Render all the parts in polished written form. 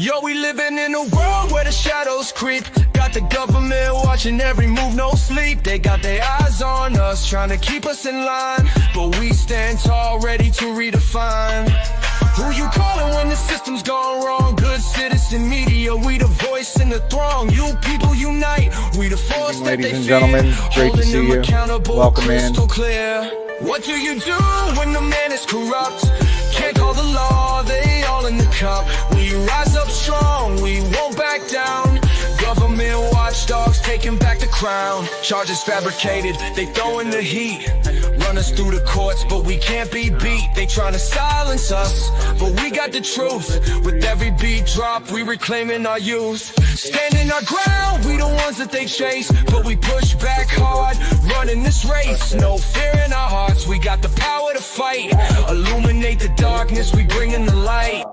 Yo, we living in a world where the shadows creep. Got the government watching every move, no sleep. They got their eyes on us, trying to keep us in line. But we stand tall, ready to redefine. Who you calling when the system's gone wrong? Good citizen media, we the voice in the throng. You people unite, we the force that they Ladies and fear. gentlemen, great to Holding see them you. accountable, Welcome in. crystal clear. What do you do when the man is corrupt? Can't call the law, they all in the cup. We rise up strong, we won't back down. Government watchdogs taking back the crown. Charges fabricated, they throwing the heat. Run us through the courts, but we can't be beat. They trying to silence us, but we got the truth. With every beat drop, we reclaiming our youth. Standing our ground, we the ones that they chase. But we push back hard, running this race. No fear in our hearts, we got the power to fight. Illuminate the darkness, we bring in the light.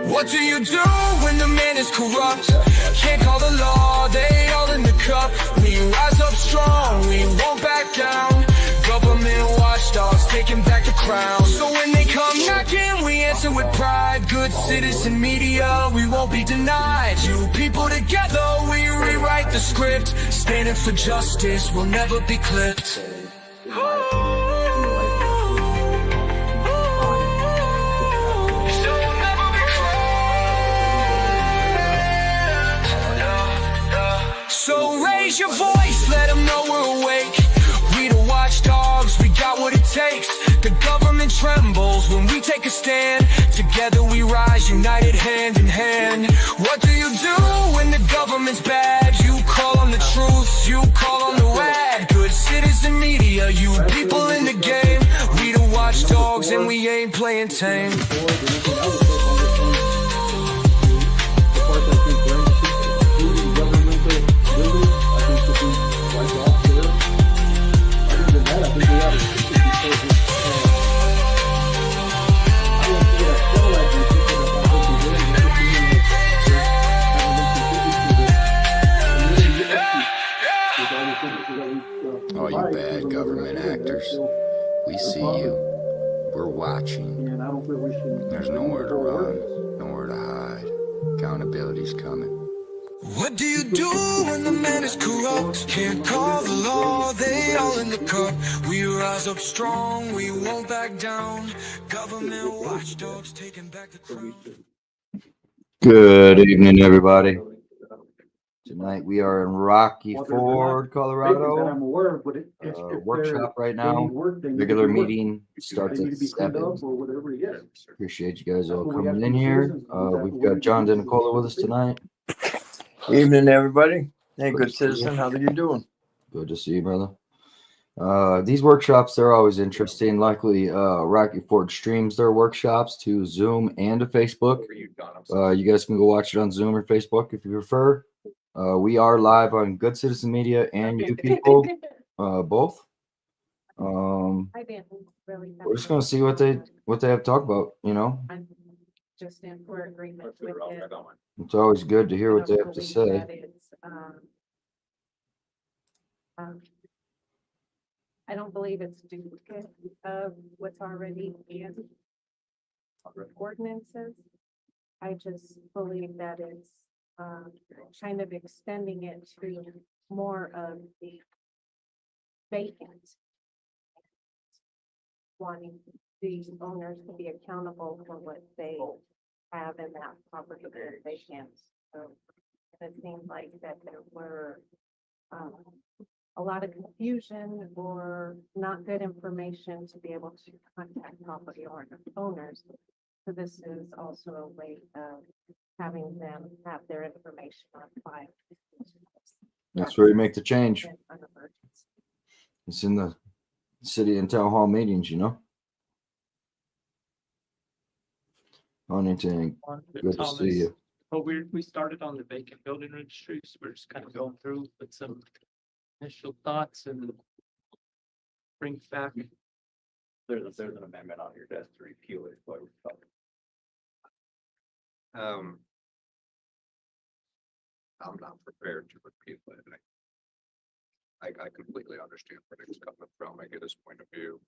What do you do when the man is corrupt? Can't call the law, they all in the cup. We rise up strong, we won't back down. Government watchdogs taking back the crown. So when they come knocking, we answer with pride. Good citizen media, we won't be denied. You people together, we rewrite the script. Standing for justice, we'll never be clipped. So raise your voice, let them know we're awake. We the watchdogs, we got what it takes. The government trembles when we take a stand. Together we rise, united hand in hand. What do you do when the government's bad? You call on the truth, you call on the rad. Good citizen media, you people in the game. We the watchdogs and we ain't playing tame. All you bad government actors, we see you. We're watching. There's nowhere to run, nowhere to hide. Accountability's coming. What do you do when the man is corrupt? Can't call the law, they all in the cup. We rise up strong, we won't back down. Government watchdogs taking back the crown. Good evening, everybody. Tonight we are in Rocky Ford, Colorado. Workshop right now. Regular meeting starts at 7. Appreciate you guys all coming in here. We've got John DeNicola with us tonight. Evening, everybody. Hey, good citizen. How are you doing? Good to see you, brother. These workshops, they're always interesting. Luckily, Rocky Ford streams their workshops to Zoom and to Facebook. You guys can go watch it on Zoom or Facebook if you prefer. We are live on Good Citizen Media and you people, both. We're just gonna see what they have to talk about. You know, I'm just in for agreement with it. it's always good to hear what they have to say. I don't believe it's duplicate of what's already in ordinances. I just believe that it's kind of extending it to more of the vacant. Wanting these owners to be accountable for what they have in that property that they can't. So it seemed like that there were a lot of confusion or not good information to be able to contact property owners. So this is also a way of having them have their information on file. That's where you make the change. It's in the city and town hall meetings, you know. Huntington, good to see you. Well, we started on the vacant building registry, so we're just kind of going through with some initial thoughts and bring back. There's an amendment on your desk to repeal it. What we're talking. I'm not prepared to repeal it. I completely understand where it's coming from. I get his point of view.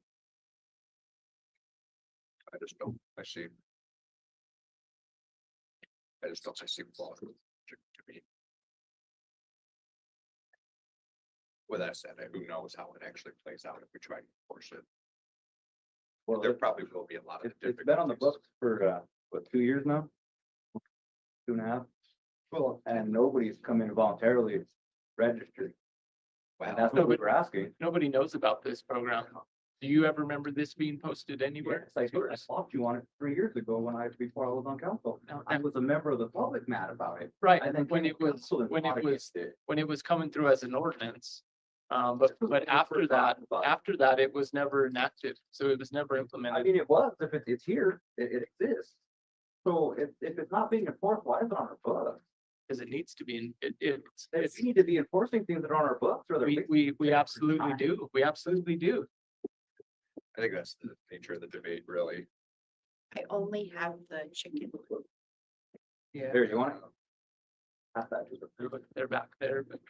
I just don't, I see. I just don't see flaw to me. With that said, who knows how it actually plays out if we try to enforce it. Well, There probably will be a lot of. it's been on the books for, what, 2 years now? 2.5? Well, and nobody's come in voluntarily registered. And that's what we were asking. Nobody knows about this program. Do you ever remember this being posted anywhere? Yes, I talked to you on it 3 years ago before I was on council. No, I was a member of the public mad about it. Right, I think when it was, council when it fought was, against it. when it was coming through as an ordinance. But after that, it was never enacted, so it was never I implemented. mean, it was, if it's here, it exists. So if it's not being enforced, why is it on our books? Because it needs to be, it's, We need to be enforcing things that are on our books or they're. we absolutely do, we absolutely do. I think that's the nature of the debate, really. I only have the chicken. Yeah. There, you want it? Pass that to the. They're back there, but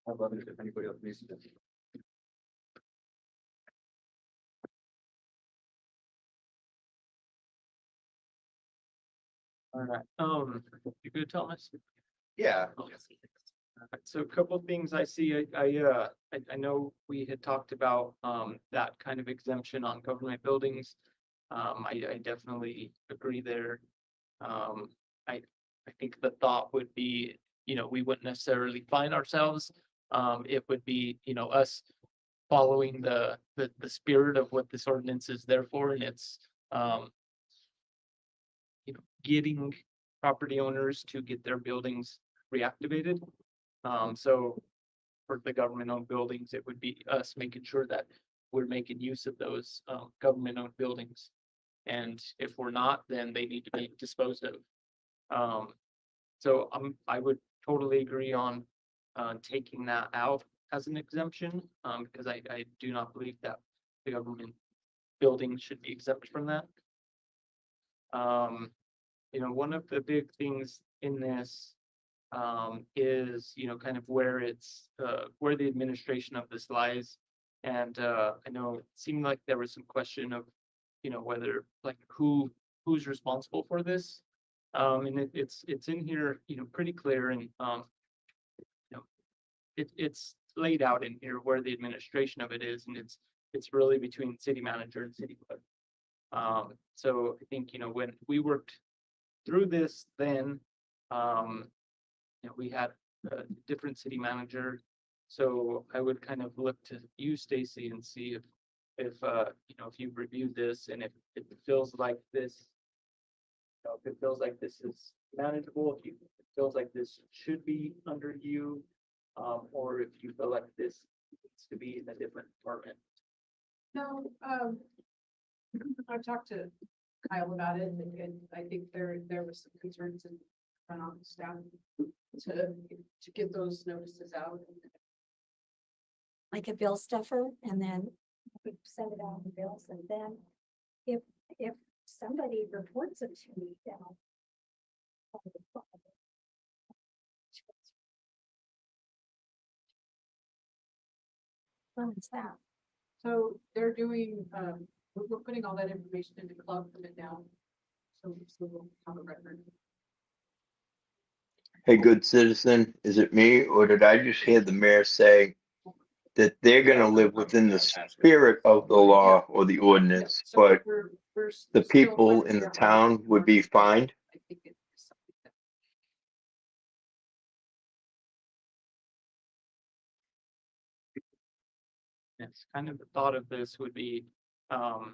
I'd love it if anybody else needs it. all right, you good, Thomas? Yeah. Alright, so a couple of things I see, I know we had talked about, that kind of exemption on government buildings. I definitely agree there. I think the thought would be, we wouldn't necessarily fine ourselves. It would be, us following the spirit of what this ordinance is there for, and it's, getting property owners to get their buildings reactivated. So for the government-owned buildings, it would be us making sure that we're making use of those, government-owned buildings. And if we're not, then they need to be disposed of. So I would totally agree on, taking that out as an exemption, because I do not believe that the government building should be exempt from that. One of the big things in this is, kind of where it's, where the administration of this lies. And I know it seemed like there was some question of, whether like who's responsible for this. And it's in here, pretty clear, and it's laid out in here where the administration of it is, and it's really between city manager and city clerk. So I think, when we worked through this, then, we had a different city manager. So I would kind of look to you, Stacy, and see if you've reviewed this, and if it feels like this, if it feels like this is manageable, if it feels like this should be under you, or if you feel like this needs to be in a different department. No, I've talked to Kyle about it, and I think there was some concerns in front office staff to get those notices out. Like a bill stuffer, and then we send it out in bills, and then if somebody reports it to me, then I'll. What's that? So they're doing, we're putting all that information into Club from it now. So we'll have a record. Hey, good citizen, is it me or did I just hear the mayor say that they're gonna live within the spirit of the law or the ordinance, So but we're the still people trying to in the figure out how town to would be work. fined? I think it's something that Yes, kind of the thought of this would be, to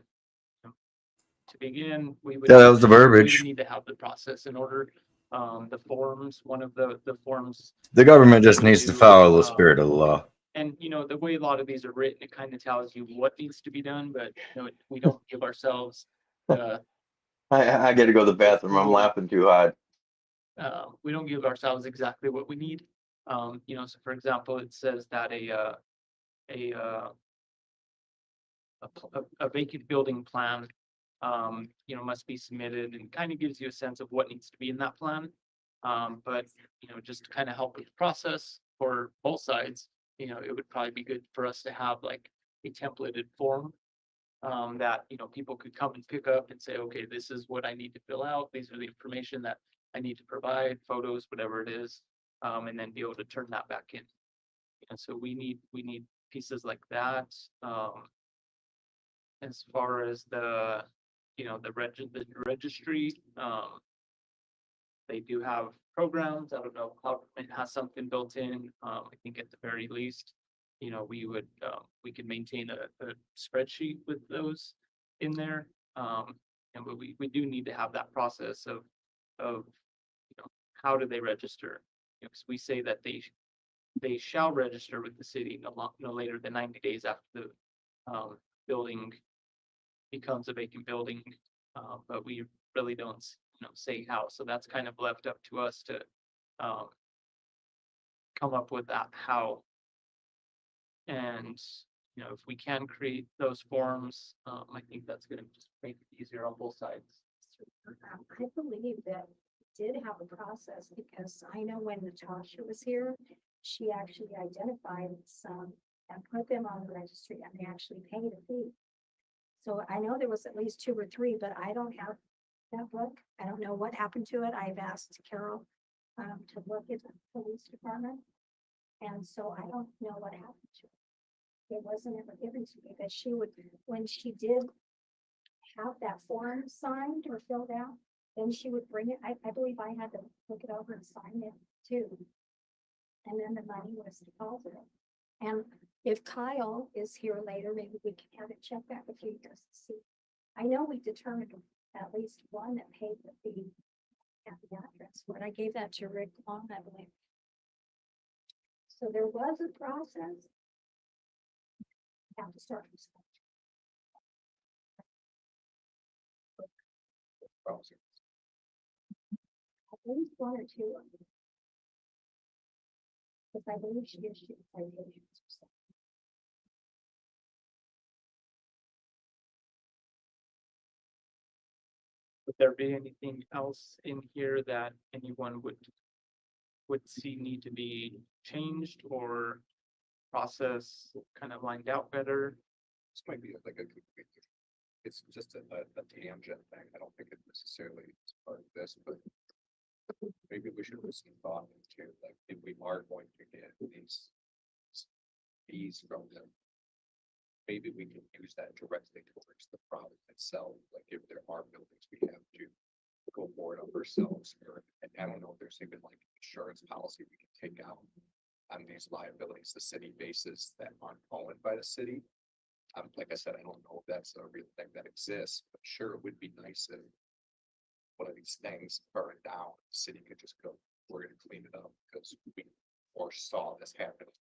begin, we would. Yeah, that was the we would verbiage. Need to have the process in order, the forms, one of the forms. The government just needs to do, follow the spirit of the law. And, the way a lot of these are written, it kind of tells you what needs to be done, but, we don't give ourselves, I gotta go to the bathroom, I'm laughing too hard. we don't give ourselves exactly what we need. So for example, it says that a vacant building plan, must be submitted, and kind of gives you a sense of what needs to be in that plan. But, just to kind of help with the process for both sides, it would probably be good for us to have like a templated form, that, you know, people could come and pick up and say, okay, this is what I need to fill out. These are the information that I need to provide, photos, whatever it is, and then be able to turn that back in. And so we need pieces like that. As far as the, you know, the registry, they do have programs. I don't know how it has something built in. I think at the very least, you know, we could maintain a spreadsheet with those in there. And we do need to have that process of, you know, how do they register? You know, 'cause we say that they shall register with the city no later than 90 days after the building becomes a vacant building. But we really don't, you know, say how. So that's kind of left up to us to come up with that how. And, you know, if we can create those forms, I think that's gonna just make it easier on both sides. I believe that we did have a process because I know when Natasha was here, she actually identified some and put them on the registry and they actually paid a fee. So I know there was at least 2 or 3, but I don't have that book. I don't know what happened to it. I've asked Carol to look at the police department. And so I don't know what happened to it. It wasn't ever given to me, but she would, when she did have that form signed or filled out, then she would bring it. I believe I had to look it over and sign it too. And then the money was deposited. And if Kyle is here later, maybe we can have it checked back with you just to see. I know we determined at least one that paid the fee at the address, but I gave that to Rick Long, I believe. So there was a process. Have to start from scratch. At least 1 or 2 of them. Because I believe she issued citations or something. Would there be anything else in here that anyone would see need to be changed or process kind of lined out better? This might be like it's just a tangent thing. I don't think it necessarily is part of this, but maybe we should put some thought into, like, if we are going to get these fees from them, maybe we can use that directly towards the product itself. Like if there are buildings we have to go board up ourselves, and I don't know if there's even like insurance policy we can take out on these liabilities the city bases that aren't owned by the city. Like I said, I don't know if that's a real thing that exists, but sure, it would be nice if one of these things burned down, the city could just go, we're gonna clean it up because we foresaw this happening.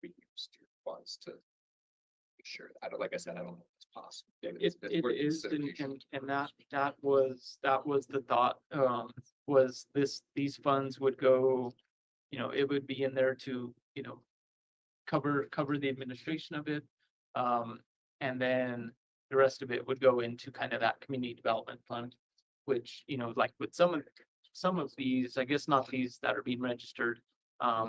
We used your funds to make sure, like I said, I don't know if it's possible. It We're is, consideration. and that was the thought, was these funds would go, you know, it would be in there to, you know, cover the administration of it. And then the rest of it would go into kind of that community development fund, which, you know, like with some of these, I guess not these that are being registered,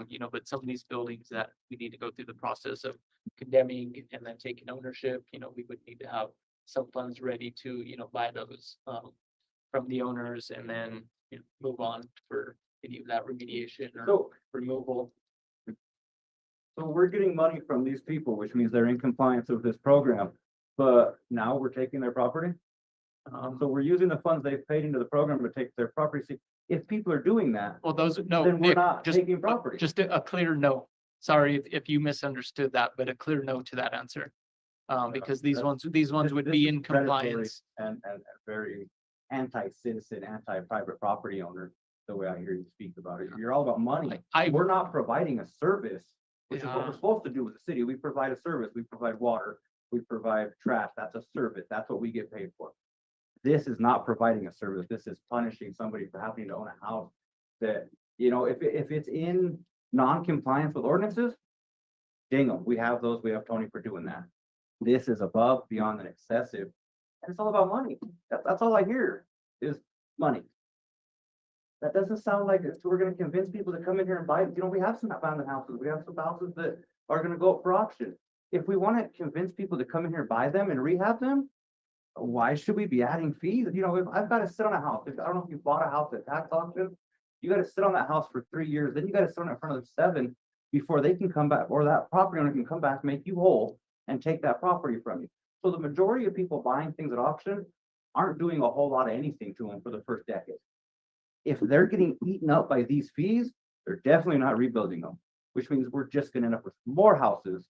you know, but some of these buildings that we need to go through the process of condemning and then taking ownership, you know, we would need to have some funds ready to, you know, buy those, from the owners and then, you know, move on for any of that remediation or So, removal. so we're getting money from these people, which means they're in compliance with this program, but now we're taking their property? So we're using the funds they've paid into the program to take their property. See, if people are doing that, Well, those, no, then we're Nick, not just, taking property. just a clear no. Sorry if you misunderstood that, but a clear no to that answer. Because these ones would This be is in predatory compliance. And very anti-citizen, anti-private property owner, the way I hear you speak about it. You're all about money. We're not providing a service, which is what Yeah. we're supposed to do with the city. We provide a service. We provide water. We provide trash. That's a service. That's what we get paid for. This is not providing a service. This is punishing somebody for having to own a house that, you know, if it's in non-compliance with ordinances, dang them. We have those. We have Tony for doing that. This is above, beyond, and excessive. And it's all about money. That's all I hear is money. That doesn't sound like we're gonna convince people to come in here and buy it. You know, we have some abandoned houses. We have some houses that are gonna go up for auction. if we want to convince people to come in here, buy them and rehab them, why should we be adding fees? You know, if I've got to sit on a house, I don't know if you bought a house at tax auction, you got to sit on that house for 3 years, then you got to sit on it in front of 7 before they can come back, or that property owner can come back, make you whole and take that property from you. So the majority of people buying things at auction aren't doing a whole lot of anything to them for the first decade. If they're getting eaten up by these fees, they're definitely not rebuilding them, which means we're just gonna end up with more houses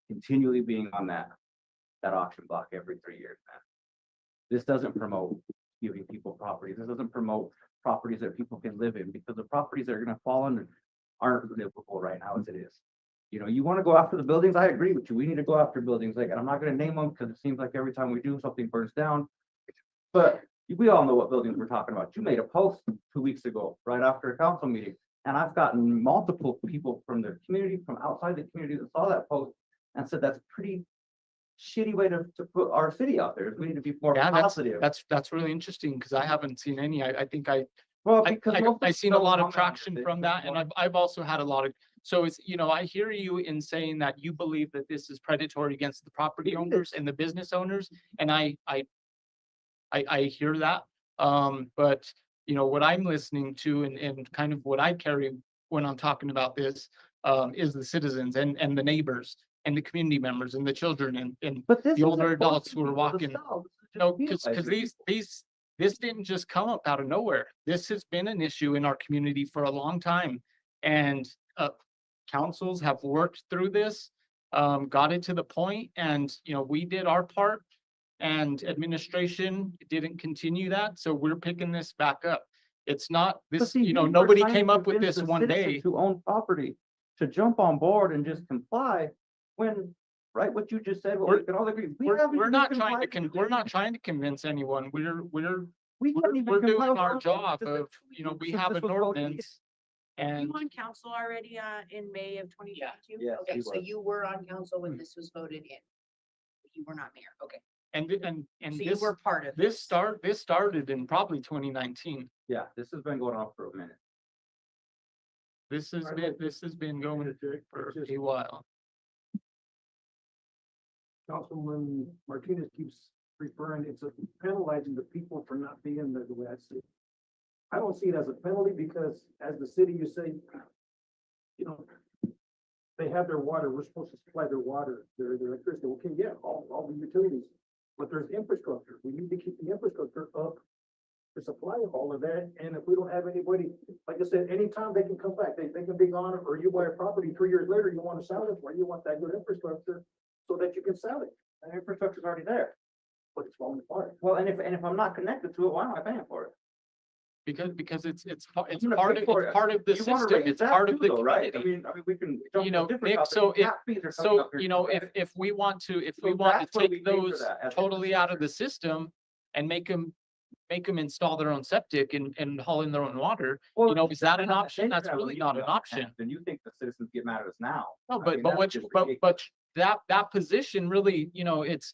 continually being on that auction block every 3 years, man. This doesn't promote giving people properties. This doesn't promote properties that people can live in, because the properties that are gonna fall under aren't livable right now as it is. You know, you wanna go after the buildings, I agree with you. We need to go after buildings, like, and I'm not gonna name them because it seems like every time we do, something burns down. But we all know what buildings we're talking about. You made a post 2 weeks ago, right after a council meeting. And I've gotten multiple people from the community, from outside the community that saw that post and said that's pretty shitty way to put our city out there. We need to be more Yeah, positive. that's really interesting because I haven't seen any. I think Well, I because most of the seen a lot of stuff traction commented from that, and I've also had a lot of, so it's, you know, I hear you in saying that you believe that this is predatory against the property It owners and the business owners, and I hear that. But you know, what I'm listening to and kind of what I carry when I'm talking about this, is the citizens and the neighbors and the community members and the children and But this the older isn't adults forcing who are people to walking. sell. This is just No, because realizing. this didn't just come up out of nowhere. This has been an issue in our community for a long time. And councils have worked through this, got it to the point, and you know, we did our part and administration didn't continue that. So we're picking this back up. It's not But this, see, you know, we're nobody trying to came up with convince this the one citizens day. who own property to jump on board and just comply when, right, what you just said, what we can all agree. We're not trying to we're not trying to convince anyone. We're doing our job of, you know, we have an ordinance. Were And you on council already, in May of 2022? Yes, Okay, he so was. you were on council when this was voted in. You were not mayor, okay. and So you this were part of this started in probably 2019. Yeah, this has been going on for a minute. This has been going for a while. Councilman Martinez keeps referring, it's a penalizing the people for not being there the way I see it. I don't see it as a penalty because as the city, you say, you know, they have their water, we're supposed to supply their water, their electricity, okay, yeah, all the utilities. But there's infrastructure, we need to keep the infrastructure up to supply all of that, and if we don't have anybody, like I said, anytime they can come back, they can be gone, or you buy a property 3 years later, you want to sell it, or you want that good infrastructure so that you can sell it. And infrastructure's already there, but it's falling apart. Well, and if I'm not connected to it, why am I paying for it? Because it's I'm gonna pay for it. part of the You wanna system. raise It's that part too, of the though, right? community. I mean, we can. jump You to a know, different Nick, topic. so if, Tap fees are coming so, up here you know, too, right? if we want to So that's where we take pay for those that as totally out of the infrastructure. system and make them install their own septic and haul in their own water, Well, you know, is that an then option? you're That's gonna really leave not it an on option. hand. Then you think the citizens get mad at us now. No, I but mean, but that's what just but ridiculous. that position really, you know, it's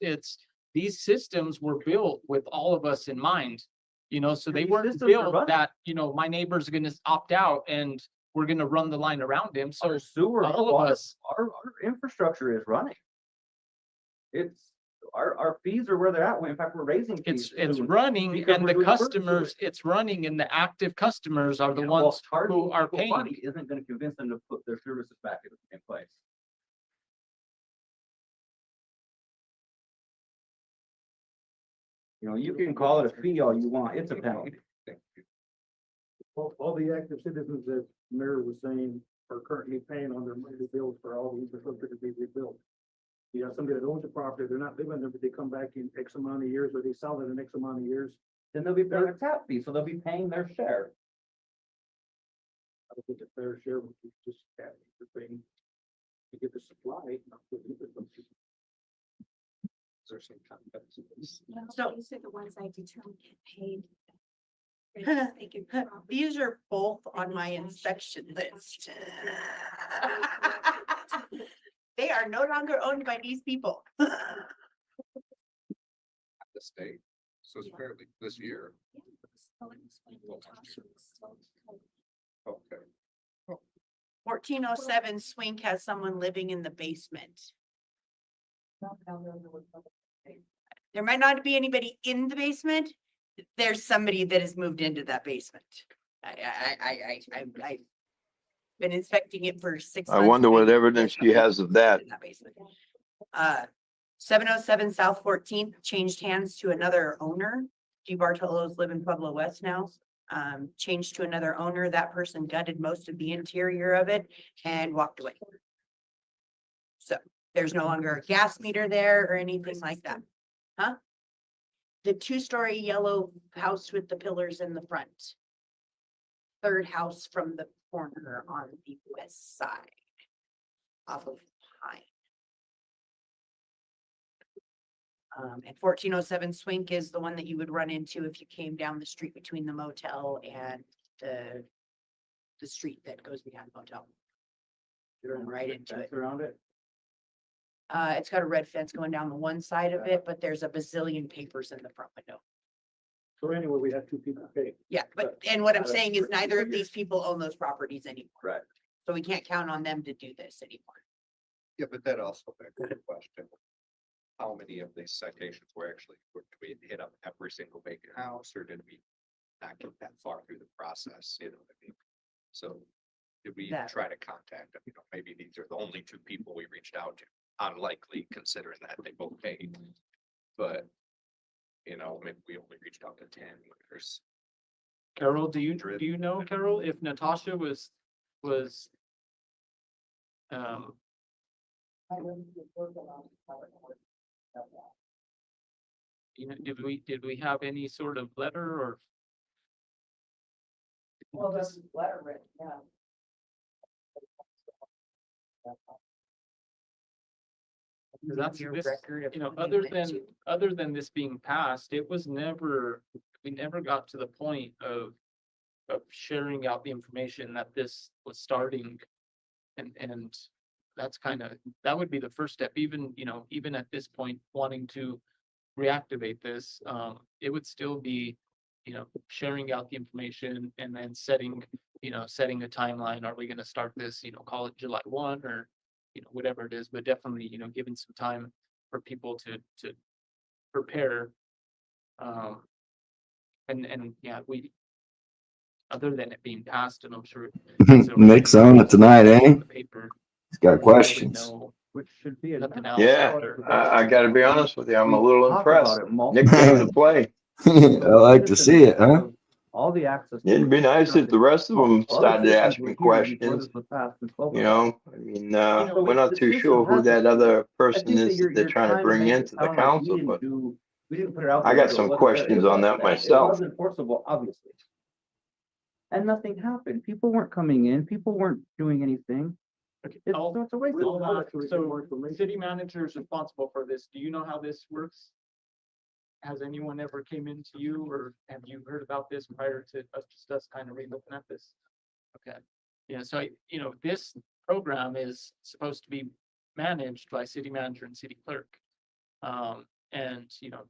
these systems were built with all of us in mind. You know, so And they these weren't systems are built running. that, you know, my neighbor's gonna opt out and we're gonna run the line around him. So Our sewer, our all of water, us, our infrastructure is running. It's, our fees are where they're at. In fact, we're raising fees. it's soon running because and we're the doing work to customers, it. it's running and the active customers are the Yeah, well, ones charging who are people paying. money isn't gonna convince them to put their services back in place. You know, you can call it a fee all you want, it's a penalty. All the active citizens that Mayor was saying are currently paying on their monthly bills for all the infrastructure to be rebuilt. You have somebody that owns the property, they're not living there, but they come back in X amount of years, or they sell it in X amount of years. Then they'll be paying a tap fee, so they'll be paying their share. I don't think a fair share would be just that, the thing to get the supply, not the infrastructure. Is there some context? So these are the ones I determined get paid. They get property. These are both on And my these inspection actions. list. They are no longer owned by these people. The state, so it's Yeah. fairly this year. So it was when Natasha was still- Okay. 1407 Swink has someone living in the basement. There might not be anybody in the basement. There's somebody that has moved into that basement. I've been inspecting it for 6 I months. wonder and what there's evidence she somebody has of that. in basement. 707 South 14th changed hands to another owner. G Bartolos live in Pueblo West now. Changed to another owner. That person gutted most of the interior of it and walked away. So there's no longer a gas meter there or anything like that. Huh? The 2-story yellow house with the pillars in the front. Third house from the corner on the west side. Off of Pine. And 1407 Swink is the one that you would run into if you came down the street between the motel and the street that goes behind the motel. You're right into it. Around it. It's got a red fence going down the one side of it, but there's a bazillion papers in the front window. So anyway, we have two people pay. Yeah, but, and what I'm saying is neither of these people own those properties anymore. Correct. So we can't count on them to do this anymore. Yeah, but that also begs the question. How many of these citations were actually, did we hit up every single vacant house, or did we not get that far through the process, you know what I mean? So did we That- try to contact them, you know, maybe these are the only 2 people we reached out to, unlikely considering that they both paid. But, you know, maybe we only reached out to 10, there's Carol, do you know, Carol, if Natasha was, you know, did we have any sort of letter or? Well, this letter written, yeah. That's Your this, record of you know, who you other went than, to. other than this being passed, it was never, we never got to the point of sharing out the information that this was starting. And that's kind of, that would be the first step, even, you know, even at this point, wanting to reactivate this, it would still be, you know, sharing out the information and then setting, you know, setting a timeline. Are we gonna start this, you know, call it July 1 or, you know, whatever it is, but definitely, you know, giving some time for people to prepare. And yeah, other than it being passed, and I'm sure. Nick's on it tonight, eh? The paper. He's got really questions. know Which should be. Nothing else. Yeah, I gotta be honest with you, I'm a little Talk about impressed. it multiple Nick came to times. play. I like to see it, huh? All the access. It'd be nice if the rest of them Other started to citizens ask were me here before questions. this was passed and spoken You about. know, I mean, know, we're not the too citizens sure who have that to- other I person think that is that they're trying to bring make it into the sound like we council, didn't but we didn't put it out I there, got so it some wasn't there. questions It on was that It myself. wasn't enforceable, obviously. And nothing happened. People weren't coming in. People weren't doing anything. Okay, It's, I'll- so it's a waste I'll of time. ask, so city manager is responsible for this. Do you know how this works? Has anyone ever came into you, or have you heard about this prior to us kind of re-looking at this? Okay, yeah, so you know, this program is supposed to be managed by city manager and city clerk. And you know,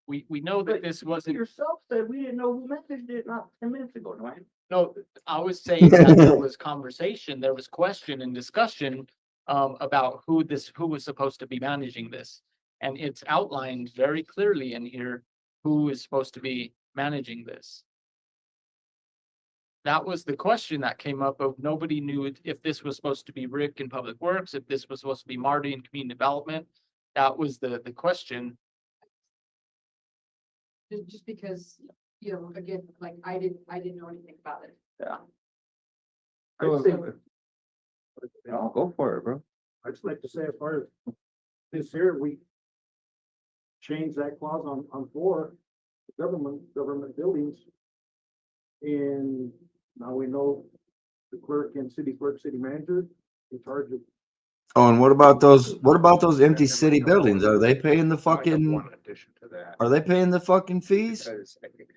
we know that But this You wasn't, yourself said we didn't know who messaged it not 10 minutes ago, Dwayne. no, I was saying that there was conversation, there was question and discussion about who was supposed to be managing this. And it's outlined very clearly in here who is supposed to be managing this. That was the question that came up of nobody knew if this was supposed to be Rick in Public Works, if this was supposed to be Marty in Community Development. That was the question. Just because, you know, again, like I didn't know anything about it. Yeah. I'd say, I'll go for it, bro. I'd just like to say, as far as this here, we changed that clause on 4 government buildings. And now we know the clerk and city clerk, city manager in charge of. Oh, and what about those empty city buildings? Are they paying the I have fucking, one addition to that. are they paying the fucking fees? Because I think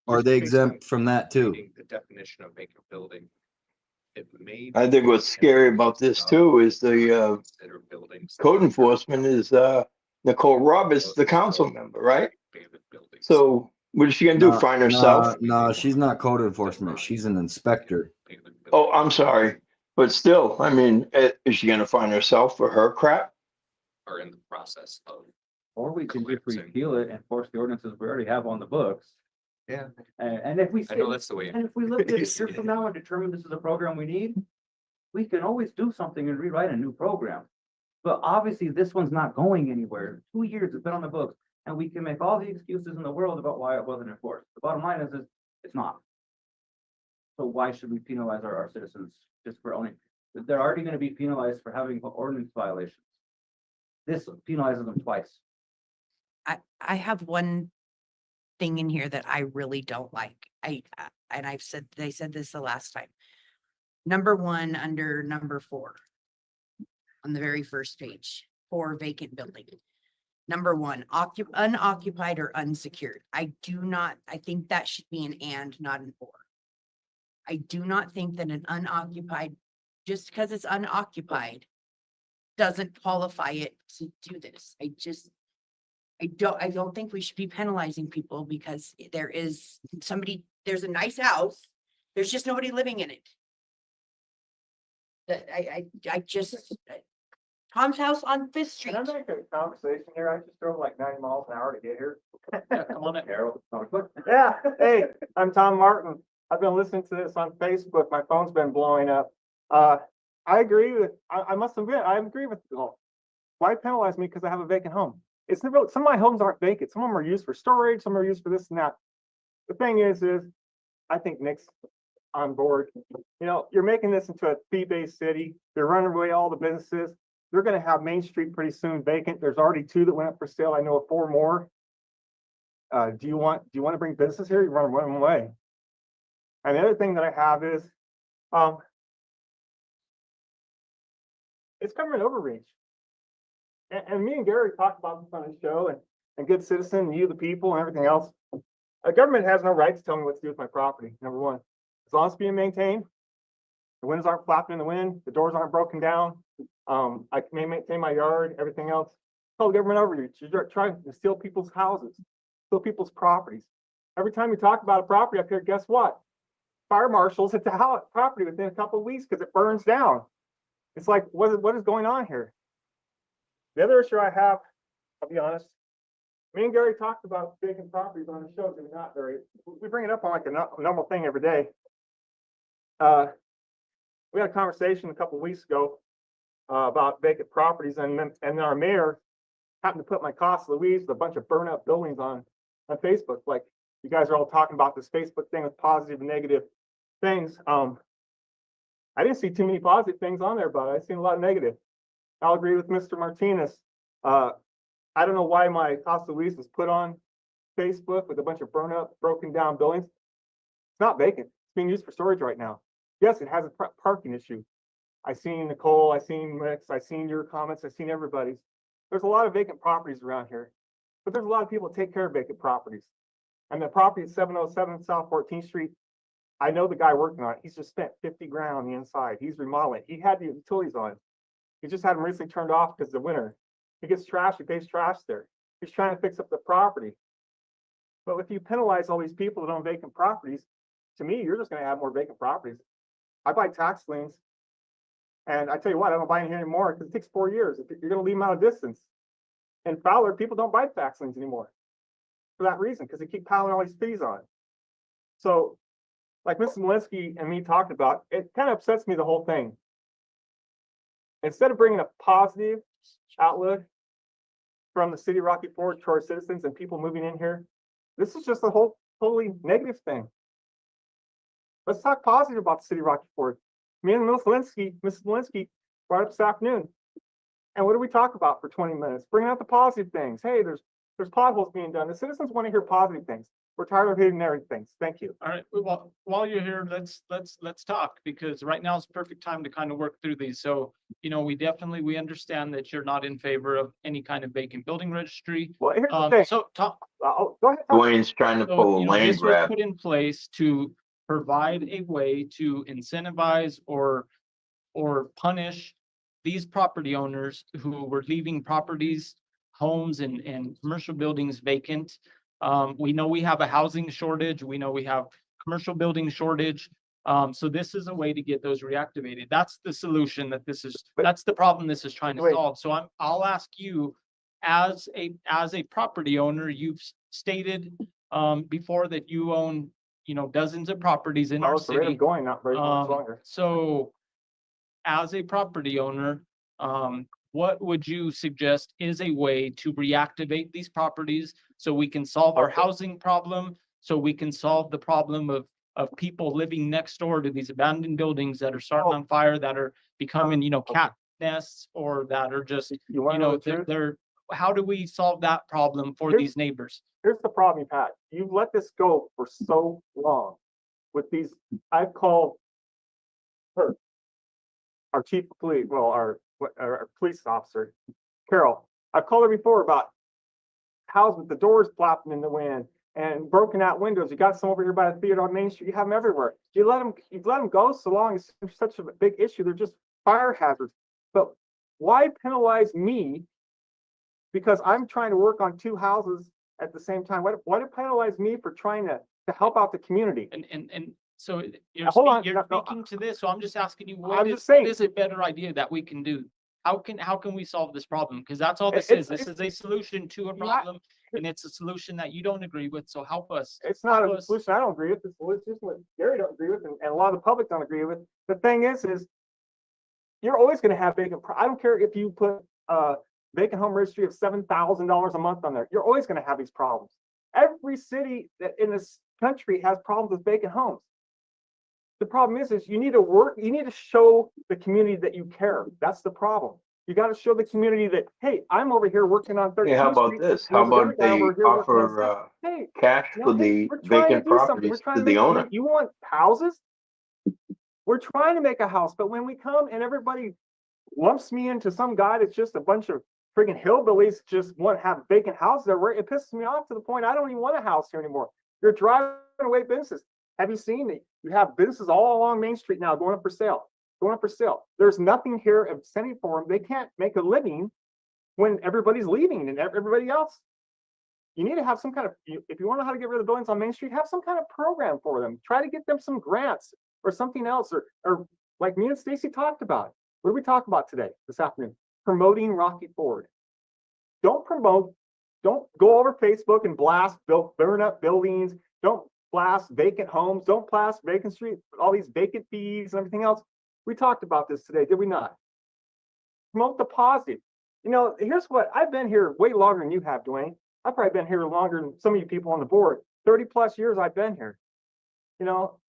Or are just they based on exempt from that too? reading the definition of vacant building, it may. I think what's scary about this too is the Consider buildings. code enforcement is Nicole Roberts, the council member, right? Abandoned buildings. So what is she gonna do? Find herself? No, she's not code enforcement. She's an inspector. Abandoned Oh, buildings. I'm sorry. But still, I mean, is she gonna find herself for her crap? are in the process of. Or we can just Collapsing. repeal it and force the ordinances we already have on the books. Yeah. And if we. I know that's the way. And if we look at you it see years from it. now and determine this is a program we need, we can always do something and rewrite a new program. But obviously, this one's not going anywhere. 2 years it's been on the books, and we can make all the excuses in the world about why it wasn't enforced. The bottom line is it's not. So why should we penalize our citizens just for owning? They're already gonna be penalized for having ordinance violations. This penalizes them twice. I have one thing in here that I really don't like. And they said this the last time. Number one, under number 4. On the very first page, for vacant building. Number 1, unoccupied or unsecured. I think that should be an and, not an or. I do not think that an unoccupied, just because it's unoccupied, doesn't qualify it to do this. I don't think we should be penalizing people because there's a nice house, there's just nobody living in it. Tom's house on Fifth Street. Can I make a conversation here? I just drove like 90 miles an hour to get here. Yeah, come on in. Harold, Yeah, hey, I'm Tom Martin. I've been listening to this on Facebook. My phone's been blowing up. I agree with, I must admit, I agree with you all. Why penalize me because I have a vacant home? It's never, some of my homes aren't vacant. Some of them are used for storage, some are used for this and that. The thing is I think Nick's on board. You know, you're making this into a fee-based city. They're running away all the businesses. They're gonna have Main Street pretty soon vacant. There's already 2 that went up for sale. I know of 4 more. Do you want to bring business here? You want to run them away. And the other thing that I have is, it's government overreach. And me and Gary talked about this on the show and Good Citizen, and You the People and everything else. The government has no right to tell me what to do with my property, number one. As long as it's being maintained, the windows aren't flapping in the wind, the doors aren't broken down, I may maintain my yard, everything else. It's called government overreach. You're trying to steal people's houses, steal people's properties. Every time you talk about a property up here, guess what? Fire marshals at the property within a couple of weeks because it burns down. It's like, what is going on here? The other issue I have, I'll be honest, me and Gary talked about vacant properties on the show, do we not, Gary? We bring it up on like a normal thing every day. We had a conversation a couple of weeks ago about vacant properties, and then our mayor happened to put my Casa Louise with a bunch of burn up buildings on Facebook. Like, you guys are all talking about this Facebook thing with positive and negative things. I didn't see too many positive things on there, but I seen a lot of negative. I'll agree with Mr. Martinez. I don't know why my Casa Louise was put on Facebook with a bunch of burn up, broken down buildings. It's not vacant. It's being used for storage right now. Yes, it has a parking issue. I seen Nicole, I seen Rick's, I seen your comments, I seen everybody's. There's a lot of vacant properties around here, but there's a lot of people that take care of vacant properties. And the property at 707 South 14th Street, I know the guy working on it. He's just spent 50 grand on the inside. He's remodeling. He had the utilities on. He just had them recently turned off because of the winter. He gets trash, he pays trash there. He's trying to fix up the property. But if you penalize all these people that own vacant properties, to me, you're just going to have more vacant properties. I buy tax liens, and I tell you what, I don't buy any anymore because it takes 4 years. If you're going to leave them out of distance. And Fowler, people don't buy tax liens anymore for that reason, because they keep piling all these fees on. So, like Mrs. Malinsky and me talked about, it kind of upsets me, the whole thing. Instead of bringing a positive outlook from the city of Rocky Ford to our citizens and people moving in here, this is just a whole totally negative thing. Let's talk positive about the city of Rocky Ford. Me and Mrs. Malinsky brought up this afternoon. And what do we talk about for 20 minutes? Bringing out the positive things. Hey, there's potholes being done. The citizens want to hear positive things. We're tired of hearing negative things. Thank you. All right, well, while you're here, let's talk, because right now is the perfect time to kind of work through these. So, you know, we understand that you're not in favor of any kind of vacant building registry. Well, here's the thing. So Tom, Go ahead. Tom. Dwayne's trying to pull a land this was grab. put in place to provide a way to incentivize or punish these property owners who were leaving properties, homes and commercial buildings vacant. We know we have a housing shortage. We know we have commercial building shortage. So this is a way to get those reactivated. That's the solution that But- that's the problem this is trying to Wait. solve. So I'll ask you, as a property owner, you've stated before that you own, dozens of properties in our Well, it's the rate city. of going not very much longer. So as a property owner, what would you suggest is a way to reactivate these properties so we can solve our housing problem? So we can solve the problem of people living next door to these abandoned buildings that are starting on fire, that are becoming, cat nests, or that are just, You wanna know the truth? they're, how do we solve that problem for Here's- these neighbors? Here's the problem you've had. You've let this go for so long with these, I've called her, our chief of police, well, our police officer, Carol. I've called her before about houses with the doors flapping in the wind and broken out windows. You got some over here by the theater on Main Street. You have them everywhere. You've let them go so long. It's such a big issue. They're just fire hazards. But why penalize me because I'm trying to work on two houses at the same time? Why do penalize me for trying to help out the community? And so you're Hold on, you're no, no, speaking to this, so I'm just asking you, I'm what just is, saying- what is a better idea that we can do? How can we solve this problem? Because that's all this It's- is. This is a solution to a not- problem, and it's a solution that you don't agree with, so help us. It's not Help a us. solution I don't agree with. It's a solution that Gary don't agree with, and a lot of the public don't agree with. The thing is you're always going to have I don't care if you put a vacant home registry of $7,000 a month on there. You're always going to have these problems. Every city that in this country has problems with vacant homes. The problem is you need to show the community that you care. That's the problem. You got to show the community that, hey, I'm over here working on 13th Hey, how about Street. this? How There's another about guy they over here working on offer Hey, cash you for know, hey, the we're trying to vacant do something. We're properties trying to make the owner? You want houses? We're trying to make a house, but when we come and everybody lumps me into some guy that's just a bunch of friggin' hillbillies just want to have vacant houses everywhere, it pisses me off to the point I don't even want a house here anymore. You're driving away businesses. Have you seen it? You have businesses all along Main Street now going up for sale. There's nothing here incentive for them. They can't make a living when everybody's leaving and everybody else. You need to have some kind of, if you want to know how to get rid of buildings on Main Street, have some kind of program for them. Try to get them some grants or something else, or like me and Stacy talked about. What did we talk about this afternoon? Promoting Rocky Ford. Don't go over Facebook and burn up buildings. Don't blast vacant homes. Don't blast vacant streets, all these vacant fees and everything else. We talked about this today, did we not? Promote the positive. Here's what, I've been here way longer than you have, Dwayne. I've probably been here longer than some of you people on the board. 30 plus years I've been here.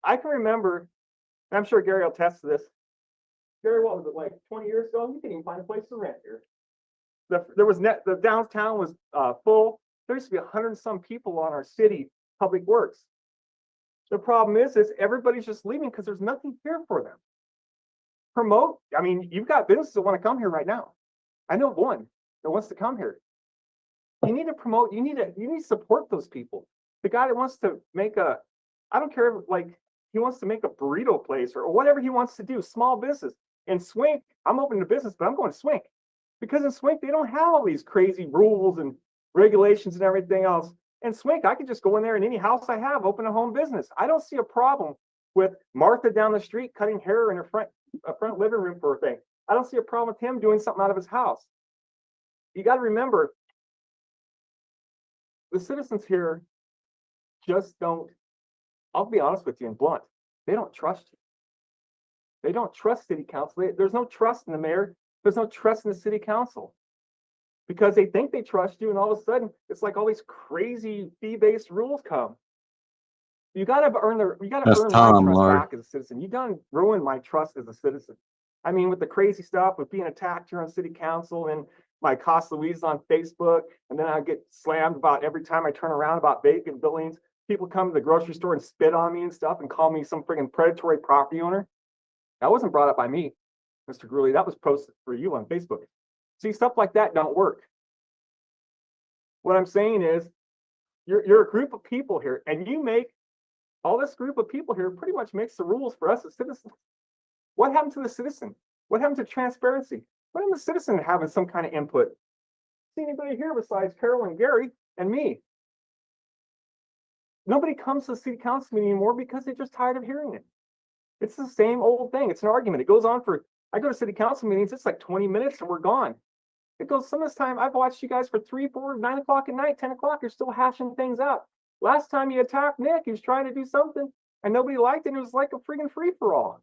I can remember, and I'm sure Gary will attest to this. Gary, what was it, like 20 years ago? You couldn't even find a place to rent here. The downtown was full. There used to be 100 and some people on our city public works. The problem is everybody's just leaving because there's nothing here for them. Promote. I mean, you've got businesses that want to come here right now. I know one that wants to come here. You need to promote. You need to support those people. The guy that wants to make I don't care, like he wants to make a burrito place or whatever he wants to do, small business. In Swink, I'm open to business, but I'm going to Swink because in Swink they don't have all these crazy rules and regulations and everything else. In Swink, I can just go in there in any house I have, open a home business. I don't see a problem with Martha down the street cutting hair in her front living room for a thing. I don't see a problem with him doing something out of his house. You got to remember, the citizens here just don't, I'll be honest with you and blunt, they don't trust you. They don't trust city council. There's no trust in the mayor. There's no trust in the city council because they think they trust you, and all of a sudden it's like all these crazy fee-based rules come. You got to earn That's my Tom, trust Lord. back as a citizen. You done ruined my trust as a citizen. I mean, with the crazy stuff with being attacked here on city council and my Cost Louise on Facebook, and then I get slammed about every time I turn around about vacant buildings. People come to the grocery store and spit on me and stuff and call me some friggin' predatory property owner. That wasn't brought up by me, Mr. Greeley. That was posted for you on Facebook. See, stuff like that don't work. What I'm saying is, you're a group of people here, and all this group of people here pretty much makes the rules for us as citizens. What happened to the citizen? What happened to transparency? What happened to the citizen having some kind of input? See anybody here besides Carol and Gary and me? Nobody comes to the city council meeting anymore because they're just tired of hearing it. It's the same old thing. It's an argument. It goes on for, I go to city council meetings, it's like 20 minutes and we're gone. It goes, some of this time, I've watched you guys for 3, 4, 9 o'clock at night, 10 o'clock, you're still hashing things out. Last time you attacked Nick, he was trying to do something and nobody liked it, and it was like a friggin' free-for-all.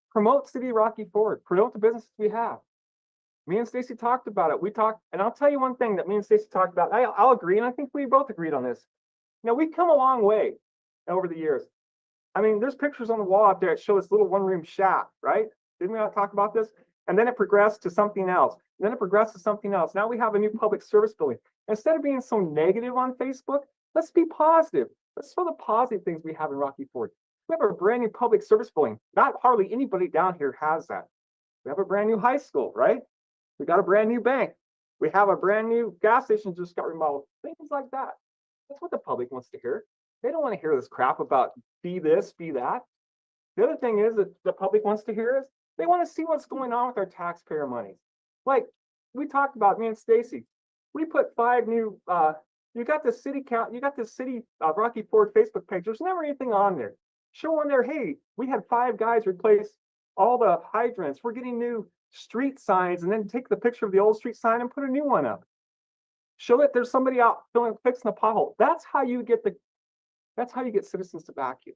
Promote City of Rocky Ford, promote the businesses we have. Me and Stacy talked about it. We talked, and I'll tell you one thing that me and Stacy talked about. I'll agree, and I think we both agreed on this. You know, we've come a long way over the years. I mean, there's pictures on the wall out there that show this little one-room shack, right? Didn't we talk about this? And then it progressed to something else. And then it progressed to something else. Now we have a new public service building. Instead of being so negative on Facebook, let's be positive. Let's show the positive things we have in Rocky Ford. We have a brand new public service building. Not hardly anybody down here has that. We have a brand new high school, right? We got a brand new bank. We have a brand new gas station just got remodeled. Things like that. That's what the public wants to hear. They don't want to hear this crap about be this, be that. The other thing is that the public wants to hear is they want to see what's going on with our taxpayer money. Like we talked about, me and Stacy, we put 5 new, you got the city count, you got the city Rocky Ford Facebook page. There's never anything on there. Show on there, hey, we had 5 guys replace all the hydrants. We're getting new street signs, and then take the picture of the old street sign and put a new one up. Show that there's somebody out fixing a pothole. That's how you get citizens to back you.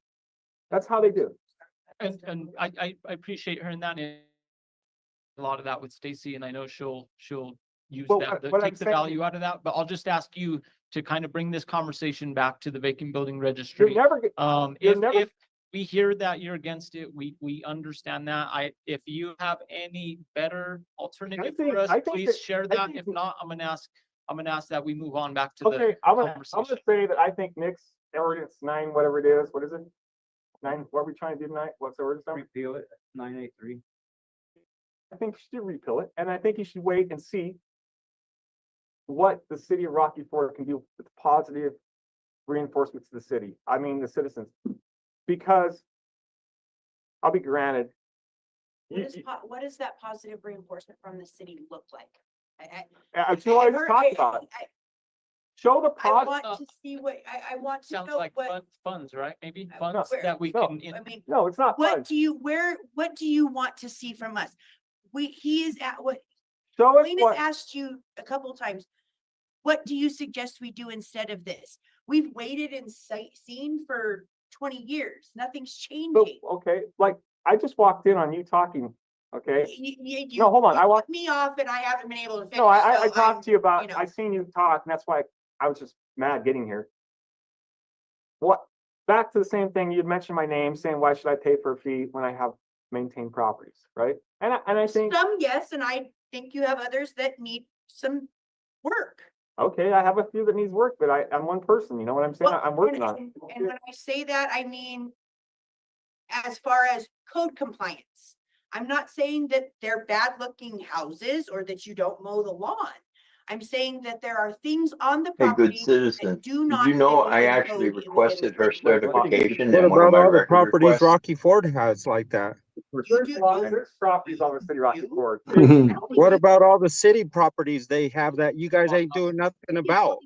That's how they do. And I appreciate hearing that. And a lot of that with Stacy, and I know she'll use Well, that, what I'm take the saying- value out of that, but I'll just ask you to kind of bring this conversation back to the vacant building You're registry. never, you're never, If we hear that you're against it, we understand that. If you have any better alternative think- for us, I think please that- share I that. think If that- not, I'm gonna ask that we move on back to the okay, I'm gonna conversation. say that I think Nick's ordinance 9, whatever it is, what is it? 9, what are we trying to do tonight? What's the ordinance number? Repeal it, 983. I think you should repeal it, and I think you should wait and see what the city of Rocky Ford can do with positive reinforcement to the city. I mean, the citizens, because I'll be granted. What does that positive reinforcement from the city look like? That's what I just talked about. Show the I positive. want to see what, I want to Sounds know like what, funds, right? Maybe No, funds where- that we no, can. I mean, No, it's not fun. what do you want to see from us? He is at what, Show us Wayne has what, asked you a couple of times, what do you suggest we do instead of this? We've waited and seen for 20 years. Nothing's but, changing. okay, like, I just walked in on you talking, okay? You No, hold on, you I walked, cut me off and I haven't been able to finish. no, I so talked to you about, you know. I seen you talk, and that's why I was just mad getting here. What, back to the same thing, you'd mentioned my name, saying, why should I pay for a fee when I have maintained properties, right? And I think, Some, yes, and I think you have others that need some work. okay, I have a few that needs work, but I'm one person, you know what I'm saying? Well, I'm working and- on it. And when I say that, I mean, as far as code compliance, I'm not saying that they're bad looking houses or that you don't mow the lawn. I'm saying that there are things on the Hey, good property citizen, that do did not. you know fit I within actually code within requested the her city. certification What in one of about my all the record properties requests? Rocky Ford has like that? There's properties on the city of Rocky You? Ford. What about all the city properties they have that you guys ain't doing nothing about?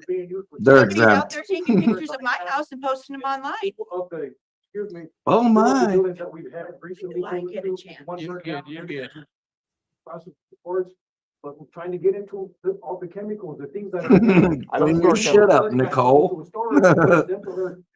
They're Somebody's out exempt. there taking pictures of my house and posting them online. Okay, excuse me. Oh The my. buildings that we've had recently. Till I get a chance. You're good, you're good. Across the boards, but we're trying to get into all the chemicals, the things that are. I don't know, shut up, Nicole.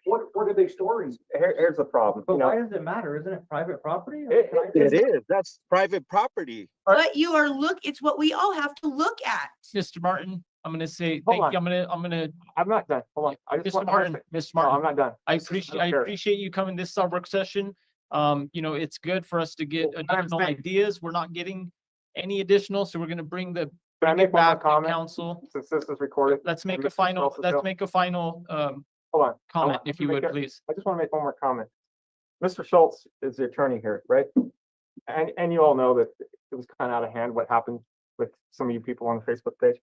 What are they storing? Here's the problem, But you know. why does it matter? Isn't it private property? It is, that's private property. But you are it's what we all have to look at. Mr. Martin, I'm gonna say, Hold thank you. I'm gonna, I'm not done, hold on. I just Mr. want. Martin, Mr. No, Martin. I'm not done. I This is- I don't care. appreciate you coming. This is our work session. It's good for us to get Well, I'm additional saying- ideas. We're not getting any additional, so we're gonna bring Can I bring make it one more back to comment, council. since this is recorded? Let's make And a Mr. final, Schultz is let's still- make a final, Hold on. comment, I if you want would, to make please. I just want to make one more comment. Mr. Schultz is the attorney here, right? And you all know that it was kind of out of hand what happened with some of you people on the Facebook page.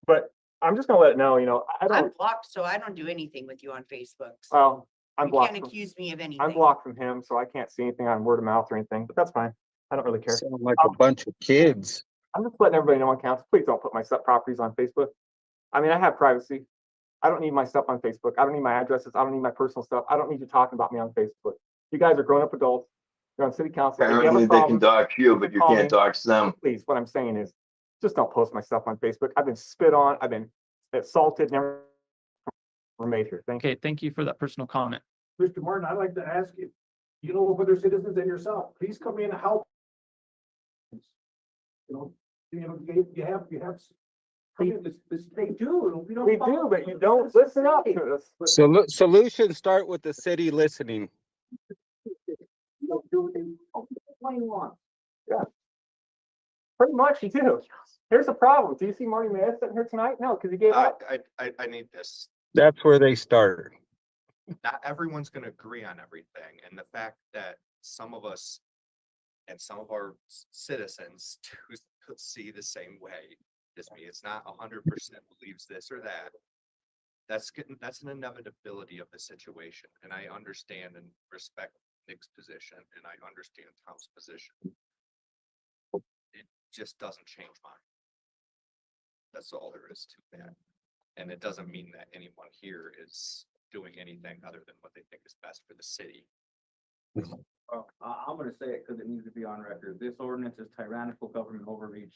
But I'm just gonna let it know, you know, I I'm don't, blocked, so I don't do anything with you on Facebook. so well, I'm You blocked. can't from- accuse me of anything. I'm blocked from him, so I can't see anything on word of mouth or anything, but that's fine. I don't really care. Sound like a bunch of kids. I'm just letting everybody know on council, please don't put my stuff properties on Facebook. I mean, I have privacy. I don't need my stuff on Facebook. I don't need my addresses. I don't need my personal stuff. I don't need you talking about me on Facebook. You guys are grown-up adults. You're on city council. If you have a Apparently they can problem, dox you, but you call me. can't dox them. please, what I'm saying is, just don't post my stuff on Facebook. I've been spit on, I've been assaulted, never made here. Thank you. Okay, thank you for that personal comment. Mr. Martin, I'd like to ask you, you know, other citizens and yourself, please come in and help. You know, you have. Come in, they do, and we don't. We do, but you don't listen up to us. Solutions start with the city listening. You don't do what you want. Pretty much you do. Here's the problem. Do you see Marty Mayes sitting here tonight? No, because he gave up. I need this. That's where they start. Not everyone's gonna agree on everything, and the fact that some of us and some of our citizens do see the same way as me, it's not 100% believes this or that. That's an inevitability of the situation, and I understand and respect Nick's position, and I understand Tom's position. It just doesn't change mine. That's all there is to that. And it doesn't mean that anyone here is doing anything other than what they think is best for the city. Well, I'm gonna say it because it needs to be on record. This ordinance is tyrannical government overreach,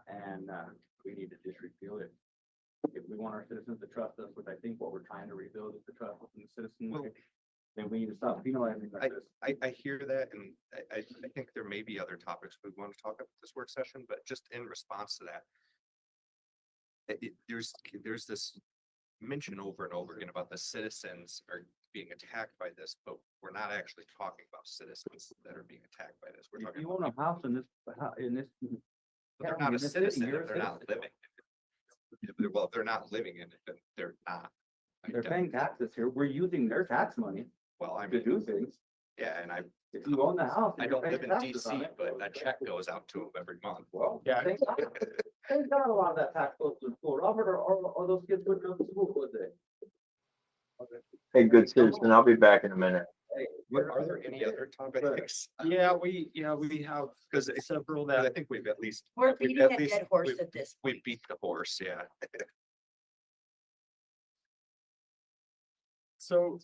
and we need to just repeal it. If we want our citizens to trust us, which I think what we're trying to rebuild is the trust within the citizens, Well, then we need to stop penalizing like this. I hear that, and I think there may be other topics we want to talk about this work session, but just in response to that. There's this mention over and over again about the citizens are being attacked by this, but we're not actually talking about citizens that are being attacked by this. We're If talking you about own a house in this, but they're not a citizen, if they're not living. Well, if they're not living in it, then they're not. They're paying taxes here. We're using their tax money Well, I to mean, do things. yeah, and If you own the house. I and you're don't live paying in taxes on DC, it, but a check goes out to them every month. Well, Yeah. thank God. Thank God a lot of that tax goes to school. Robert, or those kids wouldn't go to school, would they? Hey, good citizen, I'll be back in a minute. Hey, Are there any other topics? Yeah, we have Because several I that, think we've at least. We're we've beating at a least- dead horse we've- at this We point. beat the horse, yeah. so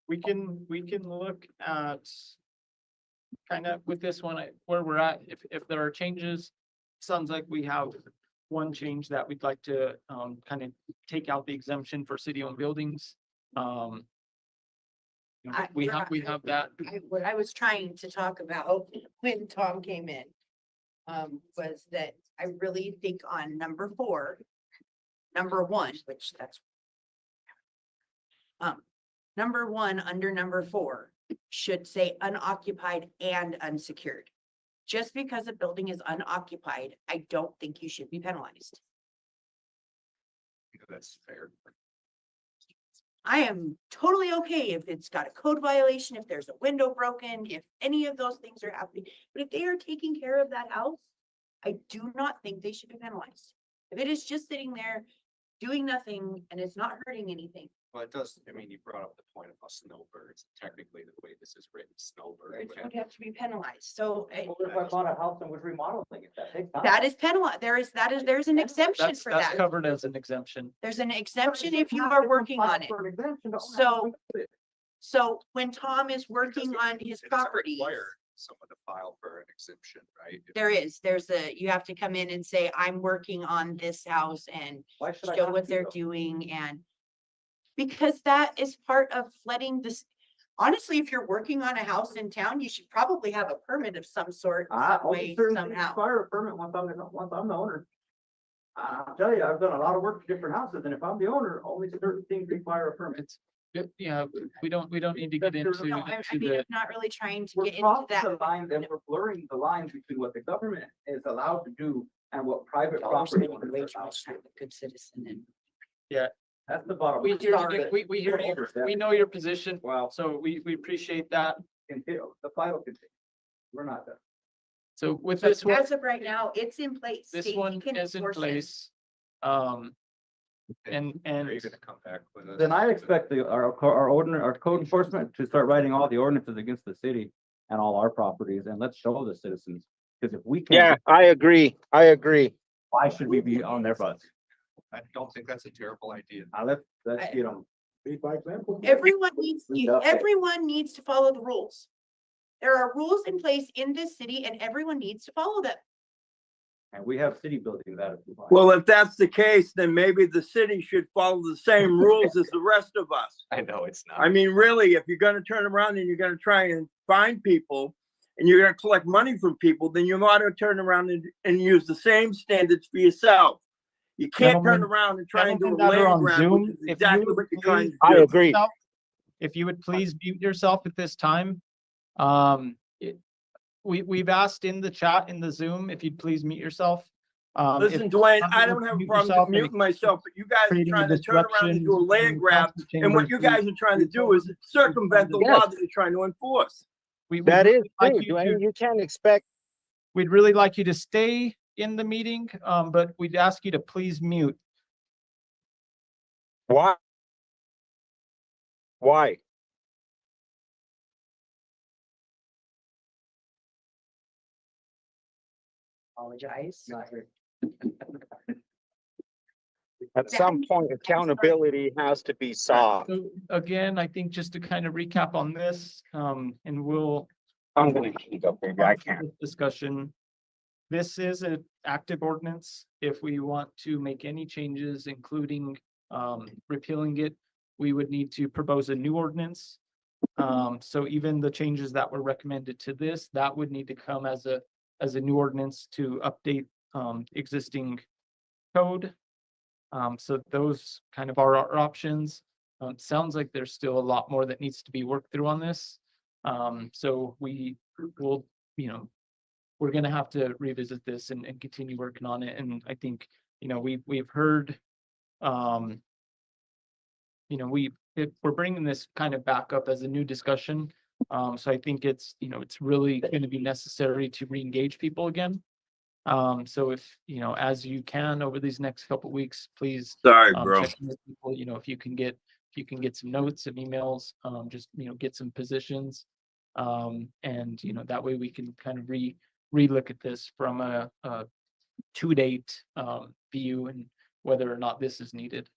we can look at kind of with this one, where we're at, if there are changes, sounds like we have one change that we'd like to kind of take out the exemption for city-owned buildings. We have that. What I was trying to talk about when Tom came in was that I really think on number 1, which that's number 1 under number 4 should say unoccupied and unsecured. Just because a building is unoccupied, I don't think you should be penalized. That's fair. I am totally okay if it's got a code violation, if there's a window broken, if any of those things are happening. But if they are taking care of that house, I do not think they should be penalized. If it is just sitting there doing nothing and it's not hurting anything, Well, it does, I mean, you brought up the point about snowbirds. Technically, the way this is written, snowbird. it would have to be penalized. So What if I bought a house and was remodeling it? That takes time. that is penalized. There's an exemption That's for that's that. covered as an exemption. There's an exemption if you are working on it. So when Tom is working on his It doesn't properties, require someone to file for an exemption, right? you have to come in and say, I'm working on this house and Why should I show have what to they're though? doing and because that is part of letting this, honestly, if you're working on a house in town, you should probably have a permit of some sort, some Only way, certain things somehow. require a permit once I'm the owner. I'll tell you, I've done a lot of work for different houses, and if I'm the owner, only certain things require a permit. Yeah, we don't need to get into No, I into mean, the, I'm not really trying to We're get into crossing that. the lines and we're blurring the lines between what the government is allowed to do and what private Y'all are property spending owners way are too allowed much to time do. with good citizen and. That's the bottom. we line. hear, Sorry. we hear, we know your position, Well, so we appreciate that. until the fight will continue. We're not done. So with this one, As of right now, it's in place. this State one can is in enforce it. place. And Are you gonna come back with it? Then I expect our code enforcement to start writing all the ordinances against the city and all our properties, and let's show the citizens. Because if we Yeah, can't, I agree. why should we be on their butts? I don't think that's a terrible idea. Let's get them. Lead by example. Everyone needs, Okay. everyone needs to follow the rules. There are rules in place in this city and everyone needs to follow them. And we have city buildings that are. compliant. Well, if that's the case, then maybe the city should follow the same rules as the rest of us. I know it's not. I mean, really, if you're gonna turn around and you're gonna try and find people and you're gonna collect money from people, then you ought to turn around and use the same standards for yourself. You can't turn Gentlemen- around and try and do a gentlemen that are land on grab, Zoom, which is if you exactly would what you're trying to I do. agree. If you would please mute yourself at this time. We've asked in the chat in the Zoom, if you'd please mute yourself. If Listen, Dwayne, not I able don't to have a mute problem yourself with and muting myself, but you guys are creating trying the to turn around and do a disruptions land in grab. council And what you chambers, guys are trying to do is circumvent the law Yes. that you're trying to enforce. we'd That is really like true, you to- Dwayne. You can't expect, We'd really like you to stay in the meeting, but we'd ask you to please mute. why? Why? Apologize. At some point, accountability has to be sought. So again, I think just to kind of recap on this, and we'll I'm gonna hang up, baby. I can't. discussion. This is an active ordinance. If we want to make any changes, including repealing it, we would need to propose a new ordinance. So even the changes that were recommended to this, that would need to come as a new ordinance to update existing code. So those kind of are our options. Sounds like there's still a lot more that needs to be worked through on this. So we will, we're gonna have to revisit this and continue working on it. And I think, we've heard, we're bringing this kind of back up as a new discussion. So I think it's really gonna be necessary to re-engage people again. So if, as you can over these next couple weeks, please. Sorry, bro. Check in with people, if you can get some notes and emails, just, get some positions. And, that way we can kind of relook at this from a to-date view and whether or not this is needed.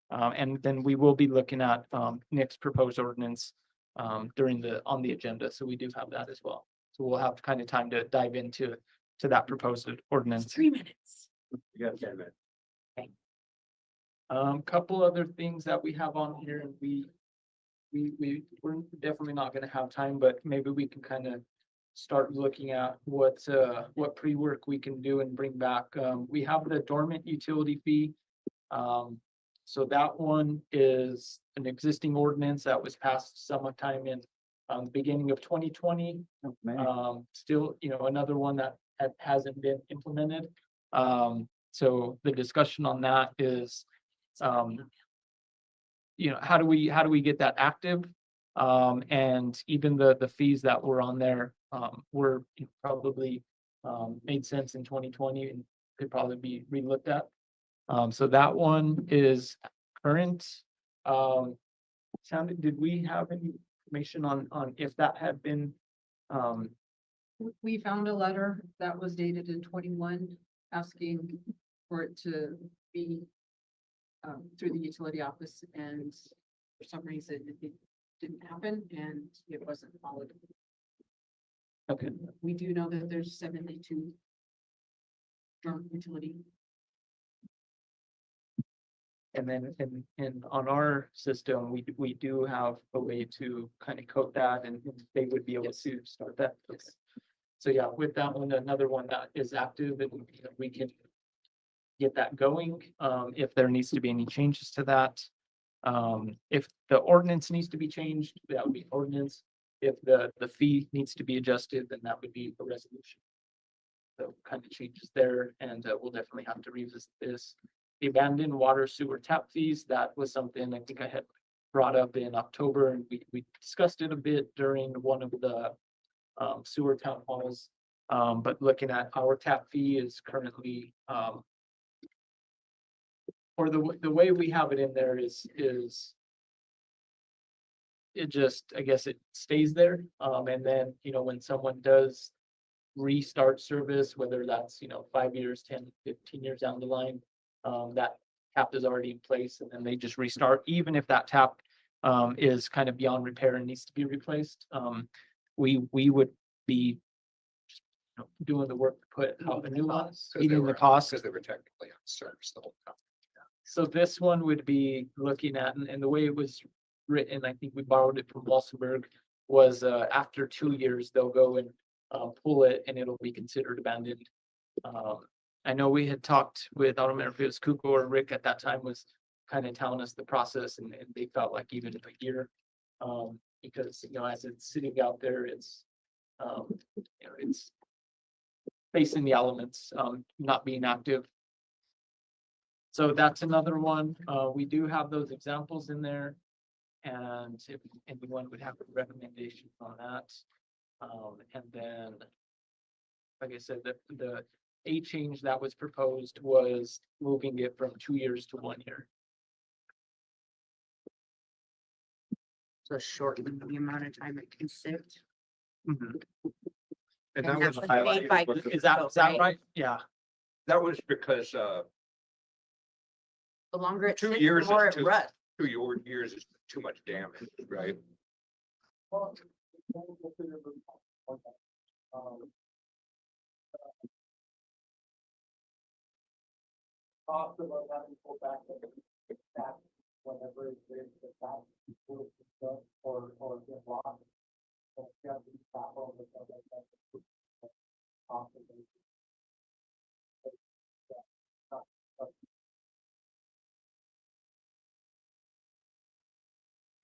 And then we will be looking at Nick's proposed ordinance on the agenda. So we do have that as well. So we'll have kind of time to dive into that proposed ordinance. 3 minutes. You got 10 minutes. Couple other things that we have on here, and we're definitely not gonna have time, but maybe we can kind of start looking at what pre-work we can do and bring back. We have the dormant utility fee. So that one is an existing ordinance that was passed sometime in the beginning of 2020. Still, another one that hasn't been implemented. So the discussion on that is, how do we get that active? And even the fees that were on there were probably made sense in 2020 and could probably be relooked at. So that one is current. Did we have any information on if that had been We found a letter that was dated in 21 asking for it to be through the utility office, and for some reason it didn't happen and it wasn't followed. Okay. We do know that there's 72 dormant utility. And then, and on our system, we do have a way to kind of code that, and they would be able to start that. So yeah, with that one, another one that is active, and we can get that going. If there needs to be any changes to that. If the ordinance needs to be changed, that would be ordinance. If the fee needs to be adjusted, then that would be a resolution. So kind of changes there, and we'll definitely have to revisit this. The abandoned water sewer tap fees, that was something I think I had brought up in October, and we discussed it a bit during one of the sewer town halls. But looking at our tap fee is currently or the way we have it in there is it just, I guess it stays there. And then, when someone does restart service, whether that's, 5 years, 10, 15 years down the line, that tap is already in place, and then they just restart, even if that tap is kind of beyond repair and needs to be replaced. We would be doing the work to put out a new one, eating the cost. Because they were technically on service the whole time. So this one would be looking at, and the way it was written, I think we borrowed it from Walsenburg, was after 2 years, they'll go and pull it and it'll be considered abandoned. I know we had talked with, I don't remember if it was Kuko or Rick at that time was kind of telling us the process and they felt like even a year. Because, as it's sitting out there, it's, it's facing the elements, not being active. So that's another one. We do have those examples in there. And if anyone would have a recommendation on that. And then, like I said, the a change that was proposed was moving it from 2 years to 1 year. So shorten the amount of time it can sit. And And that was that was highlighted. made by with Is that right? Yeah. That was because, The longer it 2 sits, the years more is it too, rusts. 2 years is too much damage, right? Cost of us having to go back and that whatever it is that will be done or get lost. But you have to stop all the stuff like that. Cost of it.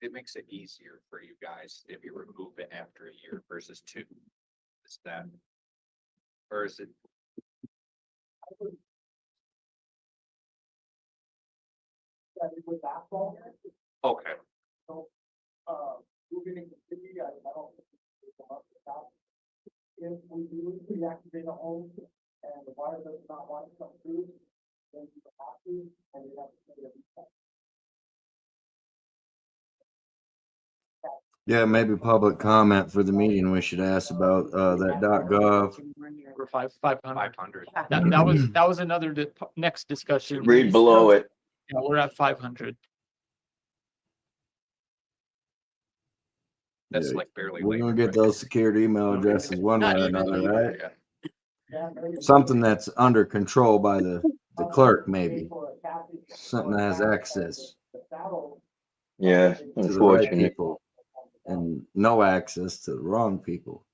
It makes it easier for you guys if you remove it after a year versus 2. Is that? Or is it? That it was asphalt. Okay. So, moving into city, I don't think it's a lot about. If we do reactivate a home and the water does not want to come through, then you have to, and you have to pay every time. Yeah, maybe public comment for the meeting. We should ask about that .gov. For 500. 500. That was another next discussion. Read below it. Yeah, we're at 500. That's Yeah, like barely. We're gonna labor, get right? those secure email addresses one way Not or even another, right? Yeah. Something that's under control by the clerk, maybe. Something that has access Yeah, to the right unfortunate. people and no access to the wrong people.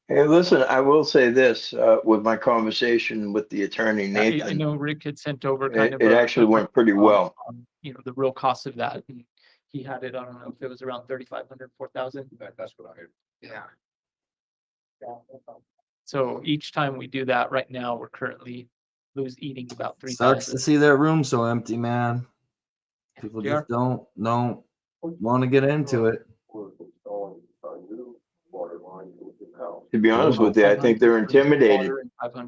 Hey, listen, I will say this, with my conversation with the attorney I Nathan, know Rick had sent over kind of. it actually went pretty well. The real cost of that. And he had it, I don't know if it was around 3,500, 4,000. That's what I heard. Yeah. So each time we do that right now, we're currently eating about Sucks to 3,000. see that room so empty, man. People Yeah. just don't want to get into it. To be honest with you, I think they're intimidated.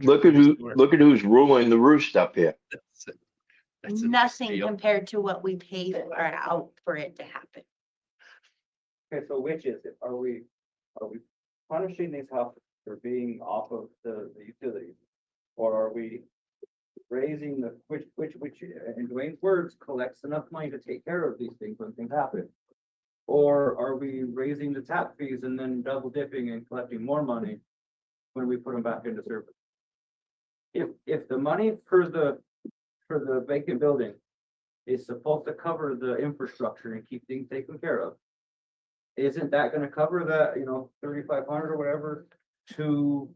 Look at who's ruling the roost up here. That's a Nothing deal. compared to what we pay for out for it to happen. Okay, so which is it? Are we punishing these houses for being off of the utilities? Or are we raising the, which, in Dwayne's words, collects enough money to take care of these things when things happen? Or are we raising the tap fees and then double dipping and collecting more money when we put them back into service? If the money for the vacant building is supposed to cover the infrastructure and keep things taken care of, isn't that gonna cover that, 3,500 or whatever to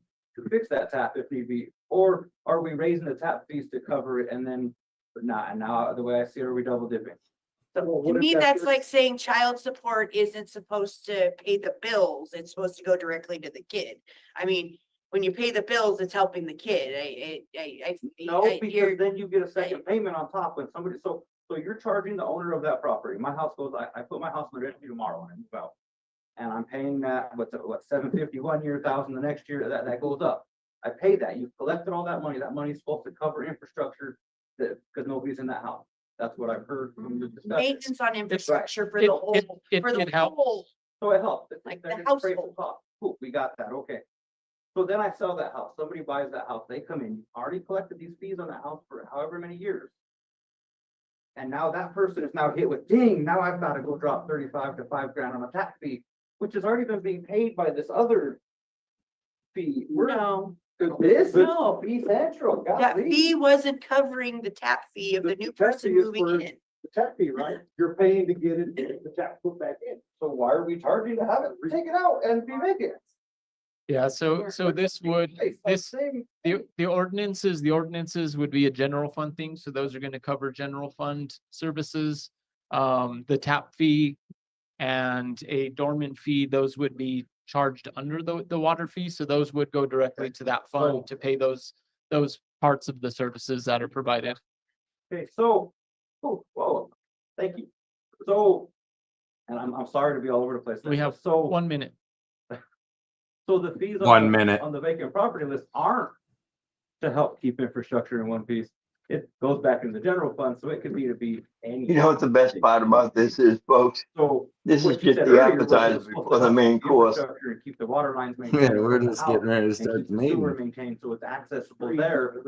fix that tap if need be? Or are we raising the tap fees to cover it and then, but not, and now the way I see it, are we double dipping? To me, that's like saying child support isn't supposed to pay the bills. It's supposed to go directly to the kid. I mean, when you pay the bills, it's helping the kid. No, because then you get a second payment on top when somebody, so you're charging the owner of that property. My house goes, I put my house on the registry tomorrow when I move out. And I'm paying that, what, $750 1 year, $1,000 the next year, that goes up. I pay that. You've collected all that money. That money's supposed to cover infrastructure because nobody's in that house. That's what I've heard from the discussion. Maintenance on infrastructure for It- the whole, it- for the it helps. whole. So it helps. Like They're the gonna pay for household. cost. Cool, we got that, okay. So then I sell that house, somebody buys that house, they come in, you already collected these fees on that house for however many years. And now that person is now hit with, ding, now I've got to go drop 35 to 5 grand on a tap fee, which has already been being paid by this other fee. No, This is No. fee central. that golly. fee wasn't covering the tap fee of the new The tap person fee is moving for- in. The tap fee, right? You're paying to get it, the tap put back in. So why are we charging to have it taken out and be vacant? Yeah, so this would, It's the this, same- the ordinances would be a general fund thing, so those are gonna cover general fund services. The tap fee and a dormant fee, those would be charged under the water fee, so those would go directly to that fund to pay those parts of the services that are provided. Okay, so, oh, whoa, thank you. So, and I'm sorry to be all over the place. We have So, 1 minute. so the fees. on 1 the- minute. On the vacant property list aren't to help keep infrastructure in one piece. It goes back in the general fund, so it could be to be any. You know what the best part about this is, folks? So. This is what you just said the earlier was it was appetizer supposed before to the help main keep the course. infrastructure and keep the water lines Yeah, maintained. we're from the just getting house ready to and start keep the the sewer meeting. maintained, so it's accessible there.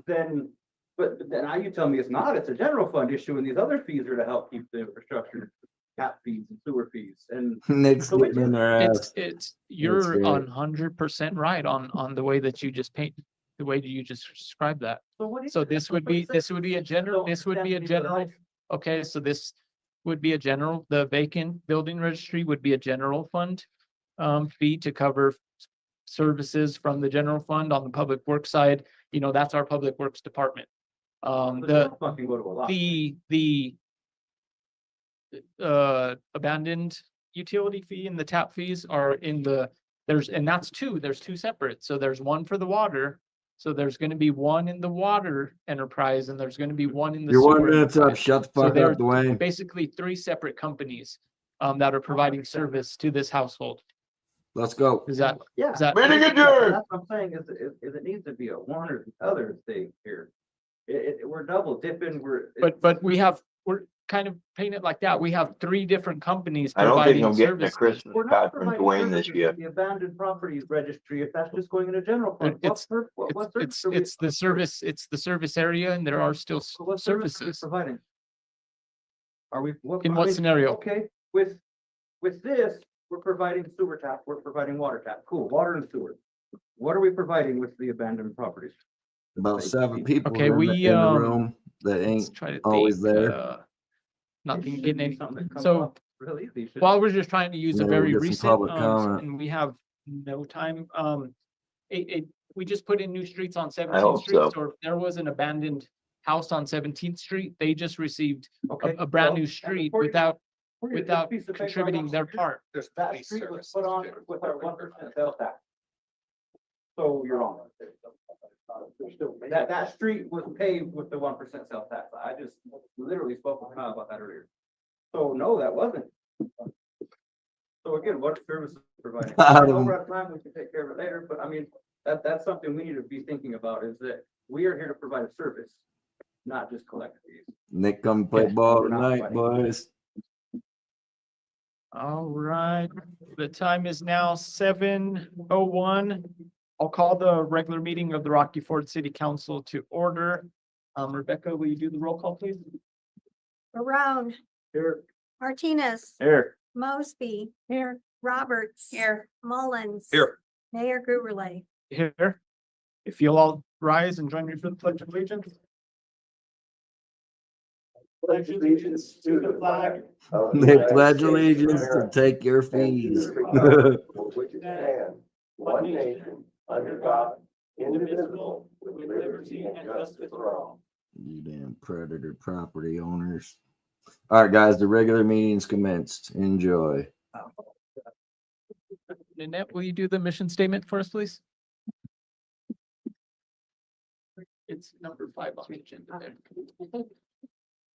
Then, but then now you tell me it's not, it's a general fund issue and these other fees are to help keep the infrastructure. Tap fees and sewer fees and. Nick's So getting in their ass. It's, you're great. 100% right on the way that you just the way you just described that. So what? So this would be a general, this would be a general, okay, so this would be a general, the vacant building registry would be a general fund fee to cover services from the general fund. On the public works side, that's our public works department. The Fucking go to a lot. the abandoned utility fee and the tap fees are in there's two separate. So there's one for the water. So there's gonna be one in the water enterprise and there's gonna be one in the. You're 1 sewer minute up. enterprise. Shut the So fuck they're up, Dwayne. basically 3 separate companies that are providing service to this household. Let's go. Is that, Yeah. is that? Meeting adjourned. That's what I'm saying is it needs to be a one or the other thing here. We're double dipping, But we're kind of painting it like that. We have 3 different companies I don't think providing I'm getting a services. Christmas We're card not from providing Dwayne this services year. to the abandoned properties registry, if that's just going in a general fund. It's What it's the service area and there are still So what service are we services. providing? Are we? In I what mean, scenario? Okay, with this, we're providing sewer tap, we're providing water tap, cool, water and sewer. What are we providing with the abandoned properties? About 7 people Okay, in we, the room that Let's ain't try to always think, there. Nothing It should getting be any, something that comes so up Real easy. shouldn't while it? we're just trying to use a Yeah, very we'll get some recent, public comment. and we have no time, we just put in new streets on hope 17th Street, so. so if there was an abandoned house on 17th Street, they just received Okay, a brand well, new street according- without according to this without piece of paper I'm contributing their looking at, part. There's That police street was services put on too. with our 1% sales tax. So you're wrong. That street was paved with the 1% sales tax. I just literally spoke with Kyle about that earlier. So no, that wasn't. So again, what services providing? I know we're out of time, we can take care of it later, but I mean, that's something we need to be thinking about is that we are here to provide a service, not just collect fees. Nick, come play Okay. ball We're not tonight, fighting. boys. All right, the time is now 7:01. I'll call the regular meeting of the Rocky Ford City Council to order. Rebecca, will you do the roll call, please? Barone. Here. Martinez. Here. Mosby. Here. Roberts. Here. Mullins. Here. Mayor Gurley. Here. If you'll all rise and join me for the pledge of allegiance. Pledge allegiance to the flag. They pledge allegiance to take your fees. Which stand, one nation, under God, indivisible, with liberty and justice for all. You damn predator property owners. All right, guys, the regular meeting's commenced. Enjoy. Nanette, will you do the mission statement for us, please? It's number 5 on the agenda there.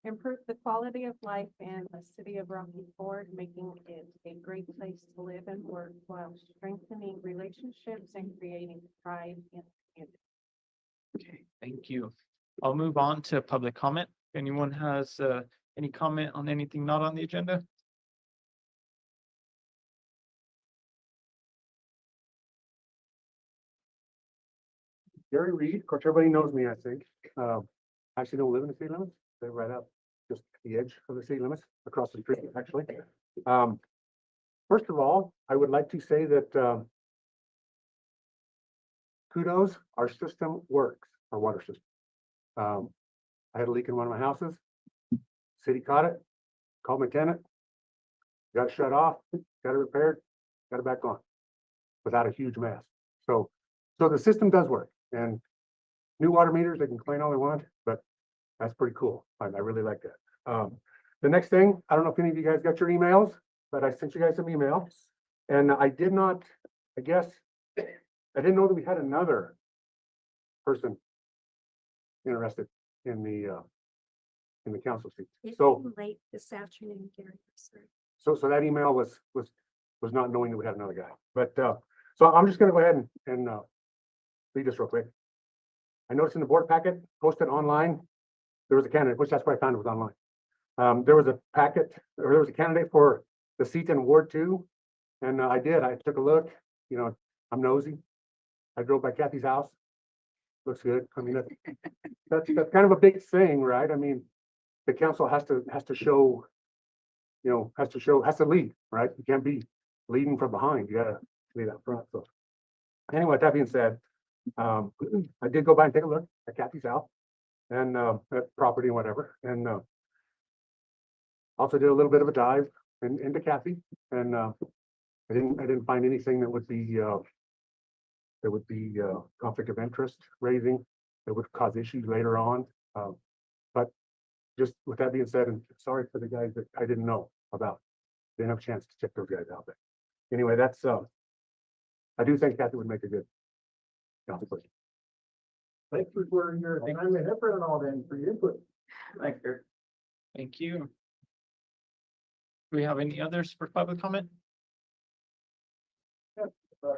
Improve the quality of life in the city of Rocky Ford, making it a great place to live and work while strengthening relationships and creating pride in the community. Okay, thank you. I'll move on to public comment. If anyone has any comment on anything not on the agenda? Gary Reed, of course, everybody knows me, I think. I actually don't live in the city limits, live right up just the edge of the city limits, across the street, actually. First of all, I would like to say that, kudos, our system works, our water system. I had a leak in one of my houses. City caught it, called my tenant, got it shut off, got it repaired, got it back on without a huge mess. So the system does work, and new water meters, they can complain all they want, but that's pretty cool. I really like that. The next thing, I don't know if any of you guys got your emails, but I sent you guys some emails. And I did not, I guess, I didn't know that we had another person interested in the council seat. It So, came late this afternoon, Gary. Sorry. so that email was not knowing that we had another guy. But, so I'm just gonna go ahead and read this real quick. I noticed in the board packet posted online, there was a candidate, which that's why I found it was online. There was a packet, or there was a candidate for the seat in Ward 2. And I took a look, you know, I'm nosy. I drove by Kathy's house. Looks good. I mean, that's kind of a big thing, right? I mean, the council has to show, you know, has to lead, right? You can't be leading from behind. You gotta lead up front. So anyway, that being said, I did go by and take a look at Kathy's house and at property and whatever. And also did a little bit of a dive into Kathy, and I didn't find anything that would be conflict of interest raising, that would cause issues later on. But just with that being said, and sorry for the guys that I didn't know about, didn't have a chance to check those guys out. But anyway, that's I do think Kathy would make a good council person. Thanks for your time and effort and all that, for your input. Thanks, Gary. Thank you. Do we have any others for public comment? So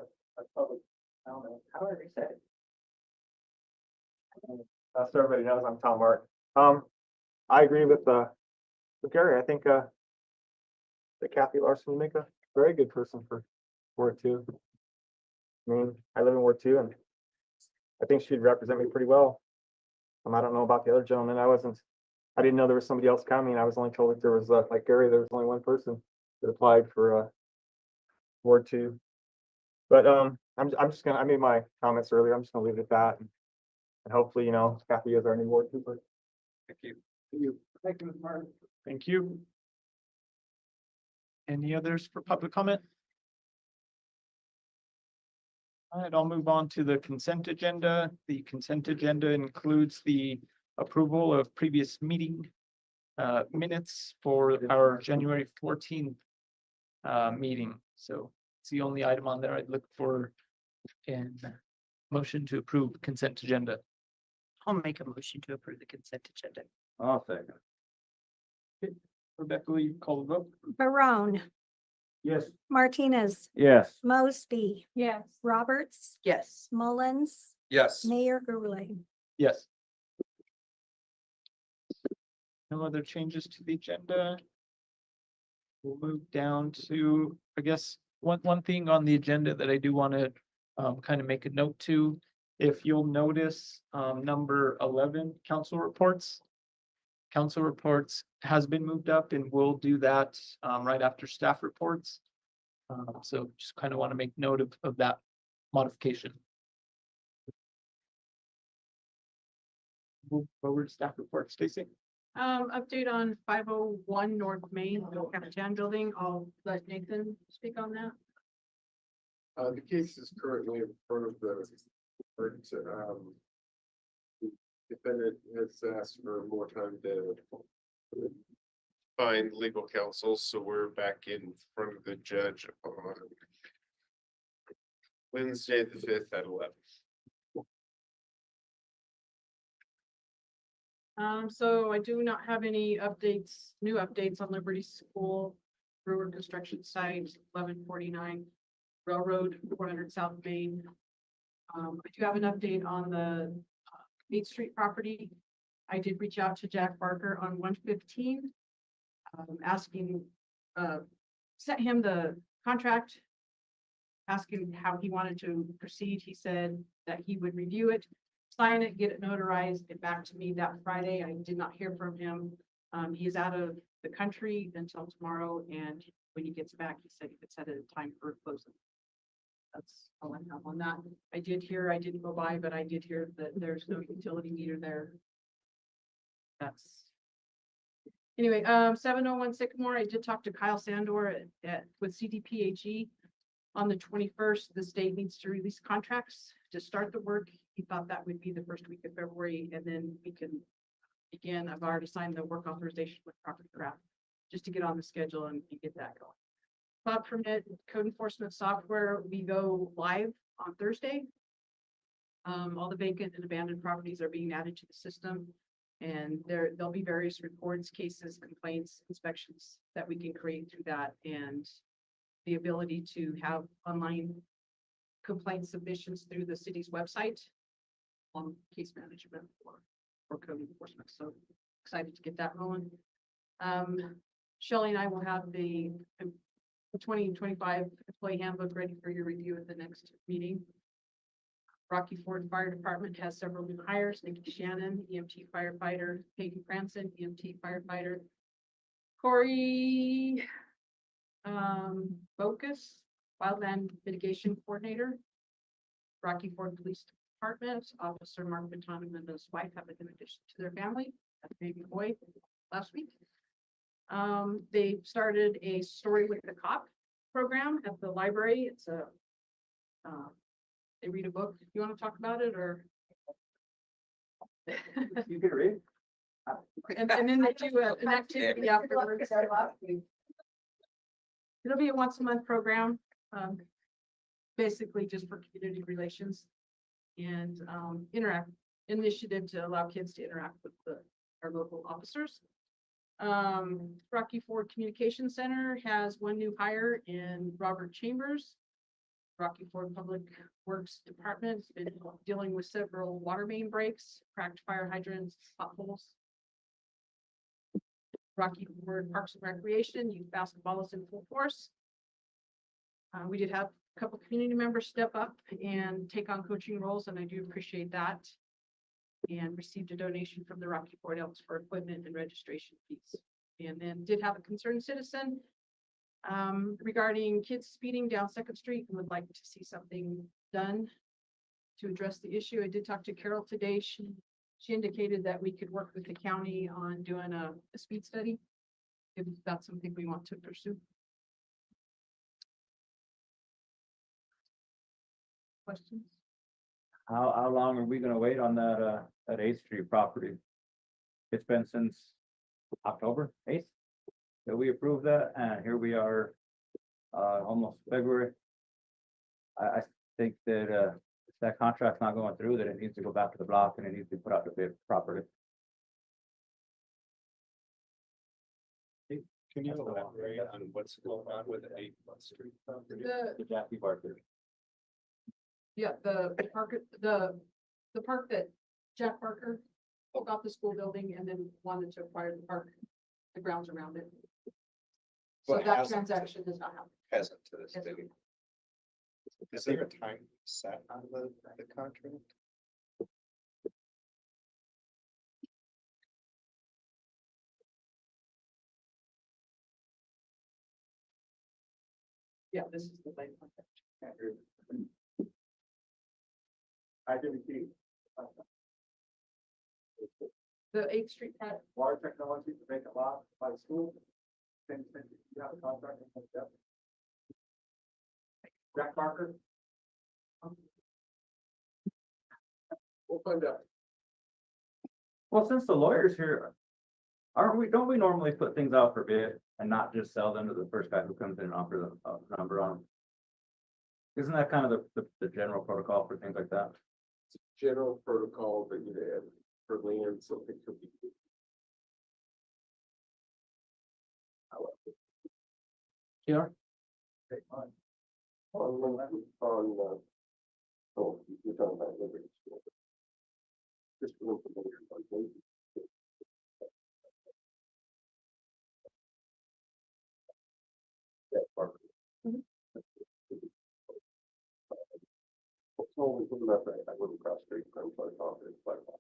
everybody knows I'm Tom Martin. I agree with Gary. I think that Kathy Larson would make a very good person for Ward 2. I mean, I live in Ward 2, and I think she'd represent me pretty well. I don't know about the other gentleman. I didn't know there was somebody else coming. I was only told that there was, like Gary, there was only one person that applied for Ward 2. But I made my comments earlier. I'm just gonna leave it at that. And hopefully, you know, Kathy is our new Ward 2 person. Thank you. Thank you, Mr. Martin. Thank you. Any others for public comment? All right, I'll move on to the consent agenda. The consent agenda includes the approval of previous meeting minutes for our January 14th meeting. So it's the only item on there I'd look for in motion to approve consent agenda. I'll make a motion to approve the consent agenda. I'll second. Rebecca, will you call the vote? Barone, Yes. Martinez, Yes. Mosby, Yes. Roberts, Yes. Mullins, Yes. Mayor Gurley. Yes. No other changes to the agenda. We'll move down to, I guess, one thing on the agenda that I do want to kind of make a note to. If you'll notice, number 11, council reports. Council reports has been moved up, and we'll do that right after staff reports. So just kind of want to make note of that modification. Move forward, staff report, Stacy. Update on 501 North Main, the Capitan Building. I'll let Nathan speak on that. The case is currently in front of the court. The defendant has asked for more time to find legal counsel, so we're back in front of the judge on Wednesday, the 5th at 11. So I do not have any updates, new updates on Liberty School, Brewer Construction Site, 1149 Railroad, 400 South Main. I do have an update on the 8th Street property. I did reach out to Jack Barker on 115, asking, sent him the contract, asking how he wanted to proceed. He said that he would review it, sign it, get it notarized, get back to me that Friday. I did not hear from him He is out of the country until tomorrow, and when he gets back, he said he could set a time for closing. That's all I have on that. I didn't go by, but I did hear that there's no utility meter there. That's. Anyway, 701 Sycamore, I did talk to Kyle Sandor with CDPHE. On the 21st, the state needs to release contracts to start the work. He thought that would be the first week of February, and then we can begin. I've already signed the work authorization with Property Craft just to get on the schedule and get that going. Cloud permit code enforcement software, we go live on Thursday. All the vacant and abandoned properties are being added to the system. And there'll be various reports, cases, complaints, inspections that we can create through that, and the ability to have online complaint submissions through the city's website on case management or code enforcement. So excited to get that rolling. Shelley and I will have the 2025 employee handbook ready for your review at the next meeting. Rocky Ford Fire Department has several new hires: Nikki Shannon, EMT firefighter; Peyton Cranston, EMT firefighter; Corey Focus, wildland mitigation coordinator; Rocky Ford Police Department Officer Mark Baton and his wife have an addition to their family, a baby boy last week. They started a Story with the Cop program at the library. It's a they read a book. You want to talk about it, or? You can read. And then they do an activity afterwards. It'll be a once a month program, basically just for community relations and initiative to allow kids to interact with our local officers. Rocky Ford Communication Center has one new hire in Robert Chambers. Rocky Ford Public Works Department has been dealing with several water main breaks, cracked fire hydrants, potholes. Rocky Ford Parks and Recreation, youth basketball is in full force. We did have a couple community members step up and take on coaching roles, and I do appreciate that. And received a donation from the Rocky Ford Elks for equipment and registration fees. And then did have a concerned citizen regarding kids speeding down 2nd Street and would like to see something done to address the issue. I did talk to Carol today. She indicated that we could work with the county on doing a speed study, if that's something we want to pursue. Questions? How long are we gonna wait on that 8th Street property? It's been since October 8th that we approved that, and here we are, almost February. I think that, if that contract's not going through, that it needs to go back to the block and it needs to be put out to bid properly. Can you elaborate on what's going on with the 8th Street property? The Jackie Barker. Yeah, the park that Jack Parker got the school building and then wanted to acquire the park, the grounds around it. So But that hasn't- transaction does not happen. Hasn't to this Yes, day. Is there a time set on the contract? Yeah, this is the same contract. I didn't see. The 8th Street pad, Water technology to make a lot by the school. Same thing, you have a contract with them. Jack Parker. We'll find out. Well, since the lawyer's here, don't we normally put things out for bid and not just sell them to the first guy who comes in and offers a number on them? Isn't that kind of the general protocol for things like that? General protocol that you had for land, something could be. Yeah. On, oh, you're talking about Liberty School. Just for information on Liberty. Jack Parker. So we put them up, I wouldn't cross street from, so I thought it's quite a lot.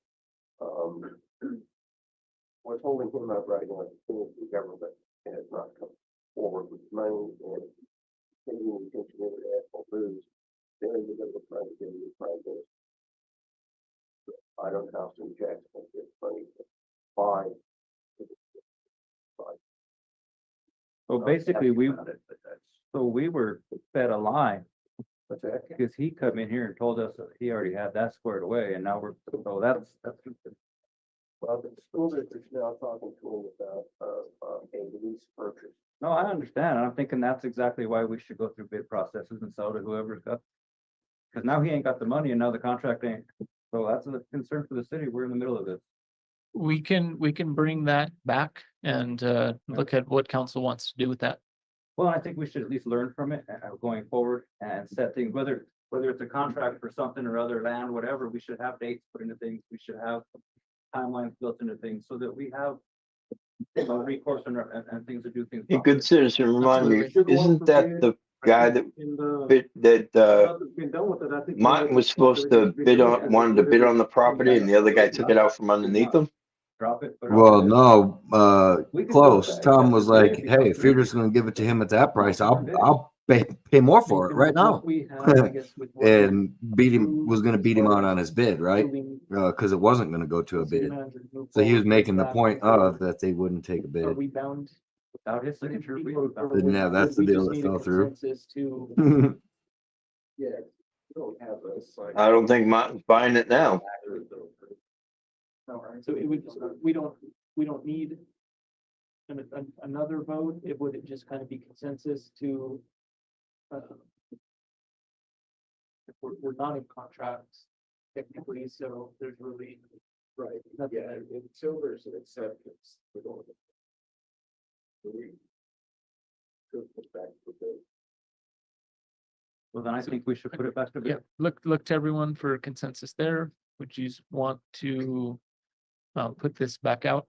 what's holding him up right now is the government has not come forward with money and taking attention to international news. They're in the middle of trying to get a new prime minister. I don't know how soon Jackson will get money to buy. So basically, we were fed a lie, What's that? because he come in here and told us that he already had that squared away, and now so that's. Well, the school district's now talking to him about, a lease purchase. No, I understand, and I'm thinking that's exactly why we should go through bid processes and sell to whoever's got. Because now he ain't got the money and now the contract ain't, so that's a concern for the city, we're in the middle of this. We can bring that back and look at what council wants to do with that. Well, I think we should at least learn from it going forward and set things, whether it's a contract for something or other land, whatever, we should have dates put into things, we should have timelines built into things so that we have recourse and things to do things. A good citizen, remind me, Absolutely. isn't that the guy that In the, bid, that, been done with it, I think. Martin was supposed to bid on, wanted to bid on the property and the other guy took it out from underneath him? Drop it. put it on Well, bid. no, We can close. do that. Tom was like, If hey, if you're just gonna give it to him at that price, I'll pay more for it right now. We have, I guess, with what And was gonna beat him out on his bid, right? moving- Cause it wasn't gonna go to a city bid. manager move So he was forward making the with that. point of that they wouldn't take a Are bid. we bound? Without his signature, we. Yeah, that's the We deal just that need a fell through. consensus to, Yeah, you don't have those. I don't think Martin's buying it now. so it would, we don't need another vote. It would just kind of be consensus to we're not in contracts technically, so there's really Right, nothing. yeah, until there's an acceptance, we don't. We could put back to bid. Well, then I think we should put it back to Yeah, bid. look to everyone for consensus there. Would you want to put this back out?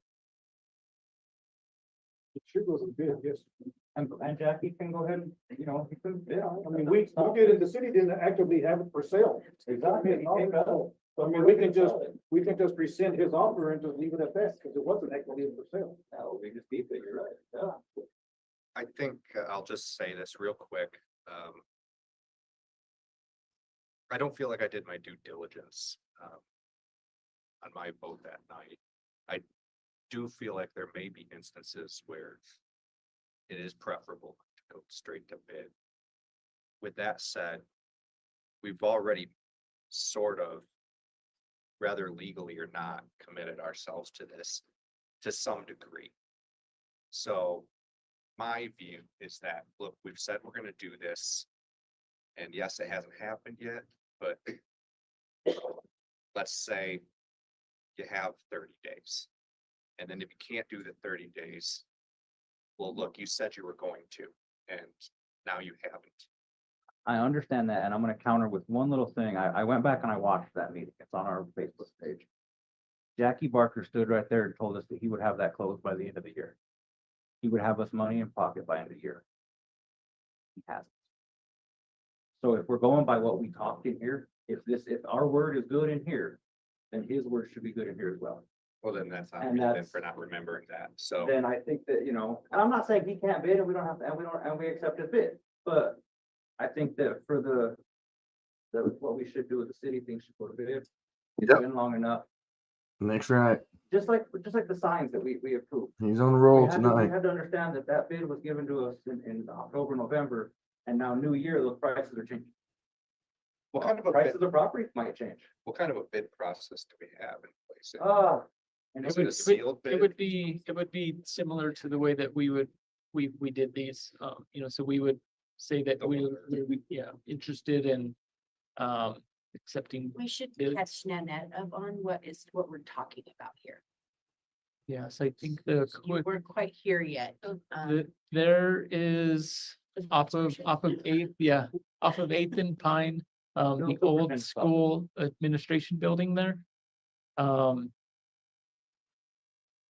It should go to bid, yes. And Jackie can go ahead and, he can bid on it. I mean, we did, the city didn't actively have it for sale. Exactly. So, I mean, we can just rescind his offer and just leave it at that, because it wasn't actually for sale. No, we just keep it, you're right, yeah. I think I'll just say this real quick. I don't feel like I did my due diligence on my vote that night. I do feel like there may be instances where it is preferable to go straight to bid. With that said, we've already sort of, whether legally or not, committed ourselves to this to some degree. So my view is that, look, we've said we're gonna do this. And yes, it hasn't happened yet, but let's say you have 30 days. And then if you can't do the 30 days, well, look, you said you were going to, and now you haven't. I understand that, and I'm gonna counter with one little thing. I went back and I watched that meeting. It's on our Facebook page. Jackie Barker stood right there and told us that he would have that closed by the end of the year. He would have us money in pocket by end of the year. He hasn't. So if we're going by what we talked in here, if our word is good in here, then his word should be good in here as well. Well, then that's on And me then that's- for not remembering that. So Then I think that, and I'm not saying he can't bid and we don't have to, and we accept his bid, but I think that for what we should do with the city, things should go to bid. It's Yep. been long enough, That's right. just like the signs that we approved. He's on the roll We tonight. had to understand that bid was given to us in October, November, and now new year, those prices are changing. what kind of a Prices bid, of property might change. what kind of a bid process do we have in place? And Is it it a was, sealed It bid? would be similar to the way that we did these, so we would say that interested in accepting. We should Bids. catch Nanette up on what we're talking about here. Yes, I think the You weren't quite here yet. there is off of Eighth and Pine, the old school administration building there.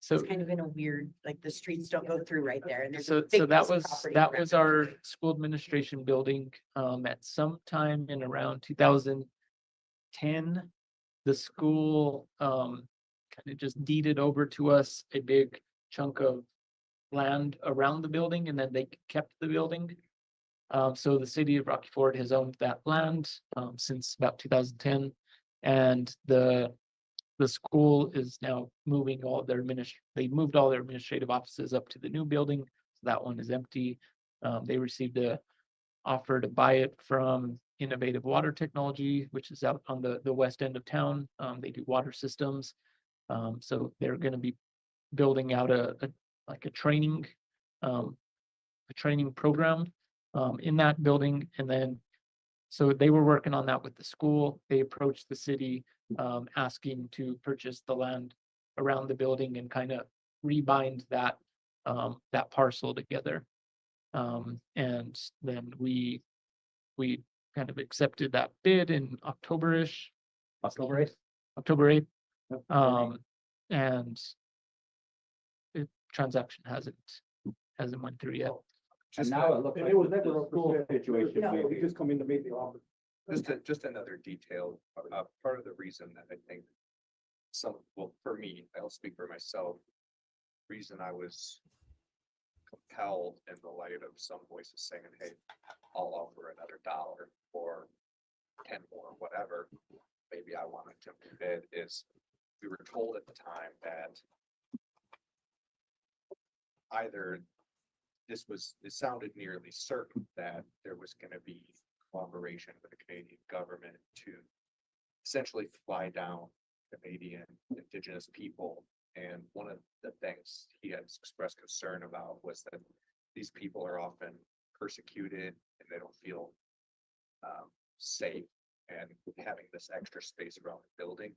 So, It's kind of in a weird, like the streets don't go through right there and there's. a so big that piece of was, property that around was it. our school administration building, at some time in around 2010. The school, kind of just deeded over to us a big chunk of land around the building, and then they kept the building. So the city of Rocky Ford has owned that land since about 2010, and the school is now moving all their they moved all their administrative offices up to the new building. So that one is empty. They received a offer to buy it from Innovative Water Technology, which is out on the west end of town. They do water systems. So they're going to be building out a training program in that building. And then, so they were working on that with the school. They approached the city asking to purchase the land around the building and kind of rebind that parcel together. And then we kind of accepted that bid in October-ish. October 8th. October 8th. And the transaction hasn't went through yet. And now it looks And like it was the never a school situation. No, we just come in to make the offer. Just another detail, part of the reason that I think well, for me, I'll speak for myself. Reason I was compelled in the light of some voices saying, hey, I'll offer another $1 or 10 more, whatever. Maybe I wanted to bid is we were told at the time that either it sounded nearly certain that there was going to be cooperation with the Canadian government to essentially fly down Canadian Indigenous people. And one of the things he has expressed concern about was that these people are often persecuted and they don't feel safe. And having this extra space around the building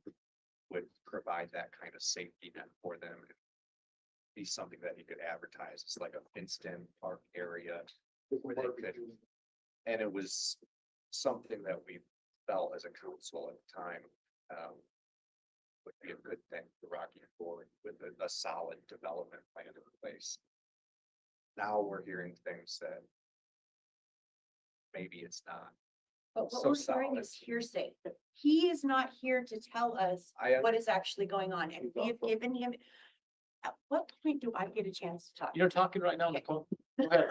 would provide that kind of safety net for them. Be something that you could advertise as like a fenced-in park area where they could, and it was something that we felt as a council at the time would be a good thing for Rocky Ford with a solid development plan in place. Now we're hearing things that maybe it's not. But what So we're hearing solid. is hearsay. He is not here to tell us I what is actually going on, and we have given him. At what point do I get a chance to talk? You're talking right now, Nicole. Go ahead.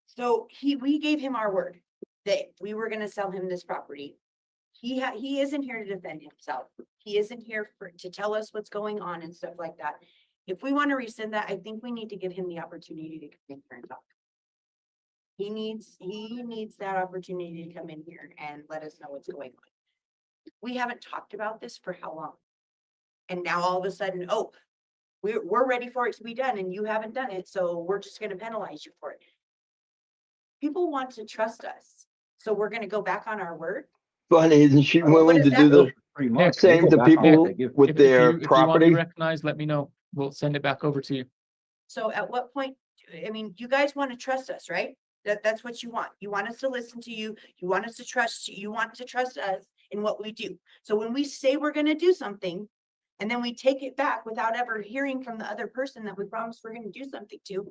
So we gave him our word that we were gonna sell him this property. He isn't here to defend himself. He isn't here to tell us what's going on and stuff like that. If we want to rescind that, I think we need to give him the opportunity to come in here and talk. He needs that opportunity to come in here and let us know what's going on. We haven't talked about this for how long? And now all of a sudden, oh, we're ready for it to be done and you haven't done it, so we're just gonna penalize you for it. People want to trust us, so we're gonna go back on our word. Funny, isn't she What willing does to that do mean? the Pretty much. same to people with their If you want to be property? recognized, let me know. We'll send it back over to you. So at what point, I mean, you guys want to trust us, right? That's what you want. You want us to listen to you. You want us to trust you. You want to trust us in what we do. So when we say we're gonna do something, and then we take it back without ever hearing from the other person that we promised we're gonna do something to,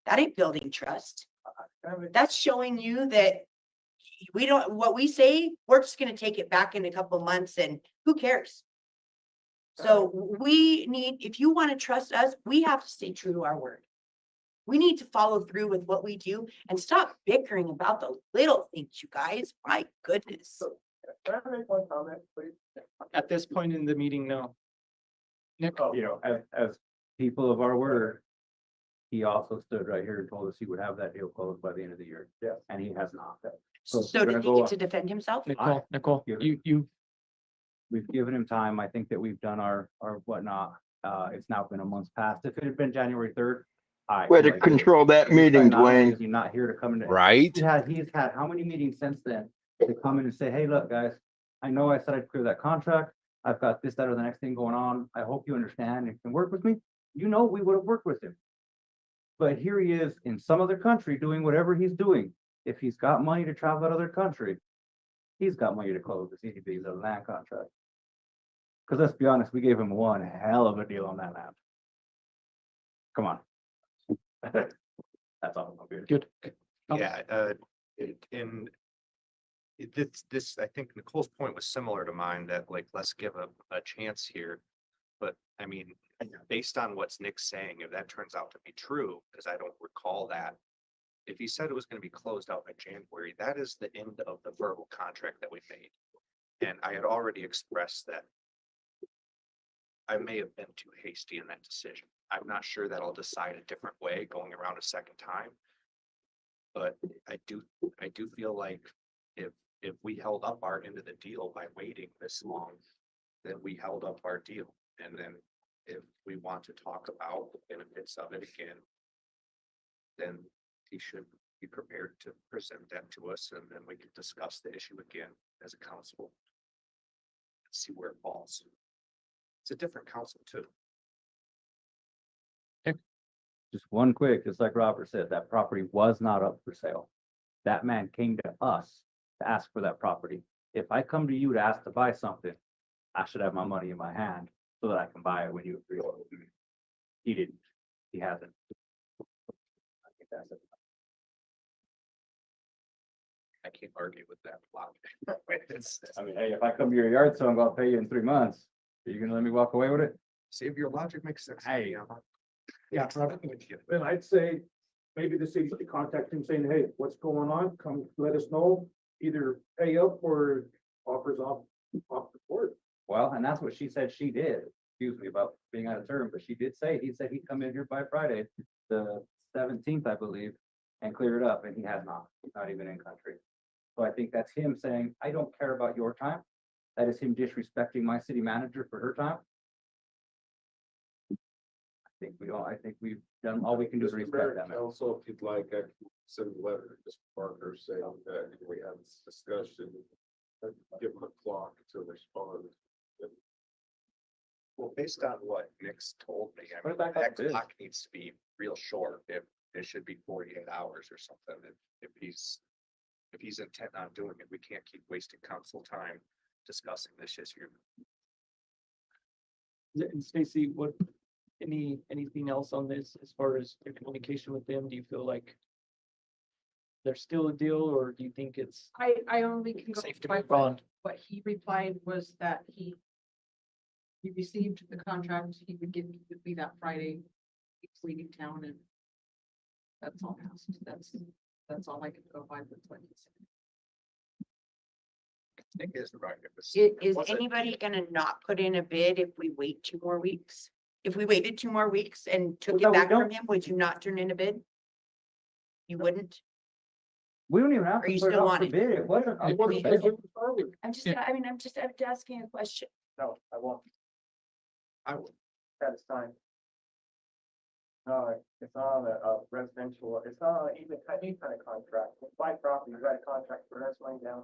that ain't building trust. That's showing you that what we say, we're just gonna take it back in a couple months and who cares? So we need, if you want to trust us, we have to stay true to our word. We need to follow through with what we do and stop bickering about the little things, you guys. My goodness. Can I make one comment, please? At this point in the meeting, no. Nick? You know, as people of our word, he also stood right here and told us he would have that deal closed by the end of the year. Yeah. And he has not. So we're did gonna he go get up. to defend himself? Nicole, We've given him time. I think that we've done our whatnot. It's now been a month past. If it had been January 3rd. Way to control that meeting, Dwayne. He's not here to come in. Right? He's had how many meetings since then to come in and say, hey, look, guys, I know I said I'd clear that contract. I've got this, that, or the next thing going on. I hope you understand and can work with me. You know, we would have worked with him. But here he is in some other country doing whatever he's doing. If he's got money to travel that other country, he's got money to close the CDB's a land contract. Because let's be honest, we gave him one hell of a deal on that land. Come on. That's all. good. Yeah, in This, I think Nicole's point was similar to mine, that like, let's give a chance here. But I mean, based on what's Nick's saying, if that turns out to be true, because I don't recall that. If he said it was gonna be closed out by January, that is the end of the verbal contract that we made. And I had already expressed that I may have been too hasty in that decision. I'm not sure that I'll decide a different way going around a second time. But I do feel like if we held up our end of the deal by waiting this long, then we held up our deal. And then if we want to talk about the benefits of it again, then he should be prepared to present that to us, and then we can discuss the issue again as a council. And see where it falls. It's a different council too. Just one quick, just like Robert said, that property was not up for sale. That man came to us to ask for that property. If I come to you to ask to buy something, I should have my money in my hand so that I can buy it when you agree. He didn't. He hasn't. I think that's it. I can't argue with that logic. I mean, hey, if I come to your yard sale, I'm gonna pay you in 3 months. Are you gonna let me walk away with it? See if your logic makes sense. Hey. Yeah, I'm with you. Then I'd say maybe the city should contact him saying, hey, what's going on? Come let us know, either pay up or offers off the board. Well, and that's what she said she did. Excuse me about being out of term, but she did say, he said he'd come in here by Friday, the 17th, I believe, and clear it up, and he has not. He's not even in country. So I think that's him saying, I don't care about your time. That is him disrespecting my city manager for her time. I think we've done all we can do to respect that. man. Also, if you'd like, I can send a letter to Mr. Parker saying that we had this discussion. Give him a clock to respond. Well, based on what Nick's told me, I Put mean, it back that up to clock needs to be real short. If it should be 48 hours or something. If he's intent on doing it, we can't keep wasting council time discussing this issue. And Stacy, anything else on this as far as your communication with them? Do you feel like there's still a deal, or do you think it's I only can go safe to by move on? what he replied was that he received the contract, he would be that Friday, he's leaving town, and that's all. That's all I can go by with what he said. Nick is right. Is anybody gonna not put in a bid if we wait 2 more weeks? If we waited 2 more weeks and took No, it we back from don't. him, would you not turn in a bid? You wouldn't? We don't even have Or to you put it still out want for it? bid. It wasn't. I wasn't mean- bid. I'm asking a question. No, I won't. I would. That is time. No, it's not a residential, it's not even any kind of contract. It's by property, you got a contract for that's laying down.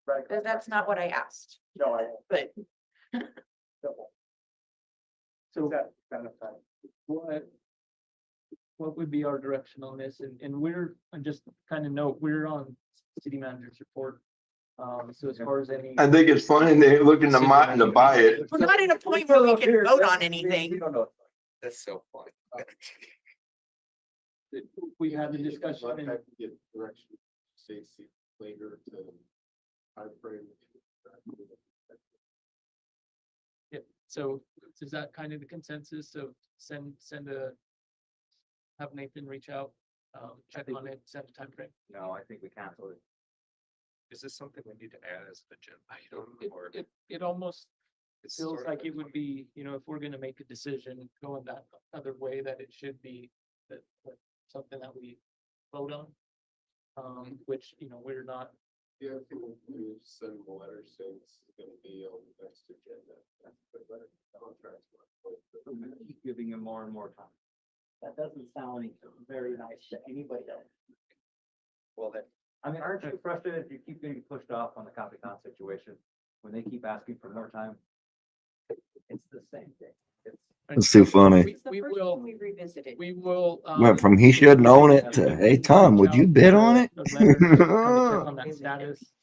Right. That's not what I asked, No, I but don't. So That kind of time. what would be our direction on this? And we're, and just kind of note, we're on city manager's report. So as far as any. I think it's funny they're looking to Martin to buy it. we're not in a point where we can vote on anything. We don't know. That's so funny. We had the discussion and Get direction, Stacy, later to timeframe. yeah, so is that kind of the consensus? So send have Nathan reach out, check on it, set a timeframe. No, I think we canceled it. Is this something we need to add as an agenda item, or? It almost It's feels sort of like a it would be, if we're gonna make a decision going that other way, that it should be that something that we vote on. Which, we're not. Yeah, I think we send a letter saying this is gonna be on the next agenda. Contracts. We're gonna keep giving him more and more time. That doesn't sound very nice to anybody else. Well, that, I mean, aren't you frustrated if you keep getting pushed off on the Capicon situation? When they keep asking for more time? It's the same thing. It's too funny. It's the We first will- time we revisited. We will. Went from he shouldn't own it to, hey, Tom, would you bid on it? A letter to kind of check on that status.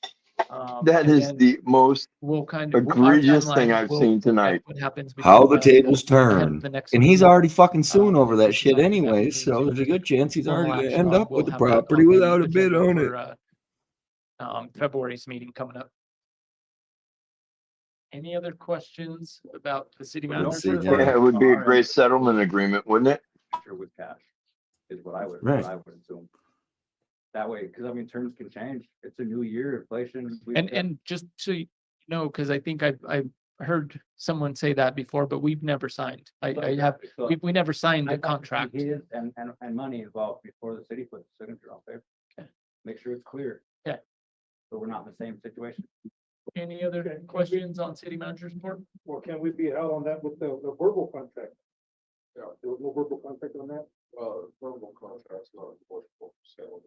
That and is then the most We'll kind of. egregious thing I've seen tonight. What happens. How between the tables turn. the next And he's meeting. already fucking suing over that shit Like, anyway, that so means there's a good chance he's formal already gonna action end on- up we'll with the have that property on the without a bid agenda on it. for, February's meeting coming up. Any other questions about the city I don't manager's see report? Yeah, it would be a great settlement agreement, wouldn't it? Sure with cash is what I would, Right. what I would assume. That way, because I mean, terms can change. It's a new year, inflation. And just so you know, because I think I've heard someone say that before, but we've never signed. I have, we never signed the contract. His and money involved before the city puts the signature on there. Okay. Make sure it's clear. Okay. So we're not in the same situation. Any other questions on city manager's report? Or can we be out on that with the verbal contract? Yeah. There was no verbal contract on that? Verbal contracts not enforceable for sale.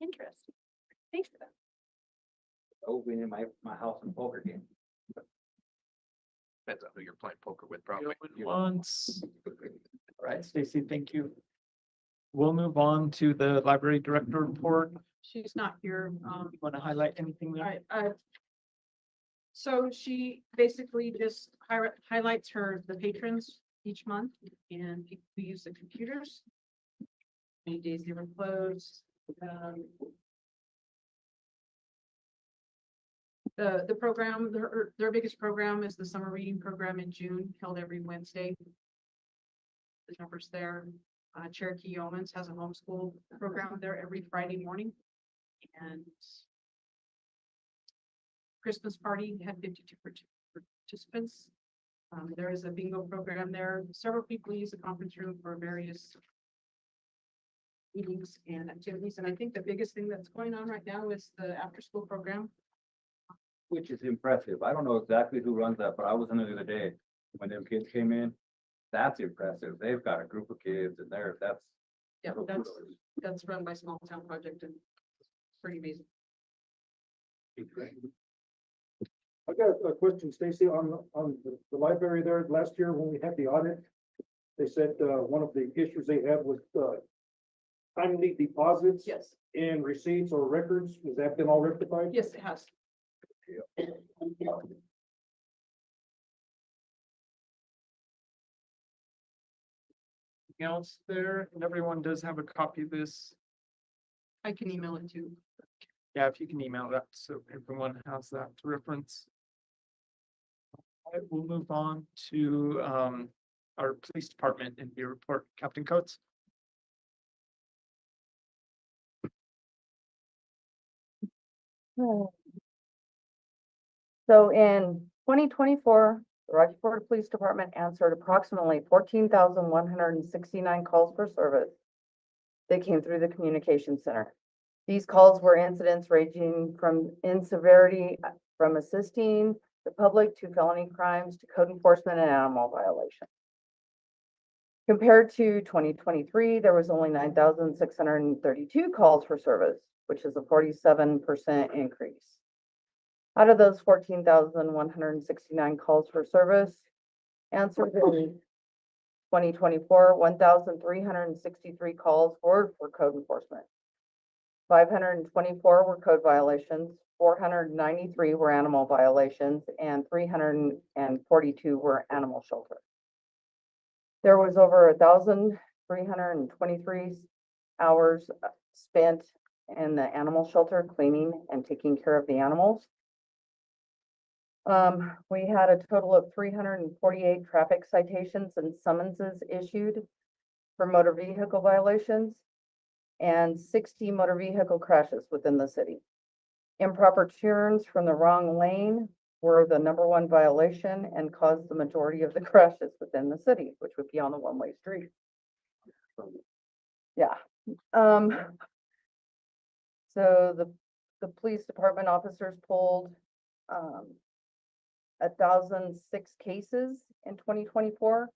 Interesting. Thanks for that. Oh, we need my house and poker game. Depends on who you're playing poker with, probably. Going once. All right, Stacy, thank you. We'll move on to the library director report. She's not here. Want to highlight anything there? Alright, so she basically just highlights the patrons each month and people who use the computers. Any days they were closed. The program, their biggest program is the summer reading program in June, held every Wednesday. The numbers there. Cherokee Yeomans has a homeschool program there every Friday morning. And Christmas party had 52 participants. There is a bingo program there. Several people use the conference room for various meetings and activities. And I think the biggest thing that's going on right now is the after-school program. Which is impressive. I don't know exactly who runs that, but I was in there the other day when them kids came in. That's impressive. They've got a group of kids and that's. Yeah, that's run by Small Town Project and pretty amazing. I got a question, Stacy, on the library there. Last year when we had the audit, they said, one of the issues they had was, timely deposits. Yes, And receipts or records. Has that been all rectified? yes, it has. Anything else there? And everyone does have a copy of this. I can email it too. Yeah, if you can email that, so everyone has that to reference. All right, we'll move on to our police department and your report, Captain Coates. So in 2024, the Rocky Ford Police Department answered approximately 14,169 calls for service that came through the communication center. These calls were incidents ranging in severity from assisting the public to felony crimes to code enforcement and animal violations. Compared to 2023, there was only 9,632 calls for service, which is a 47% increase. Out of those 14,169 calls for service answered in 2024, 1,363 calls were for code enforcement. 524 were code violations, 493 were animal violations, and 342 were animal shelter. There was over 1,323 hours spent in the animal shelter cleaning and taking care of the animals. We had a total of 348 traffic citations and summonses issued for motor vehicle violations and 60 motor vehicle crashes within the city. Improper turns from the wrong lane were the #1 violation and caused the majority of the crashes within the city, which would be on the one-way street. Yeah. So the police department officers pulled 1,006 cases in 2024.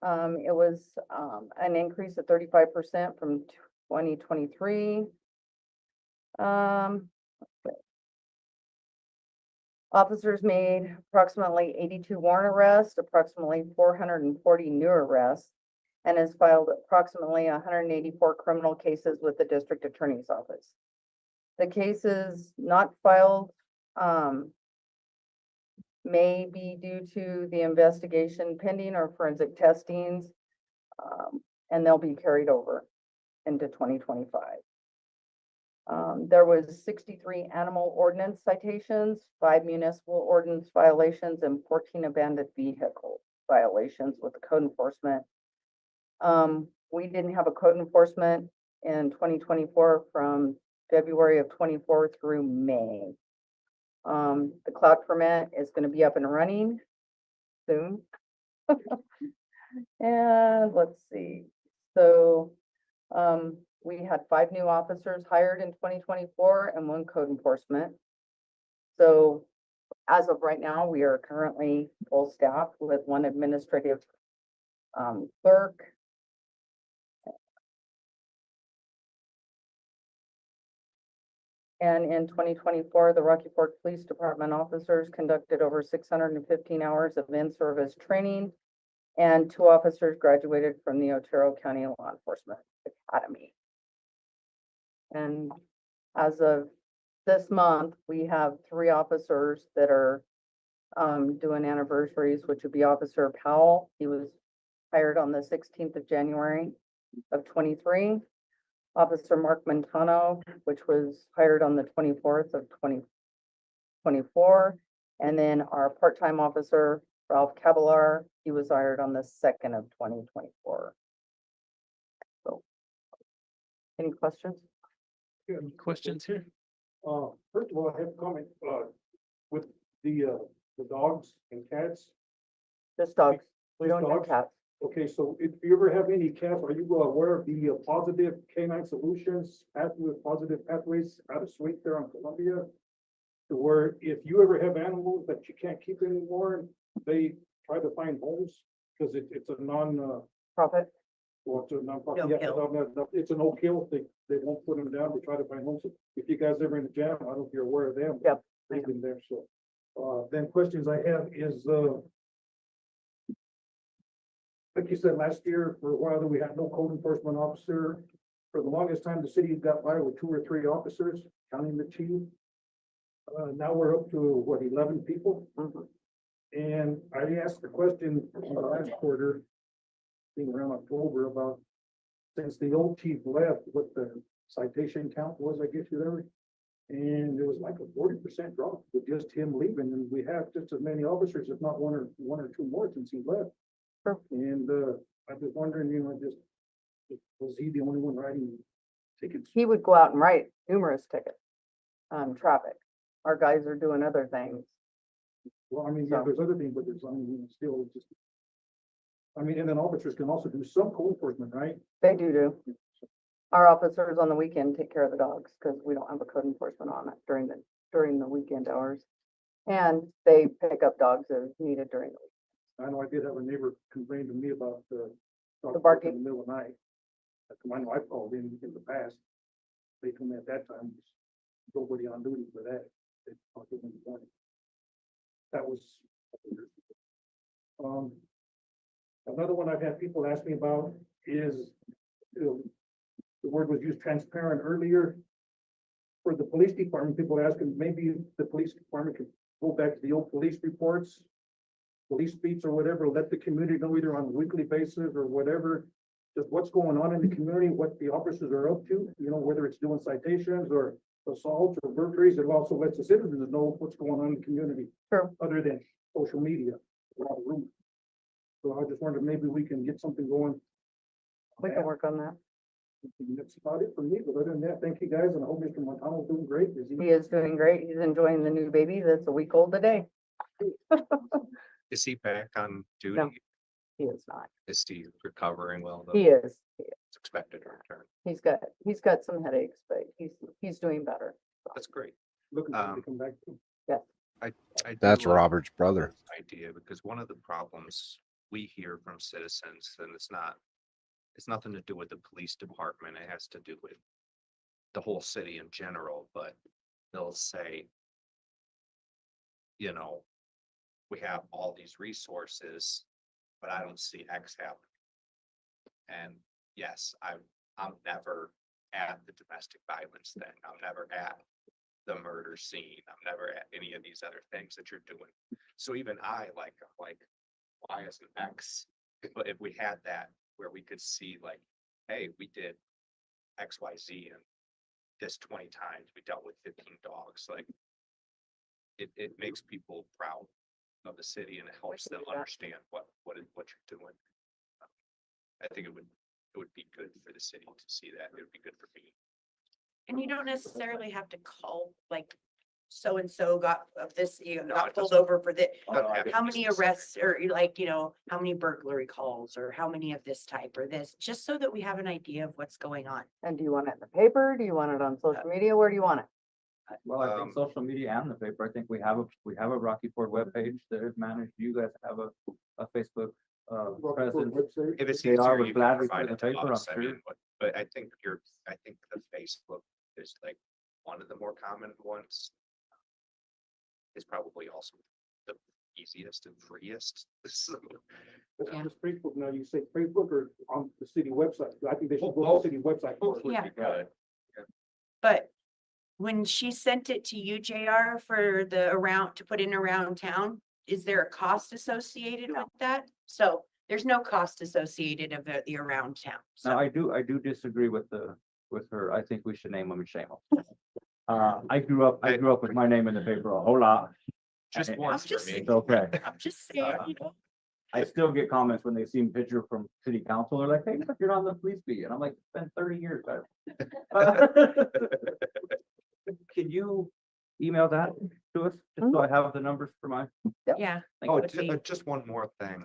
It was an increase of 35% from 2023. Officers made approximately 82 warrant arrests, approximately 440 new arrests, and has filed approximately 184 criminal cases with the district attorney's office. The cases not filed may be due to the investigation pending or forensic testings, and they'll be carried over into 2025. There was 63 animal ordinance citations, 5 municipal ordinance violations, and 14 abandoned vehicle violations with the code enforcement. We didn't have a code enforcement in 2024 from February of 24 through May. The cloud permit is gonna be up and running soon. And let's see, so, we had 5 new officers hired in 2024 and 1 code enforcement. So as of right now, we are currently full staff with 1 administrative clerk. And in 2024, the Rocky Fork Police Department officers conducted over 615 hours of in-service training, and 2 officers graduated from the Otero County Law Enforcement Academy. And as of this month, we have 3 officers that are doing anniversaries, which would be Officer Powell. He was hired on the 16th of January of 23. Officer Mark Montano, which was hired on the 24th of 2024. And then our part-time officer, Ralph Cavalar, he was hired on the 2nd of 2024. So, any questions? Any questions here? First of all, I have a comment, with the dogs and cats. Just dogs. We Just don't do dogs? cats. Okay, so if you ever have any cats, are you aware of the Positive Canine Solutions pathway, Positive Pathways out of Sweet there on Columbia? To where if you ever have animals that you can't keep anymore, they try to find homes, because it's a Profit. well, it's a non-profit, No yeah, kill. it's a no-kill, they won't put them down, they try to find homes. If you guys ever in the jam, I don't know if you're aware of them. Yep. They've been there, so, then questions I have is, like you said, last year, for a while, we had no code enforcement officer. For the longest time, the city got by with 2 or 3 officers, counting the chief. Now we're up to, what, 11 people? Mhm. And I asked the question in the last quarter, being around October, about since the old chief left, what the citation count was, I guess, whatever. And it was like a 40% drop with just him leaving, and we have just as many officers, if not one or two more since he left. Sure. And I was wondering, was he the only one writing tickets? He would go out and write numerous tickets on traffic. Our guys are doing other things. Well, I mean, yeah, So- there's other things, but still just. And then officers can also do some code enforcement, right? They do. Our officers on the weekend take care of the dogs because we don't have a code enforcement on it during the weekend hours. And they pick up dogs as needed during the week. I know I did have a neighbor complain to me about the. barking. In the middle of the night. I know I've called in the past. They told me at that time, there's nobody on duty for that. They talked to them in the morning. That was. Another one I've had people ask me about is, the word was used transparent earlier. For the police department, people are asking, maybe the police department could go back to the old police reports, police beats or whatever, let the community know either on a weekly basis or whatever, just what's going on in the community, what the officers are up to, whether it's doing citations or assaults or burglaries. It also lets the citizens know what's going on in the community. Sure. Other than social media. A lot of rumors. So I just wondered, maybe we can get something going. We can work on that. That's about it for me, but other than that, thank you guys, and I hope Mr. Montano's doing great. He is doing great. He's enjoying the new baby that's a week old today. Is he back on duty? No. He is not. Is he recovering well? though? He is. It's expected to return. He's got some headaches, but he's doing better. That's great. Looking forward to come back. I do That's like Robert's brother. this idea, because one of the problems we hear from citizens, and it's nothing to do with the police department, it has to do with the whole city in general, but they'll say, we have all these resources, but I don't see X happening. And yes, I'm never at the domestic violence thing. I'm never at the murder scene. I'm never at any of these other things that you're doing. So even I'm like, why isn't X? But if we had that where we could see like, hey, we did X, Y, Z, and this 20 times, we dealt with 15 dogs, like. It makes people proud of the city and it helps them understand what you're doing. I think it would be good for the city to see that. It would be good for me. And you don't necessarily have to call, like, so-and-so got of this, No, got it pulled doesn't- over for the, doesn't have to how be many specific. arrests or like, how many burglary calls or how many of this type or this, just so that we have an idea of what's going on. And do you want it in the paper? Do you want it on social media? Where do you want it? Well, I think social media and the paper, I think we have a Rocky Ford webpage that is managed. You guys have a Facebook, presence. If it's They are, easier, would you gladly can provide put it the to paper us, up I mean, too. but I think the Facebook is like one of the more common ones. Is probably also the easiest and freest. So, It's just Facebook, now you say Facebook or on the city website, I think they should go Both. on the city website. both first. would Yeah. be good. But when she sent it to you, JR, for to put in around town, is there a cost associated with that? So there's no cost associated of the around town. Now, So I do disagree with her. I think we should name them and shame them. I grew up with my name in the paper a whole lot. Just And once for just- me. It's okay. I'm just saying, I still get comments when they see a picture from city council. They're like, hey, look, you're on the police beat. And I'm like, it's been 30 years. Can you email that to us? Just so I have the numbers for my. yeah. Oh, would be- just one more thing,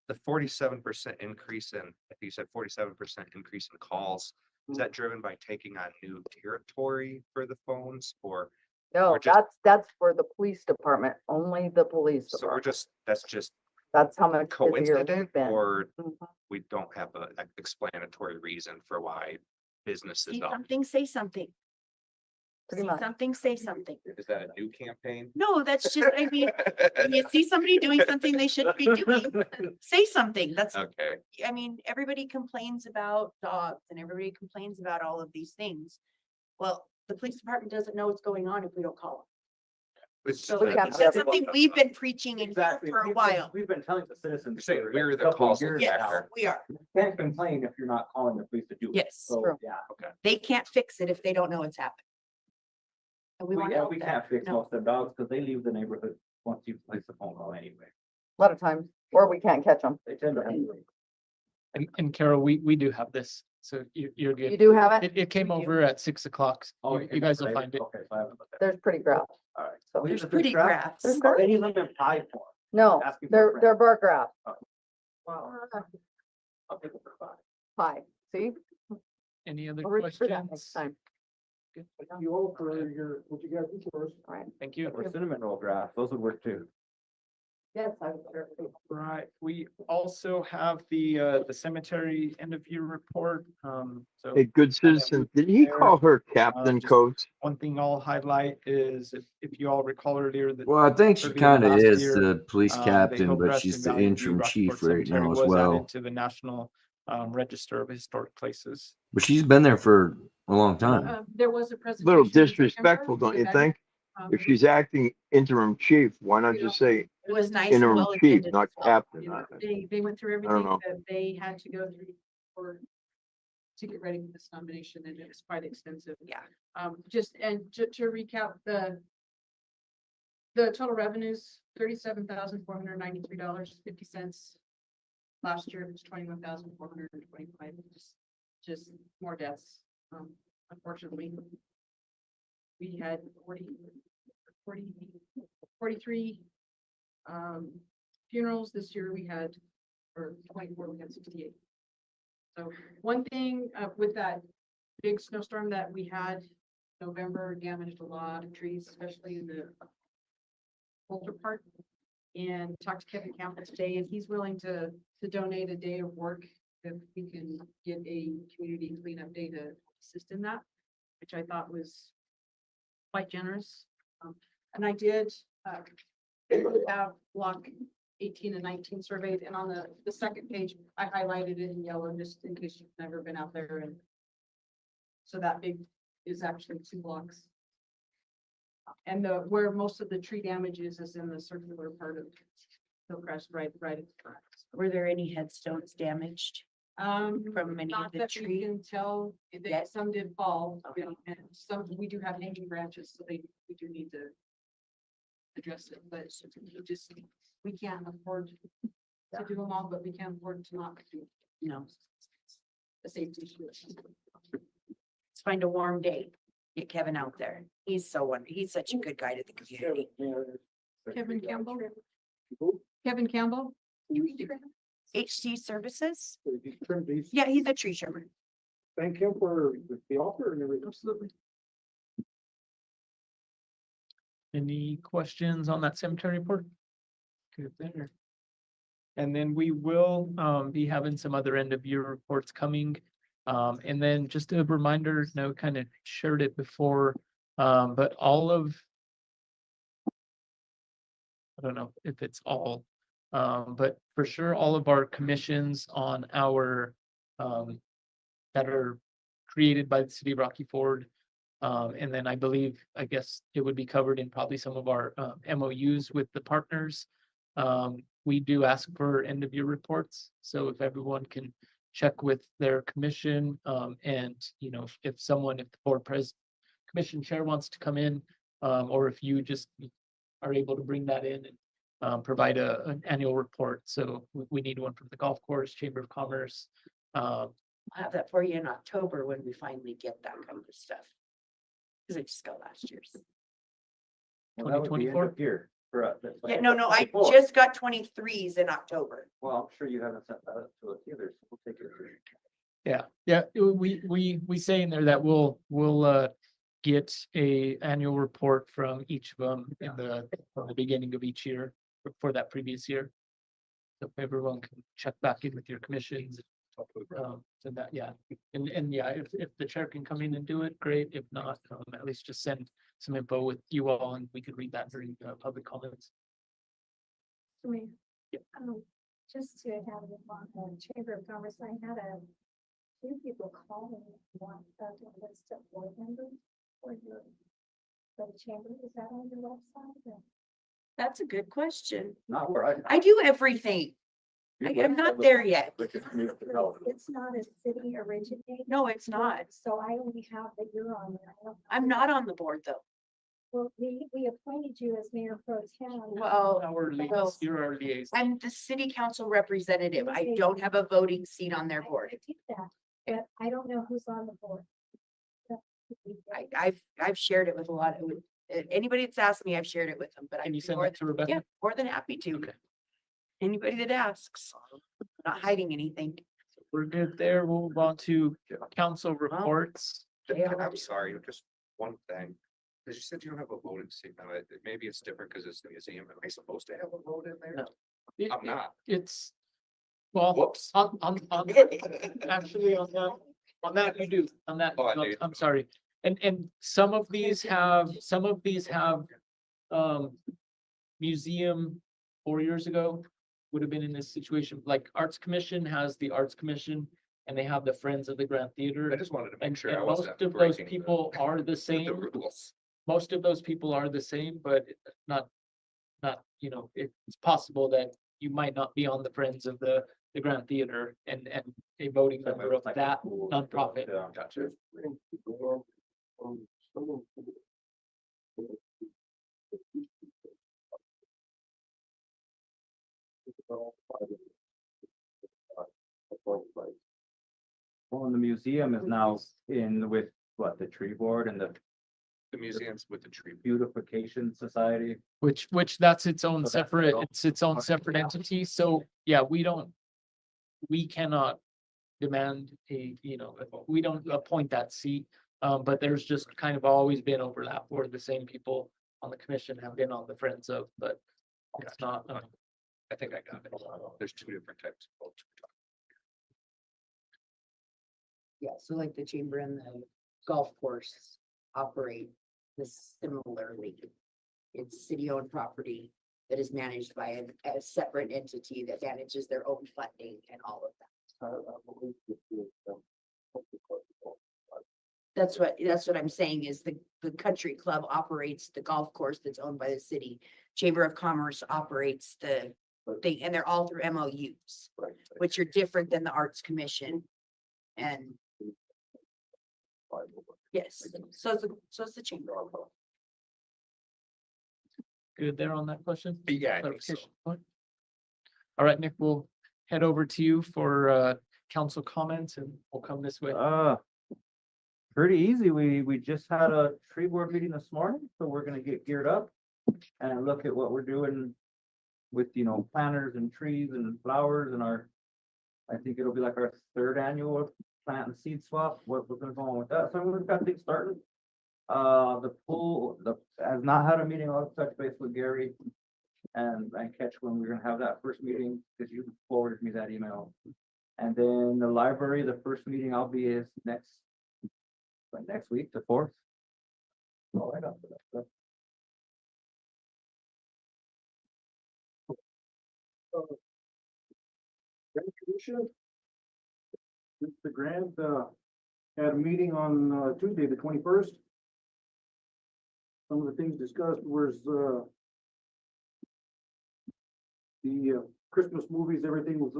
the 47% increase in, I think you said 47% increase in calls. Is that driven by taking on new territory for the phones or, No, Or just- that's for the police department, only the police so we're department. that's just That's how much busier we've coincident been. or Mhm. we don't have an explanatory reason for why business is See up? something, say something. Pretty See much. something, say something. Is that a new campaign? No, that's just, I mean, when you see somebody doing something they shouldn't be doing, say something. That's, Okay, I mean, everybody complains about dogs and everybody complains about all of these things. Well, the police department doesn't know what's going on if we don't call it's them. just So We can't that's have- something we've been preaching in here Exactly. for a while. We've been telling the citizens. You're saying for we're a the couple causal years Yes, now. factor. we are. You can't complain if you're not calling the police to do it. Yes. So, True. yeah. They can't fix it if they don't know it's happening. And we want to Yeah, help we them. can't fix No. most of the dogs because they leave the neighborhood once you place the phone call anyway. A lot of times, or we can't catch them. They tend to. And Carol, we do have this, so you're You good. do have it? It came over at 6 o'clock. Oh, You guys will find it. Okay, so I haven't looked at it. There's pretty graphs. All right. So- Well, There's a big pretty graph. graphs. There's Are any of them applied for? No, Asking for a they're bar graphs. Wow. I'll take it for 5. Hi, see? Any other I'll reach for that next questions? time. Thank you all for what you guys do for us. All right. Thank you. Or cinnamon roll graphs, those would work too. Yes, I would sure. Right, we also have the cemetery end of year report, so. A good citizen, did he call her Captain just- Coates? One thing I'll highlight is if you all recall earlier that. Well, I think she earlier kind of last is year, the police they captain, held but rest she's in the Valley View interim Rockport chief right Cemetery now as was added well. To the National Register of Historic Places. But she's been there for a long time. There was a presentation. Little in September disrespectful, don't you that, think? If she's acting interim chief, why not just say It was nice. and interim well chief, attended not as well. captain? you know, They went through don't everything know. that they had to go through to get ready for this nomination, and it was quite extensive. Yeah. Just, and to recap, the total revenues, $37,493.50. Last year it was $21,425, just more deaths, unfortunately. We had 43 funerals this year. We had, or 24, we had 68. So one thing with that big snowstorm that we had November, damaged a lot of trees, especially in the Boulder Park. And talked to Kevin Campbell today, and he's willing to donate a day of work if we can get a community cleanup day to assist in that, which I thought was quite generous. And I did have block 18 and 19 surveyed, and on the second page, I highlighted it in yellow just in case you've never been out there. And so that big is actually 2 blocks. And where most of the tree damage is in the circular part of Hillcrest, right at the front. Were there any headstones damaged? From many of Not the that we tree- can tell, Yes. that some did fall, Okay. and some, we do have hanging branches, so we do need to address it, but we just, we can't afford to do them all, but we can't afford to not do. No. A safety issue. Let's find a warm day. Get Kevin out there. He's he's such a good guy to the community. Kevin Campbell? Kevin Campbell? HC Services? Trim these. Yeah, he's a tree trimmer. Thank him for the offer and everything. Absolutely. Any questions on that cemetery report? Good there. And then we will be having some other end of year reports coming. And then just a reminder, no, kind of shared it before, but all of, I don't know if it's all, but for sure, all of our commissions on our that are created by the city of Rocky Ford. And then I believe, I guess it would be covered in probably some of our MOUs with the partners. We do ask for end of year reports. So if everyone can check with their commission, and you know, if the board commission chair wants to come in, or if you just are able to bring that in and provide an annual report. So we need one from the golf course, Chamber of Commerce. I'll have that for you in October when we finally get that kind of stuff. Cause I just got last year's. Well, that would be end 2024? of year for us. That's Yeah, like no, I 24. just got 23s in October. Well, I'm sure you haven't sent that up to us either, so we'll take it. Yeah, we say in there that we'll get a annual report from each of them from the beginning of each year for that previous year. So if everyone can check back in with your commissions. And that, yeah, and yeah, if the chair can come in and do it, great. If not, at least just send some info with you all and we could read that during public comments. Mayor. Yeah. Just to have it on the Chamber of Commerce, I had a few people call me, want a list of board members for the chamber. Is that on your website? or- That's a good question. Not where I do everything. I'm not there yet. It's not a city originated. No, it's not. So I only have that you're on there. I don't- I'm not on the board though. Well, we appointed you as mayor pro tem. Well, You're our liaison. I'm the city council representative. I don't have a voting seat on their board. I did that, but I don't know who's on the board. I've shared it with a lot of, anybody that's asked me, I've shared it with them, but Can I'm you send more, that to Rebecca? yeah, more than happy to. Okay. Anybody that asks, not hiding anything. We're good there. We'll move on to council reports. I'm sorry, just one thing. Cause you said you don't have a voting seat now. Maybe it's different because it's the museum. Am I supposed to have a vote in there? No. I'm not. It's, well, Whoops. actually on that you do, on that, Oh, I do. I'm sorry. And some of these have, museum 4 years ago would have been in this situation, like Arts Commission has the Arts Commission and they have the Friends of the Grand Theater. I just wanted to make And sure I and wasn't most of those breaking the- people are the the same. rules. Most of those people are the same, but not, you know, it's possible that you might not be on the Friends of the Grand Theater and a voting member of that nonprofit. Gotcha. Well, and the museum is now in with what, the tree board and the The museums with the tree. beautification society. Which that's its own So that's separate, all- it's its own separate entity, so, yeah, we cannot demand we don't appoint that seat. But there's just kind of always been overlap where the same people on the commission have been on the Friends of, but it's not, I think I got it. There's two different types of votes. Yeah, so like the chamber and the golf course operate this similarly. It's city-owned property that is managed by a separate entity that manages their own funding and all of that. That's what I'm saying is the country club operates the golf course that's owned by the city. Chamber of Commerce operates the thing, and they're all through MOUs. which are different than the Arts Commission. And yes, so it's the chamber. Good there on that question? Yeah, I think so. Clarification point? All right, Nick, we'll head over to you for council comments and we'll come this way. Pretty easy. We just had a tree board meeting this morning, so we're gonna get geared up and look at what we're doing with, planters and trees and flowers and I think it'll be like our 3rd annual plant and seed swap. What we're gonna go on with that. So we've got things started. The pool, has not had a meeting. I'll touch base with Gary and catch when we're gonna have that first meeting, because you forwarded me that email. And then the library, the first meeting I'll be is next week, the 4th. Oh, I know. Grand Commission. The grant, had a meeting on, Tuesday, the 21st. Some of the things discussed was, the Christmas movies, everything was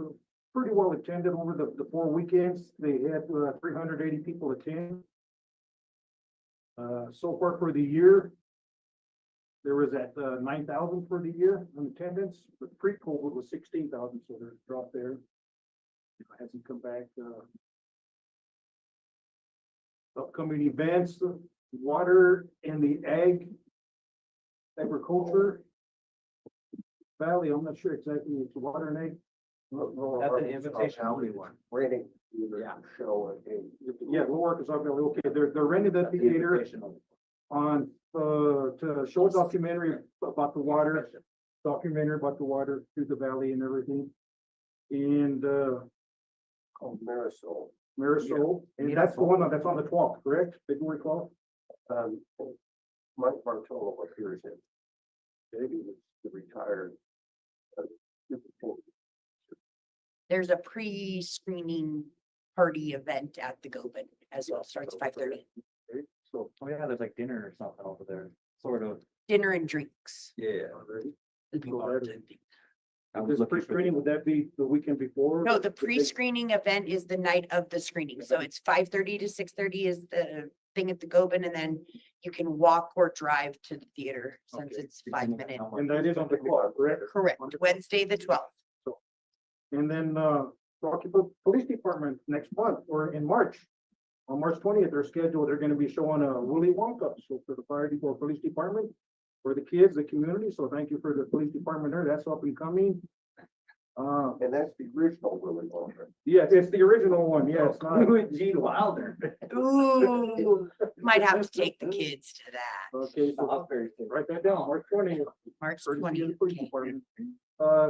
pretty well attended over the 4 weekends. They had 380 people attend. So far for the year, there was at 9,000 for the year in attendance, but pre-COVID was 16,000, so there's a drop there. It hasn't come back. Upcoming events, water and the agriculture valley. I'm not sure exactly. It's water and ag. That's an invitation only one. Renting. Yeah. Show. Yeah, we'll work this out. Okay, they're renting that theater on, to show a documentary about the water, through the valley and everything. And, called Marisol, and that's the one that's on the 12th, correct? February 12th? Mike Bartolo appears in. Maybe the retired. There's a pre-screening party event at the Gobin as well, starts 5:30. So, Oh yeah, there's like dinner or something over there, sort of. Dinner and drinks. Yeah. this pre-screening, would that be the weekend before? No, the pre-screening event is the night of the screening. So it's 5:30 to 6:30 is the thing at the Gobin, and then you can walk or drive to the theater since Okay. it's 5 minutes. And that is on the 12th, correct? Correct, Wednesday, the 12th. And then, Rocky Police Department next month or in March. On March 20th, they're scheduled, they're gonna be showing a Willy Wonka, so for the police department, for the kids, the community, so thank you for the police department there, that's up and coming. And that's the original Willy Wonka. Yes, it's the original one, yes. Gene Wilder. Ooh, might have to take the kids to that. Okay, so write that down, March 20th. March for the 20th. police department.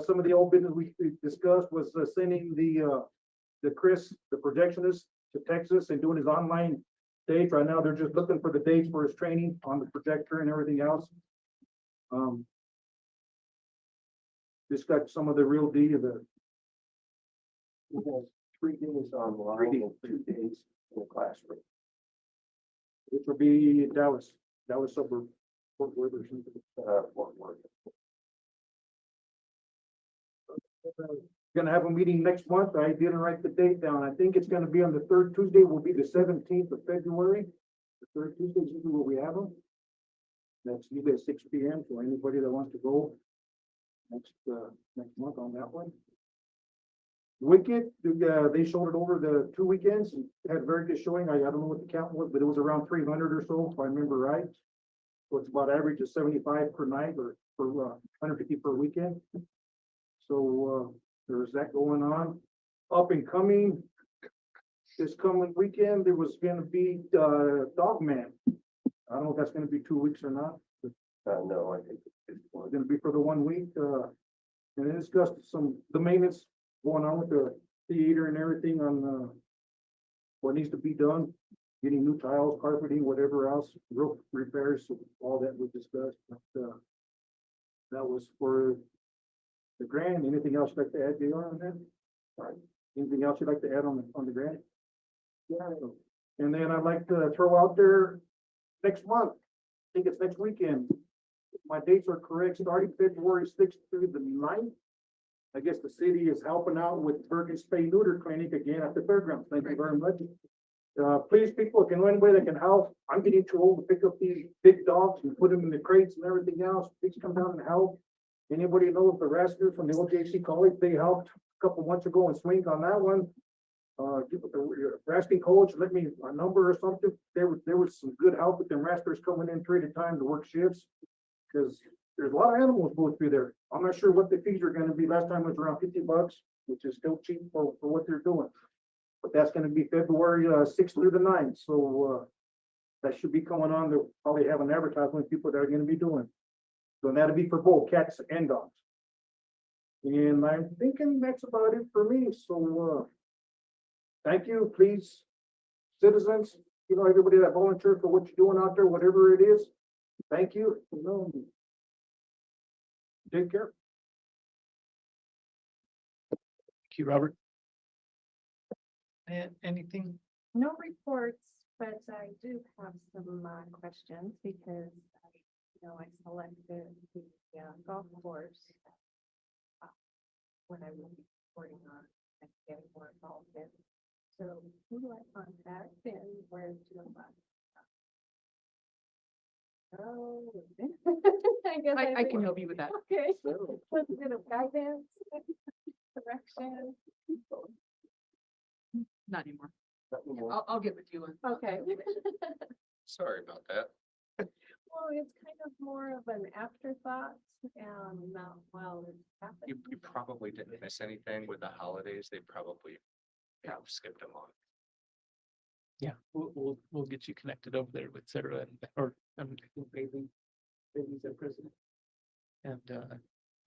Some of the old business we discussed was sending the projectionist to Texas and doing his online dates. Right now, they're just looking for the dates for his training on the projector and everything else. Just got some of the real D of the. 3 days online and 2 days in the classroom. Which will be Dallas suburb, Fort Worth or something. Fort Worth. Gonna have a meeting next month. I didn't write the date down. I think it's gonna be on the 3rd Tuesday, will be the 17th of February. The 3rd Tuesday is usually where we have them. That's usually at 6 p.m. So anybody that wants to go next month on that one. Wicked, they showed it over the 2 weekends, and had very good showing. I don't know what the count was, but it was around 300 or so, if I remember right. So it's about average of 75 per night or per 150 per weekend. So there's that going on. Up and coming, this coming weekend, there was gonna be Dog Man. I don't know if that's gonna be 2 weeks or not. No, I think it's gonna be for the 1 week. And they discussed the maintenance going on with the theater and everything on what needs to be done, getting new tiles, carpeting, whatever else, roof repairs, all that was discussed. But, that was for the grant. Anything else you'd like to add, JR, on that? All right. Anything else you'd like to add on the grant? Yeah. And then I'd like to throw out there next month, I think it's next weekend. If my dates are correct, starting February 6th through the 9th. I guess the city is helping out with Bergen Spay Neuter Clinic again at the fairgrounds. Thank you very much. Please, people, if in any way they can help, I'm getting too old to pick up these big dogs and put them in the crates and everything else. Please come down and help. Anybody knows the rescue from the OJC College? They helped a couple months ago and swing on that one. Give the rescue coach, let me a number or something. There was some good help with them rescuers coming in 3 at a time to work shifts. Cause there's a lot of animals going through there. I'm not sure what the fees are gonna be. Last time it was around $50, which is still cheap for what they're doing. But that's gonna be February 6th through the 9th, so that should be coming on. They'll probably have an advertisement of people that are gonna be doing. So that'll be for both cats and dogs. And I'm thinking that's about it for me, so thank you, please, citizens, you know, everybody that volunteered for what you're doing out there, whatever it is, thank you, you know. Take care. Thank you, Robert. Anything? No reports, but I do have some questions because I selected the golf course when I will be reporting on and getting more involved in. So who do I contact and where to apply? Oh. I guess I can help you with that. Okay. What's a bit of guidance, direction? Not anymore. I'll get with you. Okay. Sorry about that. Well, it's kind of more of an afterthought and not while it's happening. You probably didn't miss anything with the holidays. They probably have skipped a month. Yeah, we'll get you connected over there with Sarah or I think Bailey's our president. And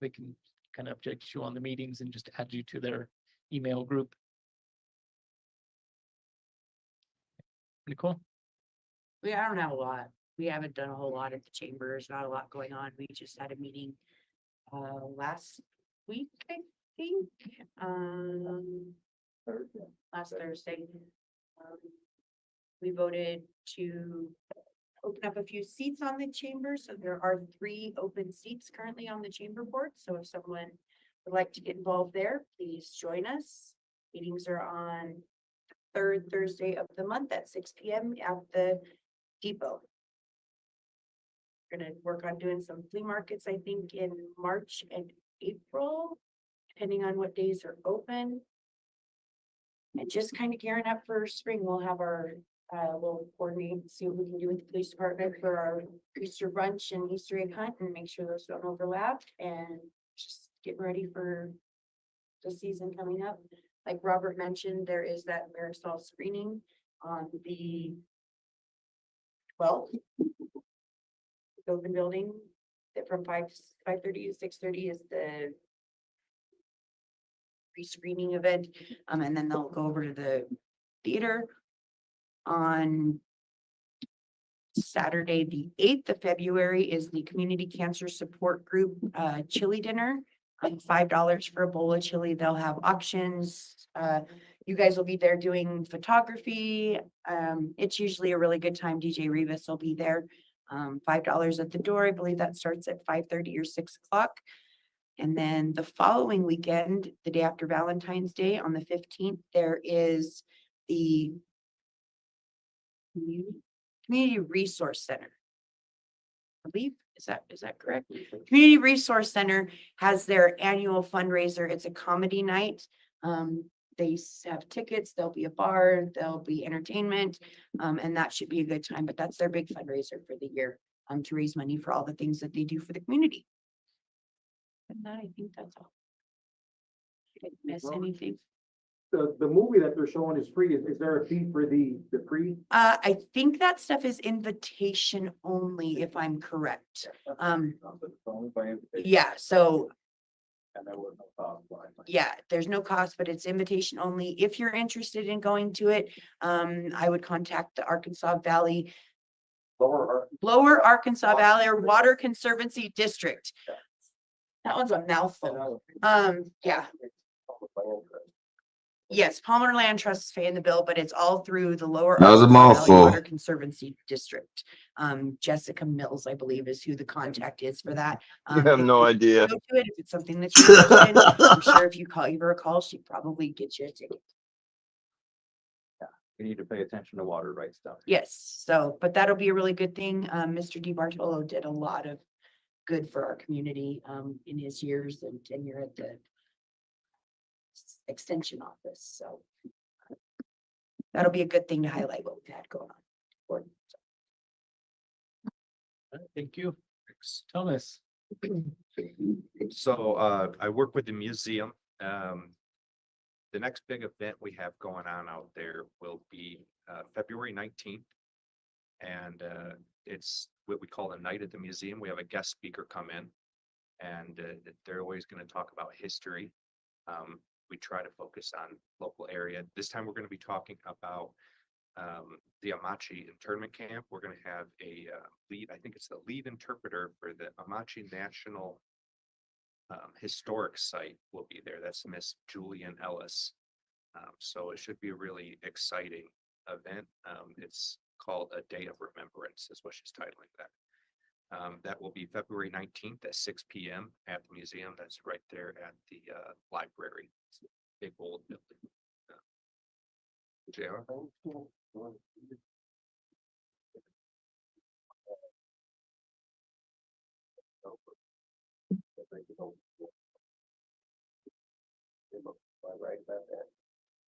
they can kind of update you on the meetings and just add you to their email group. Nicole? I don't have a lot. We haven't done a whole lot at the chambers, not a lot going on. We just had a meeting last week, I think. Last Thursday. We voted to open up a few seats on the chamber. So there are 3 open seats currently on the chamber board. So if someone would like to get involved there, please join us. Meetings are on the 3rd Thursday of the month at 6 p.m. at the depot. We're gonna work on doing some flea markets, I think, in March and April, depending on what days are open. And just kind of gearing up for spring, we'll have our, we'll coordinate, see what we can do with the police department for our Easter brunch and Easter egg hunt and make sure those don't overlap and just getting ready for the season coming up. Like Robert mentioned, there is that Marisol screening on the 12th. Open building that from 5:30 to 6:30 is the pre-screening event. And then they'll go over to the theater on Saturday, the 8th of February is the Community Cancer Support Group chili dinner. $5 for a bowl of chili. They'll have auctions. You guys will be there doing photography. It's usually a really good time. DJ Rivas will be there. $5 at the door. I believe that starts at 5:30 or 6 o'clock. And then the following weekend, the day after Valentine's Day on the 15th, there is the Community Resource Center. I believe, is that correct? Community Resource Center has their annual fundraiser. It's a comedy night. They have tickets, there'll be a bar, there'll be entertainment, and that should be a good time, but that's their big fundraiser for the year, to raise money for all the things that they do for the community. And that, I think that's all. Didn't miss anything. The movie that they're showing is free. Is there a fee for the free? I think that stuff is invitation only, if I'm correct. Yeah, so And there was no cost. yeah, there's no cost, but it's invitation only. If you're interested in going to it, I would contact the Arkansas Valley, Lower Arkansas Valley or Water Conservancy District. That one's a mouthful. Yeah. Yes, Palmer Land Trust is paying the bill, but it's all through the Lower. That was a Arkansas Valley mouthful. Water Conservancy District. Jessica Mills, I believe, is who the contact is for that. You have if no you idea. go to it, if it's something that you're interested in, I'm sure if you give her a call, she'd probably get you a ticket. We need to pay attention to water rights stuff. Yes, so, but that'll be a really good thing. Mr. DiBartolo did a lot of good for our community, in his years and tenure at the extension office, so. That'll be a good thing to highlight what we've had going on. Thank you. Thomas. So, I work with the museum. The next big event we have going on out there will be, February 19th. And, it's what we call the Night at the Museum. We have a guest speaker come in. And, they're always gonna talk about history. We try to focus on local area. This time we're gonna be talking about, the Amachi internment camp. We're gonna have a, lead, I think it's the lead interpreter for the Amachi National Historic Site will be there. That's Miss Julian Ellis. So it should be a really exciting event. It's called A Day of Remembrance is what she's titling that. That will be February 19th at 6 p.m. at the museum. That's right there at the library. It's a big old building. JR?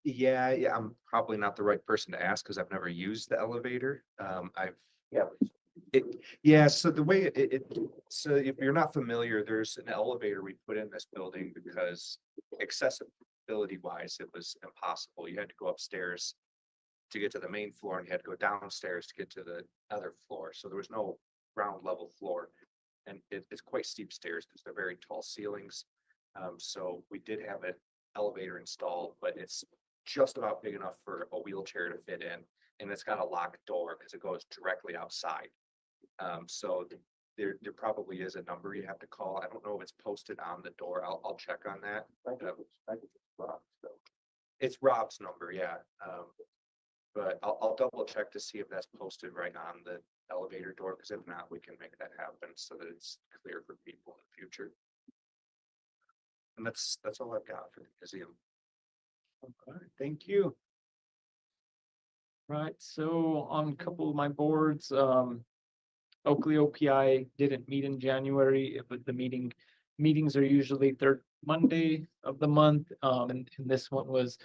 Yeah, I'm probably not the right person to ask because I've never used the elevator. So the way so if you're not familiar, there's an elevator we put in this building because accessibility wise, it was impossible. You had to go upstairs to get to the main floor and you had to go downstairs to get to the other floor. So there was no ground level floor. And it's quite steep stairs because they're very tall ceilings. So we did have an elevator installed, but it's just about big enough for a wheelchair to fit in. And it's got a locked door because it goes directly outside. So there probably is a number you have to call. I don't know if it's posted on the door. I'll check on that. It's Rob's number, yeah. But I'll double check to see if that's posted right on the elevator door, because if not, we can make that happen so that it's clear for people in the future. And that's all I've got for the museum. Okay, thank you. Right, so on a couple of my boards, Oakley OPI didn't meet in January, but the meetings are usually third Monday of the month. And this one was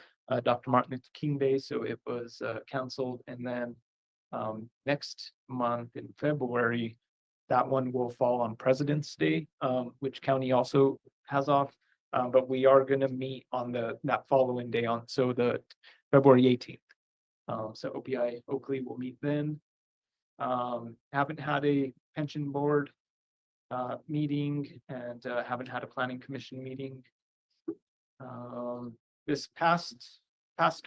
Dr. Martin Luther King Day, so it was canceled. And then next month in February, that one will fall on President's Day, which county also has off. But we are going to meet on that following day so the February 18th. So OPI Oakley will meet then. Haven't had a pension board meeting and haven't had a planning commission meeting. This past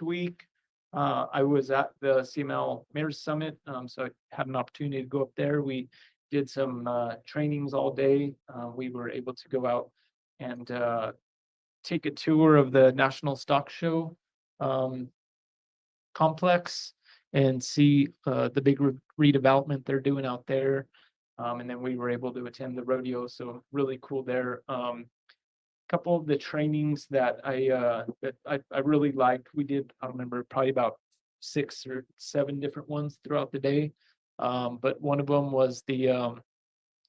week, I was at the CML Mayor's Summit, so I had an opportunity to go up there. We did some trainings all day. We were able to go out and take a tour of the National Stock Show complex and see the big redevelopment they're doing out there. And then we were able to attend the rodeo, so really cool there. Couple of the trainings that I really liked, we did, I remember probably about 6 or 7 different ones throughout the day. But one of them was the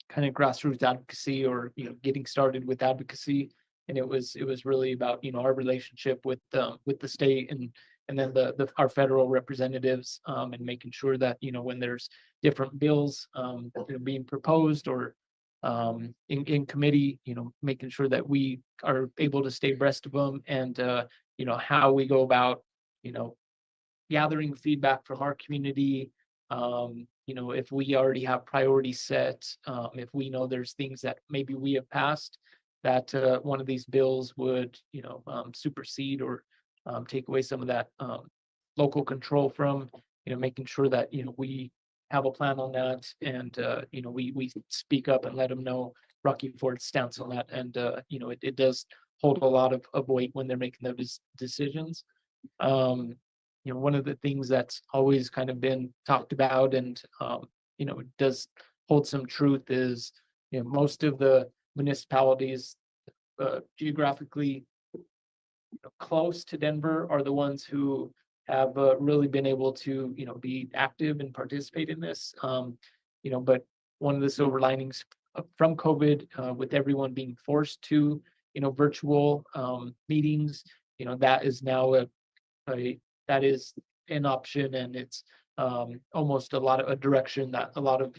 kind of grassroots advocacy, or getting started with advocacy. And it was really about our relationship with the state and then our federal representatives, and making sure that when there's different bills that are being proposed or in committee, making sure that we are able to stay abreast of them, and how we go about gathering feedback from our community. If we already have priorities set, if we know there's things that maybe we have passed that one of these bills would supersede or take away some of that local control from, making sure that we have a plan on that, and we speak up and let them know Rocky Ford's stance on that. And it does hold a lot of weight when they're making those decisions. One of the things that's always kind of been talked about and, does hold some truth is, most of the municipalities geographically close to Denver are the ones who have really been able to, be active and participate in this. But one of the silver linings from COVID, with everyone being forced to, virtual meetings, that is now that is an option, and it's almost a direction that a lot of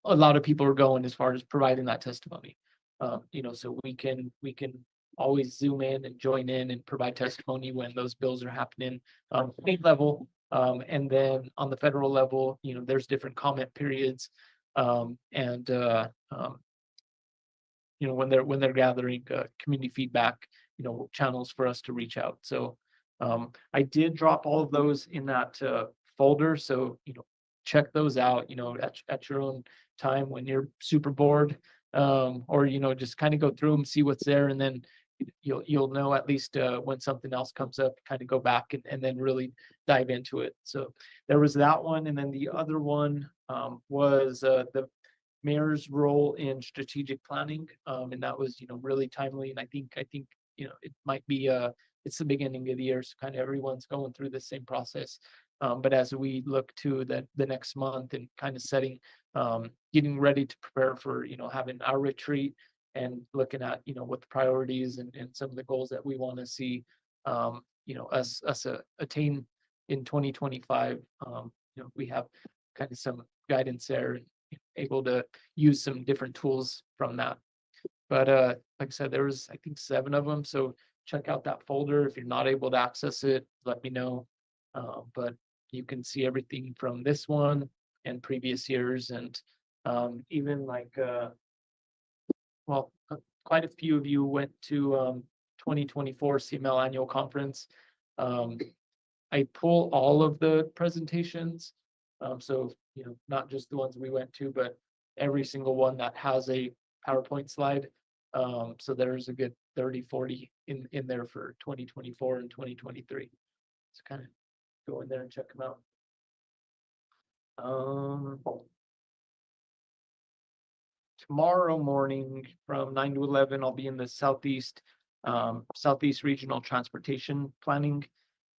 a lot of people are going as far as providing that testimony. So we can always zoom in and join in and provide testimony when those bills are happening, state level. And then on the federal level, there's different comment periods. And when they're gathering community feedback, channels for us to reach out. So I did drop all of those in that folder. So, check those out, at your own time when you're super bored, or, just kind of go through them, see what's there. And then you'll know at least when something else comes up, kind of go back and then really dive into it. So there was that one. And then the other one was the mayor's role in strategic planning. And that was, really timely. And I think, it might be, it's the beginning of the year, so kind of everyone's going through the same process. But as we look to the next month and kind of getting ready to prepare for, having our retreat and looking at, what the priorities and some of the goals that we want to see, us attain in 2025. We have kind of some guidance there and able to use some different tools from that. But like I said, there was, I think, 7 of them. So check out that folder. If you're not able to access it, let me know. But you can see everything from this one and previous years, and even like, quite a few of you went to 2024 CML annual conference. I pull all of the presentations. So, not just the ones we went to, but every single one that has a PowerPoint slide. So there's a good 30, 40 in there for 2024 and 2023. So kind of go in there and check them out. Tomorrow morning from 9 to 11, I'll be in the Southeast Regional Transportation Planning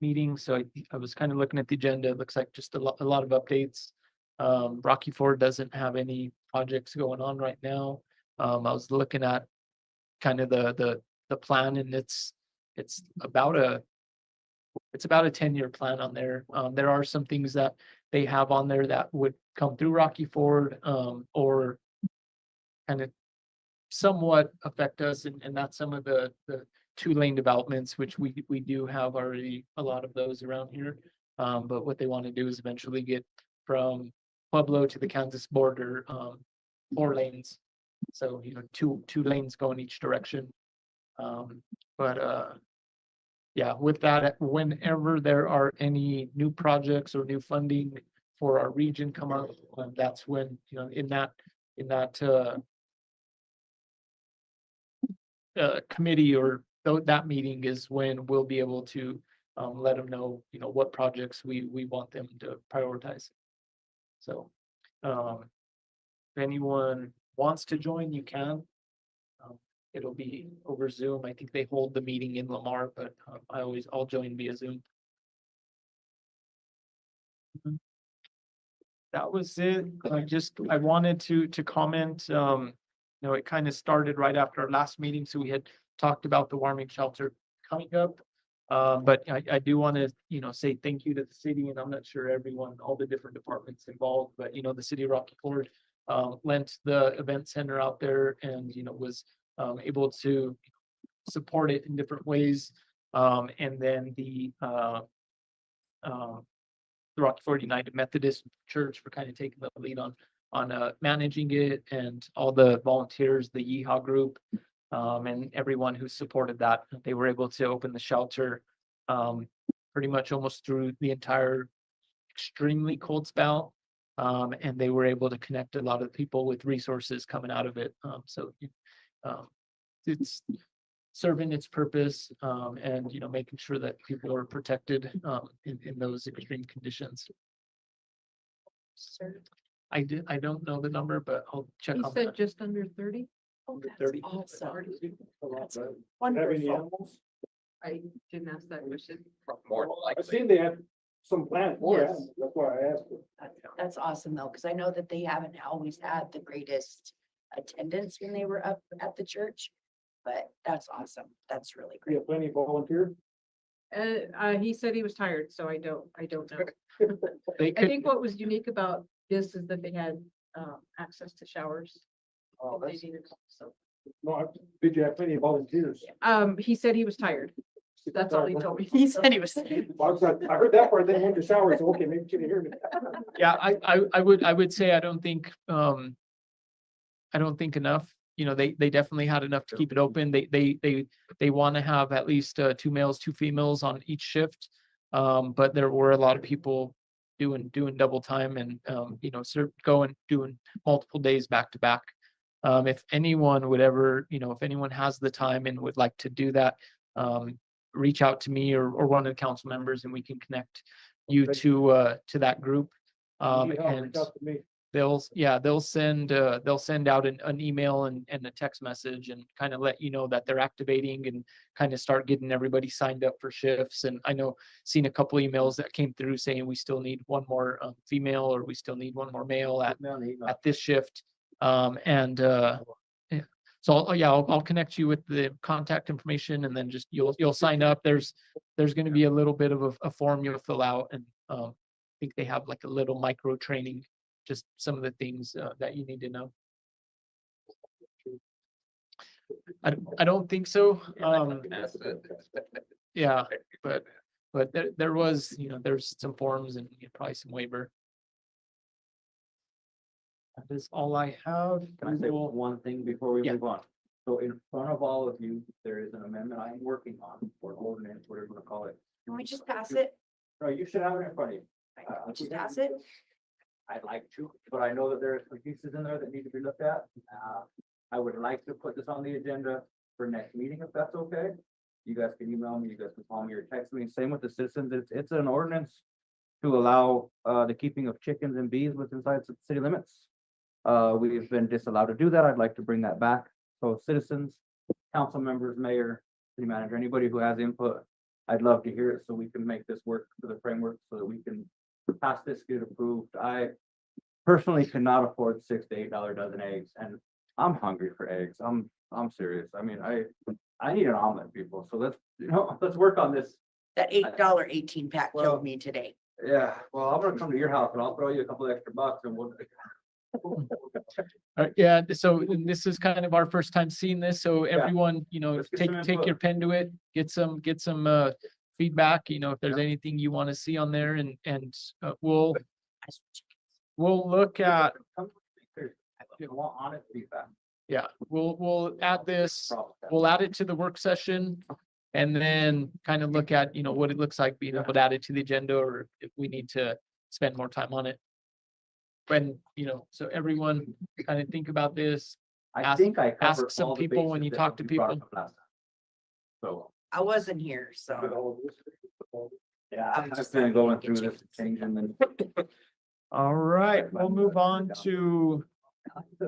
meeting. So I was kind of looking at the agenda. It looks like just a lot of updates. Rocky Ford doesn't have any projects going on right now. I was looking at kind of the plan, and it's about a 10-year plan on there. There are some things that they have on there that would come through Rocky Ford, or kind of somewhat affect us, and that's some of the 2-lane developments, which we do have already a lot of those around here. But what they want to do is eventually get from Pueblo to the Kansas border, 4 lanes. So, 2 lanes going each direction. Yeah, with that, whenever there are any new projects or new funding for our region come up, that's when, in that committee or that meeting is when we'll be able to let them know, what projects we want them to prioritize. So if anyone wants to join, you can. It'll be over Zoom. I think they hold the meeting in Lamar, but I'll join via Zoom. That was it. I wanted to comment, it kind of started right after our last meeting. So we had talked about the warming shelter coming up. But I do want to, say thank you to the city, and I'm not sure everyone, all the different departments involved, but, the city of Rocky Ford lent the event center out there and, was able to support it in different ways. And then the Rocky Ford United Methodist Church for kind of taking the lead on managing it, and all the volunteers, the Yeehaw group, and everyone who supported that. They were able to open the shelter pretty much almost through the entire extremely cold spell. And they were able to connect a lot of people with resources coming out of it. So it's serving its purpose, and, you know, making sure that people are protected, in those extreme conditions. I don't know the number, but I'll check He on said that. just under 30. Under 30. Awesome. That's Have any wonderful. animals? I didn't ask that question. More than I likely. seen they had some plans for Yes. animals, that's why I asked. That's awesome though, because I know that they haven't always had the greatest attendance when they were up at the church. But that's awesome. That's really We great. have plenty of volunteers. He said he was tired, so I don't know. They I could, think what was unique about this is that they had, access to showers. Oh, if they that's, needed, so. no, did you have plenty of volunteers? He said he was tired. That's all he told me. He said he was. Well, I heard that part, then went to shower, so okay, maybe you didn't hear me. yeah, I would say I don't think enough. You know, they definitely had enough to keep it open. They want to have at least 2 males, 2 females on each shift. But there were a lot of people doing double time and you know, doing multiple days back to back. If anyone would ever, you know, if anyone has the time and would like to do that, reach out to me or one of the council members and we can connect you to that group. Need help, And reach out to me. they'll send out an email and a text message and kind of let you know that they're activating and kind of start getting everybody signed up for shifts. And I know seen a couple emails that came through saying we still need one more female or we still need one more male at this shift. Yeah. So I'll connect you with the contact information and then just you'll sign up. There's going to be a little bit of a form you'll fill out and I think they have like a little micro training, just some of the things that you need to know. I don't think so. Yeah, but there was, you know, there's some forms and probably some waiver. That is all I have. Can I say We will- one thing before we Yeah. move on? So in front of all of you, there is an amendment I'm working on, or ordinance, whatever you want to call it. Can we just pass it? No, you should have it in front of you. Can we just pass it? I'd like to, but I know that there are some pieces in there that need to be looked at. I would like to put this on the agenda for next meeting, if that's okay. You guys can email me, you guys can call me or text me. Same with the citizens. It's an ordinance to allow the keeping of chickens and bees within city limits. We've been disallowed to do that. I'd like to bring that back. So citizens, council members, mayor, city manager, anybody who has input, I'd love to hear it so we can make this work for the framework so that we can pass this, get it approved. I personally cannot afford $6 to $8 dozen eggs and I'm hungry for eggs. I'm serious. I mean, I need an omelet, people. So let's work on this. That $8 18 pack Well- killed me today. Yeah, well, I'm gonna come to your house and I'll throw you a couple extra bucks and we'll. Yeah, so this is kind of our first time seeing this, so Yeah. everyone, you know, Let's get some take your input. pen to it, get some feedback, you know, if there's anything you want to see on there and we'll look at, I want honest feedback. yeah, we'll add this, Problem. we'll add it to the work session. And then kind of look at, you know, what it looks like being able to add it to the agenda or if we need to spend more time on it. When, you know, so everyone kind of think about this. I Ask- think I ask covered some all the people when bases you that talk to you brought people. up last time. So, I wasn't here, so. yeah, I've just been going through this change and then. All right, we'll move on to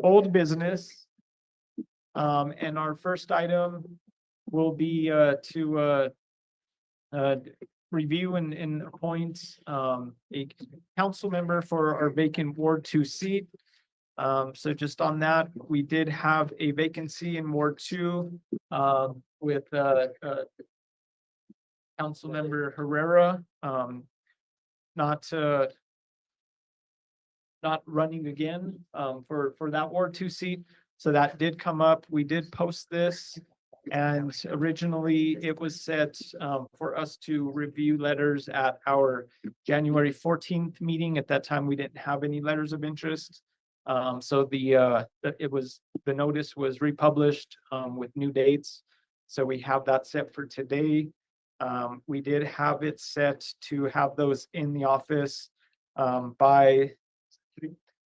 old business. And our first item will be to review and appoint a council member for our vacant Ward 2 seat. So just on that, we did have a vacancy in Ward 2 with council member Herrera not running again for that Ward 2 seat. So that did come up. We did post this. And originally it was set for us to review letters at our January 14th meeting. At that time, we didn't have any letters of interest. So the notice was republished with new dates. So we have that set for today. We did have it set to have those in the office by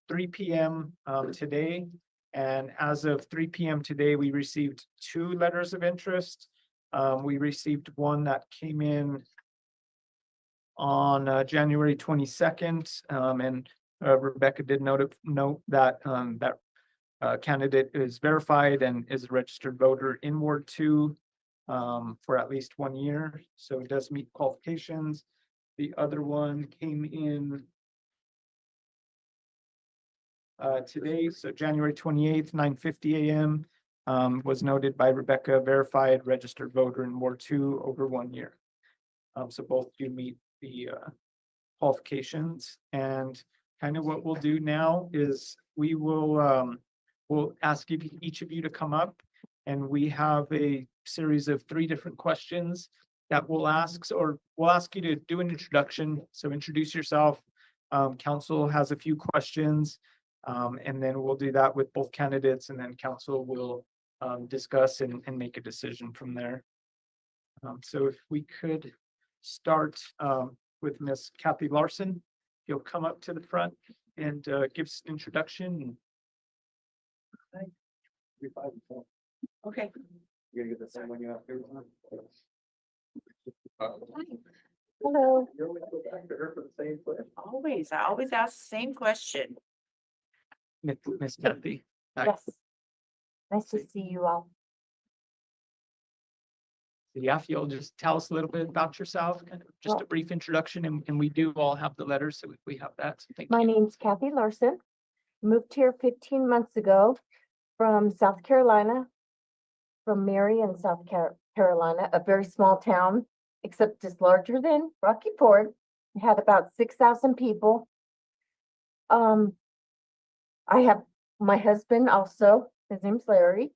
3 p.m. Today. And as of 3 PM today, we received 2 letters of interest. We received one that came in on January 22nd, and Rebecca did note that candidate is verified and is a registered voter in Ward 2 for at least 1 year, so it does meet qualifications. The other one came in today, so January 28th, 9:50 AM, was noted by Rebecca, verified registered voter in Ward 2 over 1 year. So both do meet the qualifications, and kind of what we'll do now is we will we'll ask each of you to come up, and we have a series of 3 different questions that we'll ask, or we'll ask you to do an introduction. So introduce yourself. Council has a few questions, and then we'll do that with both candidates, and then council will discuss and make a decision from there. So if we could start with Miss Kathy Larson. You'll come up to the front and give us an introduction. Okay. You gotta get the same one you have every time. Hello. You always go back to her for the same question. Always, I always ask the same question. Miss Kathy. Hi. Yes. Nice to see you all. Yeah, if you'll just tell us a little bit about yourself, kind of just a brief introduction, and we do all have the letters, so we have that. So thank My you. name's Kathy Larson. Moved here 15 months ago from South Carolina, from Marion, South Carolina, a very small town, except it's larger than Rocky Ford. It had about 6,000 people. I have my husband also, his name's Larry.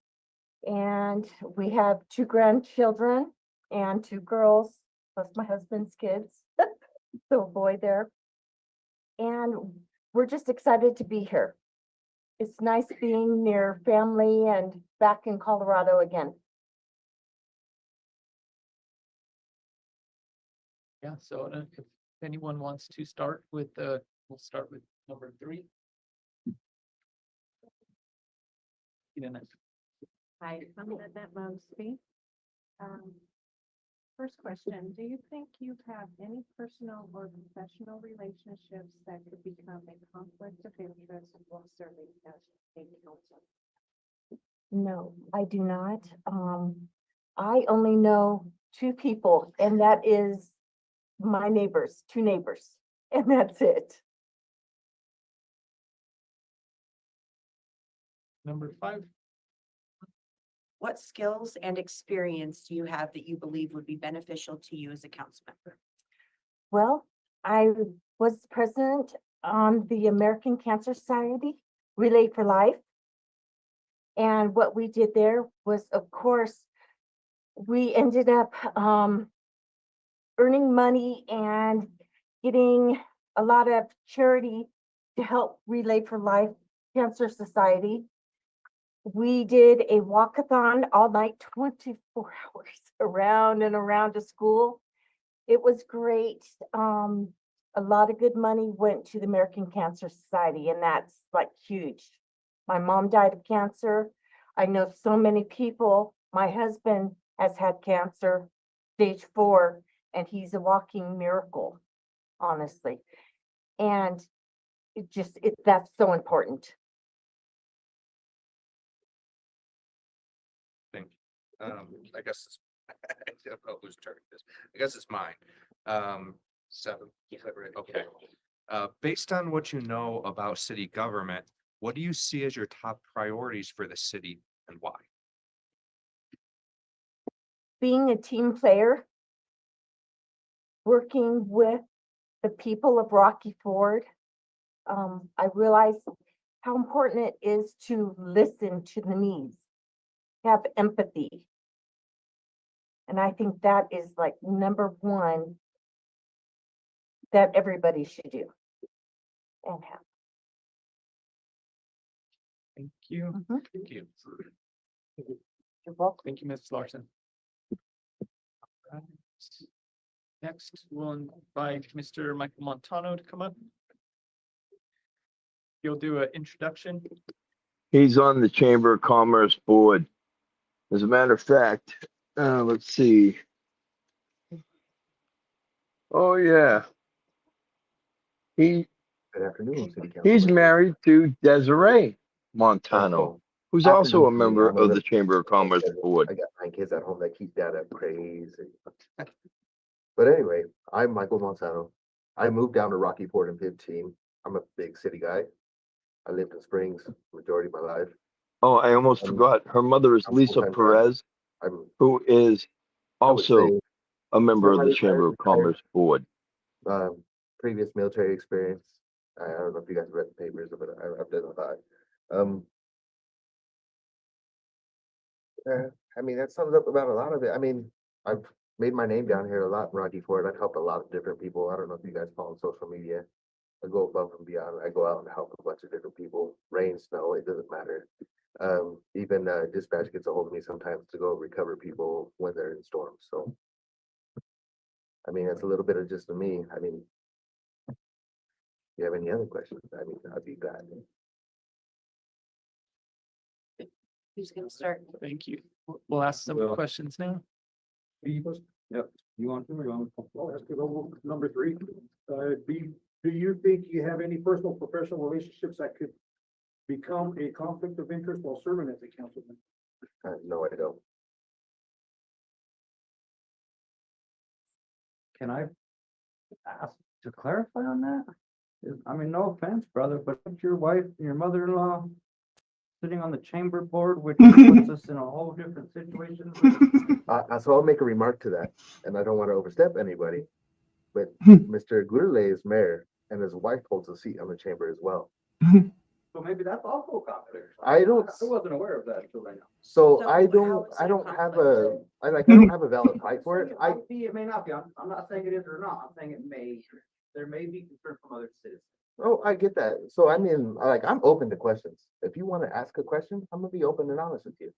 And we have 2 grandchildren and 2 girls, plus my husband's kids. So a boy there. And we're just excited to be here. It's nice being near family and back in Colorado again. Yeah, so if anyone wants to start with, we'll start with number 3. Hi, I'm Annette Mosby. First question, do you think you have any personal or professional relationships that could become a conflict of interest while serving as a council? No, I do not. I only know 2 people, and that is my neighbors, 2 neighbors, and that's it. Number 5. What skills and experience do you have that you believe would be beneficial to you as a council member? Well, I was president on the American Cancer Society Relay for Life. And what we did there was, of course, we ended up earning money and getting a lot of charity to help Relay for Life Cancer Society. We did a walkathon all night, 24 hours around and around to school. It was great. A lot of good money went to the American Cancer Society, and that's like huge. My mom died of cancer. I know so many people. My husband has had cancer, stage 4, and he's a walking miracle, honestly. And that's so important. I guess it's, I don't know whose turn it is. I guess it's mine. 7, is that right? Okay. Based on what you know about city government, what do you see as your top priorities for the city and why? Being a team player, working with the people of Rocky Ford, I realize how important it is to listen to the needs, have empathy. And I think that is like number 1 that everybody should do and have. Thank you. Mhm. Thank you. You're welcome. Thank you, Ms. Larson. Next, we'll invite Mr. Michael Montano to come up. You'll do an introduction. He's on the Chamber of Commerce board. As a matter of fact, let's see. Oh, yeah. He, Good afternoon, City Council. he's members. married to Desiree Montano, So, who's also a afternoon, City. member I know of the that- Chamber of Commerce board. I got 9 kids at home that keep dad up crazy. But anyway, I'm Michael Monsanto. I moved down to Rocky Ford in 15. I'm a big city guy. I lived in Springs majority of my life. Oh, I almost forgot. Her mother is I'm Lisa full-time Perez, I'm who is I would also say, a member of the semi-retired, Chamber of Commerce board. previous military experience. I don't know if you guys read the papers, but I've done a lot. I mean, that sums up about a lot of it. I mean, I've made my name down here a lot in Rocky Ford. I've helped a lot of different people. I don't know if you guys follow social media. I go above and beyond. I go out and help a bunch of different people, rain, snow, it doesn't matter. Even dispatch gets a hold of me sometimes to go recover people when they're in storms, so. I mean, it's a little bit of just me. I mean, if you have any other questions, I mean, I'd be glad. Who's gonna start? Thank you. We'll ask some Well- questions now. Yep, you want to, or you want me? Well, let's go over number 3. Do you think you have any personal professional relationships that could become a conflict of interest while serving as a councilman? No, I don't. Can I ask to clarify on that? I mean, no offense, brother, but your wife and your mother-in-law sitting on the chamber board, which puts us in a whole different situation. So I'll make a remark to that, and I don't want to overstep anybody. But Mr. Gurley is mayor, and his wife holds a seat on the chamber as well. So maybe that's also a conflict. I don't- I wasn't aware of that until right now. So So I how don't, is I it a don't have conflict? I don't have a valid fight for it. It might be, it may not be. I'm not saying it is or not. I'm saying it may, there may be concern from other citizens. Oh, I get that. So I mean, like, I'm open to questions. If you want to ask a question, I'm gonna be open and honest with you.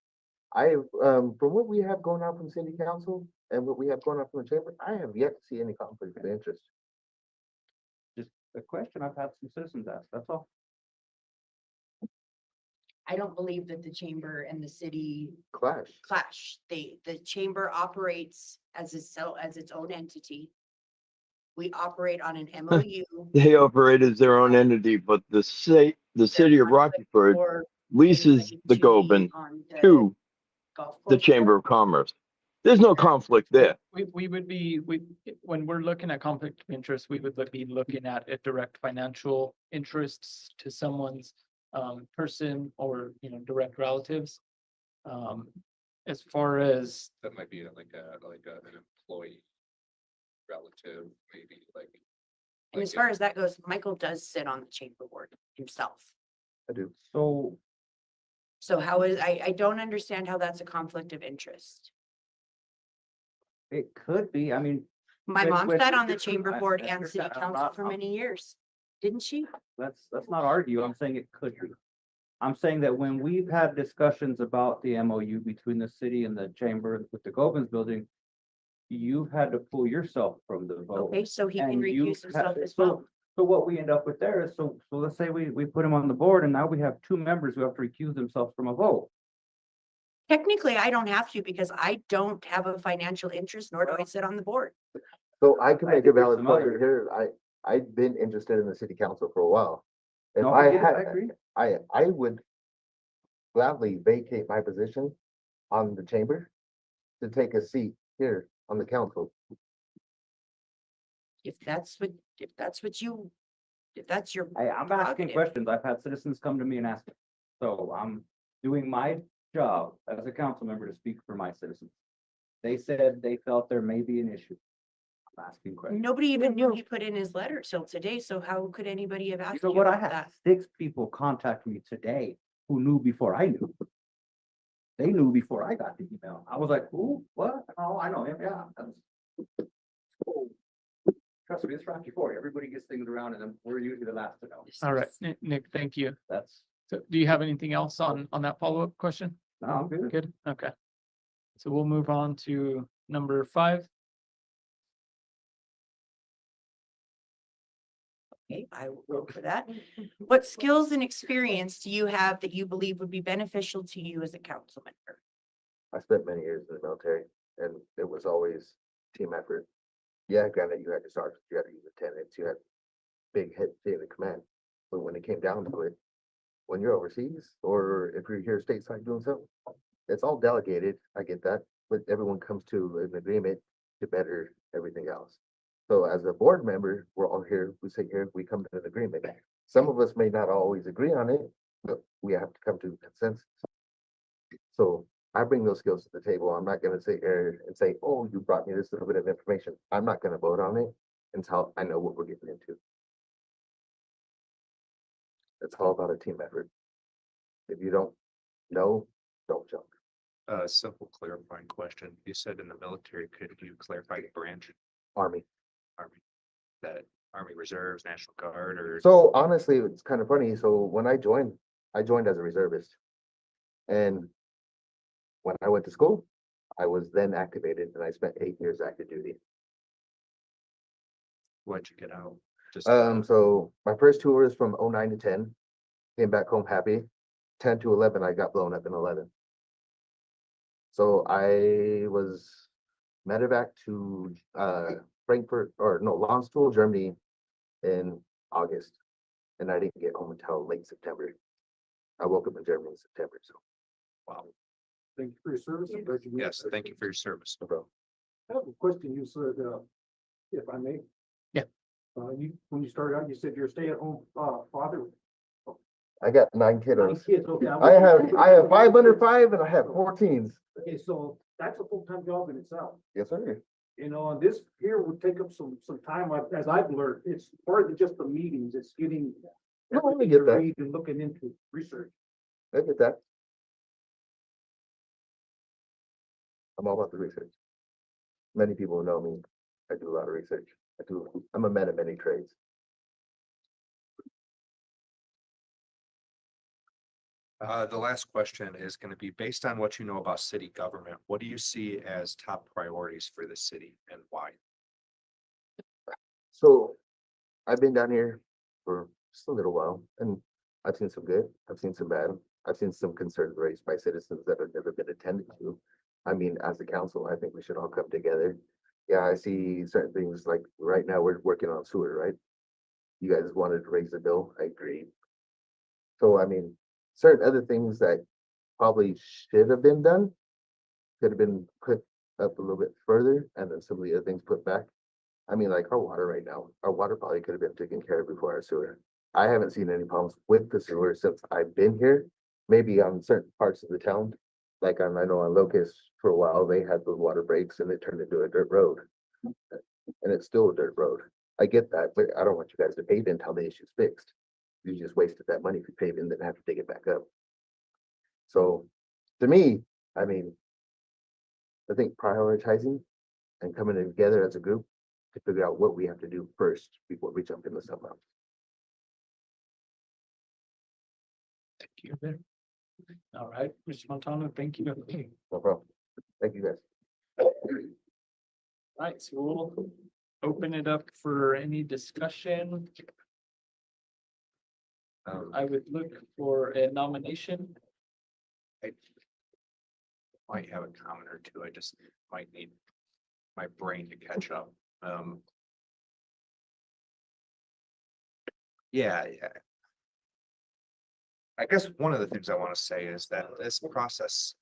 From what we have going on from city council and what we have going on from the chamber, I have yet to see any conflict of interest. Just a question I've had some citizens ask, that's all. I don't believe that the chamber and the city Clash. clash. The chamber operates as its own entity. We operate on an MOU. They operate as their own entity, but the city of Rockford or leases anything the to be Goben on the to golf the course. Chamber of Commerce. There's no conflict there. We would be, when we're looking at conflict of interest, we would be looking at a direct financial interests to someone's person or, direct relatives. As far as, That might be like an employee relative, maybe like. And as far as that goes, Michael does sit on the chamber board himself. I do. So So how is, I don't understand how that's a conflict of interest. it could be, I mean, My Wait, mom wait, sat on wait, the chamber I board and understand. city I'm council not- for I'm- many years, didn't she? let's not argue. I'm saying it could be. I'm saying that when we've had discussions about the MOU between the city and the chamber with the Gobens building, you've had to pull yourself from the vote. Okay, so he can And you recuse himself ha- as so- well. So what we end up with there is, so let's say we put him on the board and now we have 2 members who have to recuse themselves from a vote. Technically, I don't have to because I don't have a financial interest, nor do I sit on the board. So I can I make a think there's valid some point other- here. I've been interested in the city council for a while. If No, I get it, I had, agree. I would gladly vacate my position on the chamber to take a seat here on the council. If that's what you, if that's your. I'm asking prerogative. questions. I've had citizens come to me and ask. So I'm doing my job as a council member to speak for my citizens. They said they felt there may be an issue. I'm asking questions. Nobody even knew he put in his letter till today, so how could anybody have You asked know you what? I about had that? 6 people contact me today who knew before I knew. They knew before I got the email. I was like, who, what? Oh, I know him, yeah. that's- Oh, Trust me, it's Rocky Ford. Everybody gets things around and then we're usually the last to know. all right, Nick, thank you. That's, So do you have anything else on that follow-up question? no, I'm good. Good, okay. So we'll move on to number 5. Okay, I will go for that. What skills and experience do you have that you believe would be beneficial to you as a council member? I spent many years in the military and it was always team effort. Yeah, granted, you had your sergeants, you had your lieutenants, you had big head chain of command. But when it came down to it, when you're overseas or if you're here stateside doing something, it's all delegated. I get that, but everyone comes to an agreement to better everything else. So as a board member, we're all here, we sit here, we come to an agreement. Some of us may not always agree on it, but we have to come to consensus. So I bring those skills to the table. I'm not gonna sit here and say, oh, you brought me this little bit of information. I'm not gonna vote on it until I know what we're getting into. It's all about a team effort. If you don't know, don't jump. A simple clarifying question. You said in the military, could you clarify the branch? Army. Army, that Army Reserves, National Guard, or? So honestly, it's kind of funny. So when I joined as a reservist. And when I went to school, I was then activated and I spent 8 years active duty. What'd you get out? Just, So my first tour was from 09 to 10, came back home happy. 10 to 11, I got blown up in 11. So I was medevac to Frankfurt, or no, Landstuhl, Germany in August. And I didn't get home until late September. I woke up in Germany in September, so. wow. Thank you for your service. I'm glad you made Yes, it. thank you for your service. No problem. I have a question. You said, if I may. Yeah. When you started out, you said you're a stay-at-home, father. I got 9 Nine kiddos. kids, okay. I have 5 under 5 and I have 14s. Okay, so that's a full-time job in itself. Yes, sir. You know, and this here would take up some time, as I've learned. It's more than just the meetings, it's getting. No, I everything get to that. read and looking into research. I get that. I'm all about the research. Many people know me. I do a lot of research. I'm a man of many trades. The last question is gonna be based on what you know about city government. What do you see as top priorities for the city and why? So I've been down here for just a little while and I've seen some good, I've seen some bad. I've seen some concerns raised by citizens that have never been attended to. I mean, as a council, I think we should all come together. Yeah, I see certain things like right now we're working on sewer, right? You guys wanted to raise the bill, I agree. So I mean, certain other things that probably should have been done could have been put up a little bit further and then some of the other things put back. I mean, like our water right now, our water probably could have been taken care of before our sewer. I haven't seen any problems with the sewer since I've been here, maybe on certain parts of the town. Like I know on Locust for a while, they had the water breaks and it turned into a dirt road. And it's still a dirt road. I get that, but I don't want you guys to pave it until the issue's fixed. You just wasted that money if you pave it and then have to dig it back up. So to me, I mean, I think prioritizing and coming together as a group to figure out what we have to do first before we jump into something else. Thank you. All right, Mr. Montano, thank you. No problem. Thank you guys. All right, so we'll open it up for any discussion. I would look for a nomination. I might have a comment or two. I just might need my brain to catch up. Yeah. I guess one of the things I want to say is that this process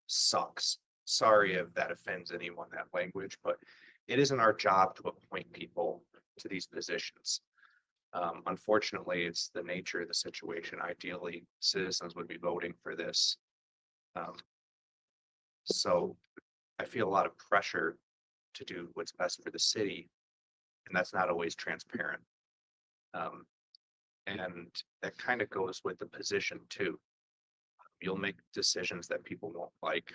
sucks. Sorry if that offends anyone, that language, but it isn't our job to appoint people to these positions. Unfortunately, it's the nature of the situation. Ideally, citizens would be voting for this. So I feel a lot of pressure to do what's best for the city, and that's not always transparent. And that kind of goes with the position too. You'll make decisions that people won't like.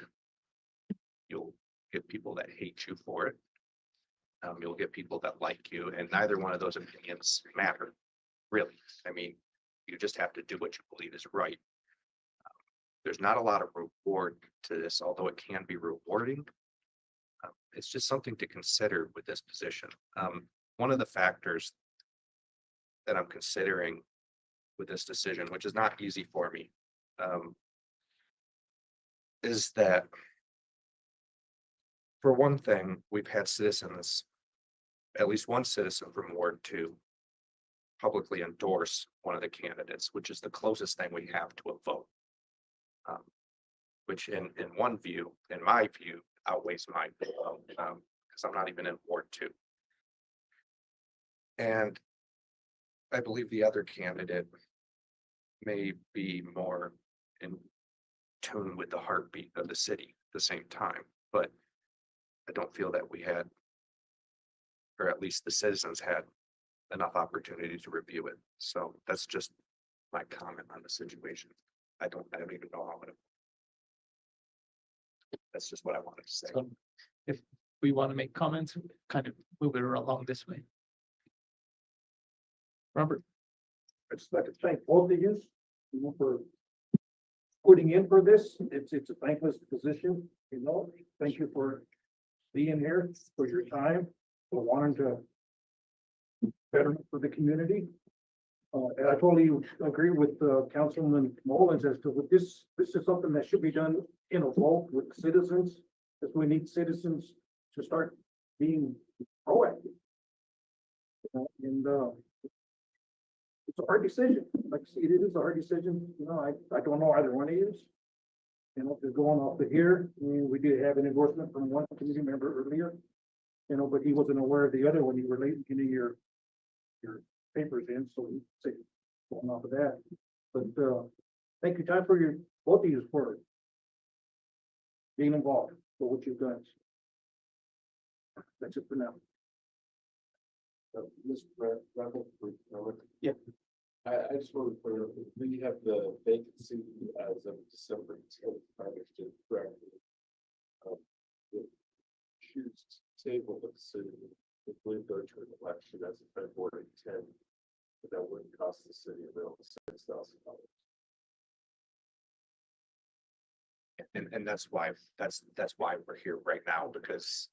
You'll get people that hate you for it. You'll get people that like you, and neither one of those opinions matter, really. I mean, you just have to do what you believe is right. There's not a lot of reward to this, although it can be rewarding. It's just something to consider with this position. One of the factors that I'm considering with this decision, which is not easy for me, is that for one thing, we've had citizens, at least one citizen from Ward 2 publicly endorse one of the candidates, which is the closest thing we have to a vote. Which in one view, in my view, outweighs my vote, because I'm not even in Ward 2. And I believe the other candidate may be more in tune with the heartbeat of the city at the same time, but I don't feel that we had, or at least the citizens had, enough opportunity to review it. So that's just my comment on the situation. I don't even know how to. That's just what I wanted to say. So if we want to make comments, kind of move it along this way. Robert? I'd just like to thank both of you, for putting in for this. It's a thankless position, Thank you for being here, for your time, for wanting to better for the community. And I totally agree with Councilman Mullins as to what this is something that should be done in a vote with citizens, because we need citizens to start being proactive. And it's a hard decision. Like I said, it is a hard decision. I don't know either one of you. Just going off of here, we did have an endorsement from one committee member earlier, but he wasn't aware of the other when you were late getting your papers in, so we say going off of that. But thank you, Todd, for both of you for being involved for what you've done. That's it for now. Mr. Raffle, Yep. I just want to clear up, we have the vacancy as of December 10th, if I understood correctly. Choose to table the decision, if we go to an election as of February 10th, but that wouldn't cost the city around $6,000. And that's why we're here right now, because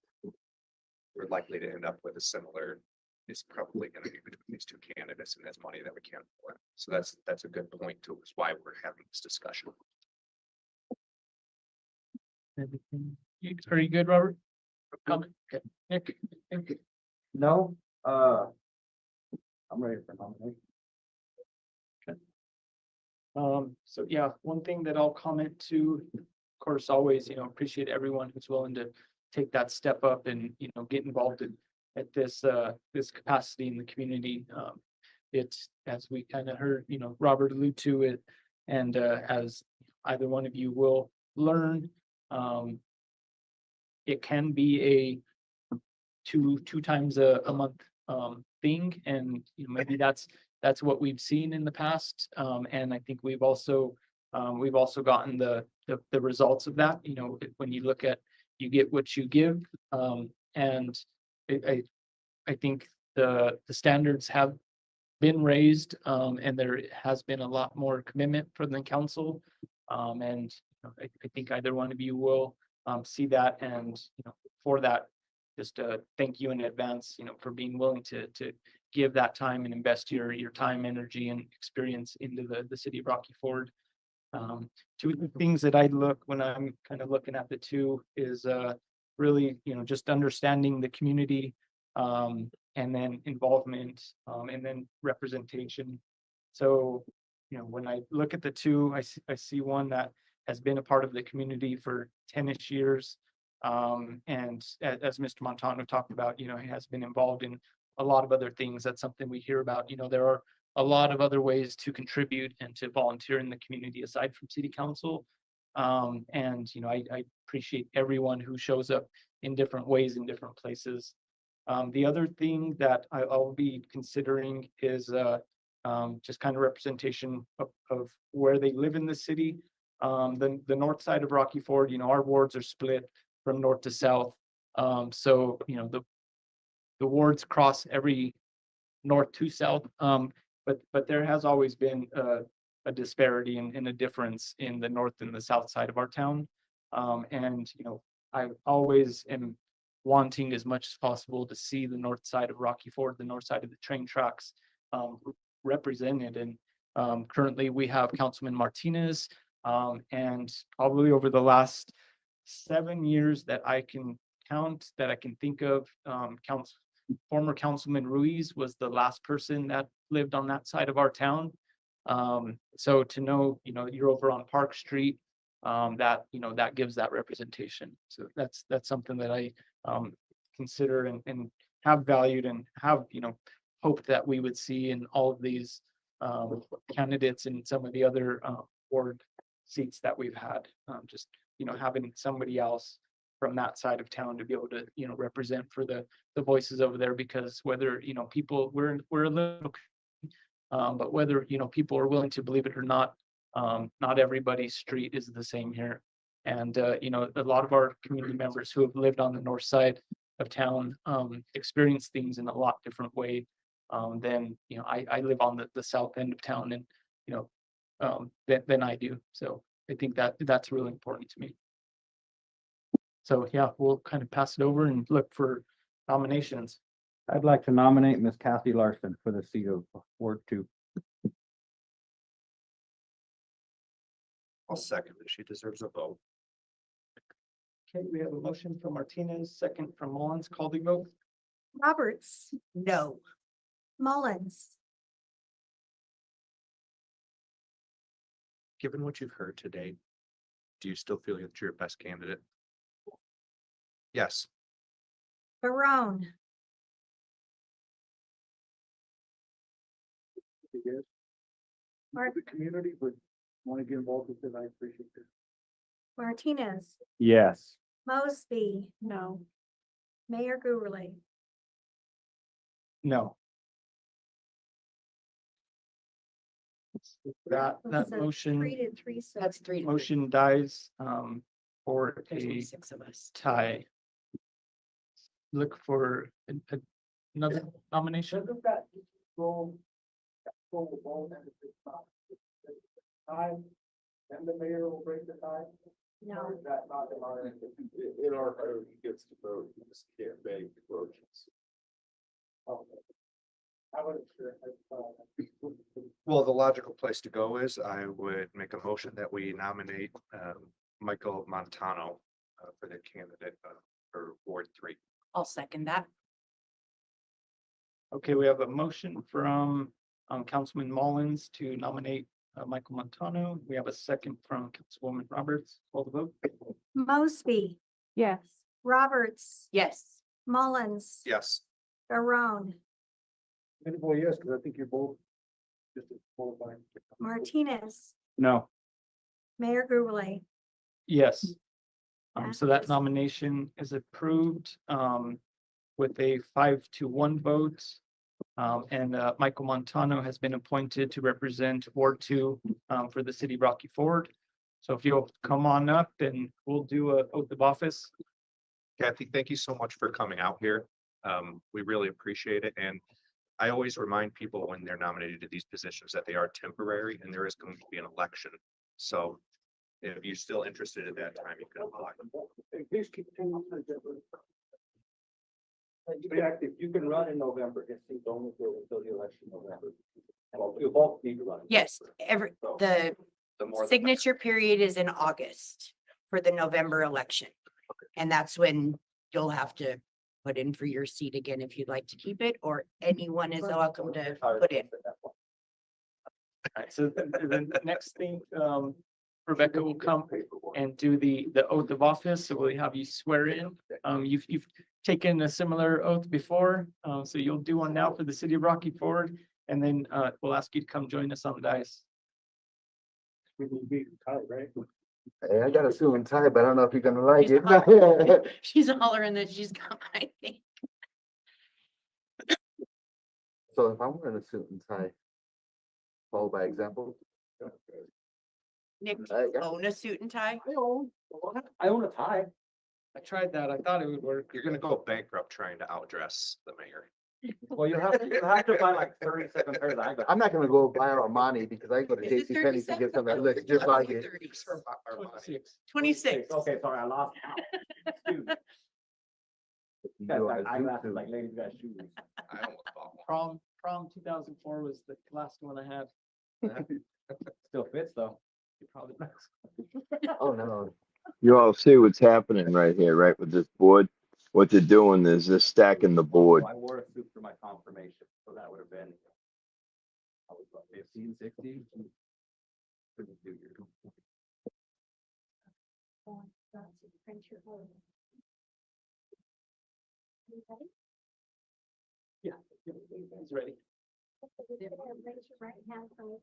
we're likely to end up with a similar, it's probably going to be between these two candidates, and that's money that we can't afford. So that's a good point too, is why we're having this discussion. Are you good, Robert? Comment? Okay. Nick? No, I'm ready for nomination. So yeah, one thing that I'll comment to, of course, always, appreciate everyone who's willing to take that step up and, get involved at this capacity in the community. It's, as we kind of heard, Robert allude to it, and as either one of you will learn, it can be a two times a month thing, and maybe that's what we've seen in the past, and I think we've also gotten the results of that. When you look at, you get what you give, and I think the standards have been raised, and there has been a lot more commitment from the council, and I think either one of you will see that, and for that, just thank you in advance, for being willing to give that time and invest your time, energy, and experience into the city of Rocky Ford. Two of the things that I look when I'm kind of looking at the two is really, just understanding the community, and then involvement, and then representation. So, when I look at the two, I see one that has been a part of the community for 10-ish years. And as Mr. Montano talked about, he has been involved in a lot of other things. That's something we hear about. There are a lot of other ways to contribute and to volunteer in the community aside from city council. And I appreciate everyone who shows up in different ways in different places. The other thing that I'll be considering is just kind of representation of where they live in the city. The north side of Rocky Ford, our wards are split from north to south. So, the wards cross every north to south. But there has always been a disparity and a difference in the north and the south side of our town. And, I always am wanting as much as possible to see the north side of Rocky Ford, the north side of the train tracks, represented. And currently we have Councilman Martinez, and probably over the last 7 years that I can count, that I can think of, former Councilman Ruiz was the last person that lived on that side of our town. So to know, you're over on Park Street, that, that gives that representation. So that's something that I consider and have valued and have, hoped that we would see in all of these candidates and some of the other board seats that we've had. Just, having somebody else from that side of town to be able to, represent for the voices over there, because whether, people, we're a little, but whether, people are willing to believe it or not, not everybody's street is the same here. And, a lot of our community members who have lived on the north side of town, experience things in a lot different way than, I live on the south end of town and, than I do. So I think that's really important to me. So yeah, we'll kind of pass it over and look for nominations. I'd like to nominate Miss Kathy Larson for the seat of Ward 2. I'll second it. She deserves a vote. Okay, we have a motion from Martinez, second from Mullins. Call the vote. Roberts, No. Mullins, Given what you've heard today, do you still feel that you're your best candidate? Yes. Barone, Yes. Mar- The community would want to get involved with it. I appreciate it. Martinez, Yes. Mosby, No. Mayor Gurley. No. That So motion, 3-3, so That's 3 to 3. motion dies for There's only a 6 of us. tie. Look for another nomination. Time, and the mayor will break the tie. No. That not in our. In our code, he gets to vote, he just can't make motions. I would sure. Well, the logical place to go is I would make a motion that we nominate Michael Montano for the candidate for Ward 3. I'll second that. Okay, we have a motion from Councilman Mullins to nominate Michael Montano. We have a second from Councilwoman Roberts. Call the vote. Mosby, Yes. Roberts, Yes. Mullins, Yes. Barone, Anybody, yes, because I think you're both just as qualified. Martinez, No. Mayor Gurley. Yes. So that Passes. nomination is approved with a 5-1 vote. And Michael Montano has been appointed to represent Ward 2 for the city of Rocky Ford. So if you'll come on up and we'll do a oath of office. Kathy, thank you so much for coming out here. We really appreciate it. And I always remind people when they're nominated to these positions that they are temporary and there is going to be an election. So if you're still interested at that time, you can apply. And please keep things on the agenda. Be active. You can run in November. It seems only until the election in November. Well, you both need to run. Yes, the The more the signature period is in August for the November election. And that's when you'll have to put in for your seat again if you'd like to keep it, or anyone is welcome to put in. All right, so the next thing, Rebecca will come and do the oath of office. So we'll have you swear in. You've taken a similar oath before, so you'll do one now for the city of Rocky Ford, and then we'll ask you to come join us on the dais. We will be tight, right? Hey, I got a suit and tie, but I don't know if you're gonna like it. She's hollering that she's gone, I think. So if I'm wearing a suit and tie, follow by example. Nick, I got- own a suit and tie? I own a tie. I tried that. I thought it would work. You're gonna go bankrupt trying to outdress the mayor. Well, you have to buy like 37 pairs of eyeglasses. I'm not gonna go buy Armani because I go to Is it JC Penney to 37? get something that looks just like it. 26. Okay, sorry, I lost count. Dude, You got go like on a zoot eyeglasses suit. like ladies got shoes. I almost bought one. Prom 2004 was the last one I had. Still fits though. You probably. Oh, no. You all see what's happening right here, right, with this board? What they're doing is they're stacking the board. I wore a suit for my confirmation, so that would have been. I was about 15, 16. Couldn't do your. Yeah, it's ready. Raise your right hand for me.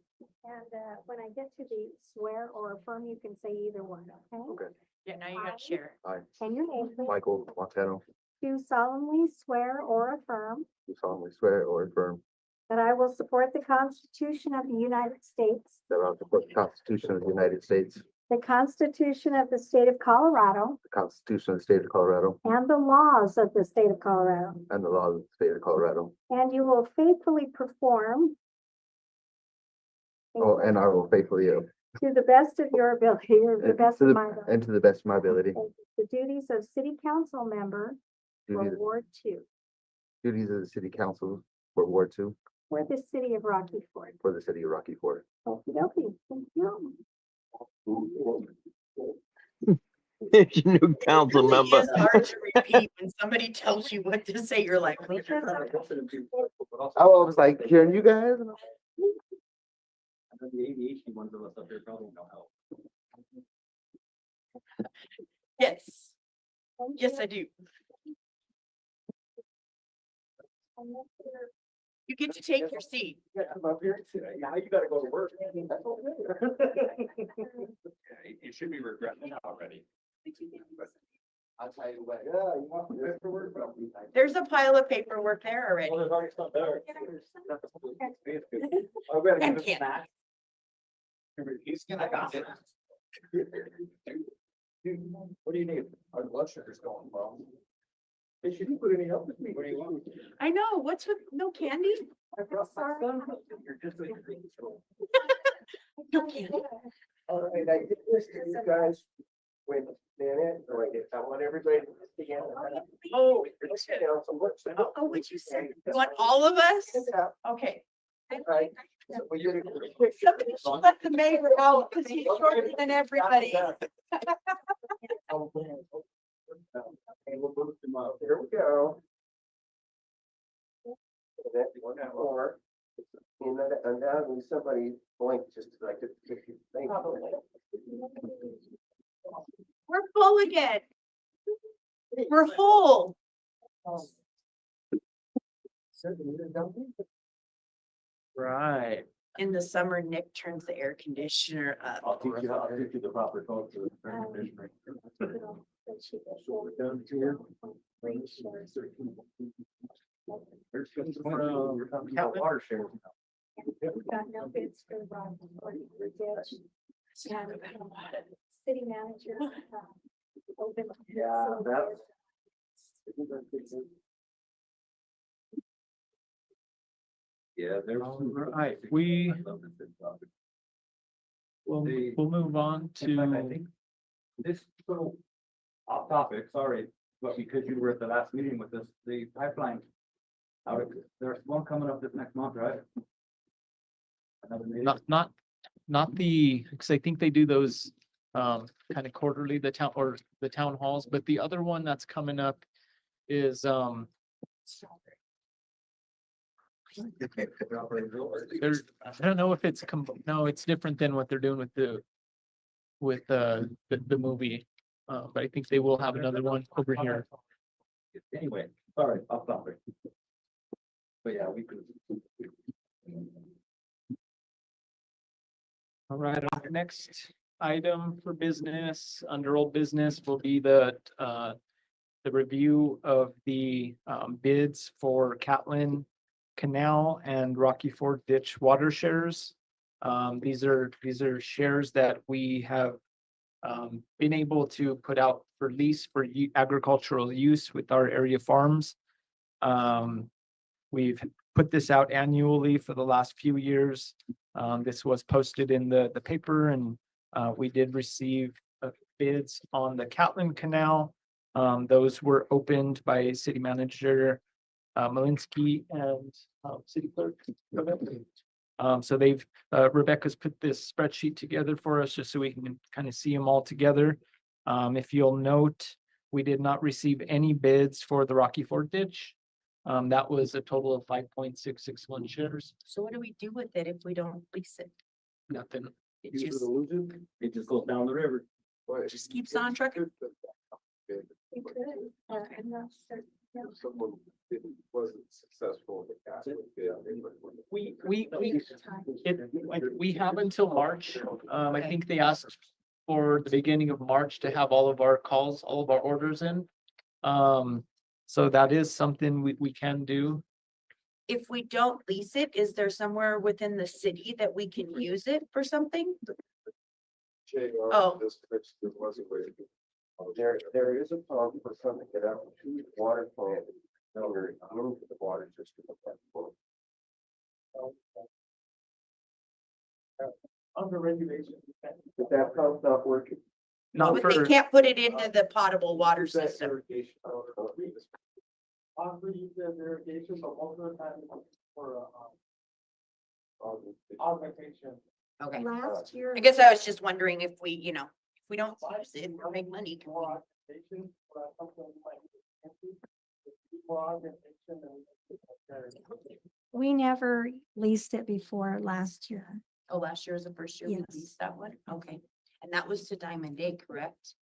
And, when I get to the swear or affirm, you can say either one, okay? Okay. Yeah, now you gotta share. Hi, And your name, please. Michael Montano. Do solemnly swear or affirm Do solemnly swear or affirm that I will support the Constitution of the United States, that I will support the Constitution of the United States, the Constitution of the State of Colorado, the Constitution of the State of Colorado, and the laws of the State of Colorado. and the laws of the State of Colorado. And you will faithfully perform Oh, and I will faithfully, to the best of your ability, or the best of my ability, and to the best of my ability, the duties of City Council Member for duties Ward Two duties of the City Council for Ward Two for the City of Rocky Ford. for the City of Rocky Ford. Okey-dokey. Thank you. It's your new council Really member. is hard to repeat when somebody tells you what to say, you're like. "Wait, I was like, hearing you guys, and And then the ADHD ones of us up here probably no help. Yes, yes, I do. You get to take your seat. I'm up here today. Now you gotta go to work. You should be regretting it already. I'll tell you what, yeah, you want to go to work? There's a pile of paperwork there already. Well, there's already stuff there. I'll better give And it can't. back. He's gonna got it. What do you need? Our blood sugar's going low. Hey, should you put any help with me? What do you want? I know, what's with, no candy? I brought my son. You're just like. No candy. All right, I did this to you guys with Nanette, or I want everybody to together. Oh, Sit down, so let's- oh, what you said, you want all of us? Yeah. Okay. Right. So we did it. Somebody should let the mayor out, because he's shorter than everybody. Okay, we'll boost them up. Here we go. That one more. And then undoubtedly somebody blinked just like to. Thank you. We're full again. We're full. Right. In the summer, Nick turns the air conditioner up. I'll teach you the proper code for the air conditioner. So we're done here. There's just we're talking about water shares. Got no bids for Rocky Ford ditch. And, city manager, open. Yeah, that's. Yeah, there's. All right, we'll move on In fact, I to, think this little off topic, sorry, but because you were at the last meeting with us, the pipeline. There's one coming up this next month, right? Another meeting. not the, because I think they do those kind of quarterly, the town halls, but the other one that's coming up is there's, I don't know if it's, no, it's different than what they're doing with the movie. But I think they will have another one over here. Anyway, sorry, off topic. But yeah, we could. All right, our next item for business, under old business, will be the review of the bids for Catlin Canal and Rocky Ford Ditch water shares. These are shares that we have been able to put out for lease for agricultural use with our area farms. We've put this out annually for the last few years. This was posted in the paper, and we did receive bids on the Catlin Canal. Those were opened by city manager Malinsky and, city clerk. Rebecca. So they've, Rebecca's put this spreadsheet together for us just so we can kind of see them all together. If you'll note, we did not receive any bids for the Rocky Ford ditch. That was a total of 5.661 shares. So what do we do with it if we don't lease it? Nothing. It Use it just, or lose it, it just goes down the river. just keeps on trucking. We could, I'm not certain. Yeah. Someone wasn't successful in the past. We have until March. I think they asked for the beginning of March to have all of our calls, all of our orders in. So that is something we can do. If we don't lease it, is there somewhere within the city that we can use it for something? Oh. There is a pump for something to get out to the water plant. Over, move the water system. Under regulation. But that pump's not working. Not But they for, can't put it into the potable water system. Offer you the irrigation, but most of the time it's for, augmentation. Okay. Last year. I guess I was just wondering if we, if we don't use it or make money, can we? More augmentation, but something like. More augmentation and. We never leased it before last year. Oh, last year was the first year we Yes. leased that one? Okay. And that was to Diamond A, correct?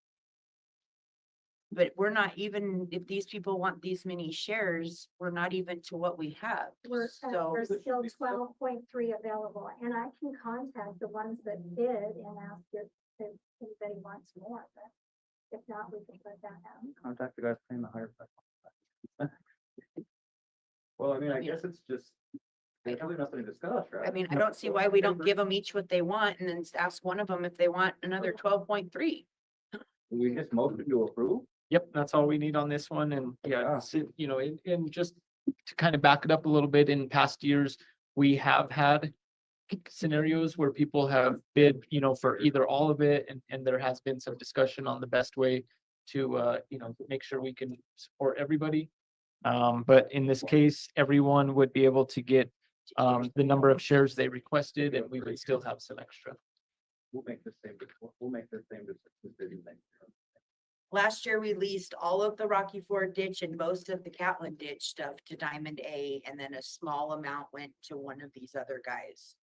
But we're not even, if these people want these many shares, we're not even to what we have. So, There's still 12.3 available, and I can contact the ones that bid and ask if anybody wants more, but if not, we can put that out. Contact the guys paying the higher price. Well, I mean, I guess it's just, there's really nothing to discuss, right? I mean, I don't see why we don't give them each what they want and then ask one of them if they want another 12.3. We just motion to approve? yep, that's all we need on this one. And yeah, and just to kind of back it up a little bit, in past years, we have had scenarios where people have bid, for either all of it, and there has been some discussion on the best way to, make sure we can support everybody. But in this case, everyone would be able to get the number of shares they requested, and we would still have some extra. We'll make the same decision next year. Last year, we leased all of the Rocky Ford ditch and most of the Catlin ditch stuff to Diamond A, and then a small amount went to one of these other guys.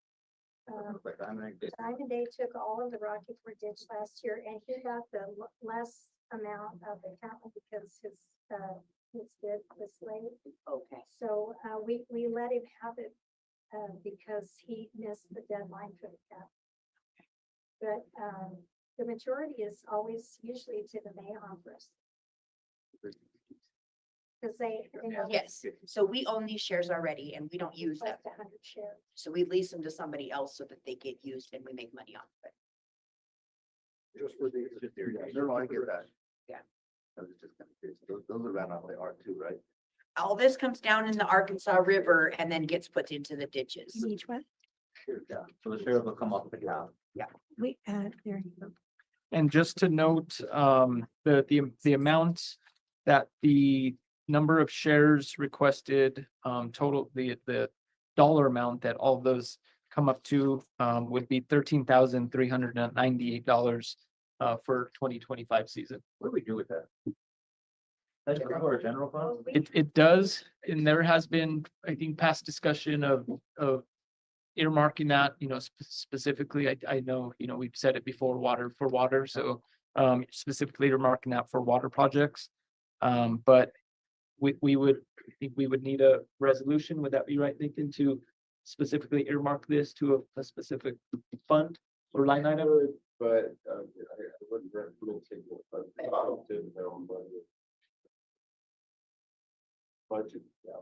Like Diamond A. Diamond A took all of the Rocky Ford ditch last year, and he got the less amount of the capital because his bid was late. Okay. So, we let him have it, because he missed the deadline for the cap. But, the majority is always usually to the May offers. Cause they know. Yes, so we own these shares already and we don't use them. Like 100 shares. So we lease them to somebody else so that they get used and we make money off of it. Just for the. No, I get that. Yeah. I was just kind of curious. Those are ran off the R two, right? All this comes down in the Arkansas River and then gets put into the ditches. Each one, Yeah, so the shares will come off the cap. we, there you go. And just to note, the amount that the number of shares requested, total, the dollar amount that all of those come up to, would be $13,398 for 2025 season. What do we do with that? That's go to our general fund? It does, and there has been, I think, past discussion of earmarking that, specifically, I know, we've said it before, water for water, so specifically earmarking that for water projects. But we would, I think we would need a resolution. Would that be right, thinking, to specifically earmark this to a specific fund or line item? But, I wouldn't rent a little table, but I don't do their own budget. Budget, yeah.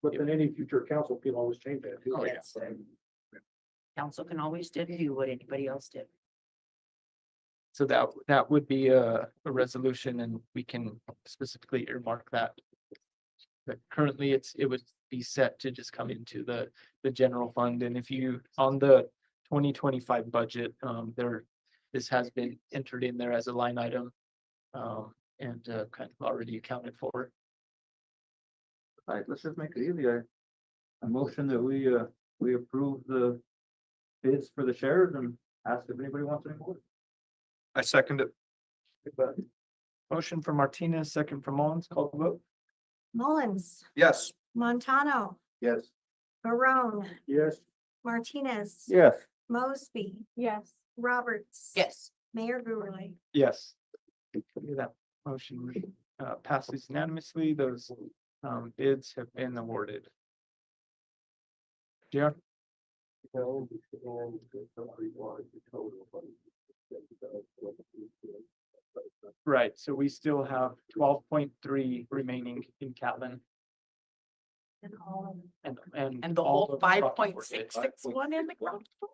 But then any future council can always change that too. Oh, yes. Council can always do what anybody else did. So that would be a resolution, and we can specifically earmark that. But currently, it would be set to just come into the general fund, and if you, on the 2025 budget, this has been entered in there as a line item. And kind of already accounted for. All right, let's just make it easy. I motion that we approve the bids for the shares and ask if anybody wants any more. I second it. Motion from Martinez, second from Mullins, call the vote. Mullins, Yes. Montano, Yes. Barone, Yes. Martinez. Yes. Mosby, Yes. Roberts. Yes. Mayor Gurley. Yes. That motion passes unanimously. Those bids have been awarded. JR? Right, so we still have 12.3 remaining in Catlin And all of and. And the all whole of five Rocky point Ford. six six one in the ground floor.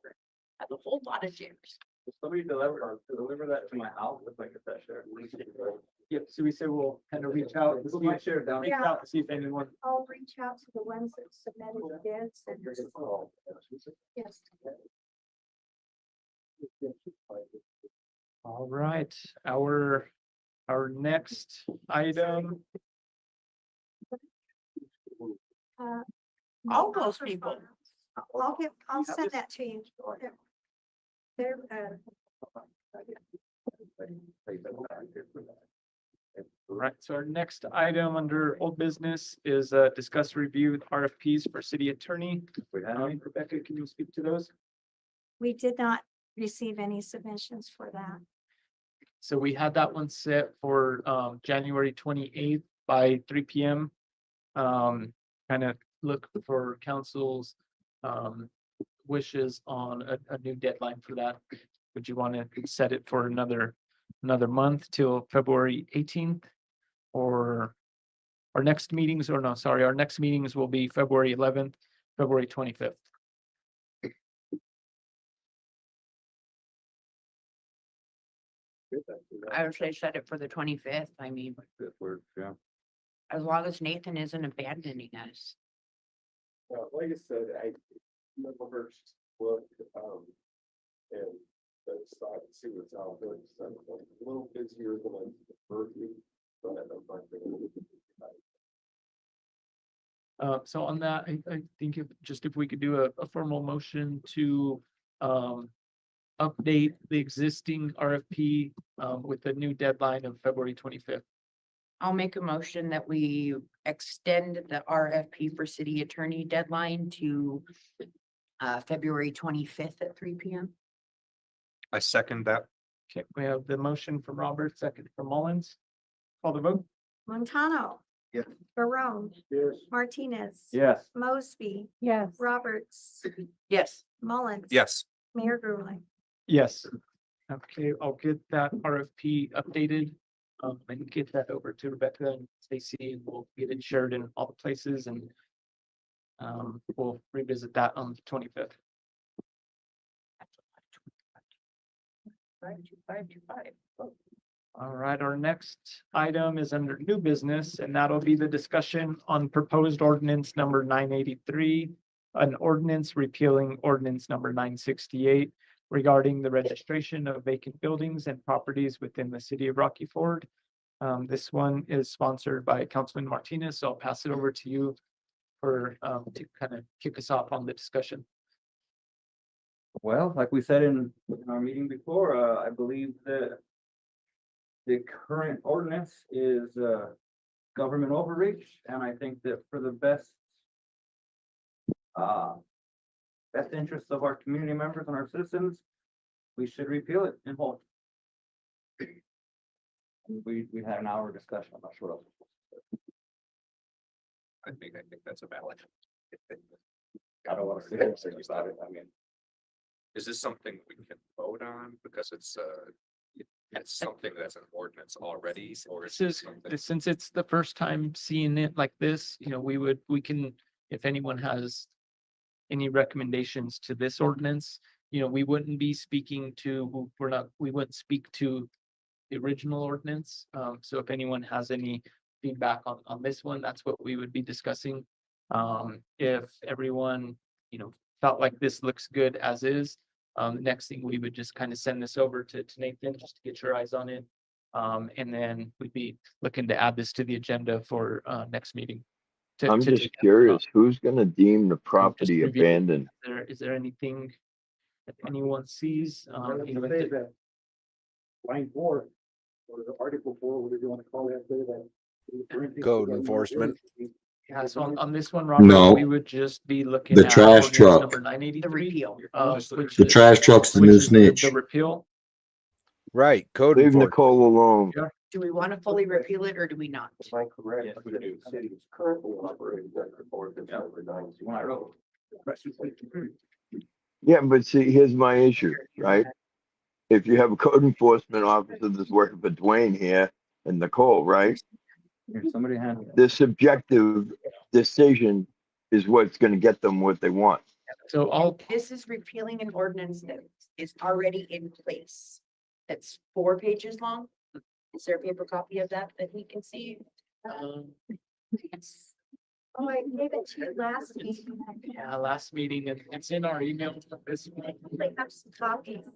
That's a whole lot of shares. If somebody deliver that to my house, if I get that share. Yep, so we say we'll kind of reach out and Put see, my share down. reach out to see if anyone. I'll reach out to the ones that submitted the bids and. Yes. All right, our next item, All those people. I'll send that to you. There, all right, so our next item under old business is discuss review RFPs for city attorney. Rebecca, can you speak to those? we did not receive any submissions for that. So we had that one set for January 28th by 3 p.m. Kind of look for council's wishes on a new deadline for that. Would you want to set it for another month till February 18th? Or our next meetings, or no, sorry, our next meetings will be February 11th, February 25th. I would say set it for the 25th. I mean, Yeah. as long as Nathan isn't abandoning us. Like I said, I first look, and then start to see what's out there. So I'm a little busier than I prefer to, but I'm not gonna. So on that, I think if we could do a formal motion to update the existing RFP with the new deadline of February 25th. I'll make a motion that we extend the RFP for city attorney deadline to February 25th at 3 p.m. I second that. Okay, we have the motion from Robert, second from Mullins. Call the vote. Montano. Yes. Barone, Yes. Martinez. Yes. Mosby, Yes. Roberts, Yes. Mullins. Yes. Mayor Gurley. Yes. Okay, I'll get that RFP updated. And get that over to Rebecca and Stacy, and we'll get it shared in all the places, and we'll revisit that on the 25th. 525. All right, our next item is under new business, and that'll be the discussion on proposed ordinance number 983, an ordinance repealing ordinance number 968 regarding the registration of vacant buildings and properties within the city of Rocky Ford. This one is sponsored by Councilman Martinez, so I'll pass it over to you for to kind of kick us off on the discussion. Well, like we said in our meeting before, I believe that the current ordinance is government overreach, and I think that for the best interests of our community members and our citizens, we should repeal it in whole. We had an hour discussion. I'm not sure what else. I think that's a valid. I don't want to say anything about it. I mean, Is this something we can vote on because it's something that's an ordinance already, or is This it is, something? since it's the first time seeing it like this, we can, if anyone has any recommendations to this ordinance, we wouldn't be speaking to, we wouldn't speak to the original ordinance. So if anyone has any feedback on this one, that's what we would be discussing. If everyone, felt like this looks good as is, Next thing, we would just kind of send this over to Nathan just to get your eyes on it. And then we'd be looking to add this to the agenda for next meeting. I'm to just take- curious, who's gonna deem the property review. abandoned? Is there anything that anyone sees? You know, if Say it- that line 4, or the article 4, whatever you want to call it, say that. Code enforcement. Yeah, so on this one, Robert, No. we would just be looking The at trash ordinance truck. number 983. The repeal. Which The is- trash truck's the which new is snitch. The repeal. Right, code Leave enforcement. Nicole alone. Do we want to fully repeal it or do we not? Am I correct? Yes, we that do. the City is currently operating under ordinance Yeah. number 9. When I wrote. Yeah, but see, here's my issue, right? If you have a code enforcement officer that's working for Dwayne here and Nicole, right? Here, somebody had. The subjective decision is what's gonna get them what they want. So all, This is repealing an ordinance that is already in place. That's 4 pages long. Is there a paper copy of that that we can see? Yes. Oh, I gave it to you last week. yeah, last meeting, and it's in our email from this one. I have some copies.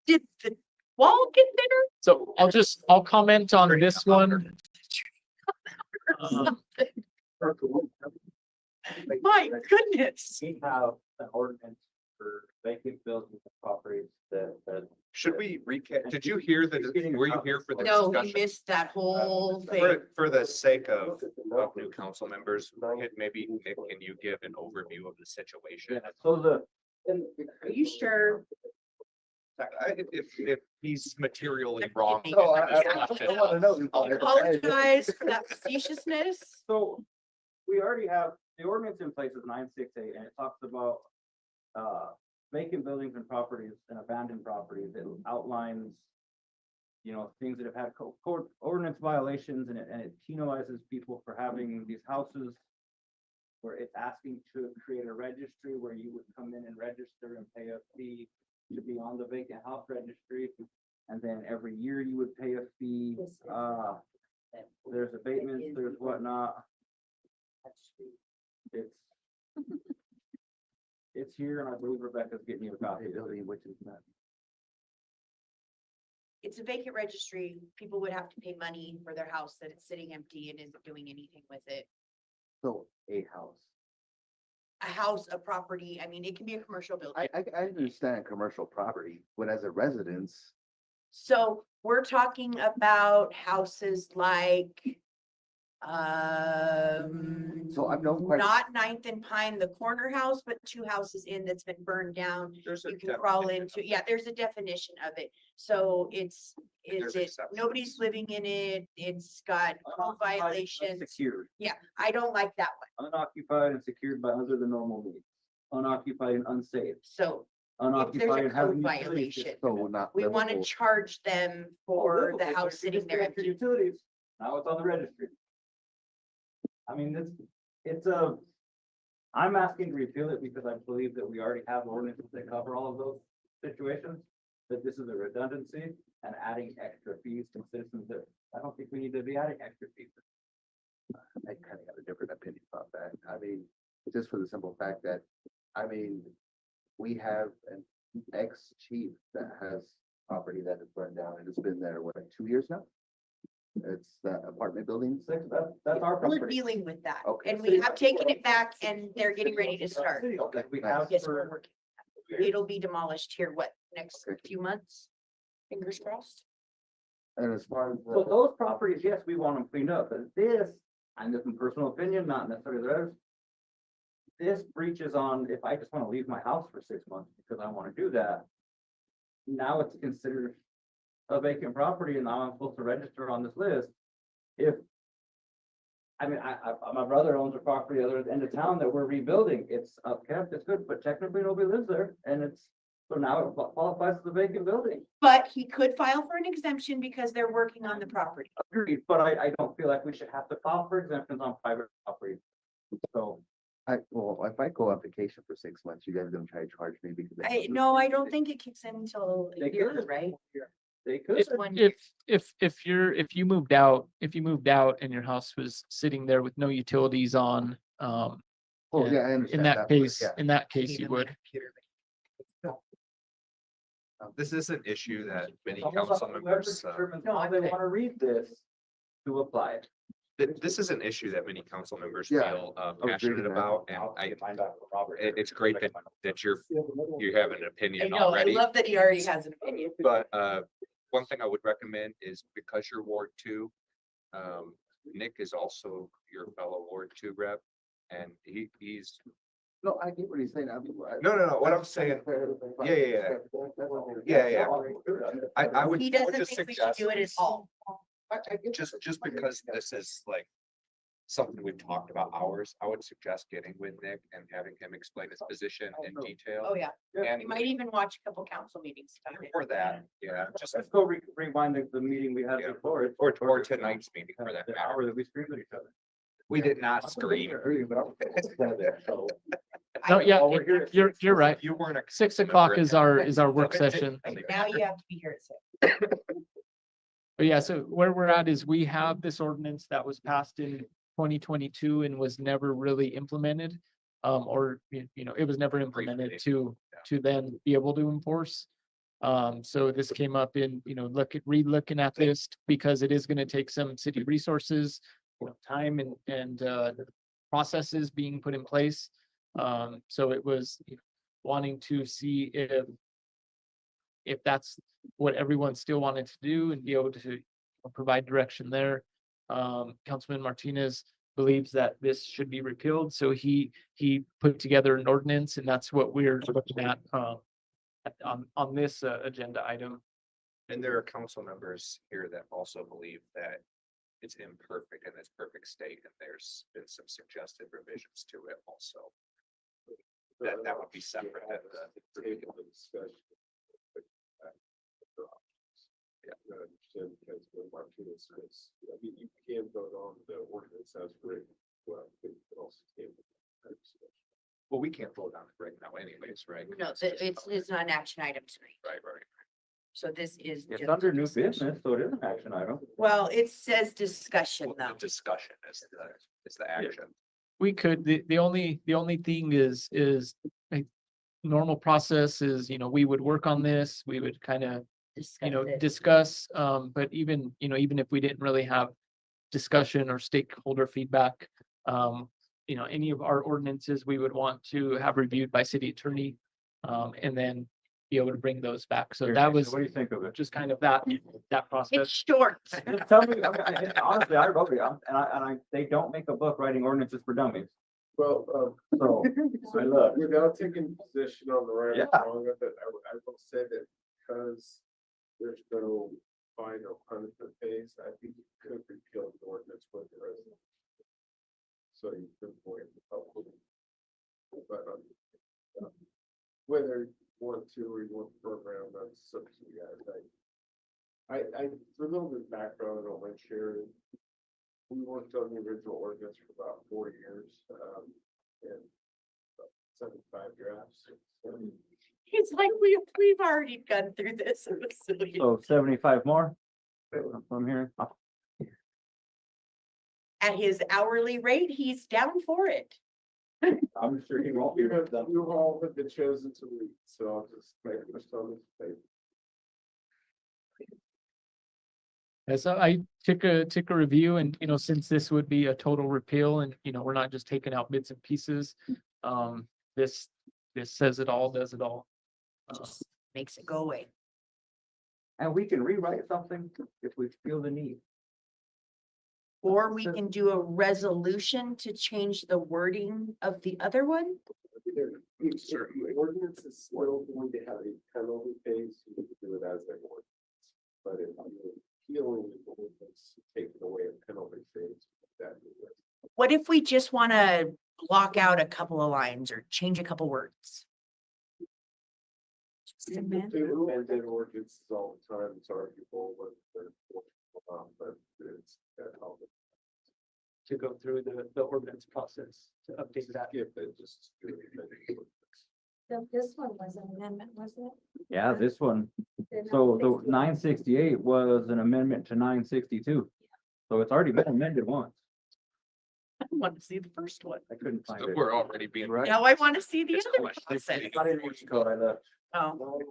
Did the wall get thinner? So I'll comment on this one. My goodness. We have an ordinance for vacant buildings and properties that. Should we recap? Did you hear were you here for the No, we discussion? missed that whole thing. For the sake of new council members, maybe Nick, can you give an overview of the situation? So the. Are you sure? If he's materially wrong. think- then I- just I- let it I out. wanna I apologize for that facetiousness. So we already have, the ordinance in place is 968 and it talks about vacant buildings and properties and abandoned properties. It outlines, you know, things that have had code ordinance violations and it penalizes people for having these houses where it's asking to create a registry where you would come in and register and pay a fee to be on the vacant house registry. And then every year you would pay a fee. There's abatements, there's whatnot. It's here, and I believe Rebecca's getting you a copy, which is not. It's a vacant registry. People would have to pay money for their house that it's sitting empty and isn't doing anything with it. So a house. A house, a property, I mean, it can be a commercial building. I understand commercial property, but as a residence, So we're talking about houses like, so I've known quite. not Ninth and Pine, the corner house, but 2 houses in that's been burned down. There's a You can crawl definition. into, yeah, there's a definition of it. So is There's it, exceptions. nobody's living in it, it's got code Unoccupied, violations. Unsecured, Yeah, I don't like that one. unoccupied and secured by other than normal means, unoccupied and unsafe, So unoccupied and code having. violation, So not. we want to livable. charge them for the house sitting there empty. Utilities, now it's on the registry. I mean, I'm asking to repeal it because I believe that we already have ordinances that cover all of those situations. That this is a redundancy and adding extra fees to citizens that I don't think we need to be adding extra fees. I kind of got a different opinion about that. I mean, just for the simple fact that, I mean, we have an ex-chief that has property that is burned down and it's been there, what, 2 years now? It's the apartment buildings. That's our We're property. dealing with that, Okay. and we have taken it back and they're getting ready to start. Okay, we have Yes, we're for, working. It'll be demolished here, what, next Okay. few months? Fingers crossed. And as far as. so those properties, yes, we want them cleaned up, but this, and this is personal opinion, not necessarily theirs. This breaches on, if I just want to leave my house for 6 months because I want to do that. Now it's considered a vacant property and now I'm supposed to register on this list. If. I mean, my brother owns a property other end of town that we're rebuilding. It's upkept, it's good, but technically nobody lives there and it's, so now it qualifies as a vacant building. But he could file for an exemption because they're working on the property. Agreed, but I don't feel like we should have to file for exemptions on private property. So. Well, if I go on vacation for 6 months, you guys gonna try to charge me because. No, I don't think it kicks in until a They year, could. right? They could. Just 1 year. If you moved out and your house was sitting there with no utilities on, Oh, And yeah, I In understand that part, case, yeah. in that case, you would. This is an issue that many Almost council up to members, whoever determines how they want to read this to apply it. this is an issue that many council members Yeah, feel I was passionate reading that. about, and it's great that you have an I opinion know, I already. love that he already has an opinion. But one thing I would recommend is because you're Ward 2, Nick is also your fellow Ward 2 rep, and he's No, I get what he's saying. no. What I'm saying, yeah. I would. He I would doesn't just think we should suggest, do it at all. just because this is like something we've talked about hours, I would suggest getting with Nick and having him explain his position in detail. Oh, yeah. And You might even watch a couple council meetings. about it. for that, yeah, just Let's go rewind the meeting we had Yeah. before. or tonight's meeting for that The matter. hour that we screamed at each other. We did not scream. No, yeah, While we're here, you're right. You weren't a 6 o'clock member is at our, that work time. session. Now you have to be here at 6. But yeah, so where we're at is we have this ordinance that was passed in 2022 and was never really implemented. Or, it was never implemented to then be able to enforce. So this came up in, re-looking at this because it is gonna take some city resources, time and processes being put in place. So it was wanting to see if that's what everyone still wanted to do and be able to provide direction there. Councilman Martinez believes that this should be repealed, so he put together an ordinance, and that's what we're looking at on this agenda item. And there are council members here that also believe that it's imperfect in its perfect state, and there's been some suggested revisions to it also. That would be separate at the Table the discussion. Yeah. I understand because when Martinez says, I mean, you can vote on the ordinance as written, well, but you can also table that discussion. Well, we can't vote on it right now anyways, right? No, it's not an action item tonight. Right. So this is. It's just under a new discussion. business, so it is an action item. Well, it says discussion Well, though. the discussion is the action. We could, the only thing is a normal process is, we would work on this, we would kind of, Discuss it. discuss, but even if we didn't really have discussion or stakeholder feedback, any of our ordinances, we would want to have reviewed by city attorney, and then be able to bring those back. So Here, that was What do you think of it? just kind of that It's process. short. Just tell me, honestly, I wrote it, they don't make a book writing ordinances for dummies. Well, So, so I look. without taking position on the right Yeah. or wrong of it, I will say that because there's no fine or punishment phase, I think you could repeal the ordinance with the resident. So you could avoid the public. But whether you want to or you want the program, that's up to you guys. I for a little bit of background, I don't mind sharing. We worked on the original ordinance for about 4 years, and about 75 drafts. He's like, we've already gone through this. It was silly. So 75 more? From here. At his hourly rate, he's down for it. I'm sure he won't be. You all have been chosen to lead, so I'll just make this on this paper. And so I took a review and, since this would be a total repeal and, we're not just taking out bits and pieces. This says it all, does it all. Just makes it go away. And we can rewrite something if we feel the need. Or we can do a resolution to change the wording of the other one. Certainly. Ordinance is still going to have a penalty phase, you can do it as an ordinance. But if you're appealing the ordinance, taking away a penalty phase, that is. What if we just want to block out a couple of lines or change a couple words? Just amend. They amended ordinances all the time, it's arguable, but it's that help. To go through the ordinance process to update that. Skip it, just do it. So this one was an amendment, wasn't it? Yeah, this one. The So the 960. 968 was an amendment to 962. So it's already been amended once. I want to see the first one. I couldn't find So it. we're already being. Right. Now I want to see the It's other question. process. It's not in Morse code, I left. Oh,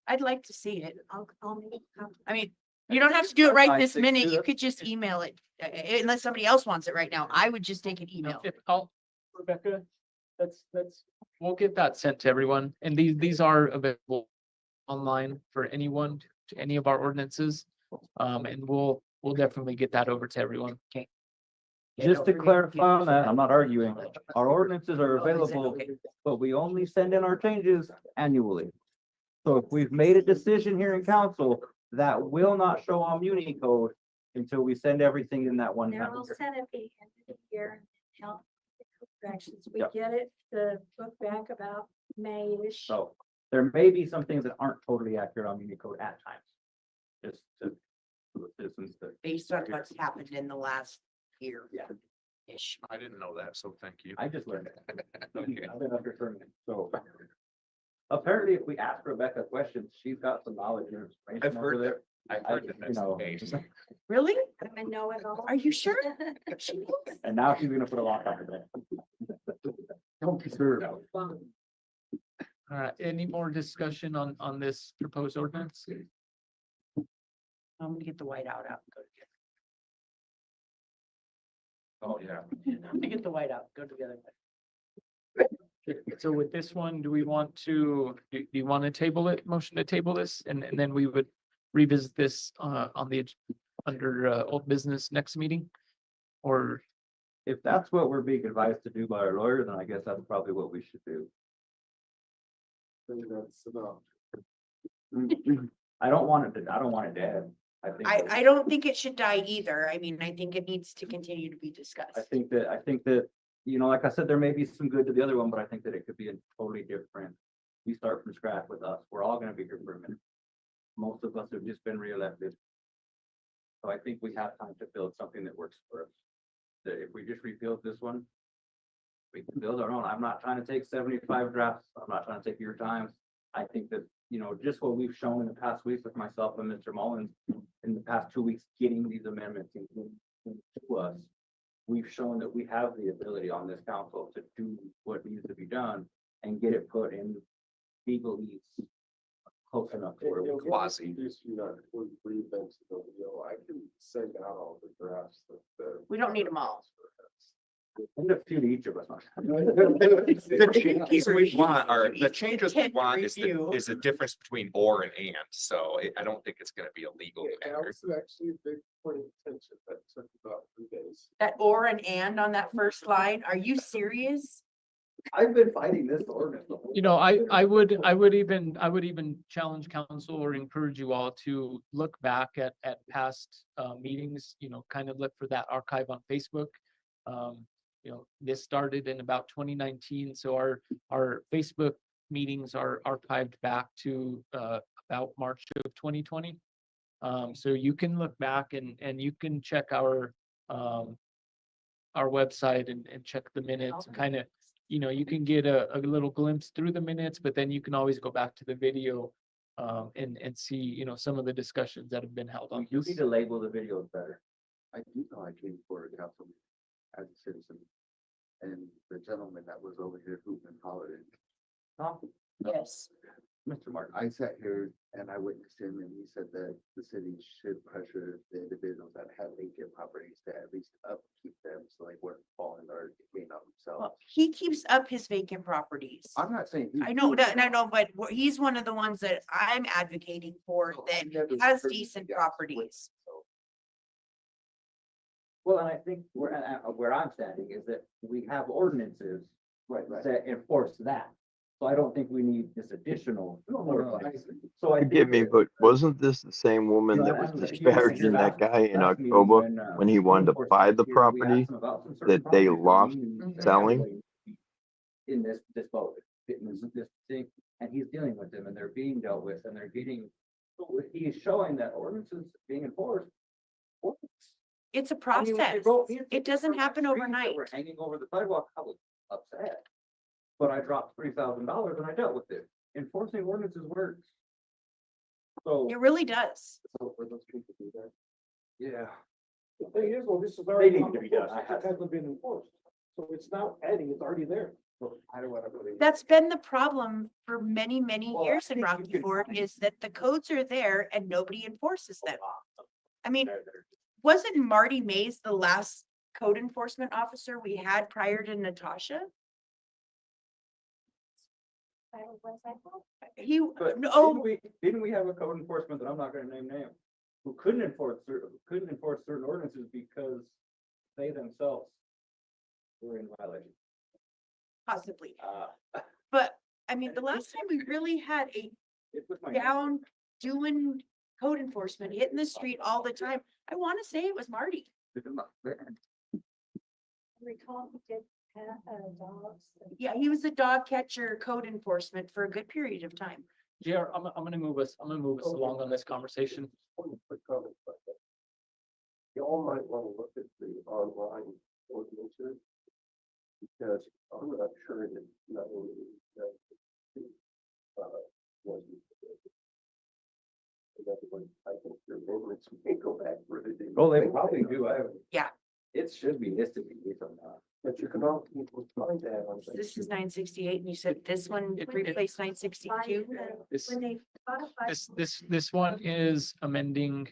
I'd like to see it. I'll make a copy. I mean, you don't have to do it right Fine, this 6 minute. to You the- could just email it, unless somebody else wants it right now. I would just take an email. If I'll, Rebecca, we'll get that sent to everyone, and these are available online for anyone, to any of our ordinances. And we'll definitely get that over to everyone. Okay. Yeah, Just don't to forget clarify on people that, should I'm not arguing, our ordinances are Oh, is it? available, Okay. but we only send in our changes annually. So if we've made a decision here in council, that will not show on Muni code until we send everything in that one They're time. all set at the end of the year and help the corrections. We Yep. get it, the book back about May-ish. So there may be some things that aren't totally accurate on Muni code at times. Just to, for the citizens that. Based on what's happened in the last year. Yeah. Ish. I didn't know that, so thank you. I just learned it. Okay. I've been under tournament, so. Apparently, if we ask Rebecca questions, she's got some knowledge and I've information over heard there. I've I- heard that you that's the know, case. Really? I'm a know-it-all. Are you sure? She knows. And now she's gonna put a lock on it. Don't be sure. All right, any more discussion on this proposed ordinance? I'm gonna get the whiteout out and go Oh, yeah. together. I'm gonna get the whiteout, go together. So with this one, do we want to, do you want to table it, motion to table this, and then we would revisit this on the, under old business next meeting? Or, If that's what we're being advised to do by our lawyer, then I guess that's probably what we should do. I don't want it dead. I don't think it should die either. I mean, I think it needs to continue to be discussed. I think that, you know, like I said, there may be some good to the other one, but I think that it could be a totally different. We start from scratch with us. We're all gonna be here for a minute. Most of us have just been reelected. So I think we have time to build something that works for us. That if we just rebuild this one, we can build our own. I'm not trying to take 75 drafts. I'm not trying to take your time. I think that, you know, just what we've shown in the past weeks with myself and Mr. Mullins, in the past 2 weeks, getting these amendments to us, we've shown that we have the ability on this council to do what needs to be done and get it put in legalese close enough to where we can. Quasi. I can send out all the drafts that. We don't need them all. Send a few to each of us. The changes we want are, the changes we Intent want review. is the difference between or and, so I don't think it's gonna be a legal That matter. was actually a big point of contention that took about 3 days. That or and on that first line, are you serious? I've been fighting this ordinance. the whole you know, time. I would even challenge council or encourage you all to look back at past meetings, you know, kind of look for that archive on Facebook. You know, this started in about 2019, so our Facebook meetings are archived back to about March of 2020. So you can look back and you can check our website and check the minutes, kind of, you know, you can get a little glimpse through the minutes, but then you can always go back to the video and see, you know, some of the discussions that have been held on You this. need to label the videos better. I do know I came for a council meeting as a citizen. And the gentleman that was over here who's been hollered, Yes. Mr. Martin. I sat here and I witnessed him and he said that the city should pressure the individuals that have vacant properties to at least upkeep them so they wouldn't fall in or gain on themselves. Well, he keeps up his vacant properties. I'm not saying. he- I know, and I know, but he's one of the ones that I'm advocating for No, I that never has heard decent you guys properties. so. Well, and I think where I'm standing is that we have ordinances Right. that enforce that. So I don't think we need this additional. No, ordinance. So I think Forgive me, that- but wasn't this the same woman No, that was that's what he was disparaging that last- guy in last meeting October when he wanted to enforcement buy the was here, we property asked him about some certain that they properties lost being selling? In this vote, in this thing, and he's dealing with them and they're being dealt with and they're getting, he's showing that ordinances being enforced. It's a I mean, when they process. wrote me and It doesn't said, happen "Trees that overnight. were hanging over the sidewalk, I was upset. But I dropped $3,000 and I dealt with it. Enforcing ordinances works. So, It really does. so for those people to do that. Yeah. The thing is, well, this is They already need to be done. enforced. It hasn't been enforced. So it's not adding, it's already there. So I don't wanna believe. That's been the problem for many, many Well, I years in think you Rocky can Ford find- is that the codes are there and nobody enforces them. I mean, There. wasn't Marty Mays the last code enforcement officer we had prior to Natasha? Was I thought? He, But no, didn't we have a code enforcement that I'm not gonna name names, who couldn't enforce certain ordinances because they themselves were in violation? possibly, Uh, but I mean, the last time we really had a it was my. down doing code enforcement, hitting the street all the time, I want to say it was Marty. Recall he did have dogs. Yeah, he was the dog catcher code enforcement for a good period of time. JR, I'm gonna move us along on this conversation. Quick comment about that. Y'all might wanna look at the online ordinances. Because I'm not sure that not only was. In other words, I think your amendments may go back further than. Oh, they probably do. Yeah. It should be listed if I'm not. But you can all find that on. This is 968 and you said this one replaced 962? This, When they codified. this one is amending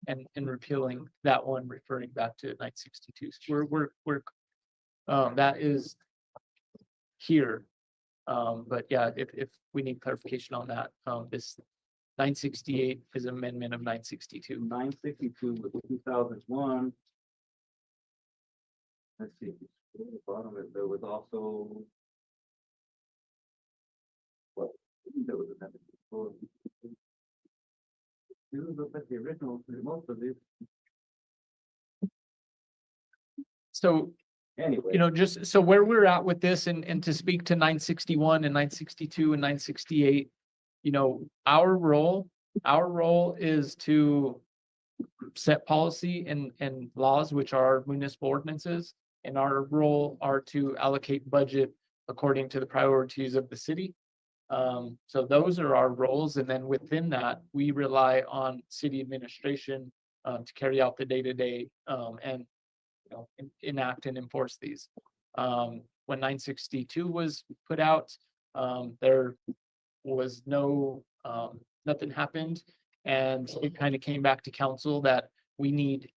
and repealing that one, referring back to 962. So we're that is here. But yeah, if we need clarification on that, this 968 is amendment of 962. 962 was 2001. Let's see, at the bottom, there was also. What? There was another. You look at the original, most of these. So, Anyway. you know, just so where we're at with this and to speak to 961 and 962 and 968, you know, our role is to set policy and laws, which are municipal ordinances, and our role are to allocate budget according to the priorities of the city. So those are our roles, and then within that, we rely on city administration to carry out the day-to-day and you know, enact and enforce these. When 962 was put out, there was nothing happened, and it kind of came back to council that we need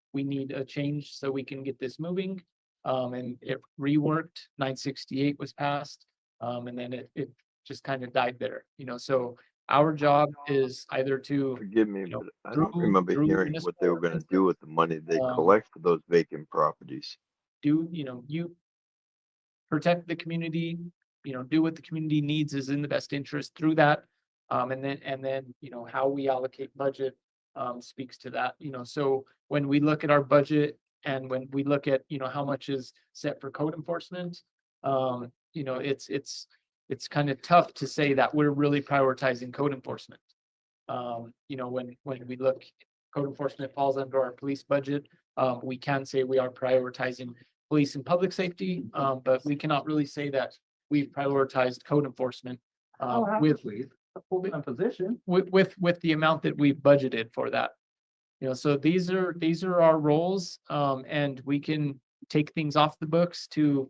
a change so we can get this moving. And it reworked. 968 was passed, and then it just kind of died there. You know, so our job is either to Forgive me, know, but I don't through- remember through hearing municipal what they were gonna do with the money they collect for those vacant properties. do, you know, you protect the community, you know, do what the community needs is in the best interest through that. And then, you know, how we allocate budget speaks to that, you know, so when we look at our budget and when we look at, you know, how much is set for code enforcement, you know, it's kind of tough to say that we're really prioritizing code enforcement. You know, when we look, code enforcement falls under our police budget. We can say we are prioritizing police and public safety, but we cannot really say that we've prioritized code enforcement with Full-time position. with the amount that we've budgeted for that. You know, so these are our roles, and we can take things off the books to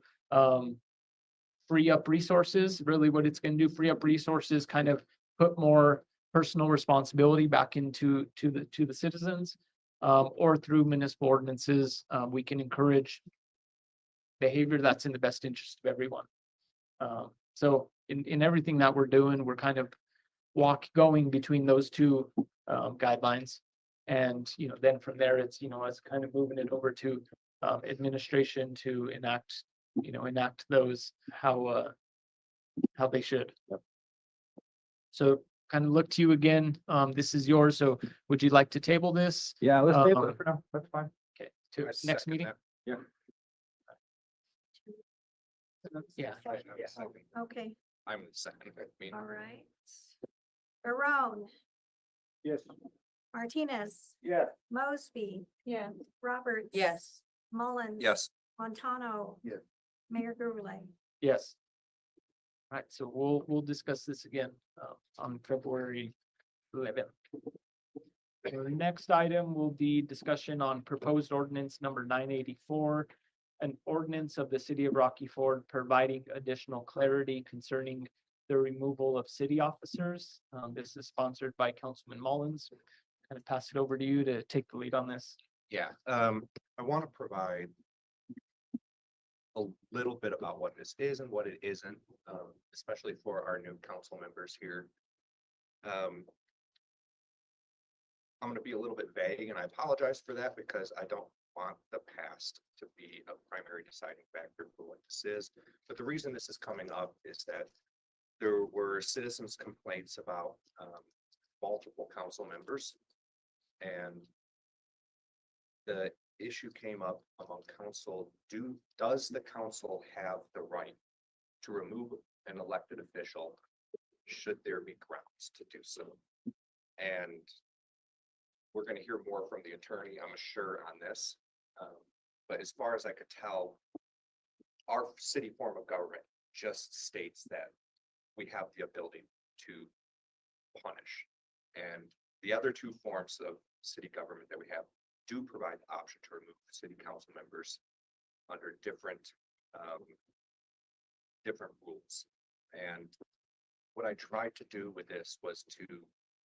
free up resources. Really what it's going to do, free up resources, kind of put more personal responsibility back into the citizens, or through municipal ordinances, we can encourage behavior that's in the best interest of everyone. So in everything that we're doing, we're kind of going between those two guidelines. And, you know, then from there, it's, you know, it's kind of moving it over to administration to enact those how they should. So kind of look to you again. This is yours. So would you like to table this? Yeah, let's table it for now. That's fine. Okay, to next meeting? Yeah. Yeah. Okay, I'm the second, I mean. all right. Barone, Yes. Martinez, Yeah. Mosby. Yeah. Roberts. Yes. Mullins. Yes. Montano. Yes. Mayor Gurley. Yes. All right, so we'll discuss this again on February 11th. Our next item will be discussion on proposed ordinance number 984. An ordinance of the city of Rocky Ford providing additional clarity concerning the removal of city officers. This is sponsored by Councilman Mullins. Kind of pass it over to you to take the lead on this. Yeah, I want to provide a little bit about what this is and what it isn't, especially for our new council members here. I'm going to be a little bit vague, and I apologize for that because I don't want the past to be a primary deciding factor for what this is. But the reason this is coming up is that there were citizens' complaints about multiple council members, and the issue came up among council. Does the council have the right to remove an elected official should there be grounds to do so? And we're going to hear more from the attorney, I'm sure, on this. But as far as I could tell, our city form of government just states that we have the ability to punish. And the other two forms of city government that we have do provide the option to remove city council members under different rules. And what I tried to do with this was to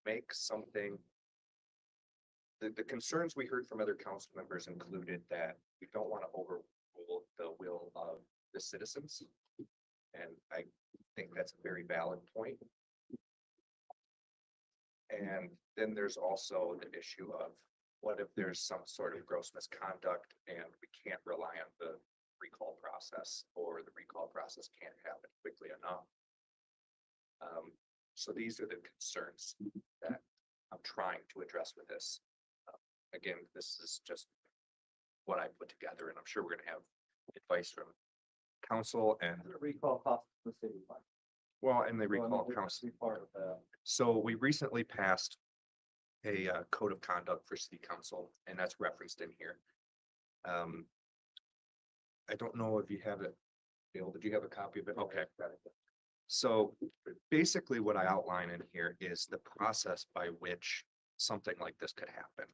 make something. The concerns we heard from other council members included that we don't want to overrule the will of the citizens. And I think that's a very valid point. And then there's also the issue of what if there's some sort of gross misconduct and we can't rely on the recall process, or the recall process can't happen quickly enough. So these are the concerns that I'm trying to address with this. Again, this is just what I put together, and I'm sure we're going to have advice from council and The recall costs the city fund. well, and the recall council. Be part of that. So we recently passed a code of conduct for city council, and that's referenced in here. I don't know if you have it, Bill, did you have a copy of it? Okay. So basically what I outline in here is the process by which something like this could happen.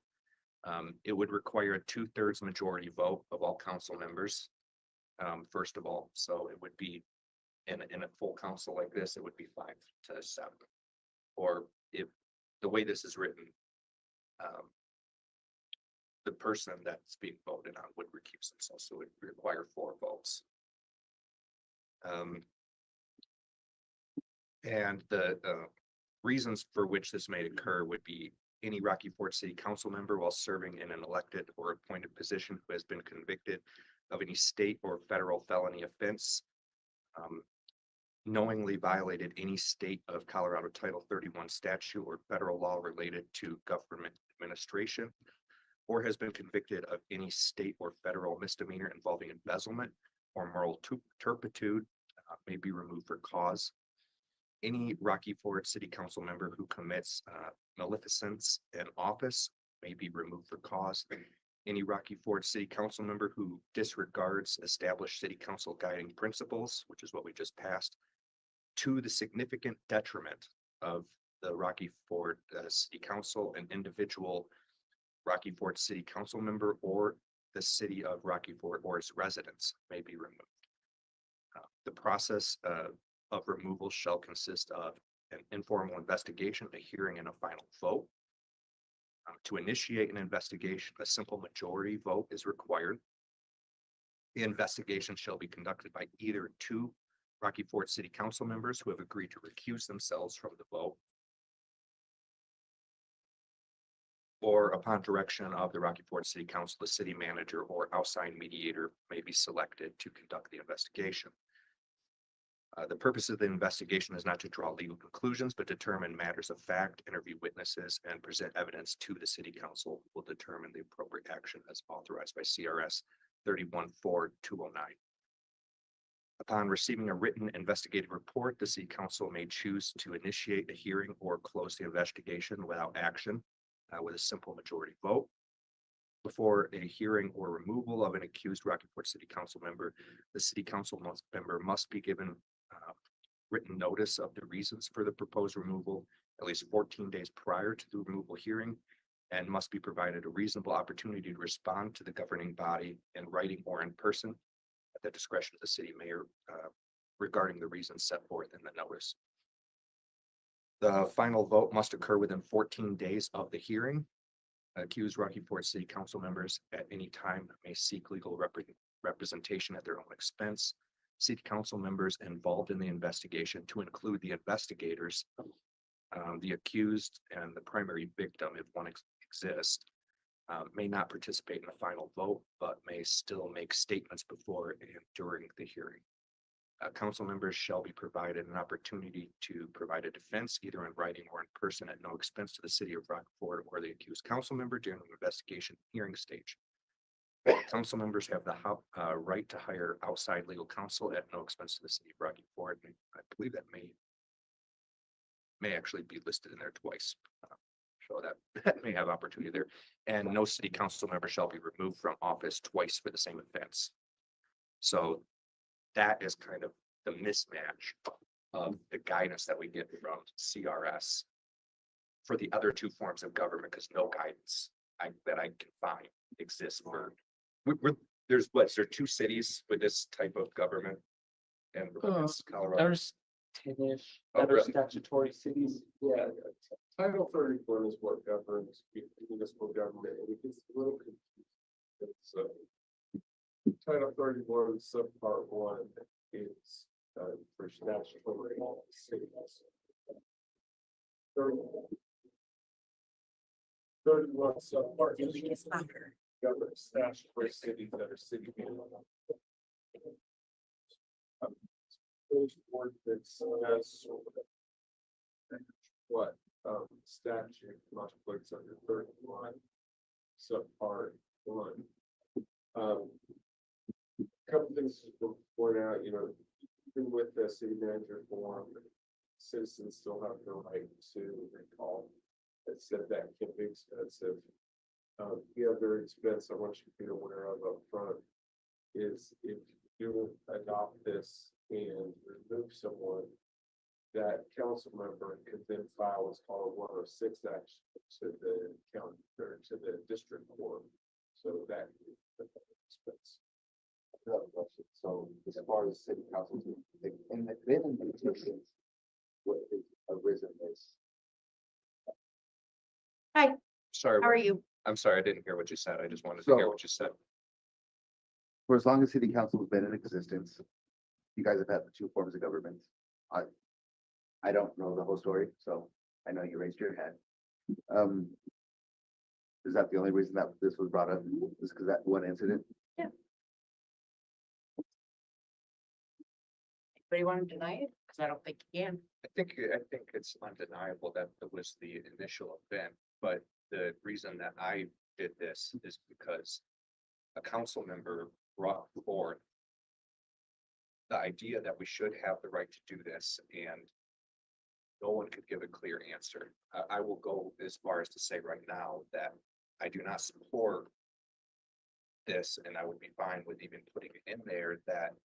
It would require a 2/3 majority vote of all council members. First of all, so it would be in a full council like this, it would be 5-7. Or if the way this is written, the person that's being voted on would recuse themselves, so it would require 4 votes. And the reasons for which this may occur would be any Rocky Ford City Council member while serving in an elected or appointed position who has been convicted of any state or federal felony offense, knowingly violated any state of Colorado Title 31 statute or federal law related to government administration, or has been convicted of any state or federal misdemeanor involving embezzlement or moral turpitude, may be removed for cause. Any Rocky Ford City Council member who commits maleficence in office may be removed for cause. Any Rocky Ford City Council member who disregards established city council guiding principles, which is what we just passed, to the significant detriment of the Rocky Ford City Council, an individual Rocky Ford City Council member, or the city of Rocky Ford or its residents may be removed. The process of removal shall consist of an informal investigation, a hearing, and a final vote. To initiate an investigation, a simple majority vote is required. The investigation shall be conducted by either 2 Rocky Ford City Council members who have agreed to recuse themselves from the vote, or upon direction of the Rocky Ford City Council, the city manager or outside mediator may be selected to conduct the investigation. The purpose of the investigation is not to draw legal conclusions, but determine matters of fact, interview witnesses, and present evidence to the city council. Will determine the appropriate action as authorized by CRS 314209. Upon receiving a written investigative report, the city council may choose to initiate a hearing or close the investigation without action with a simple majority vote. Before a hearing or removal of an accused Rocky Ford City Council member, the city council member must be given written notice of the reasons for the proposed removal at least 14 days prior to the removal hearing, and must be provided a reasonable opportunity to respond to the governing body in writing or in person at the discretion of the city mayor regarding the reasons set forth in the notice. The final vote must occur within 14 days of the hearing. Accused Rocky Ford City Council members at any time may seek legal representation at their own expense. City council members involved in the investigation, to include the investigators, the accused, and the primary victim, if one exists, may not participate in the final vote, but may still make statements before and during the hearing. Council members shall be provided an opportunity to provide a defense, either in writing or in person, at no expense to the city of Rocky Ford or the accused council member during the investigation hearing stage. Council members have the right to hire outside legal counsel at no expense to the city of Rocky Ford. And I believe that may actually be listed in there twice. So that may have opportunity there. And no city council member shall be removed from office twice for the same offense. So that is kind of the mismatch of the guidance that we get from CRS for the other two forms of government, because no guidance that I can find exists for. There's two cities with this type of government, and Colorado. There's 10-ish Oh, other really? statutory cities. Yeah, Title 34 is what governs municipal government, and it gets a little confusing. So Title 31, subpart 1 is for statutory cities. 31 subpart governs statutory cities that are city. Those ordinance as what statute contemplates under 31 subpart 1. Couple things to point out, even with the city manager form, citizens still have the right to recall. It said that can be expensive. The other expense I want you to be aware of up front is if you adopt this and remove someone, that council member could then file what's called a 106 action to the county or to the district court. So that expense. So as far as city council, in the petitions, what is arisen is. Hi, Sorry. how are you? I'm sorry, I didn't hear what you said. I just wanted to So- hear what you said. For as long as city council has been in existence, you guys have had the two forms of government. I don't know the whole story, so I know you raised your hand. Is that the only reason that this was brought up? Is because that one incident? Anybody want to deny it? Because I don't think you can. I think it's undeniable that it was the initial event, but the reason that I did this is because a council member brought forward the idea that we should have the right to do this, and no one could give a clear answer. I will go as far as to say right now that I do not support this, and I would be fine with even putting it in there that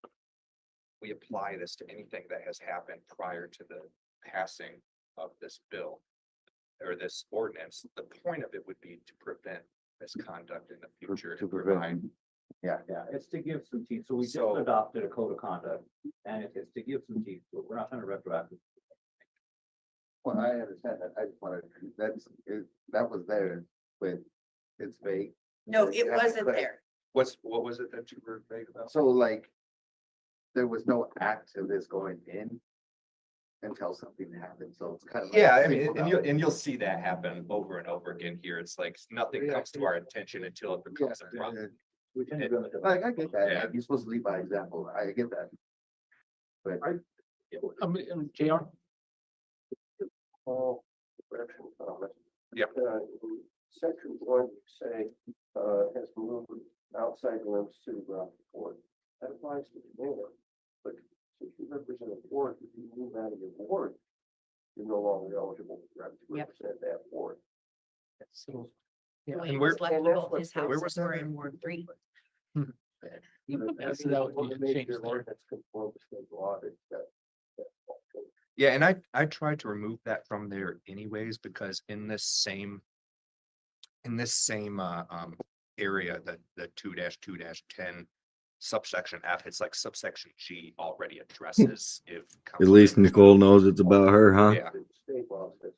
we apply this to anything that has happened prior to the passing of this bill or this ordinance. The point of it would be to prevent misconduct in the future. To and provide- prevent. Yeah. Yeah, it's to give some teeth. So we just So- adopted a code of conduct, and it's to give some teeth, but we're not trying to retroactive. Well, I understand that. I just wanted, that was there, but it's vague. No, You it have to wasn't clar- there. what was it that you were vague about? So like, there was no act of this going in until something happened, so it's kind of. like Yeah, I a mean, signal and now. you'll see that happen over and over again here. It's like nothing Yeah. comes to our attention until it becomes a problem. We tend to go in the. Like, I get that. Yeah. Like, you're supposed to lead by example. I get that. But JR? Oh, Yeah. Section 1, you say, has moved outside the limits to the board. That applies to the mayor. But if you represent a board, if you move out of your board, you're no longer eligible to represent that board. So. The way And it where- was left and to that's both what- his where houses was were that? in Ward 3. Yeah, so that would Want be to make changed your there. ordinance conform to state law, that's Yeah, and I tried to remove that from there anyways, because in in this same, area, the 2-2-10 subsection F, it's like subsection G already addresses if. At least Nicole knows it's about her, huh? Yeah. State law says,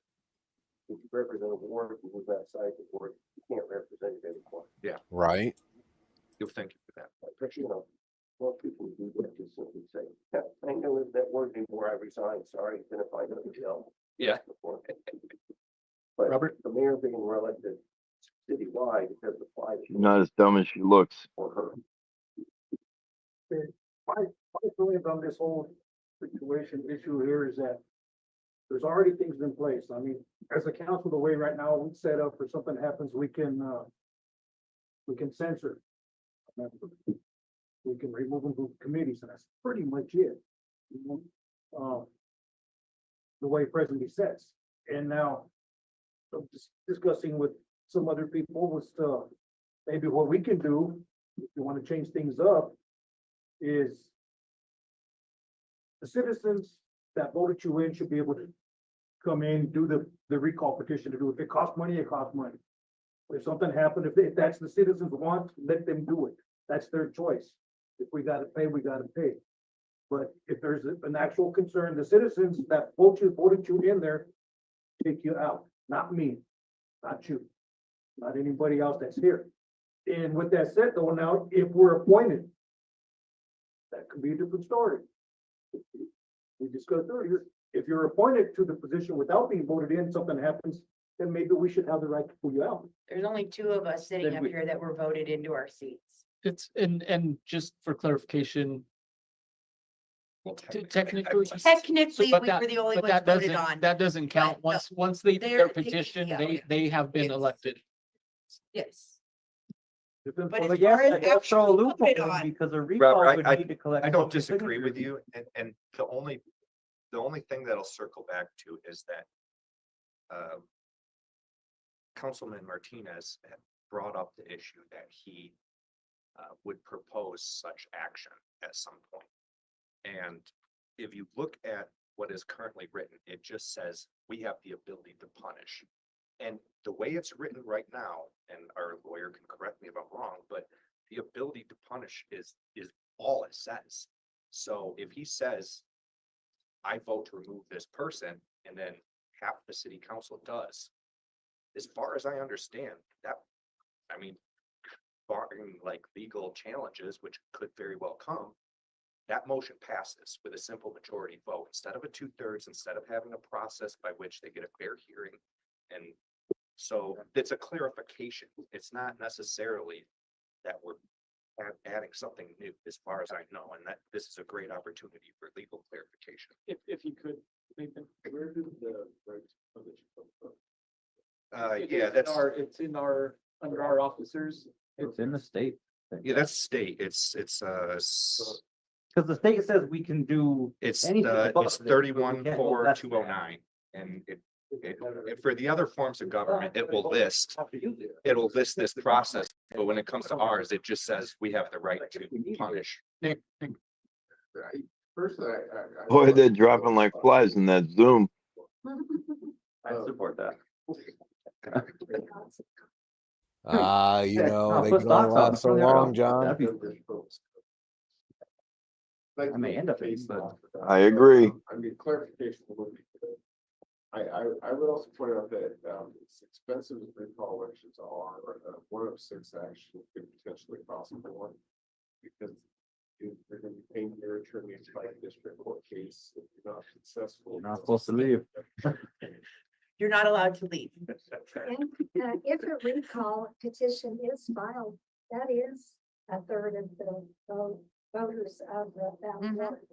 if you represent a ward, you move that side of the board, you can't represent it anymore. Yeah, Right. you'll thank you for that. But, you know, most people do that, just simply say, "Yeah, I ain't gonna live that word anymore, I resign, sorry, then if I go to jail. Yeah. But Robert? the mayor being reelected citywide, it doesn't apply She's not as dumb as she looks. for her. My feeling about this whole situation issue here is that there's already things in place. I mean, as a council, the way right now we set up, if something happens, we can censor. We can remove them from committees, and that's pretty much it. You know, the way presently sets. And now, I'm just discussing with some other people with, maybe what we can do, if you want to change things up, is the citizens that voted you in should be able to come in, do the recall petition to do. If it costs money, it costs money. If something happened, if that's the citizens want, let them do it. That's their choice. If we gotta pay, we gotta pay. But if there's an actual concern, the citizens that voted you in there, take you out, not me, not you, not anybody else that's here. And with that said, though, now, if we're appointed, that could be a different story. We discussed earlier, if you're appointed to the position without being voted in, something happens, then maybe we should have the right to pull you out. There's only two of us sitting Then up we- here that were voted into our seats. It's, and just for clarification, Well, technically. Technically, but we that- were the only but ones that voted doesn't- on. That doesn't count. But no, Once they do they're- their petition, yeah. they have been It's- elected. Yes. But But Well, as yeah, far as that's all actually loophole voted on, because a recall Robert, would I- need to collect. I don't so many disagree with signatures. you, and the only thing that'll circle back to is that Councilman Martinez had brought up the issue that he would propose such action at some point. And if you look at what is currently written, it just says we have the ability to punish. And the way it's written right now, and our lawyer can correct me if I'm wrong, but the ability to punish is all it says. So if he says, I vote to remove this person, and then half the city council does, as far as I understand, that, I mean, barring like legal challenges, which could very well come, that motion passes with a simple majority vote, instead of a 2/3, instead of having a process by which they get a fair hearing. And so it's a clarification. It's not necessarily that we're adding something new, as far as I know, and that this is a great opportunity for legal clarification. If you could, Nathan. Where did the rights publish come from? It's in our, under our officers. It's in the state. Yeah, that's state. It's Because the state says we can do. anything above it's this, but we 31 can't go 4 less 209, and for the other forms of government, it will list this process, but when it comes to ours, it just says we have the right to punish. Nick, Personally, Boy, they're dropping like flies in that Zoom. I support that. You know, I'll they put can only thoughts on last it so from there long, on. John. That'd be- I may end up in, but- I agree. I mean, clarification would be good. I would also point out that, as expensive as recall elections are, 1 of 6 actually could potentially cost more. Because you're gonna be paying your attorney to fight a district court case if you're not successful. You're not supposed to leave. You're not allowed to leave. And if a recall petition is filed, that is a third of the voters of that ward.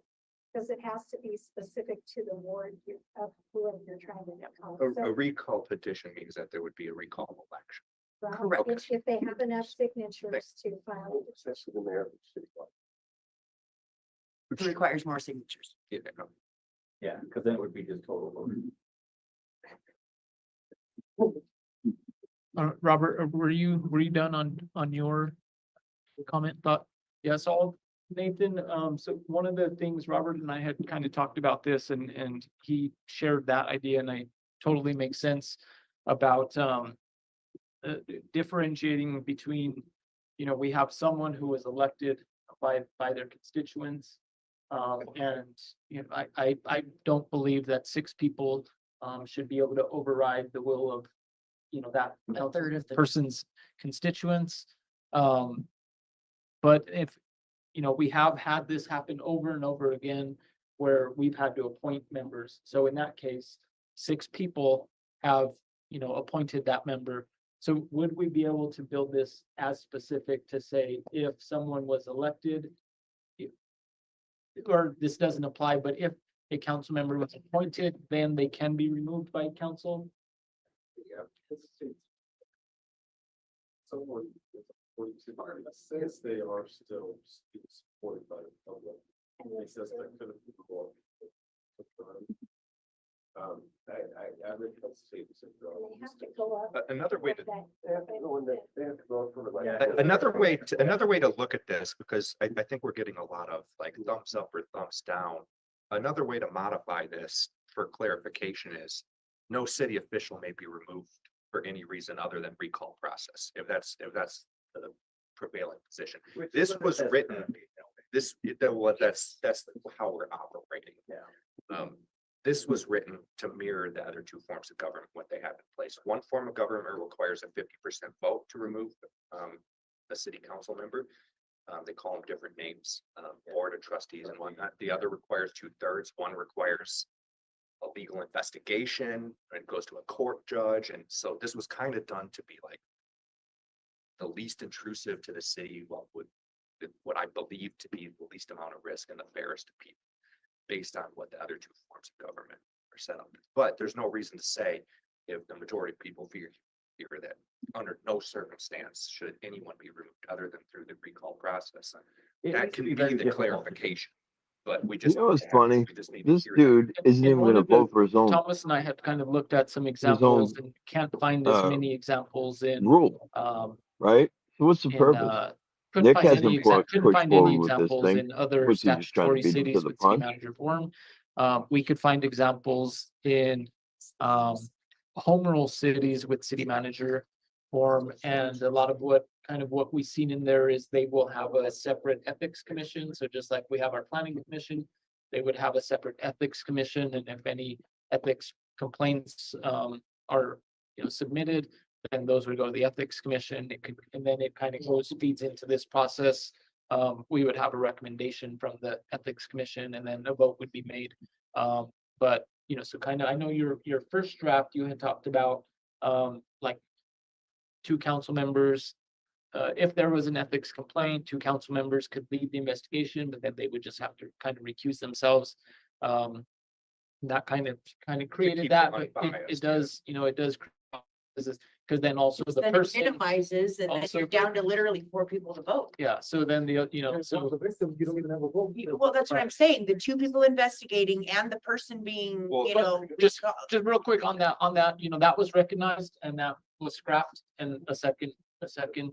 Because it has to be specific to the ward of whoever you're trying to recall. A recall petition means that there would be a recall election. So if they have enough signatures to file it. Essentially, the mayor of the city. It requires more signatures. Yeah, Yeah, because then it would be just total vote. Robert, were you done on your comment, thought? Yes, all, Nathan, so one of the things Robert and I had kind of talked about this and he shared that idea and I totally makes sense about, differentiating between, we have someone who was elected by their constituents. And, I don't believe that 6 people, should be able to override the will of, that third of the- person's constituents. But if, we have had this happen over and over again where we've had to appoint members. So in that case, 6 people have, appointed that member. So would we be able to build this as specific to say if someone was elected? Or this doesn't apply, but if a council member was appointed, then they can be removed by council? Someone, since they are still supported by the public, it says that could have been more. I would hesitate to draw. They have to go up. Another way to, They have to go for the. another way to look at this, because I think we're getting a lot of like thumbs up or thumbs down. Another way to modify this for clarification is no city official may be removed for any reason other than recall process, if that's the prevailing position. This was written, that's how we're operating. This was written to mirror the other 2 forms of government, what they have in place. One form of government requires a 50% vote to remove a city council member. They call them different names, board of trustees and whatnot. The other requires 2/3. One requires a legal investigation, and it goes to a court judge. And so this was kind of done to be like the least intrusive to the city, what I believe to be the least amount of risk and the fairest to people, based on what the other 2 forms of government are set up. But there's no reason to say if the majority of people fear that under no circumstance should anyone be removed other than through the recall process. That can be the clarification, but we just. It's funny. we just need to This hear dude isn't And even one gonna of the- vote for his own Thomas and I had kind of looked at some examples and can't find as many examples in, rule, right? So what's the in, purpose? couldn't Nick find hasn't any, pushed couldn't find any forward with this examples thing. in other What's he just trying to statutory beat him to cities the with city punch? manager form. We could find examples in, home rule cities with city manager form, and a lot of what we've seen in there is they will have a separate ethics commission. So just like we have our planning commission, they would have a separate ethics commission, and if any ethics complaints are submitted, then those would go to the ethics commission. It could, and then it kind of feeds into this process. We would have a recommendation from the ethics commission, and then a vote would be made. But so kind of, I know your first draft, you had talked about like 2 council members. If there was an ethics complaint, 2 council members could lead the investigation, but then they would just have to kind of recuse themselves. That kind of created keep that, them but it unbiased, does, it does. Because then also the Then it person, minimizes, and then also- you're down to literally 4 people to vote. yeah, so then the, so. The victim, you don't even have a vote. Well, that's what I'm saying. The 2 people investigating and the person being, Well, Just real quick on that, that was recognized and that was scrapped, and a second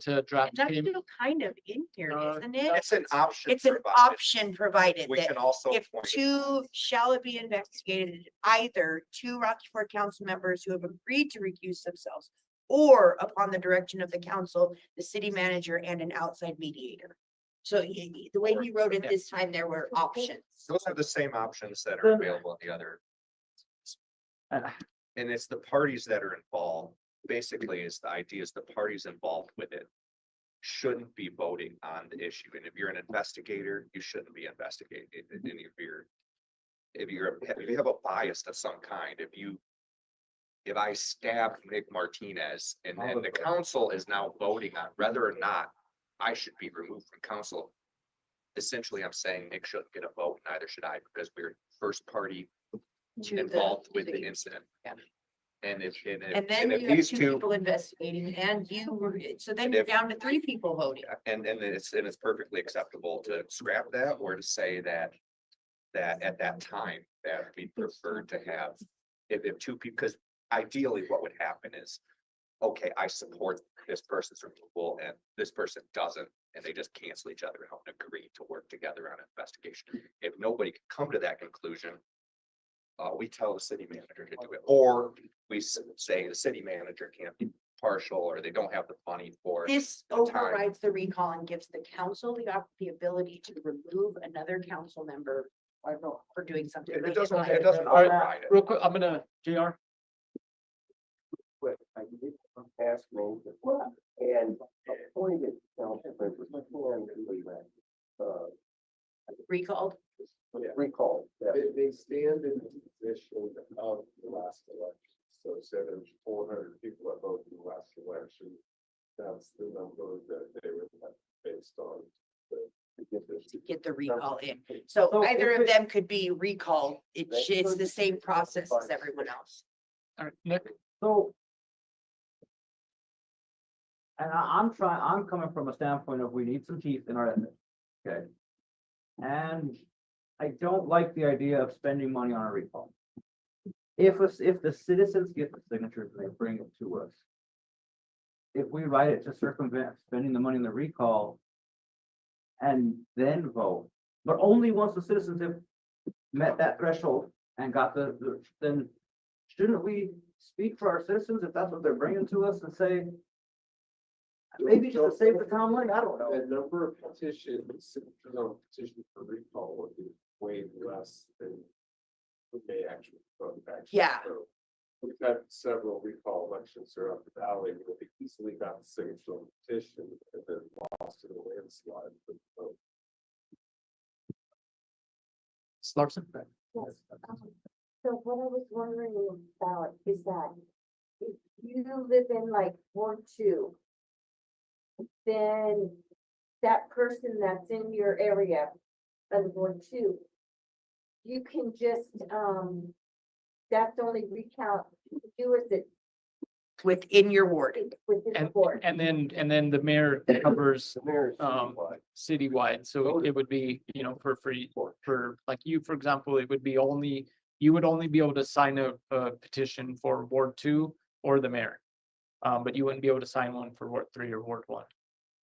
to draft That's came. still kind of in here, isn't it? It's an option. It's an provided. option provided We that can also. if appoint- 2 shall it be investigated, either 2 Rocky Ford council members who have agreed to recuse themselves, or upon the direction of the council, the city manager and an outside mediator. So the way he wrote it this time, there were options. Those are the same options that are available in the other. And it's the parties that are involved, basically is the idea is the parties involved with it shouldn't be voting on the issue. And if you're an investigator, you shouldn't be investigating. And if you have a bias of some kind, if I stabbed Nick Martinez and then the council is now voting on whether or not I should be removed from council. Essentially, I'm saying Nick shouldn't get a vote, neither should I, because we're first party To the- involved with to the incident. Yeah. And if And then if you have these 2 two, people investigating and you were, so then And you're if- down to 3 people voting. and it's perfectly acceptable to scrap that or to say that at that time that we prefer to have, if 2 people, because ideally what would happen is, okay, I support this person's removal and this person doesn't, and they just cancel each other out and agree to work together on an investigation. If nobody can come to that conclusion, we tell the city manager to do it, or we say the city manager can't be partial, or they don't have the money for. This the time. overrides the recall and gives the council the ability to remove another council member for doing something. It they doesn't, didn't it like. doesn't All right, override it. real quick, I'm gonna, JR, Quick, I did ask me, and appointed council members, Recalled. recall, they stand in the position of the last election. So say there's 400 people that voted in the last election, that's the number that they would have based on. To get the recall in. So So either if of it- them could be recalled. It's the same process as everyone else. all right, Nick, So. And I'm coming from a standpoint of we need some teeth in our ethics, okay? And I don't like the idea of spending money on a recall. If the citizens get the signatures and they bring it to us. If we write it to circumvent spending the money on the recall. And then vote, but only once the citizens have met that threshold and got then shouldn't we speak for our citizens if that's what they're bringing to us and say, maybe just to save the town money, I don't know. The number of petitions, signatures on petition for recall would be way less than what they actually vote. Yeah. So we've had several recall elections throughout the valley where they easily got the signature on the petition and then lost in a landslide. Larson. Yes. So what I was wondering about is that if you live in like Ward 2, then that person that's in your area of Ward 2, you can just, that's only recount, do is it Within your ward. within the And, board? and then the mayor covers, The mayor's citywide, so it would be, for free, for, like you, for example, it would be only, you would only be able to sign a petition for Ward 2 or the mayor. But you wouldn't be able to sign one for Ward 3 or Ward 1.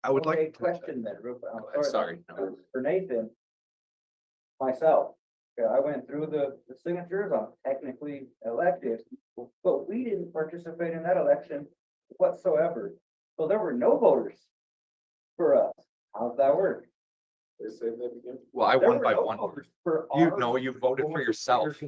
I would Okay, like. question then, real quick. I'm Sorry. For Nathan. Myself, okay, I went through the signatures, I'm technically elected, but we didn't participate in that election whatsoever. So there were no voters for us. How's that work? They say that again. Well, I There won were by no one. voters for You our- know, you voted for yourself.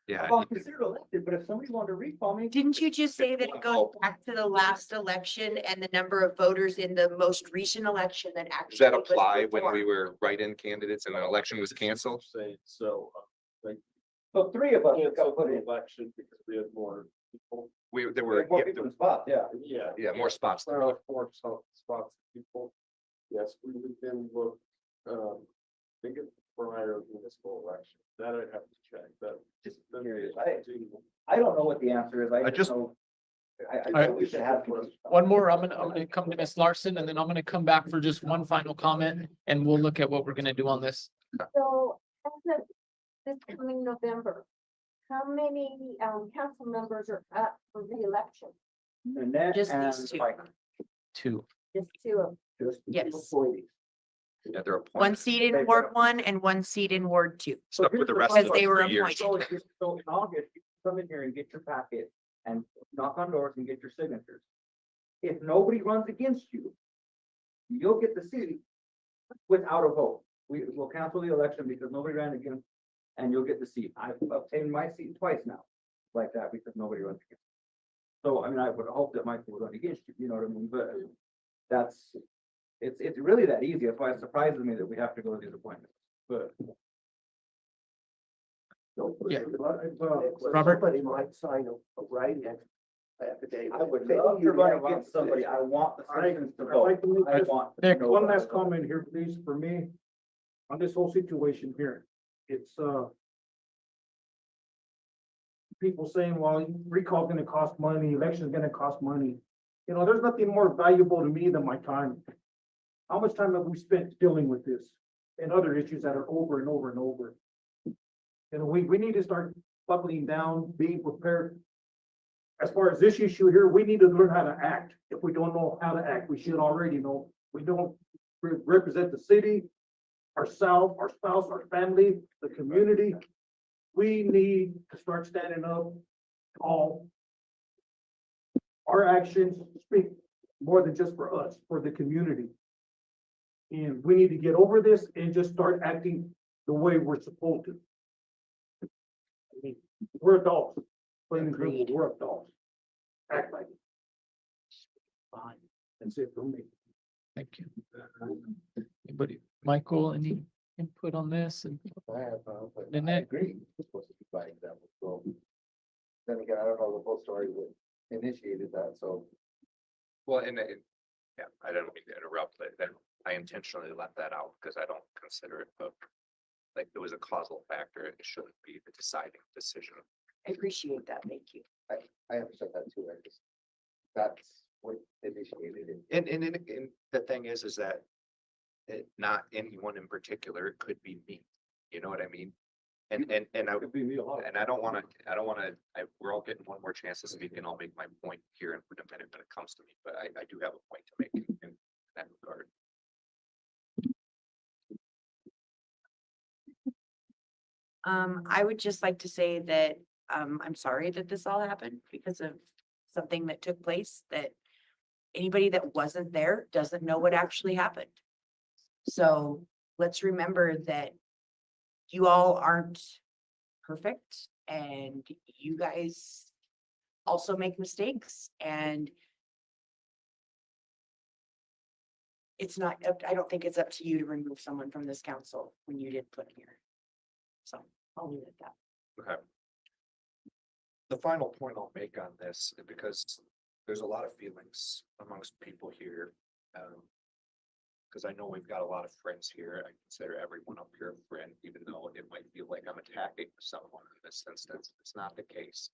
Yeah. I'm considered elected, but if somebody wanted to recall me. Didn't you just say that it goes back to the last election and the number of voters in the most recent election that Does actually? that was apply when we performed? were write-in candidates and an election was canceled? Saying, so, like, So three of us got cancel put the in. election because we had more people. There We were, had more people in spots, yeah. Yeah. yeah, more spots. There are 4 spots of people. Yes, we would then look, think of prior municipal election. That I'd have to check, that. Just curious. I don't know what the answer is. I just- just know. I right. think we should have. One more, I'm gonna come to Ms. Larson, and then I'm gonna come back for just one final comment, and we'll look at what we're gonna do on this. So, as of this coming November, how many, council members are up for reelection? Nanette Just and these two. Mike. 2. Just 2 of them. Just the two Yes. appointees. Yeah, they're One appointed. seat in Ward 1 and 1 seat in Ward 2. Stuck with the rest Because of they us were for years. appointed. So in August, you come in here and get your packet and knock on doors and get your signatures. If nobody runs against you, you'll get the seat without a vote. We will cancel the election because nobody ran against, and you'll get the seat. I've obtained my seat twice now, like that, because nobody runs against. So, I mean, I would hope that Mike would run against you, you know what I mean, but that's, it's really that easy. That's why it surprises me that we have to go to these appointments, but. Yeah. Robert? Somebody might sign a writing affidavit. I would love to run against somebody. I want the citizens to I'd like vote. to make I just want. to Nick, know one about last it. comment here, please, for me, on this whole situation here. It's, people saying, well, recall gonna cost money, election's gonna cost money. You know, there's nothing more valuable to me than my time. How much time have we spent dealing with this and other issues that are over and over and over? You know, we need to start buckling down, being prepared. As far as this issue here, we need to learn how to act. If we don't know how to act, we should already know. We don't represent the city, ourselves, our spouse, our family, the community. We need to start standing up tall. our actions speak more than just for us, for the community. And we need to get over this and just start acting the way we're supposed to. I mean, we're adults, plain and simple, we're adults. Act like it. Fine. That's it for me. Thank you. Anybody, Michael, any input on this? And I have, but I Nanette? agree, we're supposed to be fighting them, so. Then again, I don't know the whole story what initiated that, so. Well, and yeah, I don't mean to interrupt, but then I intentionally left that out because I don't consider it, like, it was a causal factor. It shouldn't be the deciding decision. I appreciate that. Thank you. I understand that too, I just, that's what initiated it. And the thing is that not anyone in particular, it could be me. You know what I mean? And I Could be me a lot. and I don't wanna, we're all getting one more chance to speak and I'll make my point here in a minute when it comes to me, but I do have a point to make in that regard. I would just like to say that, I'm sorry that this all happened because of something that took place that anybody that wasn't there doesn't know what actually happened. So let's remember that you all aren't perfect and you guys also make mistakes and it's not, I don't think it's up to you to remove someone from this council when you did put them here. So I'll leave it at that. Okay. The final point I'll make on this, because there's a lot of feelings amongst people here. Because I know we've got a lot of friends here. I consider everyone up here a friend, even though it might feel like I'm attacking someone in this instance. It's not the case.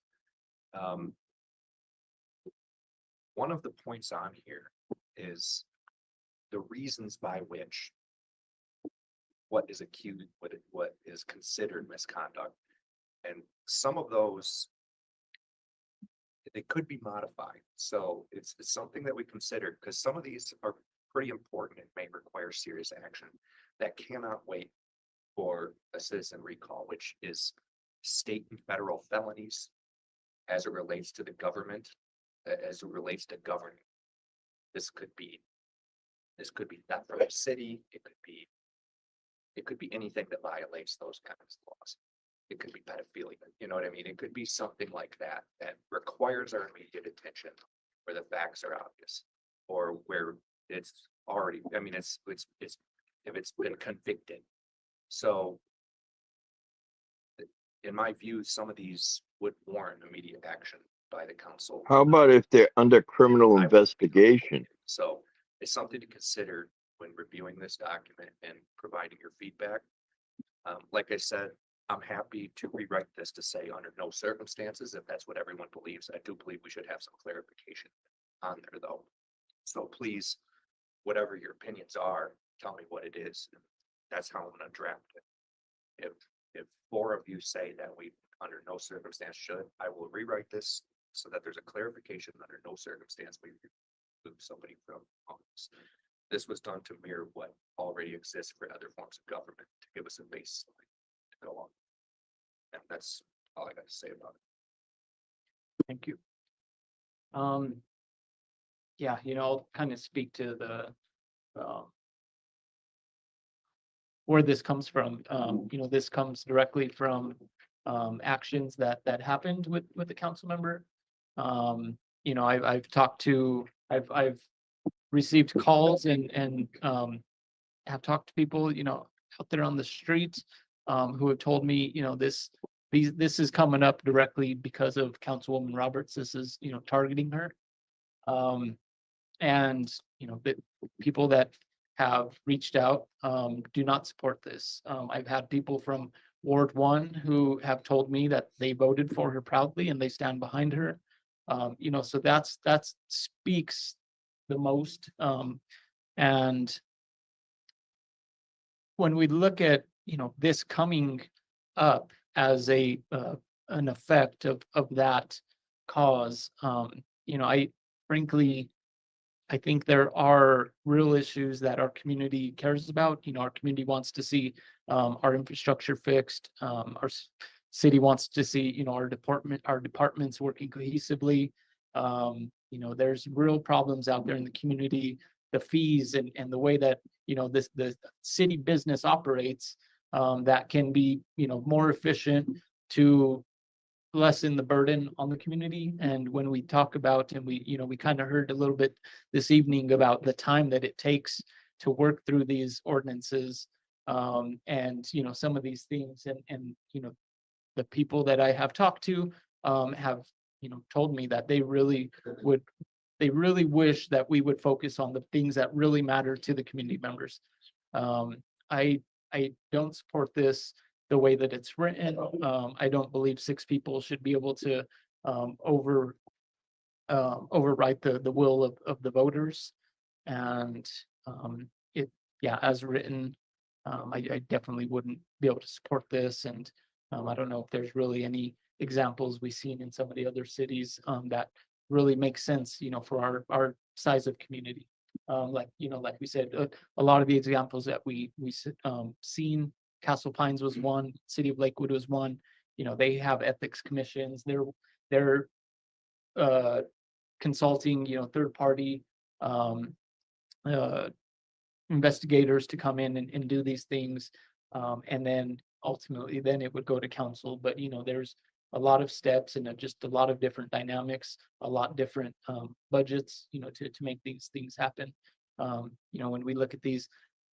One of the points on here is the reasons by which what is accused, what is considered misconduct. And some of those, they could be modified. So it's something that we consider because some of these are pretty important and may require serious action that cannot wait for a citizen recall, which is state and federal felonies as it relates to the government, as it relates to governing. This could be theft from the city. It could be anything that violates those kinds of laws. It could be pedophilia, you know what I mean? It could be something like that requires our immediate attention, where the facts are obvious, or where it's already, I mean, it's if it's been convicted. So in my view, some of these would warrant immediate action by the council. How about if they're under criminal investigation? So it's something to consider when reviewing this document and providing your feedback. Like I said, I'm happy to rewrite this to say under no circumstances, if that's what everyone believes. I do believe we should have some clarification on there though. So please, whatever your opinions are, tell me what it is. That's how I'm gonna draft it. If 4 of you say that we under no circumstance should, I will rewrite this so that there's a clarification under no circumstance we remove somebody from office. This was done to mirror what already exists for other forms of government to give us a baseline to go on. And that's all I got to say about it. Thank you. Yeah, I'll kind of speak to the where this comes from. This comes directly from actions that happened with the council member. I've talked to, I've received calls and have talked to people, out there on the streets who have told me, this is coming up directly because of Councilwoman Roberts. This is, targeting her. And, the people that have reached out do not support this. I've had people from Ward 1 who have told me that they voted for her proudly and they stand behind her. So that speaks the most. And when we look at, this coming up as an effect of that cause, I think there are real issues that our community cares about. Our community wants to see our infrastructure fixed. Our city wants to see, our departments working cohesively. you know, there's real problems out there in the community, the fees and the way that, you know, the city business operates, that can be, you know, more efficient to lessen the burden on the community. And when we talk about, and we, you know, we kind of heard a little bit this evening about the time that it takes to work through these ordinances, and, you know, some of these things, and, you know, the people that I have talked to, have, you know, told me that they really wish that we would focus on the things that really matter to the community members. I don't support this the way that it's written. I don't believe 6 people should be able to override the will of the voters. And yeah, as written, I definitely wouldn't be able to support this. And I don't know if there's really any examples we've seen in some of the other cities that really make sense, you know, for our size of community. Like, you know, like we said, a lot of the examples that we seen, Castle Pines was one, City of Lakewood was one. You know, they have ethics commissions. They're consulting, you know, third party investigators to come in and do these things. And then ultimately then it would go to council. But, you know, there's a lot of steps and just a lot of different dynamics, a lot different budgets, you know, to make these things happen. You know, when we look at these,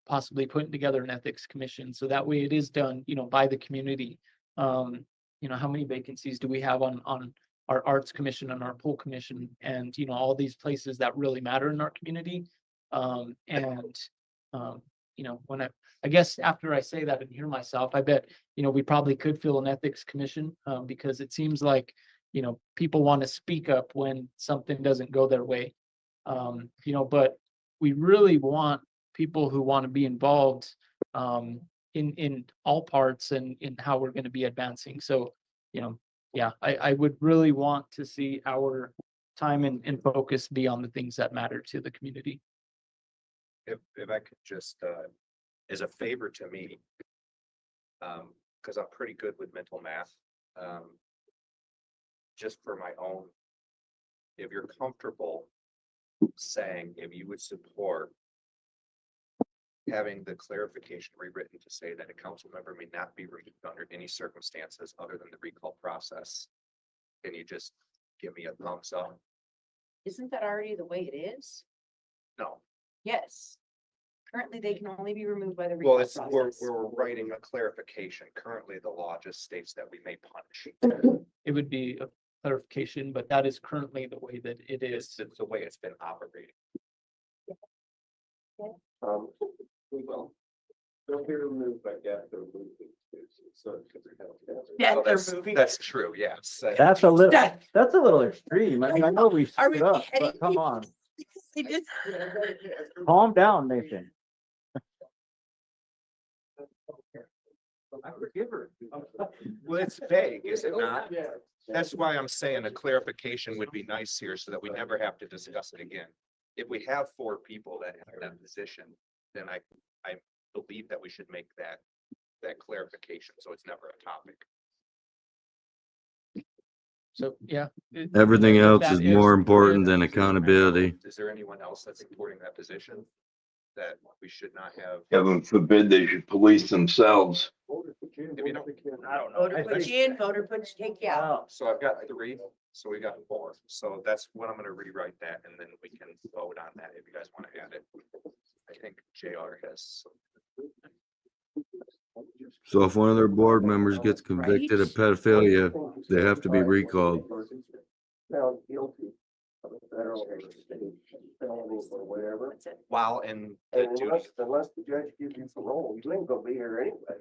possibly putting together an ethics commission, so that way it is done, you know, by the community. You know, how many vacancies do we have on our arts commission and our pool commission, and, you know, all these places that really matter in our community. You know, when I guess after I say that and hear myself, I bet, you know, we probably could fill an ethics commission, because it seems like, you know, people want to speak up when something doesn't go their way. You know, but we really want people who want to be involved in all parts and in how we're going to be advancing. So, you know, yeah, I would really want to see our time and focus be on the things that matter to the community. If I could just, as a favor to me, because I'm pretty good with mental math, just for my own, if you're comfortable saying, if you would support having the clarification rewritten to say that a council member may not be removed under any circumstances other than the recall process, can you just give me a thumbs up? Isn't that already the way it is? No. Yes. Currently, they can only be removed by the Well, recall it's, process. we're writing a clarification. Currently, the law just states that we may punish. It would be a clarification, but that is currently the way that it is. It's the way it's been operating. We will. They'll be removed, but yeah, they're moving. So. Yeah, Well, they're that's, moving. that's true, yes. That's a little extreme. I mean, I know we Are we screwed up, kidding but come me? on, They just- calm down, Nathan. I forgive her. Well, it's vague, is it not? That's why I'm saying a clarification would be nice here so that we never have to discuss it again. If we have 4 people that have that position, then I believe that we should make that clarification, so it's never a topic. So, yeah. Everything else that is more important than Is there anyone accountability. else- Is there anyone else that's supporting that position that we should not have? Heaven forbid they should police themselves. If you don't- I don't know. Voter puts you in, voter puts, take you out. So I've got 3, so we got 4. So that's what I'm gonna rewrite that, and then we can vote on that if you guys want to add it. I think JR has. So if one of their board members gets convicted of pedophilia, they have to be recalled. Found guilty of a federal or state felony or whatever. While in the And duty. unless the judge gives you parole, you ain't gonna be here anyway.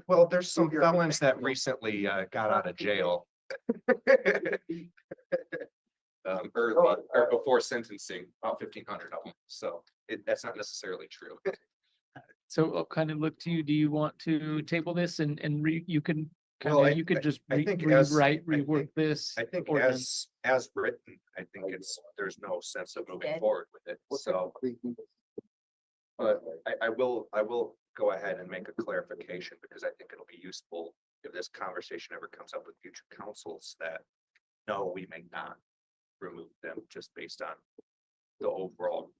Well, there's some felons that recently got out of jail. Early or before sentencing, about 1,500 of them. So that's not necessarily true. So I'll kind of look to you. Do you want to table this and you can Well, you could just I think as- rewrite, I think- rework this? I think ordinance? as written, I think there's no sense of moving Dead. forward with it, so. But I will go ahead and make a clarification because I think it'll be useful if this conversation ever comes up with future councils that, no, we may not remove them just based on the overall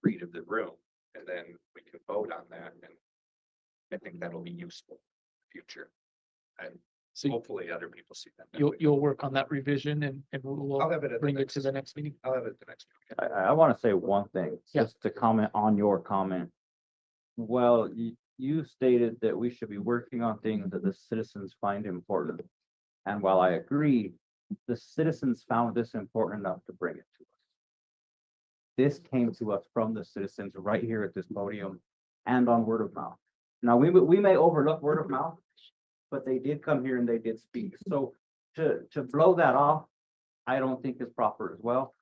read of the room, and then we can vote on that, and I think that'll be useful in the future. And So hopefully other people see that. you'll work on that revision and we'll I'll have it at the bring it next, to the next meeting. I'll have it at the next. meeting. I want to say one thing, Yeah. just to comment on your comment. Well, you stated that we should be working on things that the citizens find important. And while I agree, the citizens found this important enough to bring it to us. This came to us from the citizens right here at this podium and on word of mouth. Now, we may overlook word of mouth, but they did come here and they did speak. So to blow that off, I don't think is proper as well.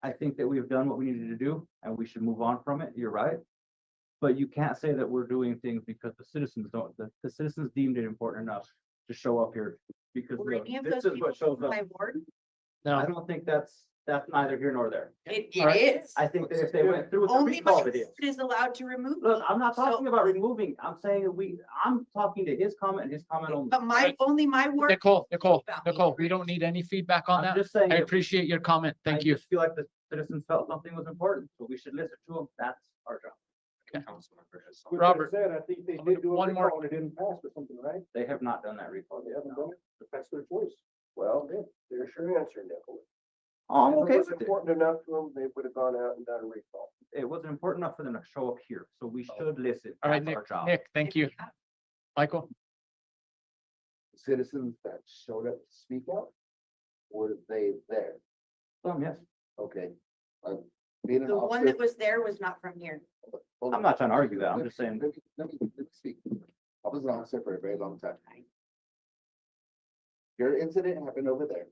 I think that we've done what we needed to do and we should move on from it. You're right. But you can't say that we're doing things because the citizens don't, the citizens deemed it important enough to show up here. Because Were look, any of this those is what people shows up. my ward? I don't think that's neither here nor there. It All right? is. I think that if they went through with the Only my recall, it is. ward is allowed to remove. Look, I'm not So- talking about removing, I'm saying that I'm talking to his comment and his comment only. But only my word. Nicole, About me. we don't need any feedback on I'm that. just saying. I that appreciate your comment. Thank I you. just feel like the citizens felt something was important, so we should listen to them. That's our job. Councilmember has With that Robert, said, I think they I'm gonna- did do a one more- recall and it didn't pass or something, right? They have not done that recall. They haven't done it, but that's their choice. Well, then, there's your answer, Nicholas. Oh, I'm If okay it was with it. important enough to them, they would have gone out and done a recall. It wasn't important enough for them to show up here, so we should listen. All right, That's our job. Nick, thank you. Michael, Citizens that showed up to speak out, were they there? Yes. Okay. Being an The one officer- that was there was not from here. Hold I'm on. not trying to argue that. I'm just saying. Let me speak. I was an officer for a very long time. Your incident happened over there.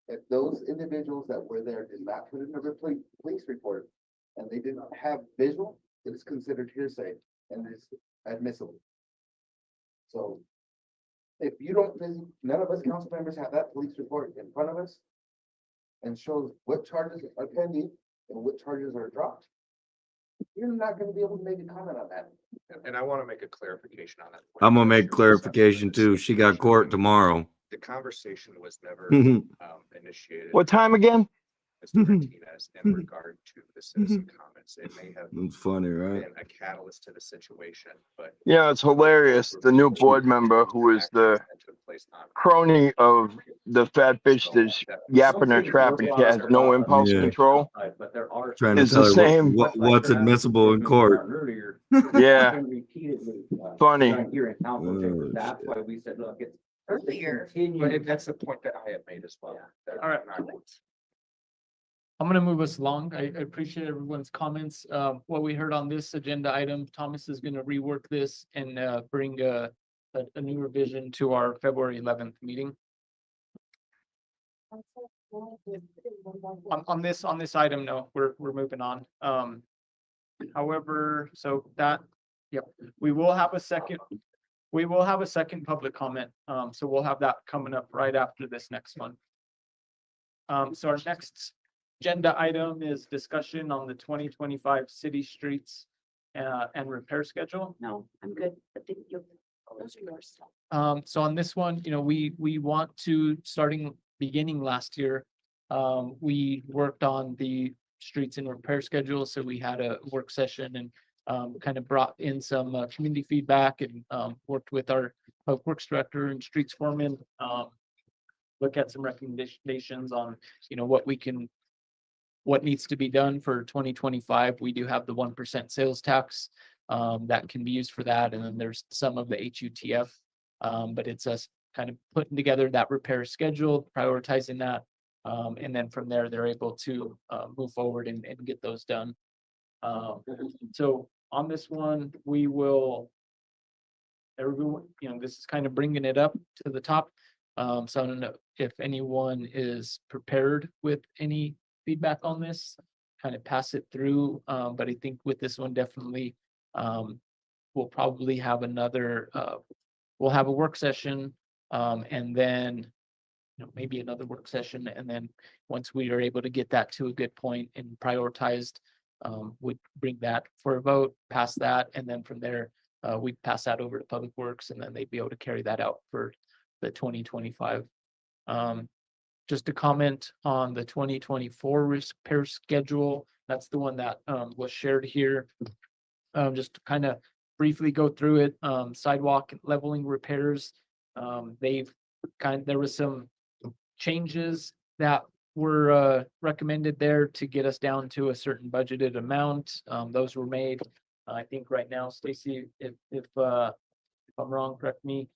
If those individuals that were there did not put in a police report and they did not have visual, it is considered hearsay and is admissible. So if you don't, none of us council members have that police report in front of us and shows what charges are pending and what charges are dropped, you're not gonna be able to make a comment on that. And I want to make a clarification on that. I'm gonna make clarification too. She got court tomorrow. The conversation was never initiated. What time again? Mr. Martinez in regard to the citizen comments. It may have It's funny, right? been a catalyst to the situation, but. Yeah, it's hilarious. The new board member who is the that took place on- crony of the fat bitch that's yapping her trap and she has no impulse Yeah. control. But there are. Trying to It's tell the her same. what's admissible in court. Earlier. Yeah. Repeatedly. Funny. Right here in council chambers. Oh, That's why we said, look, it's. Earlier. But that's the point that I have made as well. that All right. I'm not- I'm gonna move us along. I appreciate everyone's comments. What we heard on this agenda item, Thomas is gonna rework this and bring a new revision to our February 11th meeting. On this item, no, we're moving on. However, so that, yep, we will have a second public comment. So we'll have that coming up right after this next one. So our next agenda item is discussion on the 2025 city streets and repair schedule. No, I'm good. But thank you. Those are yours. So on this one, we want to, beginning last year, we worked on the streets and repair schedule. So we had a work session and kind of brought in some community feedback and worked with our public works director and streets foreman. Look at some recommendations on, what needs to be done for 2025. We do have the 1% sales tax that can be used for that. And then there's some of the HUTF. But it's us kind of putting together that repair schedule, prioritizing that. And then from there, they're able to move forward and get those done. So on this one, we will, everyone, this is kind of bringing it up to the top. So I don't know if anyone is prepared with any feedback on this, kind of pass it through. But I think with this one, definitely, we'll probably have we'll have a work session, and then, maybe another work session. And then once we are able to get that to a good point and prioritized, would bring that for a vote, pass that. And then from there, we pass that over to Public Works and then they'd be able to carry that out for the 2025. just a comment on the 2024 repair schedule. That's the one that was shared here. Just to kind of briefly go through it, sidewalk leveling repairs. There was some changes that were recommended there to get us down to a certain budgeted amount. Those were made. I think right now, Stacy, if I'm wrong, correct me.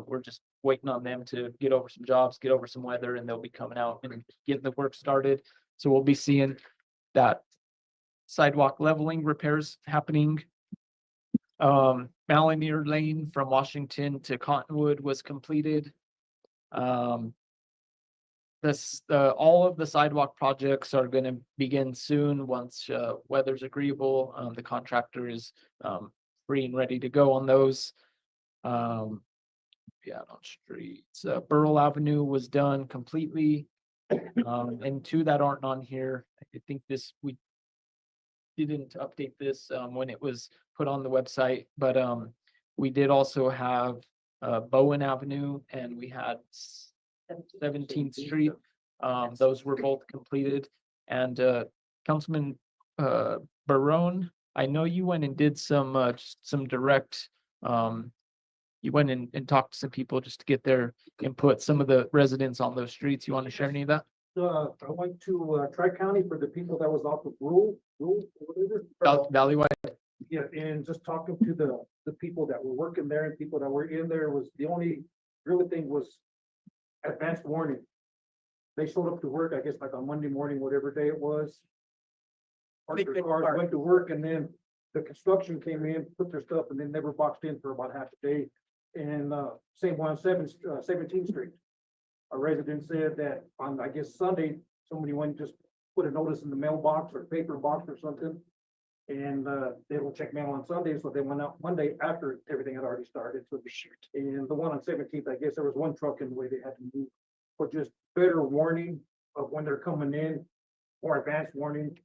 We're just waiting on them to get over some jobs, get over some weather, and they'll be coming out and getting the work started. So we'll be seeing that sidewalk leveling repairs happening. Malinier Lane from Washington to Cottonwood was completed. All of the sidewalk projects are going to begin soon once weather's agreeable. The contractor is free and ready to go on those. On streets, Burl Avenue was done completely. And two that aren't on here, I think we didn't update this when it was put on the website, but we did also have Bowen Avenue and we had 17th Street. Those were both completed. And Councilman Barone, I know you went and did some direct, you went and talked to some people just to get their input, some of the residents on those streets. You want to share any of that? I went to Tri-County for the people that was off of Rule, what is it? Valleywide. Yeah, and just talking to the people that were working there and people that were in there was the only real thing was advanced warning. They showed up to work, I guess like on Monday morning, whatever day it was. Parked their cars, went to work, and then the construction came in, put their stuff, and then they were boxed in for about half a day. And same one, 17th Street. A resident said that on, I guess, Sunday, somebody went and just put a notice in the mailbox or paper box or something. And they don't check mail on Sunday, so they went out Monday after everything had already started. So and the one on 17th, I guess there was one truck in the way they had to move. But just better warning of when they're coming in, more advanced warning.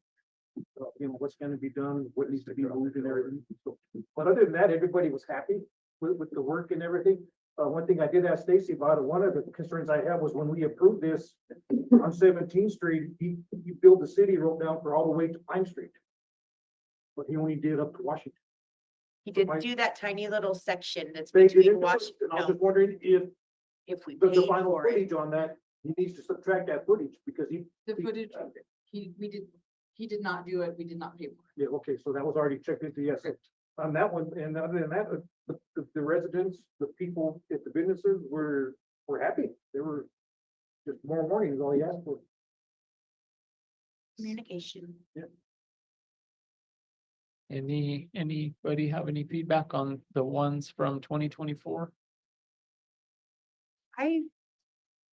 What's going to be done, what needs to be moved and everything. So, but other than that, everybody was happy with the work and everything. One thing I did ask Stacy about, one of the concerns I had was when we approved this on 17th Street, he built the city road down for all the way to Pine Street. But he only did up to Washington. He didn't do that tiny little section that's They between didn't do it, Washington. and I was just wondering If we the paid final for it. footage on that, he needs to subtract that footage because The footage, he did not do it. We did not pay for it. Yeah, okay, so that was already checked into, yes. On that one, and other than that, the residents, the people at the businesses were happy. They were just more warning is all he asked for. Communication. Anybody have any feedback on the ones from 2024? I,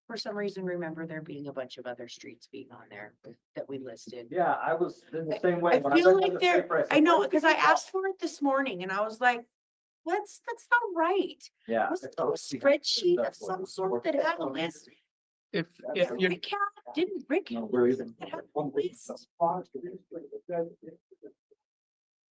for some reason, remember there being a bunch of other streets being on there that we listed. Yeah, I was in the same way. I When feel read like the there, paper, I said, know, "Why because did I we do that?" asked for it this morning and I was like, that's not right. Yeah. Was it a spreadsheet of some sort that had a list? If Didn't you're, Rick have a list that had a list?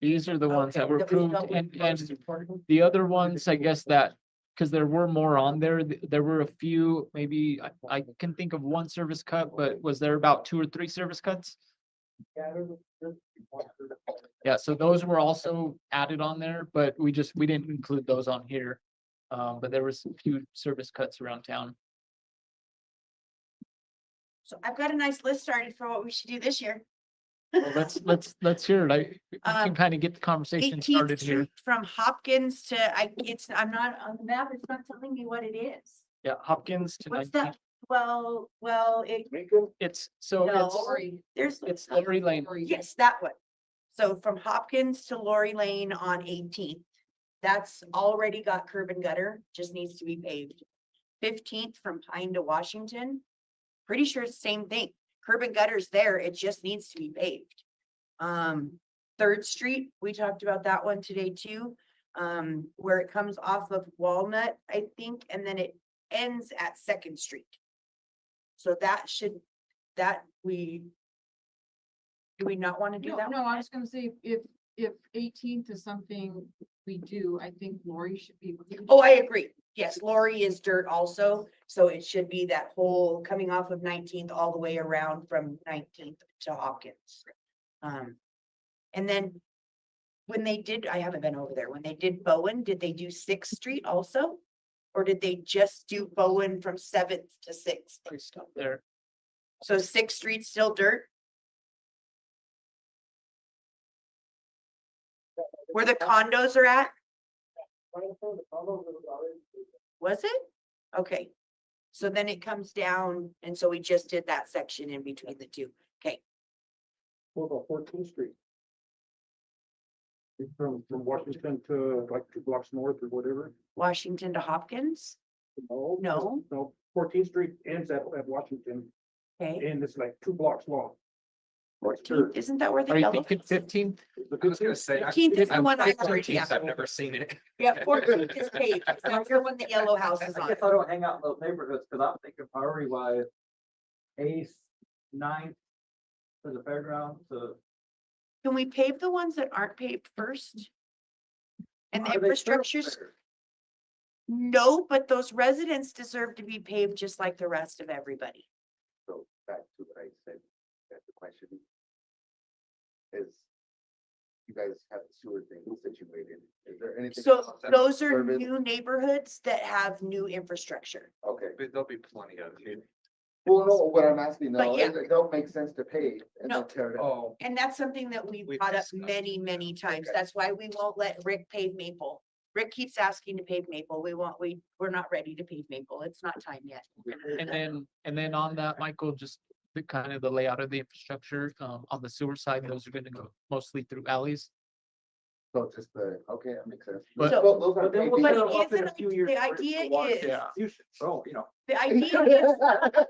these are the ones that Okay, were that we approved felt were and most important. the other ones, I guess that, because there were more on there, there were a few, maybe I can think of one service cut, but was there about 2 or 3 service cuts? Yeah, so those were also added on there, but we didn't include those on here. But there was a few service cuts around town. So I've got a nice list started for what we should do this year. Well, let's hear it. We can kind of get the conversation 18th started here. Street from Hopkins to, I'm not on the map, it's not telling me what it is. Yeah, Hopkins to What's 19. that? Well, It's, so no, it's, there's. it's Lori Lane. Yes, that one. So from Hopkins to Lori Lane on 18th, that's already got curb and gutter, just needs to be paved. 15th from Pine to Washington, pretty sure it's the same thing. Curb and gutter's there, it just needs to be paved. 3rd Street, we talked about that one today too. Where it comes off of Walnut, I think, and then it ends at 2nd Street. So do we not want to do No, that? no, I was gonna say, if if 18th is something we do, I think Lori should be. included. Oh, I agree. Yes, Lori is dirt also, so it should be that whole coming off of 19th all the way around from 19th to Hawkins. And then when they did, I haven't been over there, when they did Bowen, did they do 6th Street also? Or did they just do Bowen from 7th to 6th? They stop there. So 6th Street's still dirt? Where the condos are at? Was it? Okay. So then it comes down, and so we just did that section in between the two. Okay, What about 14th Street? From Washington to like 2 blocks north or whatever? Washington to Hopkins? No. No, 14th Street ends at Washington, Okay, and it's like 2 blocks long. 14th, isn't that where the Are you yellow? thinking 15th? I was gonna say. 15th is the one I already 15th, have. I've never seen it. Yeah, 14th is paved. That's the one the yellow house I is on. guess I don't hang out in those neighborhoods, cause I'm thinking priority wise, 8th, 9th to the fairground, to. Can we pave the ones that aren't paved first? And the Are they infrastructure's, thoroughfares? no, but those residents deserve to be paved just like the rest of everybody. So back to what I said, that the question is, you guys have the sewer thing situated, is there anything? So else that those are service- new neighborhoods that have new infrastructure. Okay, But there'll be plenty of it. well, no, what I'm asking But though, yeah. is it don't make sense to pay and No. then tear it down. Oh, And that's something that we We've brought up discussed many, many times. Okay. That's why we won't let Rick pave Maple. Rick keeps asking to pave Maple. We're not ready to pave Maple. It's not time yet. And then on that, Michael, just the kind of the layout of the infrastructure, on the sewer side, those are gonna go mostly through alleys. So just okay, that makes sense. But- Those are But then paid we'll But set them up in isn't a it- few years. the for idea water is- distribution. So, The idea is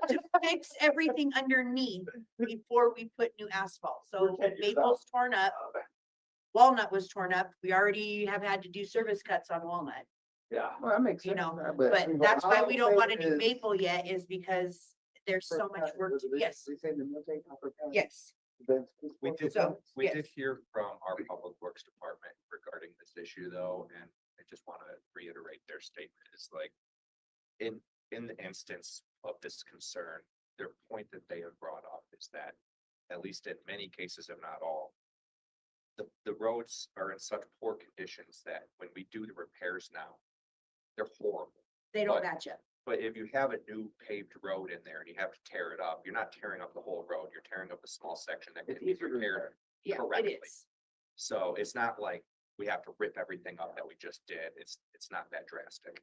to fix everything underneath before we put new asphalt. So We're 10 years Maple's torn up. Walnut was torn up. We already have had to do service cuts on Walnut. yeah. Well, that makes You sense. know, but But that's why we don't want to do is- Maple yet is because there's so much work to, yes, They say the military. yes. we did, So, we yes. did hear from our public works department regarding this issue though, and I just want to reiterate their statement is like. In the instance of this concern, their point that they have brought up is that, at least in many cases, if not all. The roads are in such poor conditions that when we do the repairs now, they're horrible. They don't But- match up. But if you have a new paved road in there and you have to tear it up, you're not tearing up the whole road, you're tearing up a small section that It's can be easier to repaired. repair. Yeah, it correctly. is. So it's not like we have to rip everything up that we just did. It's not that drastic.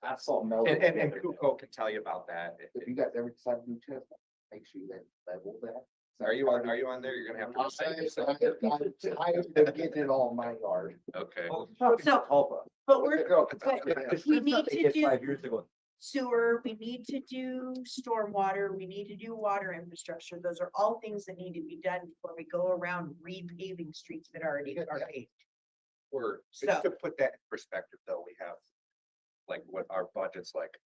Asphalt melted. And Kuko can tell you about that. If you guys ever decide to do test, make sure you let level that. Are you on there? You're gonna have to. I'm recite tired yourself. of getting it all in my yard. Okay. Oh, it's probably So- Tulpa. But we're, Girl, but we need to do 5 years ago. sewer, we need to do stormwater, we need to do water infrastructure. Those are all things that need to be done before we go around repaving streets that already are paved. We're, So- just to put that in perspective, though, we have, like, what our budget's like.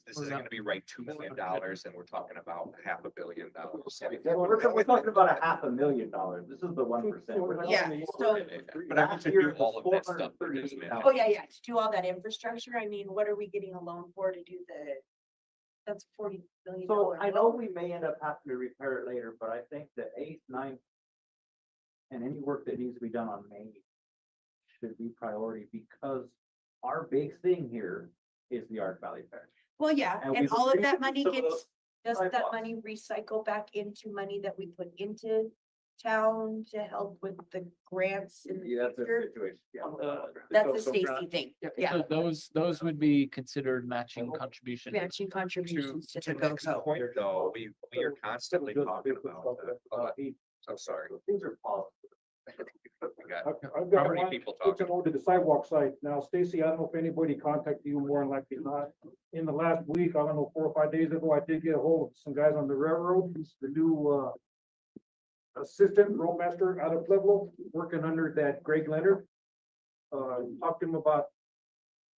This is gonna be right, $2 million, and we're talking about $500 million. We're talking about $500,000. This is the 1%. Yeah, so, But I have to do all of that stuff. for this, man. oh yeah, to do all that infrastructure, I mean, what are we getting a loan for to do that's $40 billion. So I know we may end up having to repair it later, but I think the 8th, 9th. And any work that needs to be done on Main should be priority because our big thing here is the Arc Valley Fair. Well, yeah, And and we've all of agreed that to money some of gets, those doesn't that sidewalks. money recycle back into money that we put into town to help with the grants in the Yeah, that's a future? situation. Yeah. That's a Stacy thing, yeah, So those would be considered matching contribution. matching contributions to To the Nick's GoCo. point, though, we are constantly talking about, I'm sorry. Things are positive. We got, I've how got many one, people it's talking? an ode to the sidewalk site. Now, Stacy, I don't know if anybody contacted you more than likely not. In the last week, I don't know, 4 or 5 days ago, I did get a hold of some guys on the railroad. He's the new, assistant roadmaster out of Pueblo, working under that Greg Leonard. Talked to him about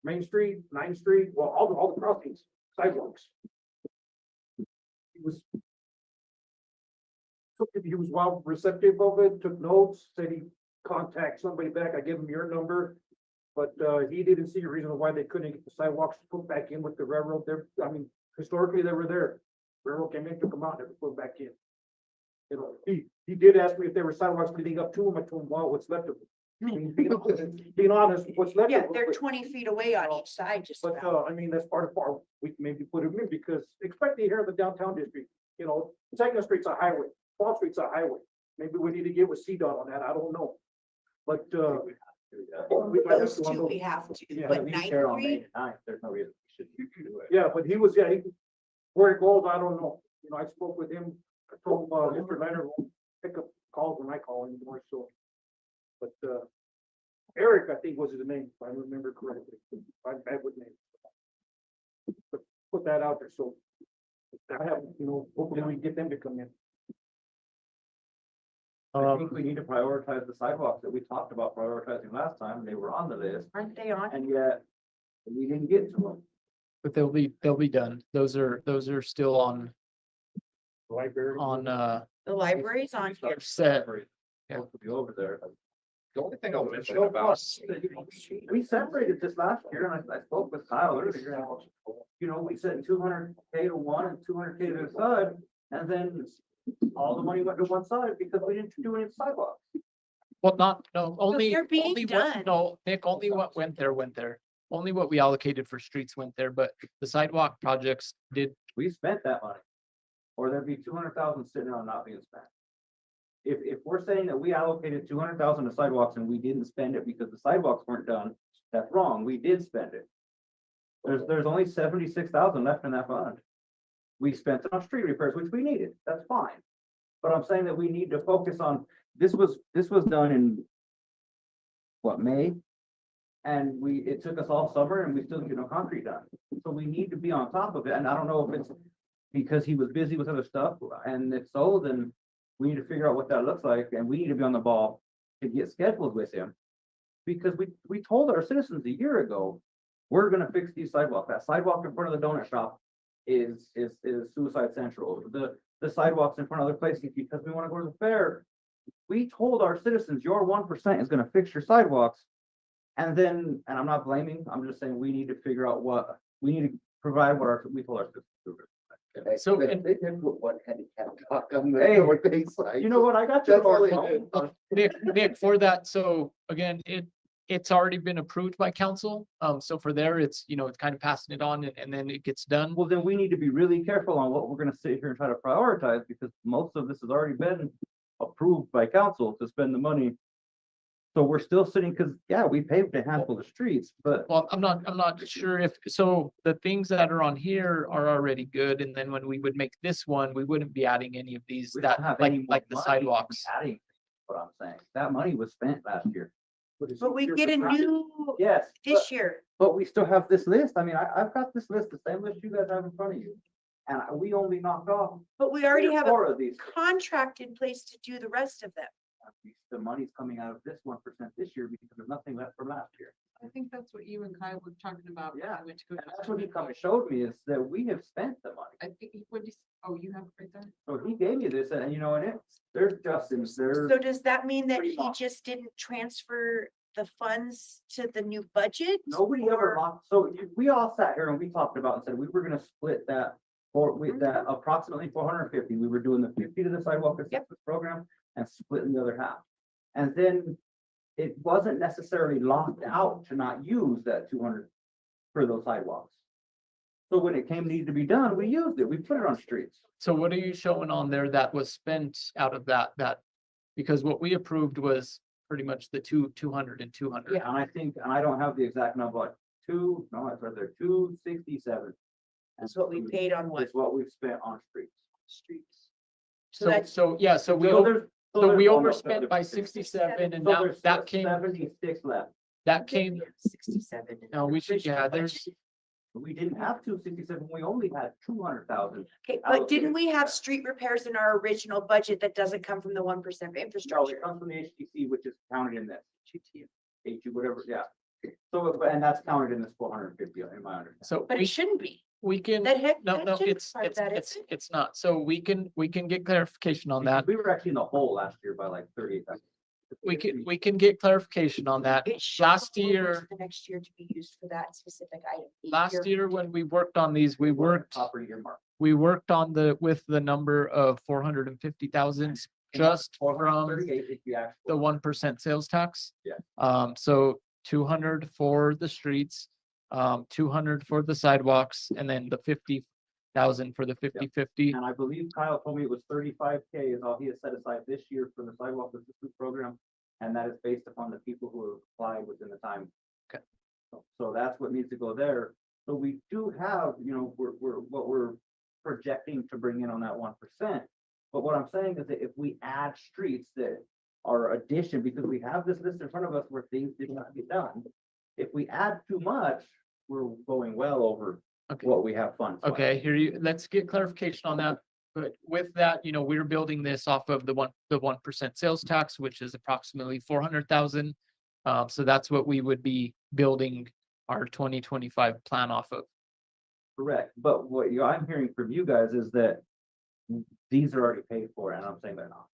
Main Street, 9th Street, well, all the crossings, sidewalks. He was he was well receptive of it, took notes, said he'd contact somebody back. I gave him your number. But, he didn't see a reason why they couldn't get the sidewalks put back in with the railroad there. I mean, historically, they were there. Railroad came in, took them out, never put them back in. You know, he did ask me if there were sidewalks leading up to him. I told him, well, what's left of them. I mean, being honest, what's left of Yeah, them. they're 20 feet away on each side, just But, about. I mean, that's part of our, we can maybe put them in because especially here in the downtown district, you know, Second Street's a highway, Fall Street's a highway. Maybe we need to get with CDOT on that. I don't know. But, we might have Those to on two those. we have to, Yeah, but We Ninth share on Street, May 9th, there's no reason we shouldn't do it. Yeah, but he was, where it goes, I don't know. You know, I spoke with him, I told, Mr. Leonard, won't pick up calls when I call anymore, so. But, Eric, I think was his name, if I remember correctly. I'm bad with names. But put that out there, so. I have, you know, hopefully we can get them to come in. I think we need to prioritize the sidewalks that we talked about prioritizing last time. They were on the list, aren't they on? and yet we didn't get to them. But they'll be done. Those are still on, Library. The library's on here. set. Yeah. Supposed to be over there. The only thing I'll mention No about, cost. We separated this last year, and I spoke with Kyle earlier. You know, we said 200K to one and 200K to the side, and then all the money went to one side because we didn't do any sidewalks. Well, only, they're being only done. what, no, Nick, only what went there. Only what we allocated for streets went there, but the sidewalk projects did, We spent that money. Or there'd be 200,000 sitting around not being spent. If we're saying that we allocated 200,000 to sidewalks and we didn't spend it because the sidewalks weren't done, that's wrong. We did spend it. There's only 76,000 left in that fund. We spent it on street repairs, which we needed. That's fine. But I'm saying that we need to focus on, this was done in what, May? And it took us all summer and we still didn't get no concrete done. So we need to be on top of it. And I don't know if it's because he was busy with other stuff, and if so, then we need to figure out what that looks like, and we need to be on the ball to get scheduled with him. Because we told our citizens a year ago, we're gonna fix these sidewalks. That sidewalk in front of the donut shop is suicide central. The sidewalks in front of other places, because we wanna go to the fair. We told our citizens, your 1% is gonna fix your sidewalks. And then, and I'm not blaming, I'm just saying we need to figure out what, we need to provide what we told our citizens. so, They and did put one handicap dock on Hey, the north bay side. You know what, I got you. That's all Mark. they did. Nick, for that, so again, it's already been approved by council. So for there, it's, it's kind of passing it on and then it gets done. Well, then we need to be really careful on what we're gonna sit here and try to prioritize, because most of this has already been approved by council to spend the money. So we're still sitting, because, yeah, we paved a handful of streets, but Well, I'm not sure if, so the things that are on here are already good. And then when we would make this one, we wouldn't be adding any of these we don't have any more like the money sidewalks. adding, what I'm saying, that money was spent last year. But we get a new Yes, this year. but we still have this list. I mean, I've got this list, the same list you guys have in front of you. And we only knocked off But we already three or have four a of these. contract in place to do the rest of them. The money's coming out of this 1% this year because there's nothing left from last year. I think that's what you and Kyle were talking about. when Yeah, I went to go. And that's what he come and showed me, is that we have spent the money. I think, what is, oh, you have it right there? So he gave me this, and you know, and there's Justin's, there's, So does that mean that Pretty he much. just didn't transfer the funds to the new budget? nobody ever or- lost, so we all sat here and we talked about and said we were gonna split that. Or with that approximately 450, we were doing the 50 to the sidewalk assistance program and splitting the other half. And then it wasn't necessarily locked out to not use that 200 for those sidewalks. So when it needed to be done, we used it, we put it on streets. So what are you showing on there that was spent out of that, because what we approved was pretty much the 200 and 200. Yeah, and I think, and I don't have the exact number, like it's right there, 267. That's what we paid on what? Is what we've spent on streets. Streets. So, that's- so, yeah, so we, there's- so there's we almost overspent by 66. 67 and So now there's that came, 76 left. that came, 67. in no, the we should, yeah, original there's, budget. We didn't have 267, we only had 200,000. Okay, but didn't we have street repairs in our original budget that doesn't come from the 1% No, infrastructure? it comes from the HTC, which is counted in this. HU, whatever, yeah. So, and that's counted in this 450 in my understanding. so But we it shouldn't be. We can, That heck, no, that no, shouldn't be it's, part of it's, that, is it's, it? it's not. So we can get clarification on that. We were actually in the hole last year by like 38,000. We can get clarification on that. It should Last go over to year, The next year to be used for that specific item. last year when we worked on these, we worked Property earmark. on with the number of 450,000 just from 38 if you actually. the 1% sales tax. Yeah. So 200 for the streets, 200 for the sidewalks, and then the 50,000 for the 50/50. And I believe Kyle told me it was 35K is all he has set aside this year for the sidewalk assistance program. And that is based upon the people who have applied within the time. Okay. So that's what needs to go there. So we do have, what we're projecting to bring in on that 1%. But what I'm saying is that if we add streets that are addition, because we have this list in front of us where things did not get done. If we add too much, we're going well over Okay. what we have funds. for. Okay, let's get clarification on that. But with that, we're building this off of the 1% sales tax, which is approximately 400,000. So that's what we would be building our 2025 plan off of. Correct, but what I'm hearing from you guys is that these are already paid for, and I'm saying they're not.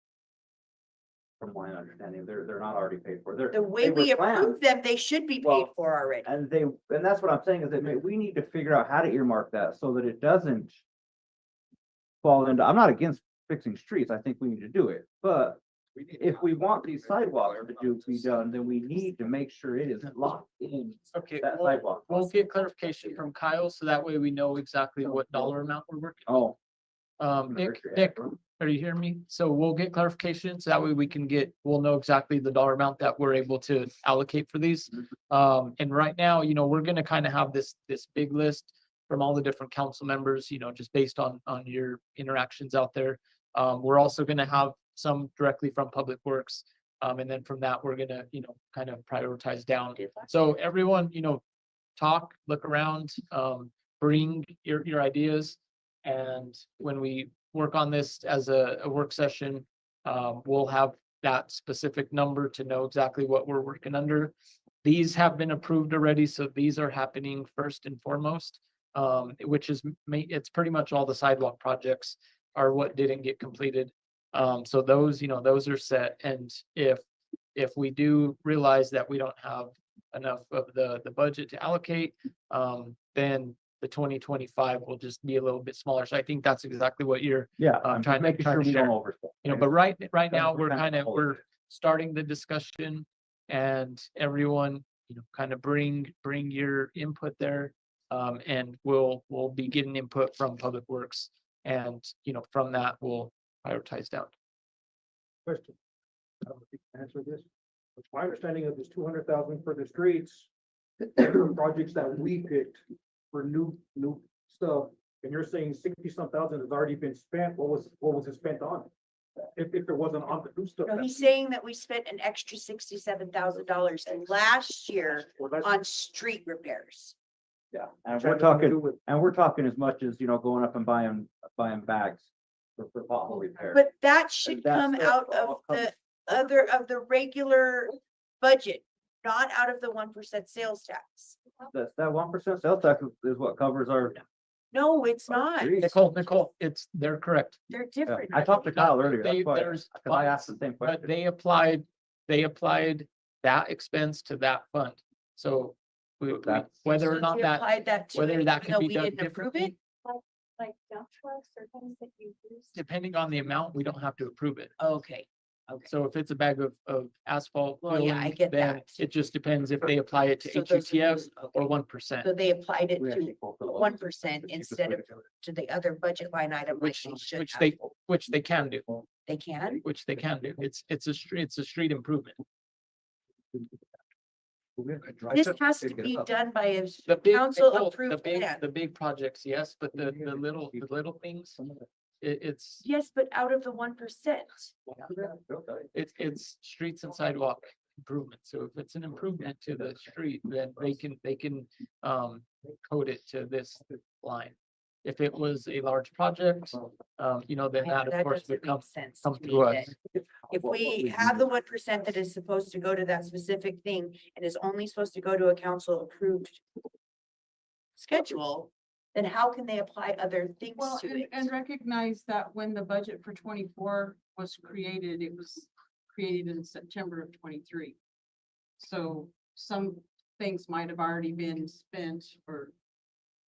From my understanding, they're not already paid for. The way we were planned. approve them, they should be paid Well, for already. And that's what I'm saying is that we need to figure out how to earmark that so that it doesn't fall into, I'm not against fixing streets, I think we need to do it, but if we want these sidewalks to be done, then we need to make sure it is locked in Okay, that sidewalk. we'll get clarification from Kyle, so that way we know exactly what dollar amount we're working. Oh. Nick, are you hearing me? So we'll get clarification, so that way we'll know exactly the dollar amount that we're able to allocate for these. And right now, we're gonna kind of have this big list from all the different council members, just based on your interactions out there. We're also gonna have some directly from Public Works. And then from that, we're gonna, kind of prioritize down. So everyone, talk, look around, bring your ideas. And when we work on this as a work session, we'll have that specific number to know exactly what we're working under. These have been approved already, so these are happening first and foremost, which is, it's pretty much all the sidewalk projects are what didn't get completed. So those, those are set. And if we do realize that we don't have enough of the budget to allocate, then the 2025 will just be a little bit smaller. So I think that's exactly what you're I'm trying making sure to we share. don't overspend. But right now, we're kind of we're starting the discussion, and everyone, kind of bring your input there. And we'll be getting input from Public Works, and, from that, we'll prioritize down. Question. I don't know if you can answer this. It's my understanding of this 200,000 for the streets, projects that we picked for new stuff, and you're saying 60-some thousand has already been spent. What was it spent on? If it wasn't on the new stuff. No, he's saying that we spent an extra $67,000 last year on street repairs. Yeah, and we're talking as much as, going up and buying bags for pothole repair. But that should that come stuff out of all the regular budget, not out of the 1% sales tax. That 1% sales tax is what covers our. No, it's not. Nicole, they're correct. They're different. I talked to Kyle earlier, They- that's why, there's 'cause I asked the same But question. they applied that expense to that fund. So whether or So not they that, applied that to whether it, that even can though be we done didn't approve differently, it? Like dump trucks or things that you use. depending on the amount, we don't have to approve it. Okay, okay. So if it's a bag of asphalt Well, yeah, I filling, get then that. it just depends if they apply it to So those are HUTF those- or okay. 1%. So they applied it We actually to both of those. 1% instead of to the other budget line item, like Which they should which have. they can do, They can? which they can do. It's a street improvement. This has to be done by a The big, council Nicole, approved plan. the big projects, yes, but the little things, it's Yes, but out of the 1%. it's streets and sidewalk improvement. So if it's an improvement to the street, then they can code it to this line. If it was a large project, then that of course doesn't would come make sense come to to me us. then. If we have the 1% that is supposed to go to that specific thing and is only supposed to go to a council approved schedule, then how can they apply other things Well, to and, it? and recognize that when the budget for 24 was created, it was created in September of 23. So some things might have already been spent or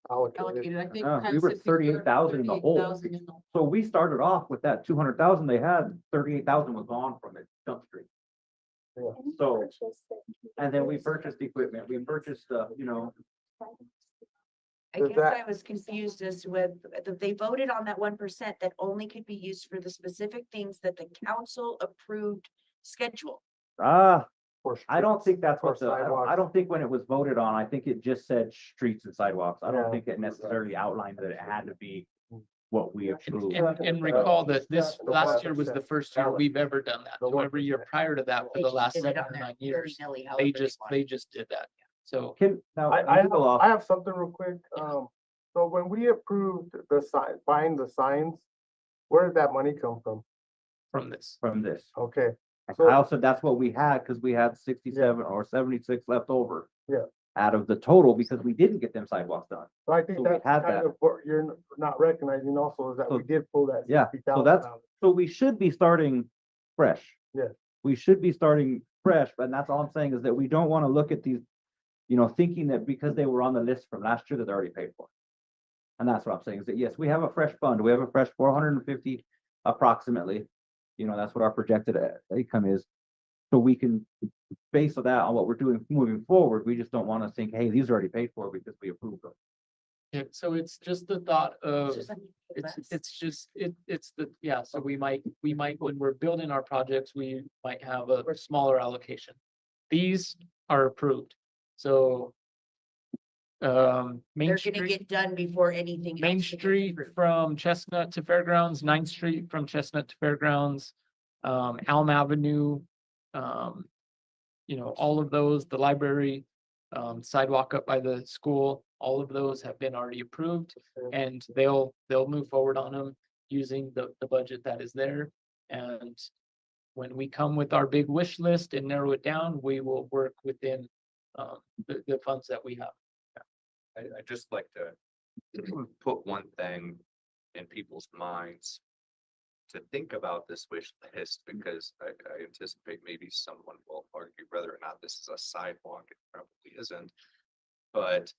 allocated. I think. We Pat were said before, 38,000 in the hole. 38,000 in the hole. So we started off with that 200,000 they had, 38,000 was gone from it, Jump Street. So, and then we purchased equipment, we purchased, you know, I Does guess that- I was confused as to whether they voted on that 1% that only could be used for the specific things that the council approved schedule. I don't think that's or what the, I sidewalks. don't think when it was voted on, I think it just said streets and sidewalks. I don't Yeah. think it necessarily outlined that it had to be what we approved. And recall that this last year was the first year we've ever done that. So every year prior to that, for They the just last did it 7 on or their 9 years, willy-nilly however they wanted. just did that. So Now, I have something real quick. So when we approved the sign, buying the signs, where did that money come from? from this. From this. Okay, And So- Kyle said that's what we had, because we had 67 or 76 left over. Yeah. Out of the total, because we didn't get them sidewalks done. so I think So we that's had kind that. of what you're not recognizing also is that we So- did pull that Yeah, 60,000 so that's, out. so we should be starting fresh. Yeah. We should be starting fresh, but that's all I'm saying is that we don't want to look at these, you know, thinking that because they were on the list from last year that they're already paid for. And that's what I'm saying is that, yes, we have a fresh fund. We have a fresh 450 approximately. You know, that's what our projected income is. So we can base of that on what we're doing moving forward. We just don't want to think, hey, these are already paid for because we approved them. Yeah, so it's just the thought of, It's just it's the, yeah, so we might, when we're building our projects, we might have a smaller allocation. These are approved, so. Main They're gonna Street, get done before anything. Main else gets Street approved. from Chestnut to Fairgrounds, 9th Street from Chestnut to Fairgrounds, Elm Avenue. You know, all of those, the library, sidewalk up by the school, all of those have been already approved. And they'll move forward on them using the budget that is there. And when we come with our big wish list and narrow it down, we will work within the funds that we have. I just like to put one thing in people's minds to think about this wish list, because I anticipate maybe someone will argue whether or not this is a sidewalk. It probably isn't. But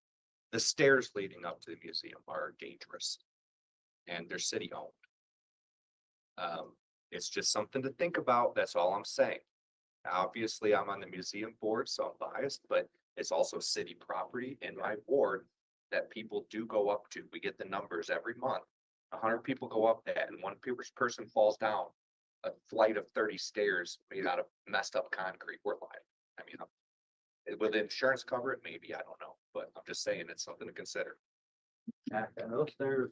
the stairs leading up to the museum are dangerous and they're city owned. It's just something to think about. That's all I'm saying. Obviously, I'm on the museum board, so I'm biased, but it's also city property in my ward that people do go up to. We get the numbers every month. 100 people go up that, and one person falls down a flight of 30 stairs made out of messed up concrete. We're liable. I mean, will the insurance cover it? Maybe, I don't know, but I'm just saying it's something to consider. And those stairs,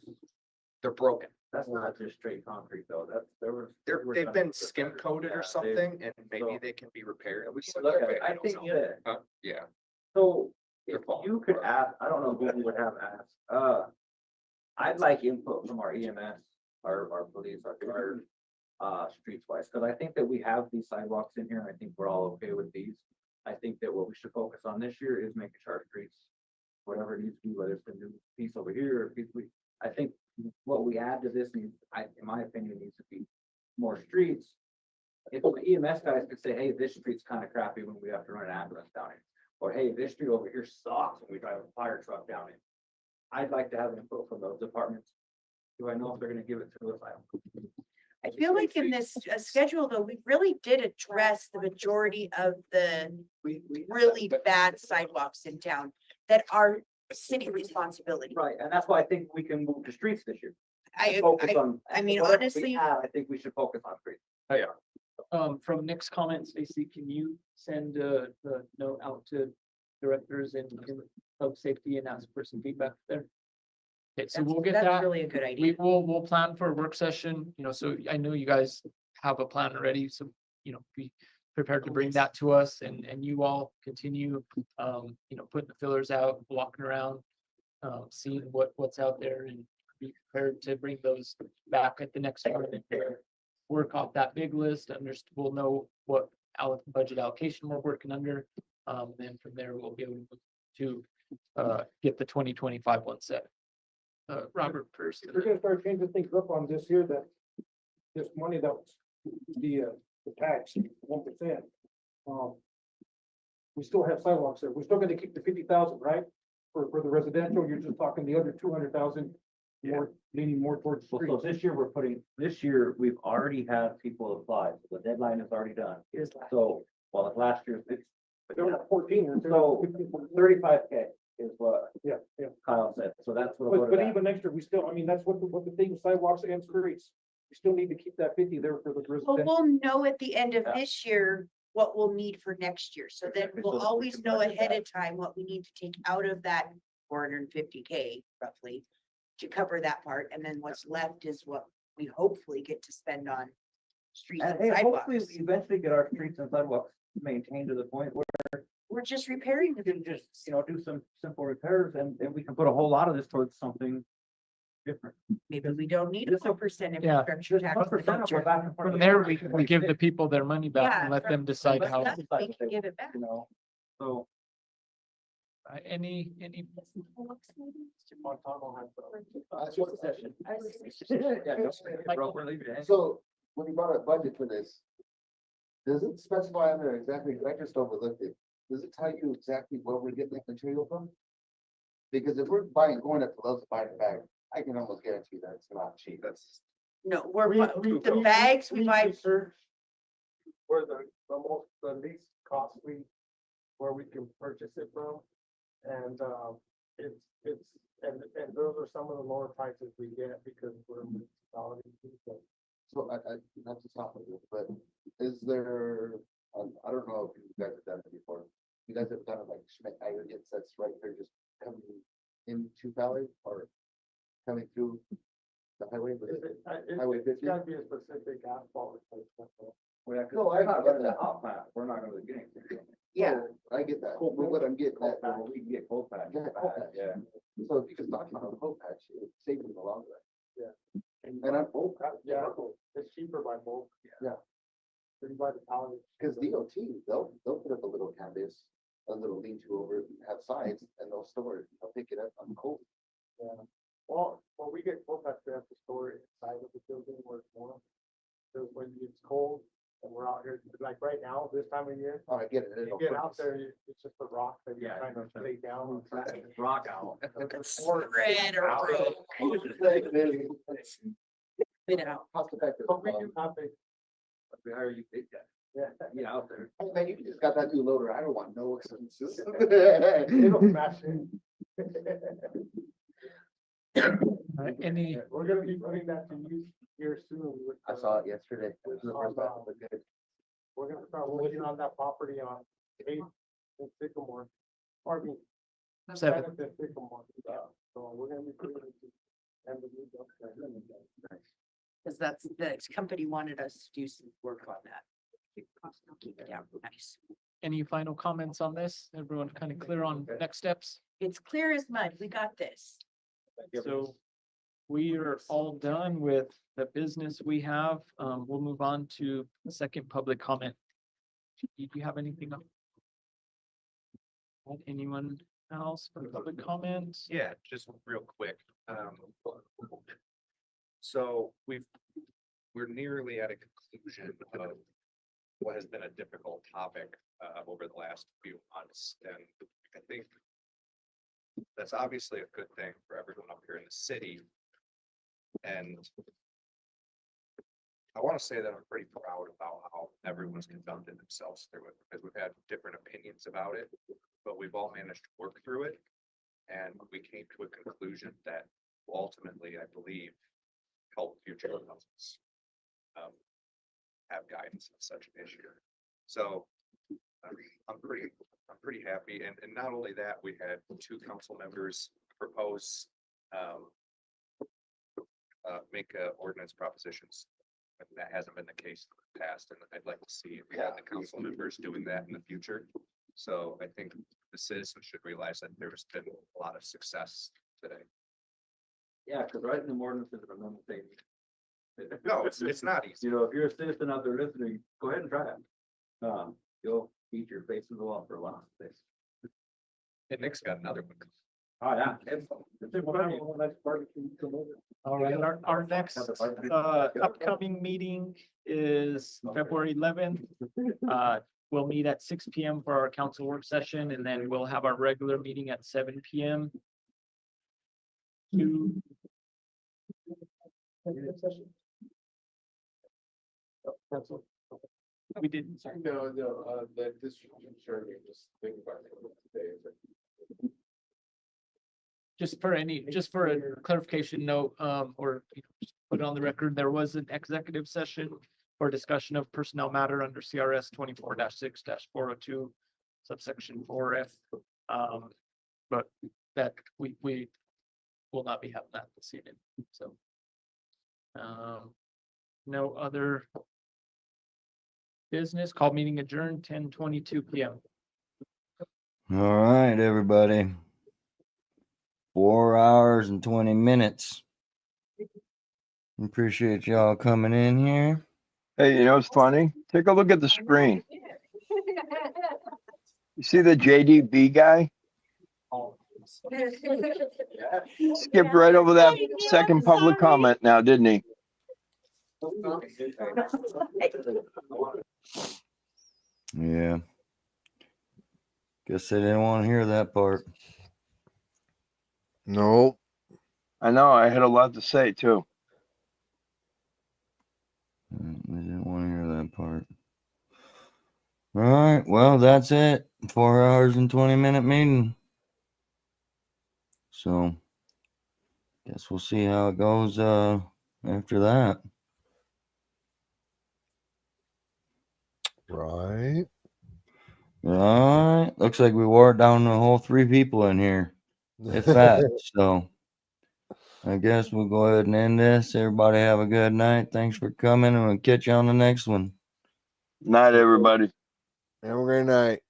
They're broken. that's not just straight concrete though. They've been skim coated or Yeah, they- something, and maybe so- they can be repaired. We should look at it. I think that, Yeah. so They're if falling you could apart. ask, I don't know who you would have asked, I'd like input from our EMS, our police, our fire, streets wise, because I think that we have these sidewalks in here, and I think we're all okay with these. I think that what we should focus on this year is making sure our streets, whatever it needs to be, whether it's the new piece over here, or piece I think what we add to this needs, in my opinion, needs to be more streets. If the EMS guys could say, hey, this street's kind of crappy when we have to run an ambulance down it, or hey, this street over here sucks when we drive a fire truck down it. I'd like to have input from those departments. Do I know if they're gonna give it to us? I don't. I feel like in this schedule, though, we really did address the majority of the really bad sidewalks in town that are city responsibility. Right, and that's why I think we can move to streets this year. I mean, whatever we honestly, have, I think we should focus on streets. From Nick's comments, Stacy, can you send a note out to directors in public safety and ask for some feedback there? Okay, so we'll get that's that. really a good idea. We'll plan for a work session, you know, so I know you guys have a plan already, so, you know, be prepared to bring that to us and you all continue, you know, putting the fillers out, walking around, seeing what's out there and be prepared to bring those back at the next tournament fair. Work off that big list, we'll know what budget allocation we're working under. Then from there, we'll be able to get the 2025 one set. Robert first. We're gonna start changing things up on this here, that this money that was the tax, 1%. We still have sidewalks there. We're still gonna keep the 50,000, right? For the residential, you're just talking the other 200,000, more, leaning more towards So streets. this year, we've already had people apply, so the deadline is already done. So, well, like last year, it's, They're not 14, they're so 15. 35K is what Yeah, yeah. Kyle said, so that's what. But even next year, we still, I mean, that's what the thing, sidewalks and streets. We still need to keep that 50 there for the Well, residential. we'll know at the end of Yeah. this year what we'll need for next year. So then Exactly, so we'll that we always can know budget ahead that. of time what we need to take out of that 450K roughly to cover that part. And then what's left is what we hopefully get to spend on streets And and hey, hopefully sidewalks. we eventually get our streets and sidewalks maintained to the point where We're just repairing we them. can just, do some simple repairs and we can put a whole lot of this towards something different. Maybe we don't need a 1% Yeah. infrastructure tax. in the 1% future. we're back in front of From the there, board. we give the people their money back Yeah, and let from- them decide But how, that we can give it back. So. any, So, when you brought up budget for this, does it specify on there exactly, 'cause I just overlooked it, does it tell you exactly where we're getting that material from? Because if we're going up to Lowe's to buy the bag, I can almost guarantee that it's not cheap. That's. No, the bags we buy. Research where the least costly, where we can purchase it from. And, and those are some of the lower prices we get because we're a municipality. So not to stop with it, but is there, I don't know if you guys have done it before. You guys have done it like Schmidt aggregates that's right there just coming into Valley or coming through the highway? Highway It's 50? gotta be a specific asphalt replacement. though. No, I not get running that. the hot plant, we're not gonna get anything. Yeah. No, I get that, but what I'm getting at, We can get cold patch. Yeah, cold patch. Yeah. so if you can stock on a coal patch, it saves in the long run. Yeah. And I'm, Yeah, it's cheaper by bulk. Yeah. Than by the pallet. because DOT, they'll put up a little canvas, a little lean-to over, have sides, and they'll store it, they'll pick it up on cold. Yeah. Well, when we get cold patch, we have to store it inside of the building where it's warm. Because when it's cold and we're out here, like right now, this time of year, Oh, I get it. you it'll get out freeze. there, it's just a rock that you're Yeah, trying to lay down. Rock out. Spread or roll. Spit it out. Cost effective. But we do have a, We hire you, big guy. yeah, Get out there. Hey, man, you just got that new loader, I don't want no expenses. it'll smash it. any, We're gonna be putting that to use here soon. with I the- saw it yesterday. It was the first time, it looked good. We're gonna start working on that property on 8th and Sycamore. Pardon me. 7th. 7th and Sycamore. So we're gonna be putting it to. And the new dumpster. Because that's, the company wanted us to do some work on that. Keep it down, nice. any final comments on this? Everyone kind of clear on next steps? It's clear as mud. We got this. So we are all done with the business we have. We'll move on to the second public comment. Do you have anything else? Anyone else for public comment? Yeah, just real quick. So we're nearly at a conclusion of what has been a difficult topic over the last few months. And I think that's obviously a good thing for everyone up here in the city. And I want to say that I'm pretty proud about how everyone's conducted themselves through it, because we've had different opinions about it, but we've all managed to work through it. And we came to a conclusion that will ultimately, I believe, help future councils have guidance on such an issue. So I'm pretty happy. And not only that, we had 2 council members propose make ordinance propositions. And that hasn't been the case in the past, and I'd like to see the council members doing that in the future. So I think the citizens should realize that there's been a lot of success today. Yeah, because writing the ordinance is a normal thing. No, it's not easy. You know, if you're a citizen out there listening, go ahead and try it. You'll beat your face in the wall for a while. And Nick's got another one. Oh, yeah. All right, our next upcoming meeting is February 11th. We'll meet at 6 PM for our council work session, and then we'll have our regular meeting at 7 PM. We didn't. No, the distribution journey, just think about it today. Just for a clarification note, or just put it on the record, there was an executive session for discussion of personnel matter under CRS 24-6-402 subsection 4F. But that we will not be having that this evening, so. No other business. Call meeting adjourned 10:22 PM. All right, everybody. 4 hours and 20 minutes. Appreciate y'all coming in here. Hey, you know what's funny? Take a look at the screen. You see the JDB guy? Skipped right over that second public comment now, didn't he? Yeah. Guess they didn't want to hear that part. No. I know, I had a lot to say too. They didn't want to hear that part. All right, well, that's it. 4 hours and 20-minute meeting. So, guess we'll see how it goes after that. Right. All right, looks like we wore it down to a whole 3 people in here. If that, so I guess we'll go ahead and end this. Everybody have a good night. Thanks for coming, and we'll catch you on the next one. Night, everybody. Have a great night.